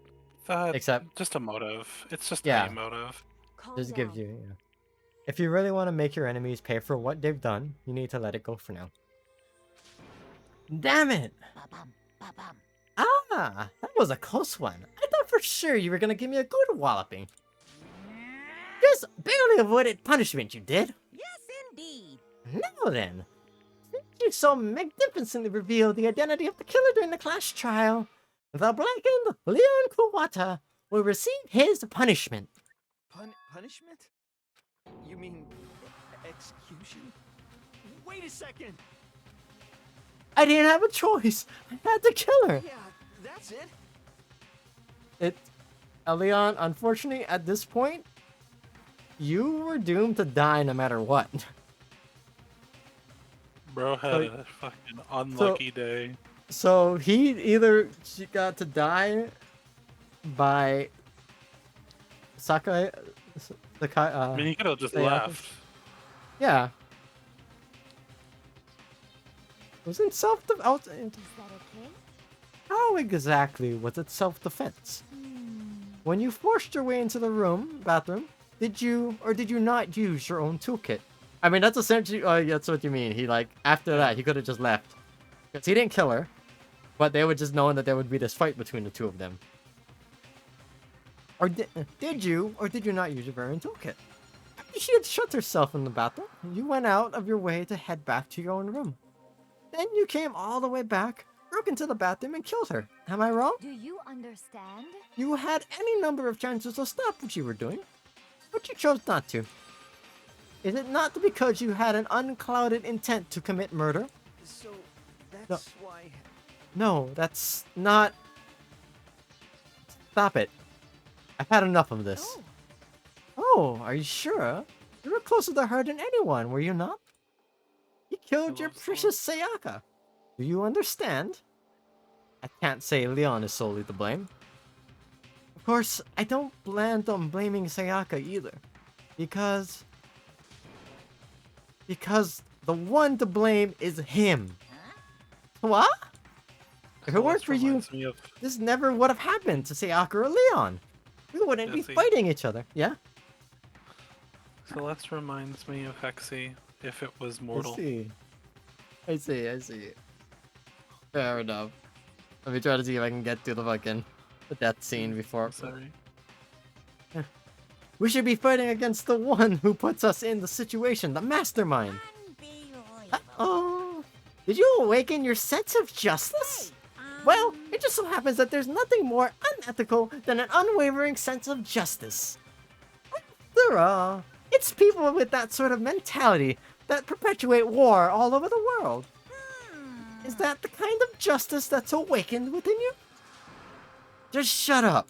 Except just a motive. It's just yeah, a motive. Just gives you. Yeah. If you really want to make your enemies pay for what they've done, you need to let it go for now. Damn it! Ah, that was a close one. I thought for sure you were gonna give me a good walloping. Just barely avoided punishment, you did. Yes, indeed. Now then, since you so magnificently revealed the identity of the killer during the class trial, the blackened Leon Kuwata will receive his punishment. Punishment? You mean execution? Wait a second! I didn't have a choice. I had to kill her. Yeah, that's it. Leon, unfortunately, at this point, you were doomed to die no matter what. Bro had a fucking unlucky day. So he she got to die by Sakai. I mean, he could have just left. Yeah. Was it self-defense? How exactly was it self-defense? When you forced your way into the bathroom, did you or did you not use your own toolkit? I mean, that's essentially, that's what you mean. He, after that, he could have just left. Because he didn't kill her, but they would just know that there would be this fight between the two of them. Or did you or did you not use your very own toolkit? After she had shut herself in the bathroom, you went out of your way to head back to your own room. Then you came all the way back, broke into the bathroom, and killed her. Am I wrong? Do you understand? You had any number of chances to stop what you were doing, but you chose not to. Is it not because you had an unclouded intent to commit murder? So, That's why... No, that's not... Stop it. I've had enough of this. Oh, are you sure? You were closer to her than anyone, were you not? You killed your precious Sayaka. Do you understand? I can't say Leon is solely to blame. Of course, I don't plan on blaming Sayaka either. Because the one to blame is him. What? If it weren't for you, this never would have happened to Sayaka or Leon. We wouldn't be fighting each other. Yeah? Celeste reminds me of Hexy if it was mortal. I see. Fair enough. Let me try to see if I can get to the death scene before. Sorry. We should be fighting against the one who puts us in the situation, the mastermind. Uh-oh. Did you awaken your sense of justice? Well, it just so happens that there's nothing more unethical than an unwavering sense of justice. After all, it's people with that sort of mentality that perpetuate war all over the world. Is that the kind of justice that's awakened within you? Just shut up.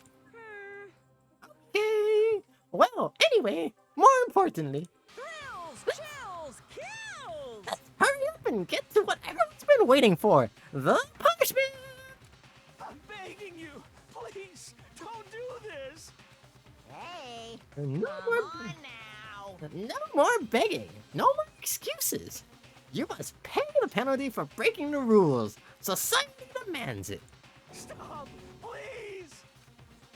Okay. Well, anyway, more importantly, let's hurry up and get to what everyone's been waiting for, the punishment! I'm begging you, please, don't do this! Hey, No more begging, no more excuses. You must pay the penalty for breaking the rules. Society demands it. Stop, please!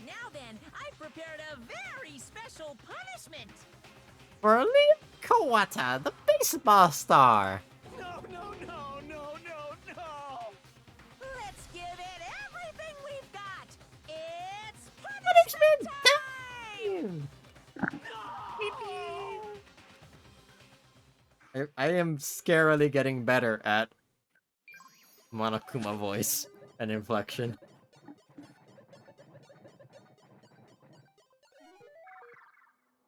now then, I've prepared a very special punishment. For Leon Kawata, the baseball star. No! Let's give it everything we've got. It's Punishment time! I am scarily getting better at Monokuma voice and inflection.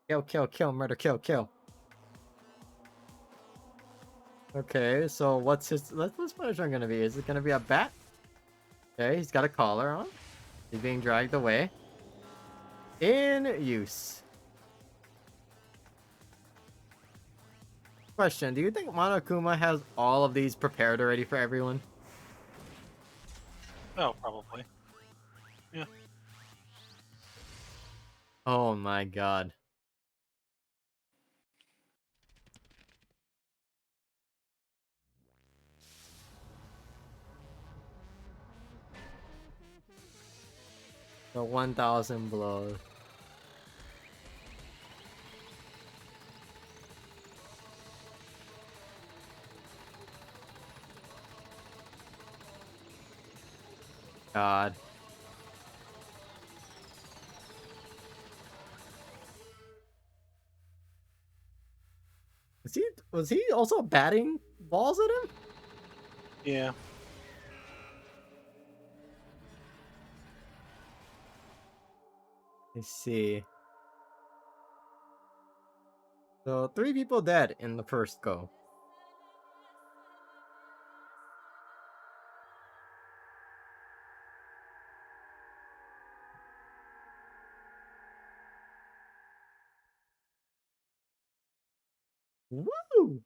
Kill, murder, kill. Okay, so what's his punishment gonna be? Is it gonna be a bat? Okay, he's got a collar on. He's being dragged away. In use. Question, do you think Monokuma has all of these prepared already for everyone? Oh, probably. Yeah. Oh my god. The 1,000 blows. God. Was he also batting balls at him? Yeah. I see. So 3 people dead in the first go. Woo!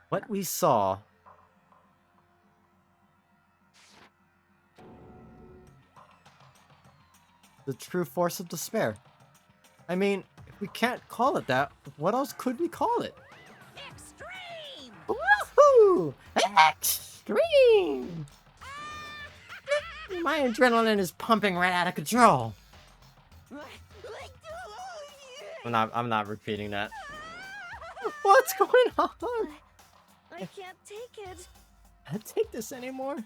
What we saw. The true force of despair. I mean, if we can't call it that, what else could we call it? Extreme! Woohoo! Extreme! My adrenaline is pumping right out of control. I'm not repeating that. What's going on? I can't take it. I can't take this anymore.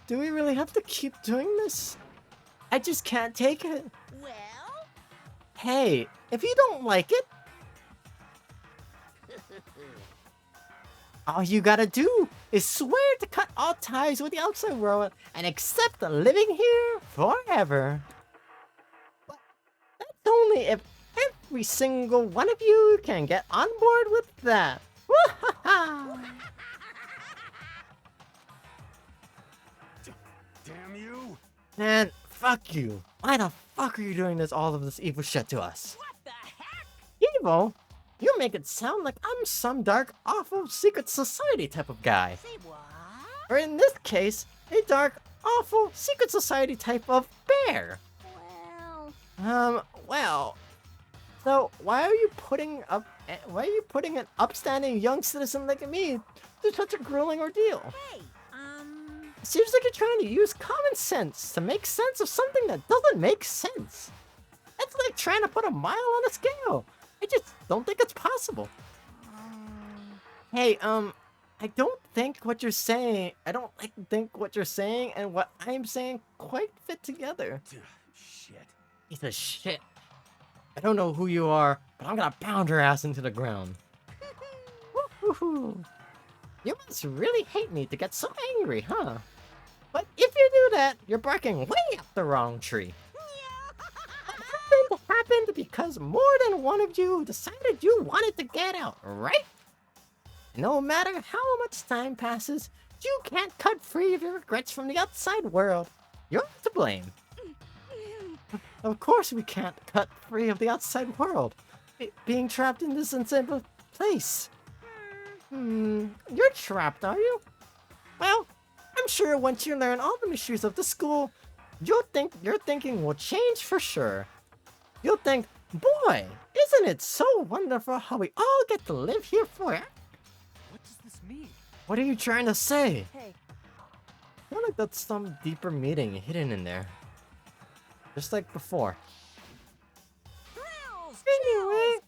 Do we really have to keep doing this? I just can't take it. Well? Hey, if you don't like it, all you gotta do is swear to cut all ties with the outside world and accept living here forever. But that's only if every single one of you can get on board with that. Wah-ha-ha! Damn you! Man, fuck you. Why the fuck are you doing all of this evil shit to us? What the heck? Evil? You make it sound like I'm some dark, awful secret society type of guy. Say what? Or in this case, a dark, awful secret society type of bear. Well. So why are you putting an upstanding young citizen like me through such a grueling ordeal? Hey, Seems like you're trying to use common sense to make sense of something that doesn't make sense. That's like trying to put a mile on a scale. I just don't think it's possible. Hey, I don't think what you're saying, and what I'm saying quite fit together. Shit. Piece of shit. I don't know who you are, but I'm gonna pound your ass into the ground. Woo-hoo-hoo. You must really hate me to get so angry, huh? But if you do that, you're barking way up the wrong tree. It happened because more than one of you decided you wanted to get out, right? No matter how much time passes, you can't cut free of your regrets from the outside world. You're to blame. Of course we can't cut free of the outside world. Being trapped in this insane place. You're trapped, are you? Well, I'm sure once you learn all the mysteries of the school, your thinking will change for sure. You'll think, boy, isn't it so wonderful how we all get to live here forever? What does this mean? What are you trying to say? Hey. I feel like that's some deeper meaning hidden in there. Just like before. Anyway,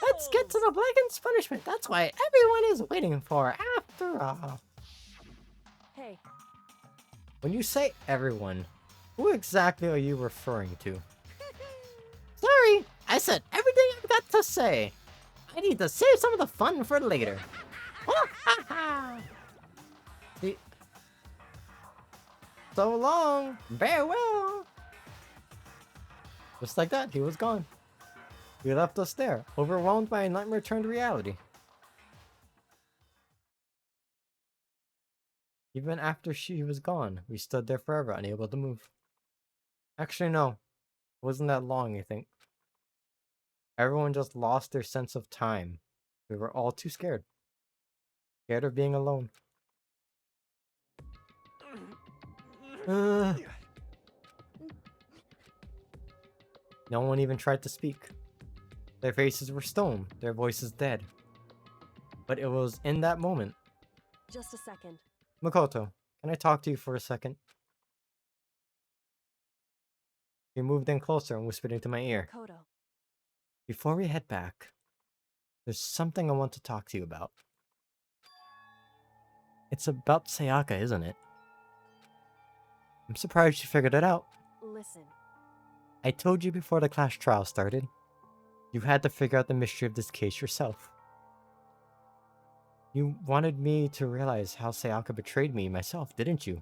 let's get to the Blacken's punishment. That's why everyone is waiting for, after all. Hey. When you say everyone, who exactly are you referring to? Sorry, I said everything I've got to say. I need to save some of the fun for later. Oh, ha, ha. See? So long, farewell. Just like that, he was gone. He left us there, overwhelmed by a nightmare turned reality. Even after she was gone, we stood there forever, unable to move. Actually, no. It wasn't that long, I think. Everyone just lost their sense of time. We were all too scared. Scared of being alone. No one even tried to speak. Their faces were stone, their voices dead. But it was in that moment. Just a second. Makoto, can I talk to you for a second? He moved in closer and whispered into my ear. Makoto. Before we head back, there's something I want to talk to you about. It's about Sayaka, isn't it? I'm surprised you figured it out. Listen. I told you before the class trial started. You had to figure out the mystery of this case yourself. You wanted me to realize how Sayaka betrayed me myself, didn't you?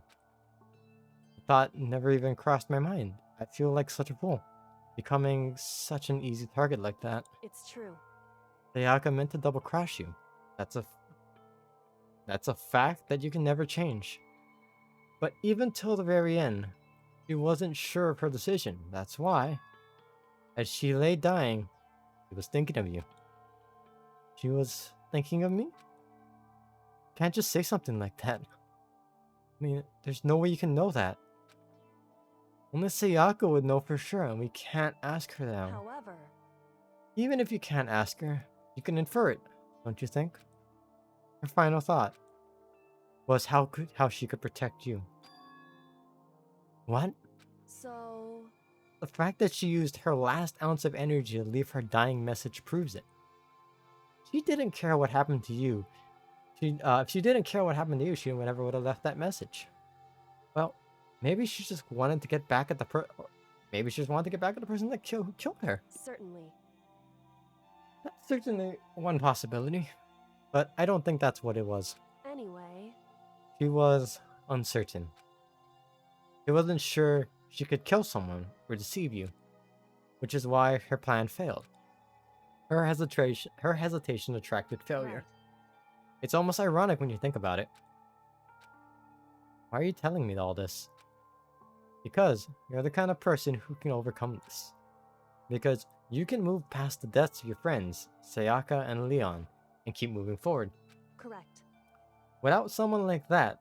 The thought never even crossed my mind. I feel like such a fool, becoming such an easy target like that. It's true. Sayaka meant to double cross you. That's a fact that you can never change. But even till the very end, she wasn't sure of her decision. That's why, as she lay dying, she was thinking of you. She was thinking of me? Can't just say something like that. I mean, there's no way you can know that. Only Sayaka would know for sure, and we can't ask her now. However, even if you can't ask her, you can infer it, don't you think? Her final thought was how she could protect you. What? so... The fact that she used her last ounce of energy to leave her dying message proves it. She didn't care what happened to you. If she didn't care what happened to you, she never would have left that message. Well, maybe she just wanted to get back at the person that who killed her. Certainly. That's certainly one possibility, but I don't think that's what it was. Anyway... She was uncertain. She wasn't sure she could kill someone or deceive you, which is why her plan failed. Her hesitation attracted failure. It's almost ironic when you think about it. Why are you telling me all this? Because you're the kind of person who can overcome this. Because you can move past the deaths of your friends, Sayaka and Leon, and keep moving forward. Correct. Without someone like that,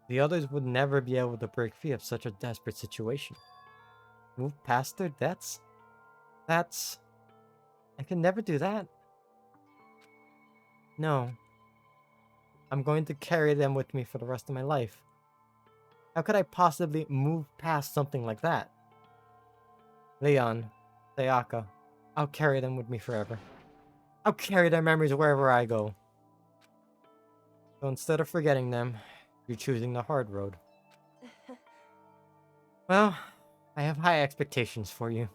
the others would never be able to break free of such a desperate situation. Move past their deaths? I can never do that. No. I'm going to carry them with me for the rest of my life. How could I possibly move past something like that? Leon, Sayaka, I'll carry them with me forever. I'll carry their memories wherever I go. So instead of forgetting them, you're choosing the hard road. Well, I have high expectations for you.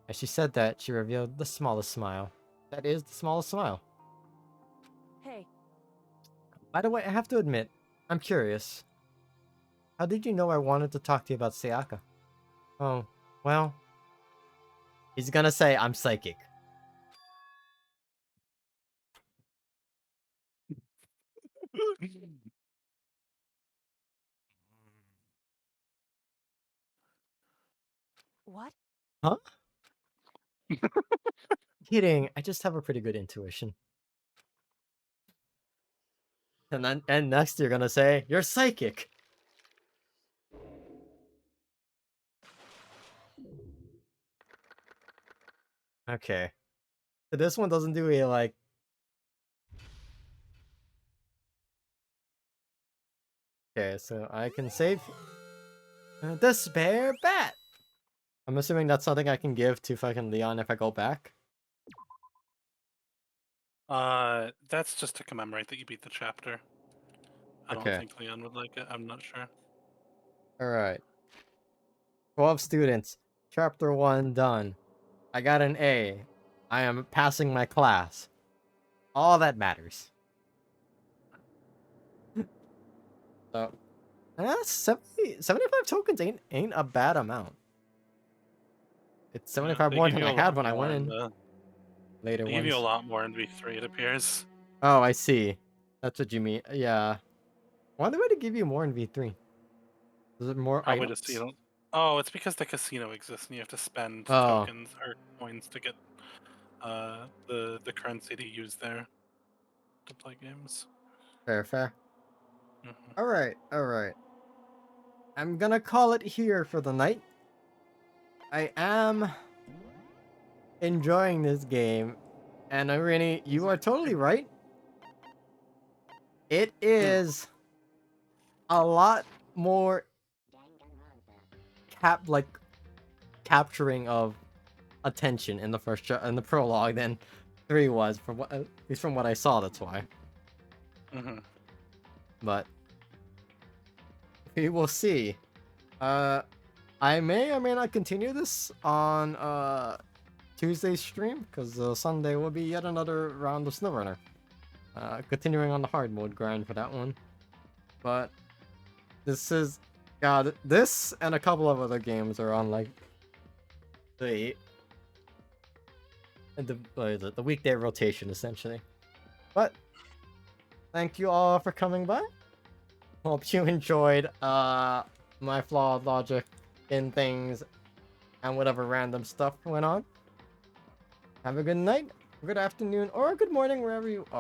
As she said that, she revealed the smallest smile. That is the smallest smile. Hey. By the way, I have to admit, I'm curious. How did you know I wanted to talk to you about Sayaka? Oh, well... He's gonna say I'm psychic. What? Huh? Kidding, I just have a pretty good intuition. And next you're gonna say, you're psychic! Okay. So this one doesn't do a, like... Okay, so I can save... the spare bat! I'm assuming that's something I can give to fucking Leon if I go back. That's just to commemorate that you beat the chapter. I don't Okay. think Leon would like it. I'm not sure. Alright. 12 students. Chapter 1 done. I got an A. I am passing my class. All that matters. So, 75 tokens ain't a bad amount. It's 75 more than I had when I went in. Later They give you a lot more in V3, it appears. Oh, I see. That's what you mean. Yeah. Why do they give you more in V3? Is it more Probably items? just you don't. Oh, it's because the casino exists and you have to spend Oh. tokens or coins to get the currency to use there to play games. Fair. Alright. I'm gonna call it here for the night. I am enjoying this game, and Irene, you are totally right. It is a lot more capturing of attention in the in the prologue than 3 was, from what, at least from what I saw. That's why. But we will see. I may or may not continue this on Tuesday's stream, because Sunday will be yet another round of SnowRunner. Continuing on the hard mode grind for that one. But this is... God, this and a couple of other games are on, like, the weekday rotation, essentially. But thank you all for coming by. Hope you enjoyed my flawed logic in things and whatever random stuff went on. Have a good night, good afternoon, or good morning wherever you are.